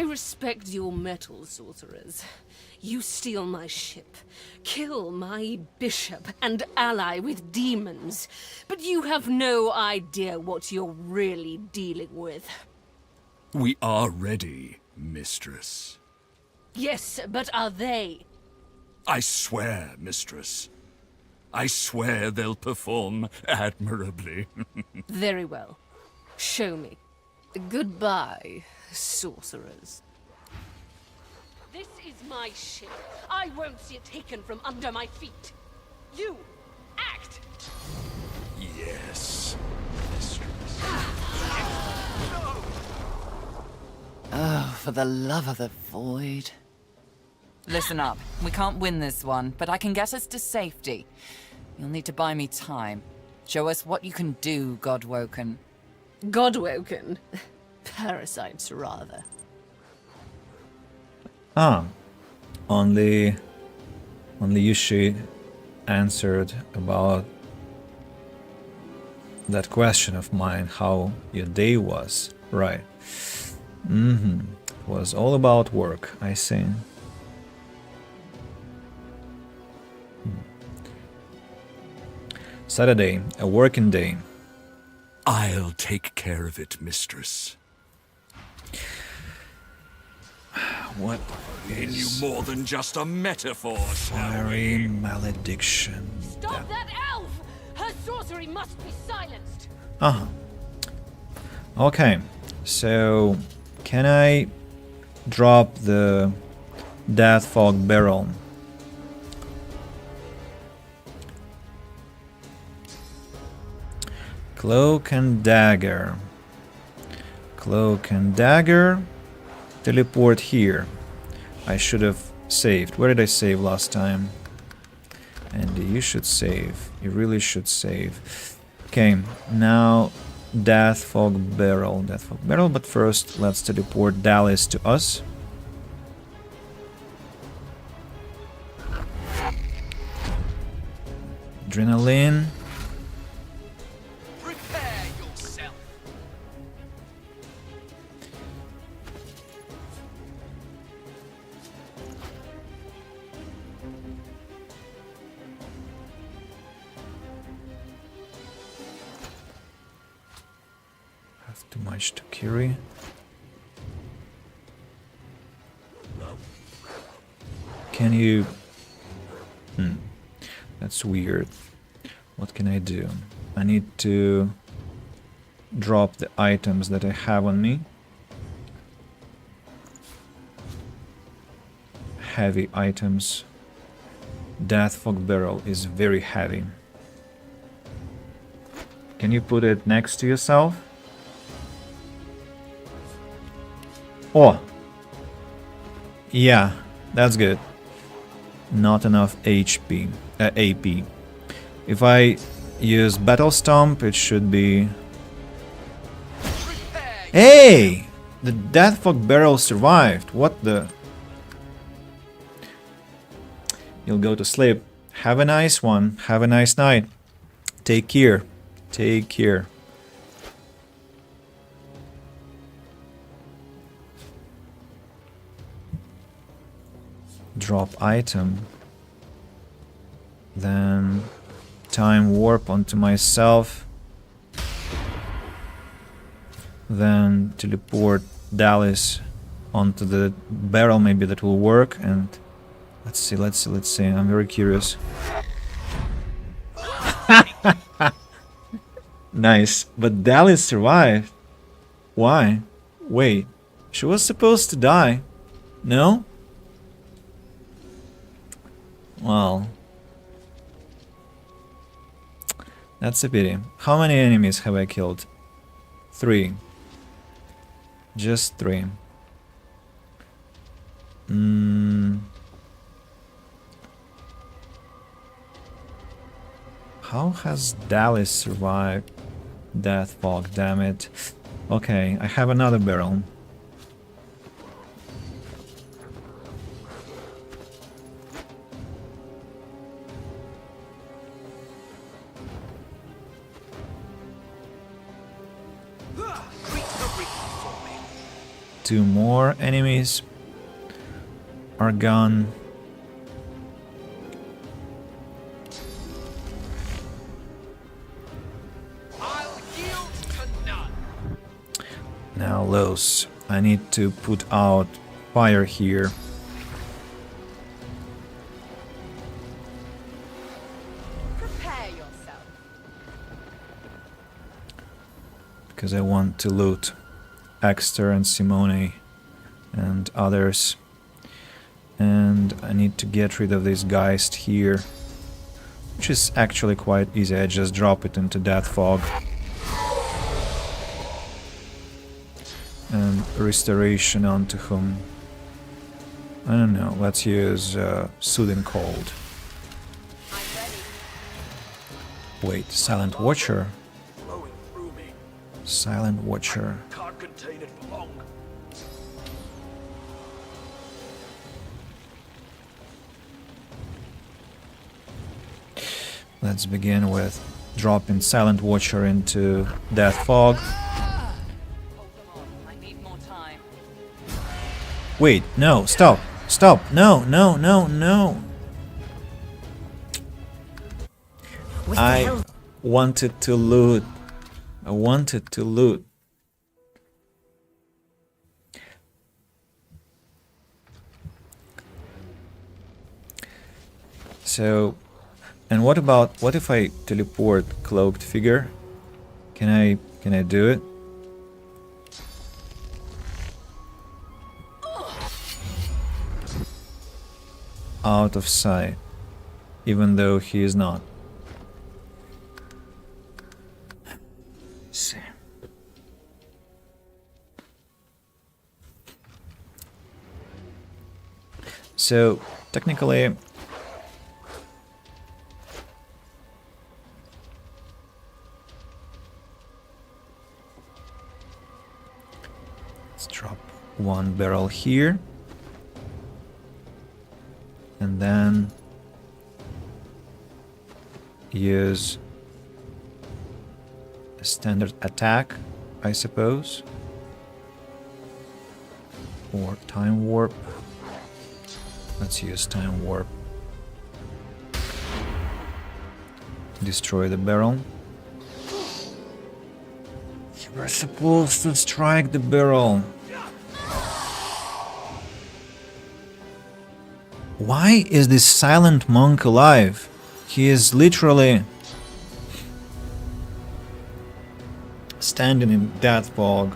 I respect your mettle, sorcerers. You steal my ship, kill my bishop, and ally with demons. But you have no idea what you're really dealing with. We are ready, mistress. Yes, but are they? I swear, mistress. I swear they'll perform admirably. Very well. Show me. Goodbye, sorcerers. This is my ship. I won't see it taken from under my feet. You, act! Yes, mistress. Oh, for the love of the void. Listen up. We can't win this one, but I can get us to safety. You'll need to buy me time. Show us what you can do, Godwoken. Godwoken? Parasites, rather. Only Yushi answered about that question of mine, how your day was. Right. It was all about work, I see. Saturday, a working day. I'll take care of it, mistress. What In you more than just a metaphor, fiery malediction? Stop that elf! Her sorcery must be silenced! Okay, so can I drop the Death Fog Barrel? Cloak and Dagger. Cloak and Dagger. Teleport here. I should have saved. Where did I save last time? And you should save. You really should save. Okay, now Death Fog Barrel. Death Fog Barrel, but first let's teleport Dallas to us. Adrenaline. Prepare yourself. Have too much to carry. Can you... That's weird. What can I do? I need to drop the items that I have on me. Heavy items. Death Fog Barrel is very heavy. Can you put it next to yourself? Oh! Yeah, that's good. Not enough HP, AP. If I use Battle Stomp, it should be... Hey! The Death Fog Barrel survived. What the... You'll go to sleep. Have a nice one. Have a nice night. Take care. Take care. Drop item. Then time warp onto myself. Then teleport Dallas onto the barrel. Maybe that will work. And let's see. I'm very curious. Nice. But Dallas survived. Why? Wait. She was supposed to die. No? Well, that's a pity. How many enemies have I killed? 3. Just 3. How has Dallas survived Death Fog? Damn it. Okay, I have another barrel. 2 more enemies are gone. Now Los, I need to put out fire here. Prepare yourself. Because I want to loot Exter and Simone and others. And I need to get rid of this Geist here, which is actually quite easy. I just drop it into Death Fog. And Restoration onto whom? I don't know, let's use Soothing Cold. Wait, Silent Watcher? Silent Watcher. Can't contain it for long. Let's begin with dropping Silent Watcher into Death Fog. Wait, no, stop, stop, no, no, no, no. I wanted to loot. I wanted to loot. So, and what if I teleport Cloaked Figure? Can I do it? Out of sight, even though he is not. Let's see. So technically, let's drop 1 barrel here. And then use a standard attack, I suppose, or Time Warp. Let's use Time Warp. Destroy the barrel. You were supposed to strike the barrel. Why is this silent monk alive? He is literally standing in Death Fog.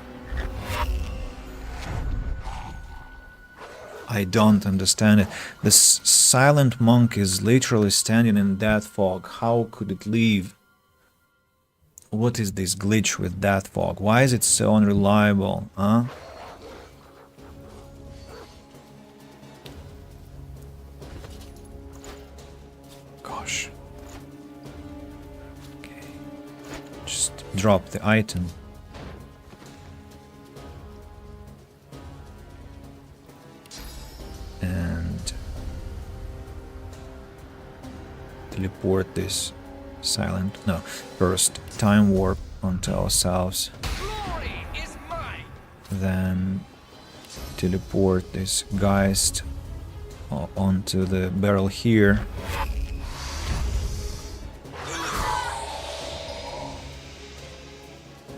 I don't understand it. This silent monk is literally standing in Death Fog. How could it leave? What is this glitch with Death Fog? Why is it so unreliable, huh? Gosh. Okay. Just drop the item. And teleport this silent, no, first Time Warp onto ourselves, then teleport this Geist onto the barrel here.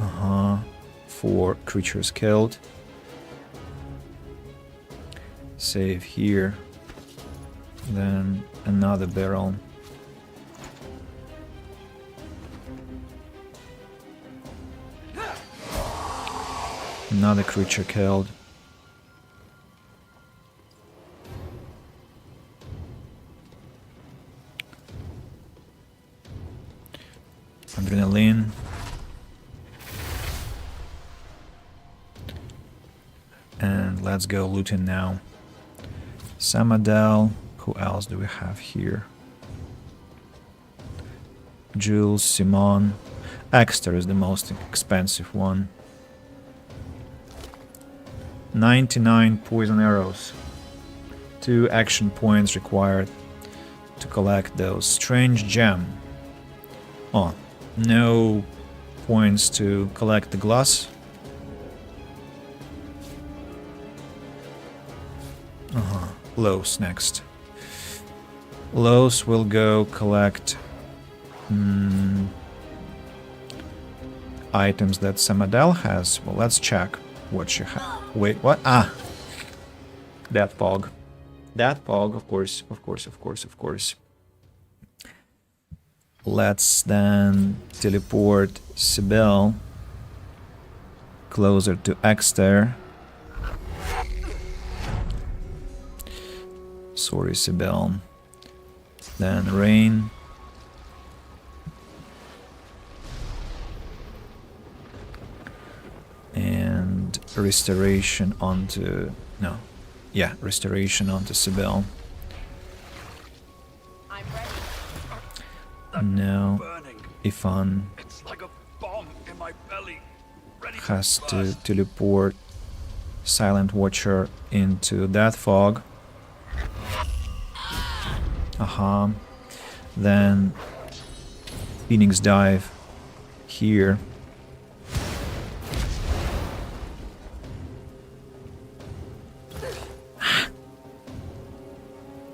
Uh-huh, 4 creatures killed. Save here, then another barrel. Another creature killed. Adrenaline. And let's go looting now. Samadel. Who else do we have here? Jules, Simon. Exter is the most expensive one. 99 poison arrows. 2 action points required to collect those. Strange gem. Oh, no points to collect the glass. Los next. Los will go collect items that Samadel has. Well, let's check what she has. Wait, what? Ah! That fog. That fog, of course, of course, of course, of course. Let's then teleport Sibyl closer to Exter. Sorry, Sibyl. Then Rain. And restoration onto... No. Yeah, restoration onto Sibyl. Now, Ifan has to teleport Silent Watcher into that fog. Aha. Then Phoenix Dive here.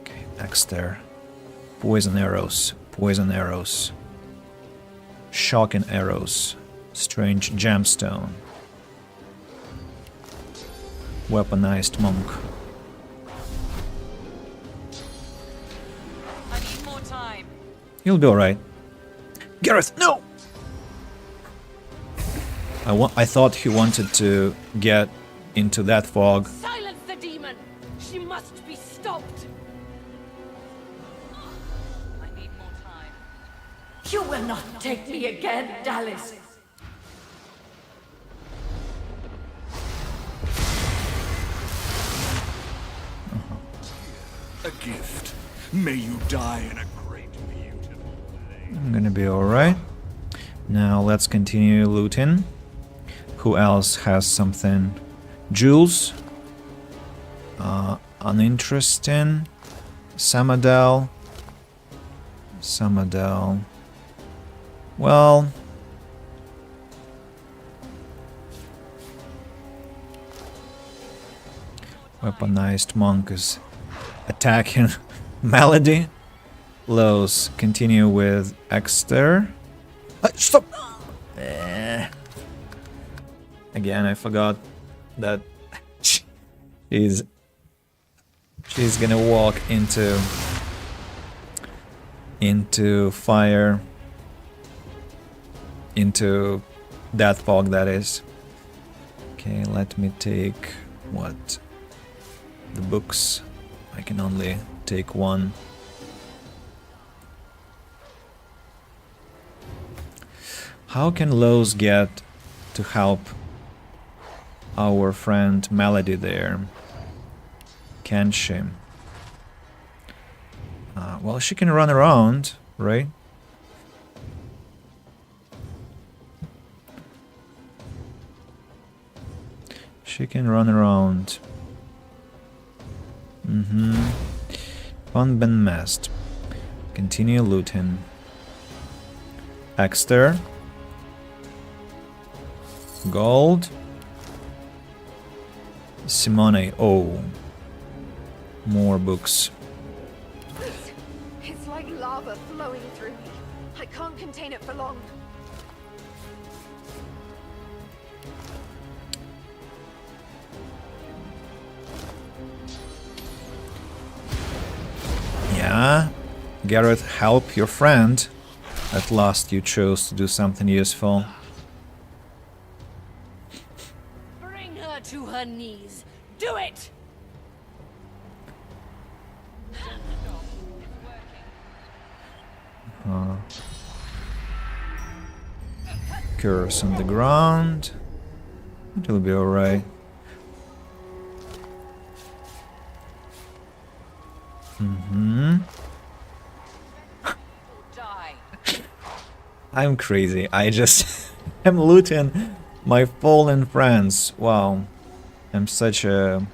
Okay, next there. Poison arrows. Poison arrows. Shocking arrows. Strange gemstone. Weaponized monk. I need more time. You'll be alright. Gareth, no! I thought he wanted to get into that fog. Silence the demon! She must be stopped! I need more time. You will not take me again, Dallas. A gift. May you die in a great, beautiful way. I'm gonna be alright. Now let's continue looting. Who else has something? Jules. Uninteresting. Samadel. Samadel. Well... Weaponized monk is attacking Melody. Los, continue with Exter. Stop! Again, I forgot that she's gonna walk into fire, into that fog, that is. Okay, let me take what? The books. I can only take one. How can Los get to help our friend Melody there? Can she? Well, she can run around, right? She can run around. Fun been messed. Continue looting. Exter. Gold. Simone. Oh. More books. It's like lava flowing through me. I can't contain it for long. Yeah, Gareth, help your friend. At last you chose to do something useful. Bring her to her knees. Do it! Curse on the ground. It'll be alright. I'm crazy. I just am looting my fallen friends. Wow. I'm such a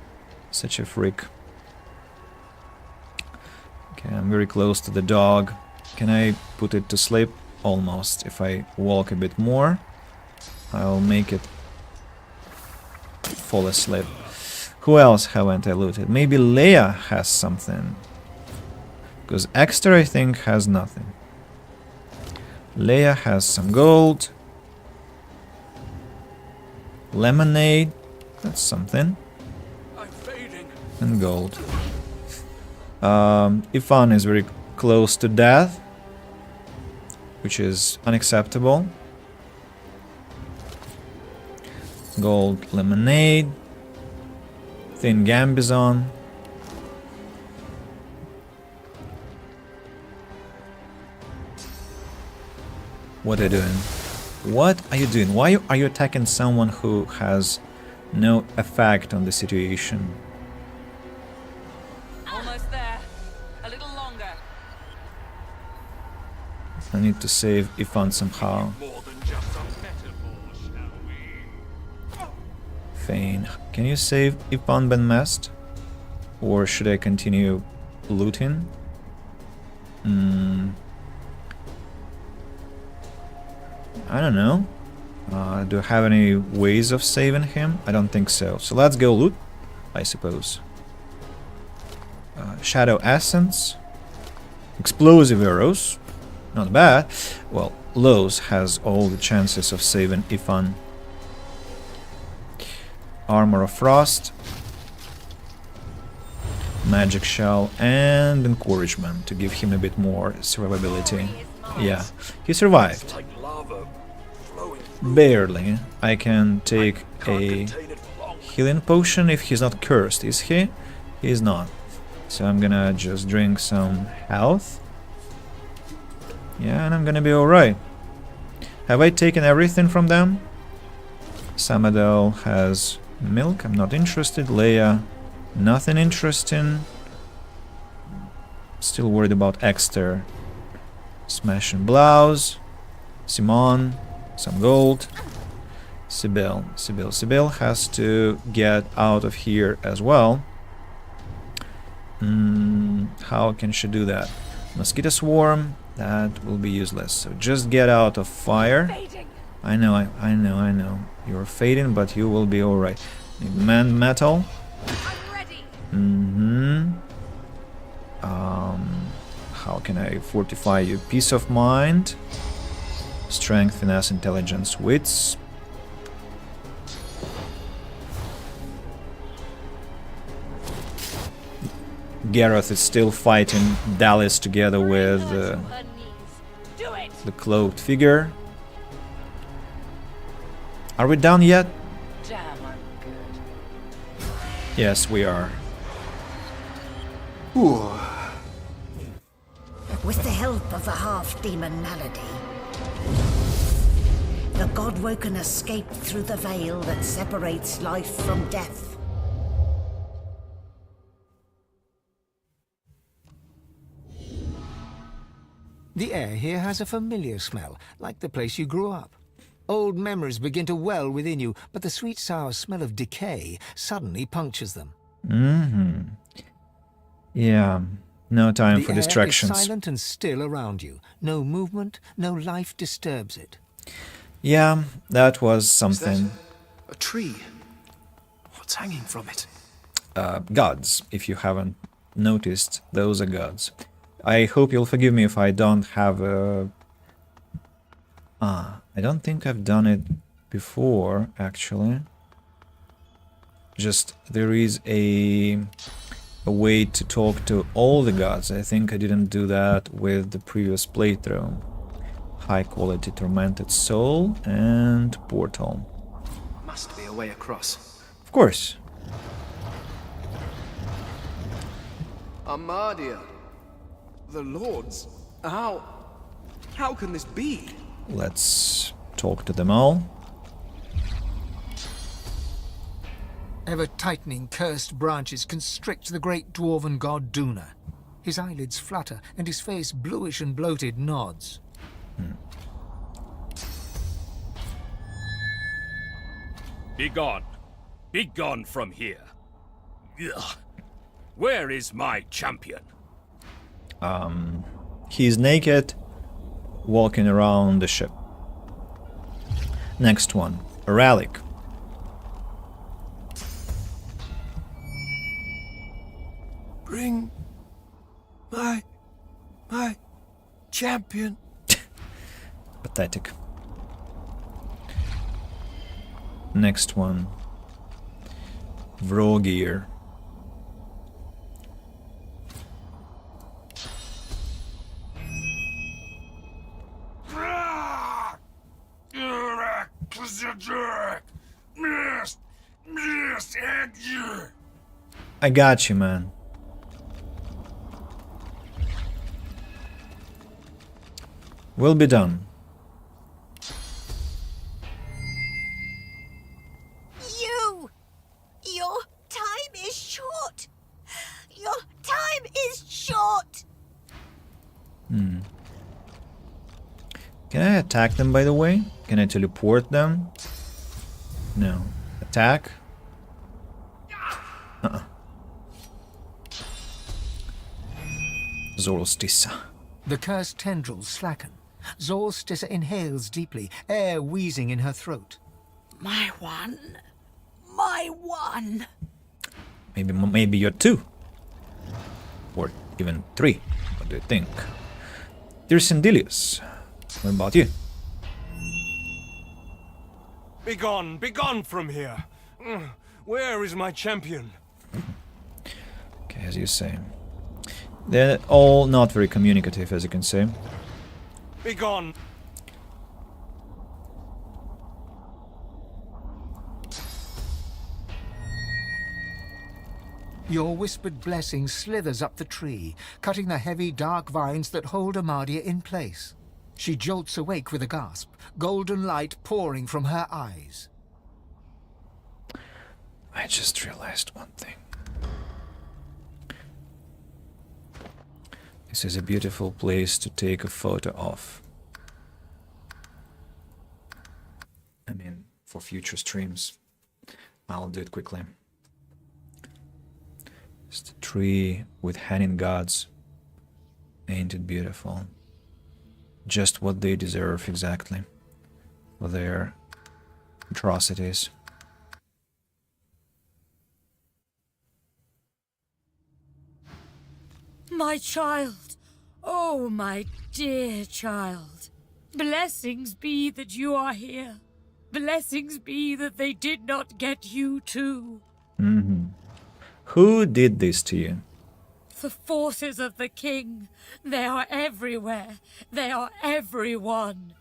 freak. Okay, I'm very close to the dog. Can I put it to sleep? Almost. If I walk a bit more, I'll make it fall asleep. Who else haven't I looted? Maybe Leia has something. Because Exeter, I think, has nothing. Leia has some gold. Lemonade. That's something. And gold. Ifan is very close to death, which is unacceptable. Gold lemonade. Thin Gambizon. What are you doing? What are you doing? Why are you attacking someone who has no effect on the situation? Almost there. A little longer. I need to save Ifan somehow. Fane. Can you save Ifan Ben Mest? Or should I continue looting? I don't know. Do I have any ways of saving him? I don't think so. So let's go loot, I suppose. Shadow Essence. Explosive arrows. Not bad. Well, Lowe's has all the chances of saving Ifan. Armor of Frost. Magic Shell and Encouragement to give him a bit more survivability. Yeah, he survived. Barely. I can take a healing potion if he's not cursed, is he? He's not. So I'm gonna just drink some health. Yeah, and I'm gonna be alright. Have I taken everything from them? Samadel has milk, I'm not interested. Leia, nothing interesting. Still worried about Exeter. Smash and Blouse. Simon, some gold. Sybil has to get out of here as well. How can she do that? Mosquito Swarm, that will be useless. So just get out of fire. I know. You're fading, but you will be alright. Need man metal. How can I fortify you? Peace of mind. Strength, finesse, intelligence, wits. Gareth is still fighting Dallas together with the cloaked figure. Are we done yet? Yes, we are. With the help of the half-demon malady, the Godwoken escaped through the veil that separates life from death. The air here has a familiar smell, like the place you grew up. Old memories begin to well within you, but the sweet sour smell of decay suddenly punctures them. Yeah, no time for distractions. The air is silent and still around you. No movement, no life disturbs it. Yeah, that was something. A tree. What's hanging from it? Gods, if you haven't noticed, those are gods. I hope you'll forgive me if I don't have a... I don't think I've done it before, actually. Just, there is a way to talk to all the gods. I think I didn't do that with the previous playthrough. High quality tormented soul and portal. Must be a way across. Of course. Armadia. The Lords. How can this be? Let's talk to them all. Ever-tightening cursed branches constrict the great dwarven god Duna. His eyelids flutter, and his face, bluish and bloated, nods. Begone. Begone from here. Ugh. Where is my champion? He's naked, walking around the ship. Next one, a relic. Bring my champion. Pathetic. Next one. Vrogir. I got you, man. We'll be done. Your time is short. Your time is short. Can I attack them, by the way? Can I teleport them? No. Attack? Zorlstissa. The cursed tendrils slacken. Zorlstissa inhales deeply, air wheezing in her throat. My one. My one. Maybe you're 2. Or even 3. What do you think? Dear Sindelius, what about you? Begone from here. Where is my champion? Okay, as you say. They're all not very communicative, as you can say. Begone. Your whispered blessing slithers up the tree, cutting the heavy, dark vines that hold Amadia in place. She jolts awake with a gasp, golden light pouring from her eyes. I just realized one thing. This is a beautiful place to take a photo of. I mean, for future streams. I'll do it quickly. It's a tree with hanging gods. Ain't it beautiful? Just what they deserve, exactly. For their atrocities. My child! Oh, my dear child. Blessings be that you are here. Blessings be that they did not get you too. Who did this to you? The forces of the king. They are everywhere. They are everyone.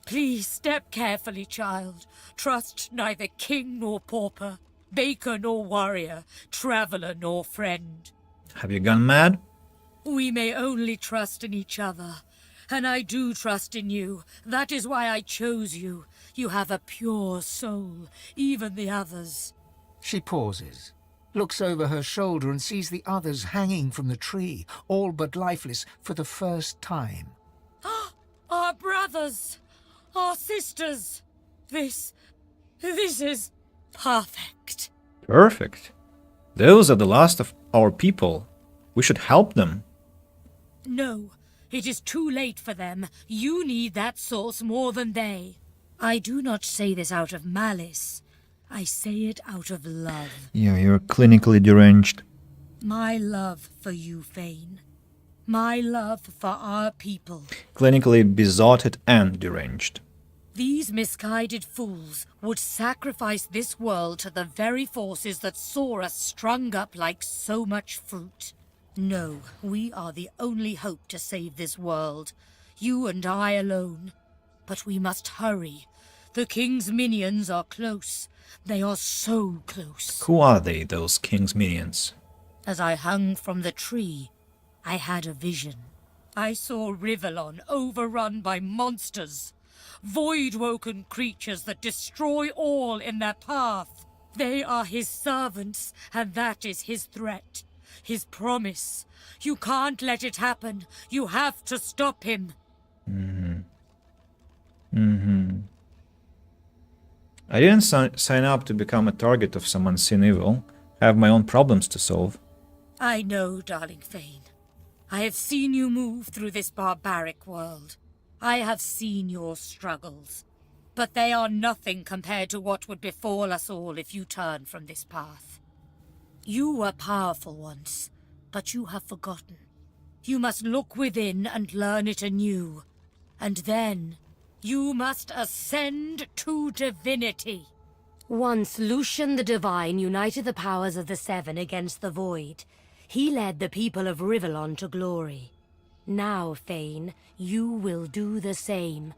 Please step carefully, child. Trust neither king nor pauper, baker nor warrior, traveler nor friend. Have you gone mad? We may only trust in each other. And I do trust in you. That is why I chose you. You have a pure soul, even the others. She pauses, looks over her shoulder and sees the others hanging from the tree, all but lifeless for the first time. Our brothers, our sisters. This is perfect. Perfect. Those are the last of our people. We should help them. No, it is too late for them. You need that source more than they. I do not say this out of malice. I say it out of love. Yeah, you're clinically deranged. My love for you, Fane. My love for our people. Clinically besotted and deranged. These misguided fools would sacrifice this world to the very forces that saw us strung up like so much fruit. No, we are the only hope to save this world. You and I alone. But we must hurry. The king's minions are close. They are so close. Who are they, those king's minions? As I hung from the tree, I had a vision. I saw Rivellon overrun by monsters. Void-woken creatures that destroy all in their path. They are his servants, and that is his threat. His promise. You can't let it happen. You have to stop him. I didn't sign up to become a target of some unseen evil. I have my own problems to solve. I know, darling Fane. I have seen you move through this barbaric world. I have seen your struggles. But they are nothing compared to what would befall us all if you turn from this path. You were powerful once, but you have forgotten. You must look within and learn it anew. And then, you must ascend to divinity. Once Lucian the Divine united the powers of the Seven against the Void. He led the people of Rivellon to glory. Now, Thane, you will do the same.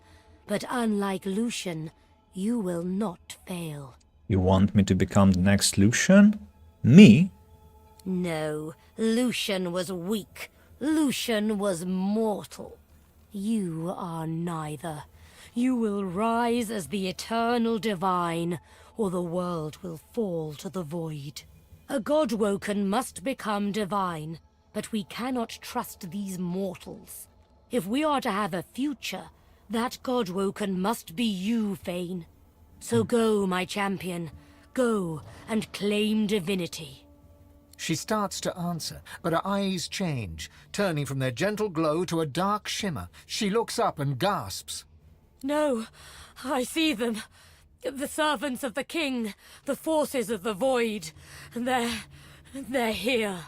But unlike Lucian, you will not fail. You want me to become the next Lucian? Me? No, Lucian was weak. Lucian was mortal. You are neither. You will rise as the eternal divine, or the world will fall to the void. A Godwoken must become divine, but we cannot trust these mortals. If we are to have a future, that Godwoken must be you, Thane. So go, my champion. Go and claim divinity. She starts to answer, but her eyes change, turning from their gentle glow to a dark shimmer. She looks up and gasps. No, I see them. The servants of the king, the forces of the void. They're here.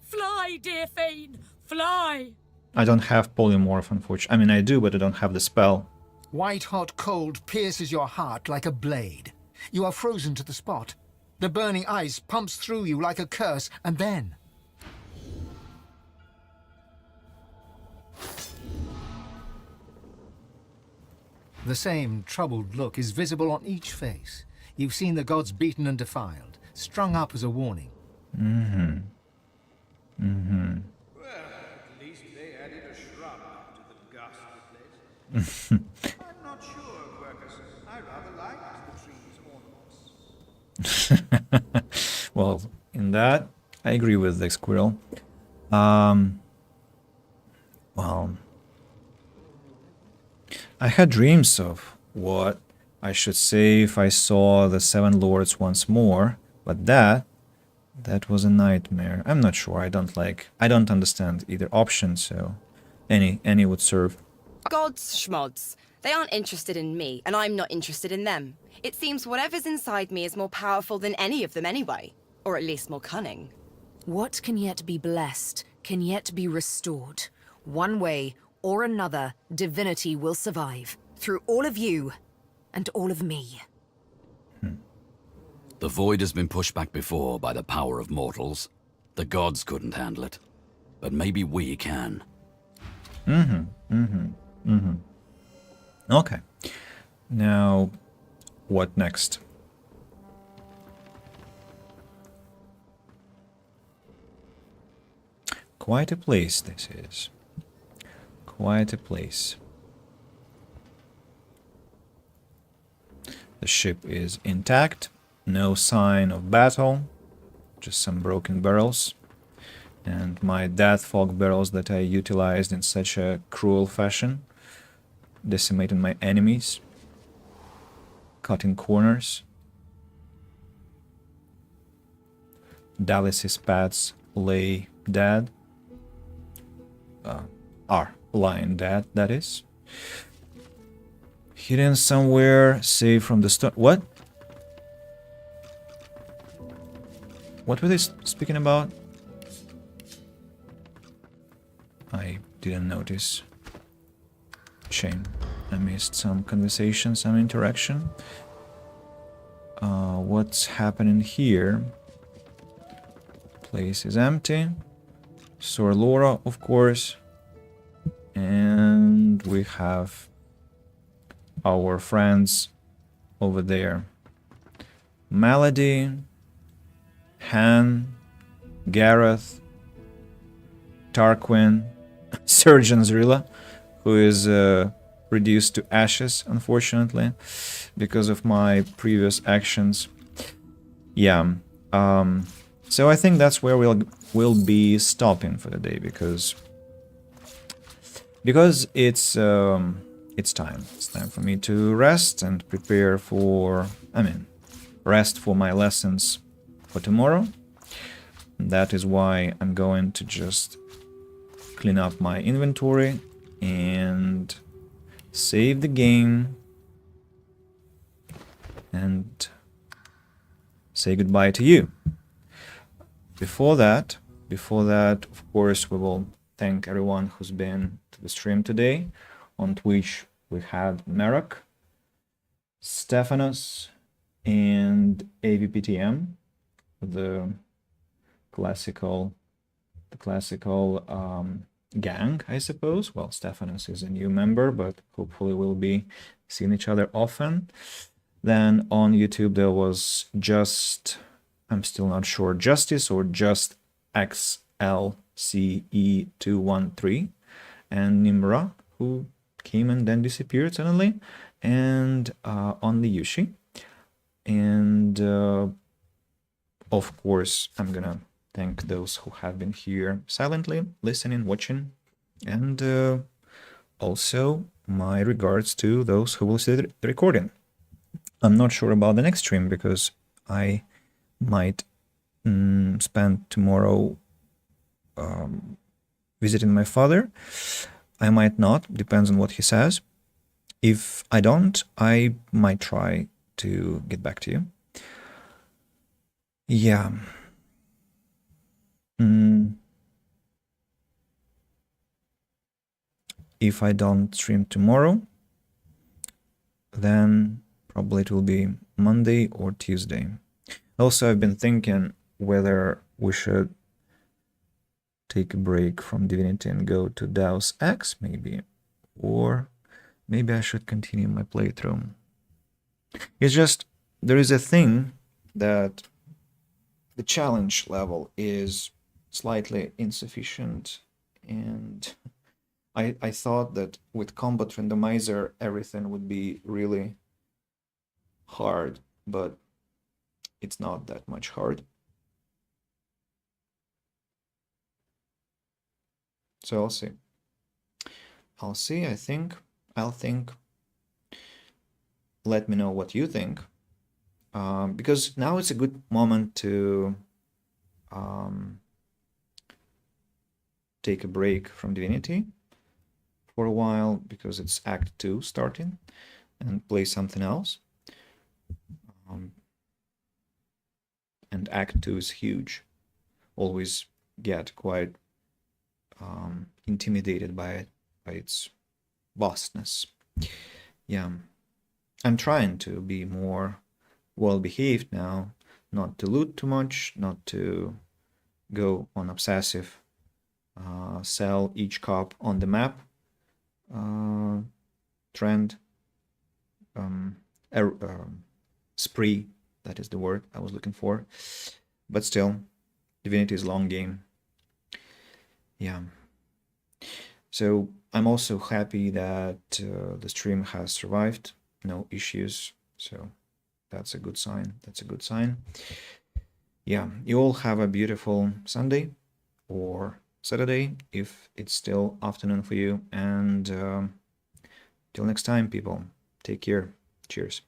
Fly, dear Thane, fly! I don't have polymorph, unfortunately. I mean, I do, but I don't have the spell. White-hot cold pierces your heart like a blade. You are frozen to the spot. The burning ice pumps through you like a curse, and then... The same troubled look is visible on each face. You've seen the gods beaten and defiled, strung up as a warning. Mm-hmm. Mm-hmm. Well, at least they added a shrub to the ghastly place. I'm not sure, workers. I rather liked the tree's ornaments. Well, in that, I agree with the squirrel. Well, I had dreams of what I should say if I saw the Seven Lords once more, but that was a nightmare. I'm not sure. I don't understand either option, so any would serve. Gods, schmods. They aren't interested in me, and I'm not interested in them. It seems whatever's inside me is more powerful than any of them anyway. Or at least more cunning. What can yet be blessed, can yet be restored. One way or another, divinity will survive. Through all of you, and all of me. The void has been pushed back before by the power of mortals. The gods couldn't handle it. But maybe we can. Okay. Now, what next? Quite a place this is. Quite a place. The ship is intact. No sign of battle. Just some broken barrels. And my death fog barrels that I utilized in such a cruel fashion. Decimating my enemies. Cutting corners. Dialysis pads lay dead. Are lying dead, that is. Hidden somewhere, safe from the storm. What? What were they speaking about? I didn't notice. Shame. I missed some conversation, some interaction. What's happening here? Place is empty. Sor Laura, of course. And we have our friends over there. Melody, Han, Gareth, Tarquin, Surgeon Zrilla, who is reduced to ashes, unfortunately, because of my previous actions. Yeah. So I think that's where we'll be stopping for the day, because it's time. It's time for me to rest and prepare for, rest for my lessons for tomorrow. That is why I'm going to just clean up my inventory and save the game and say goodbye to you. before that, of course, we will thank everyone who's been to the stream today. On Twitch, we had Merrick, Stephanos, and AVPTM, the classical gang, I suppose. Well, Stephanos is a new member, but hopefully we'll be seeing each other often. Then on YouTube there was just, I'm still not sure, Justice or just XLCE213, and Nimra, who came and then disappeared suddenly, and on the Yushi. And of course, I'm gonna thank those who have been here silently, listening, watching, and also my regards to those who will see the recording. I'm not sure about the next stream because I might spend tomorrow visiting my father. I might not, depends on what he says. If I don't, I might try to get back to you. Yeah. If I don't stream tomorrow, then probably it will be Monday or Tuesday. Also, I've been thinking whether we should take a break from Divinity and go to Deus Ex, maybe, or maybe I should continue my playthrough. It's just, there is a thing that the challenge level is slightly insufficient, and I thought that with Combat Randomizer everything would be really hard, but it's not that much hard. So I'll see. I'll think. Let me know what you think. Because now it's a good moment to take a break from Divinity for a while, because it's Act 2 starting, and play something else. And Act 2 is huge. Always get quite intimidated by it, by its vastness. Yeah, I'm trying to be more well-behaved now, not to loot too much, not to go on obsessive sell each cop on the map trend, spree, that is the word I was looking for. But still, Divinity is a long game. Yeah. So I'm also happy that the stream has survived, no issues. So that's a good sign. Yeah, you all have a beautiful Sunday or Saturday if it's still afternoon for you. And till next time, people, take care. Cheers.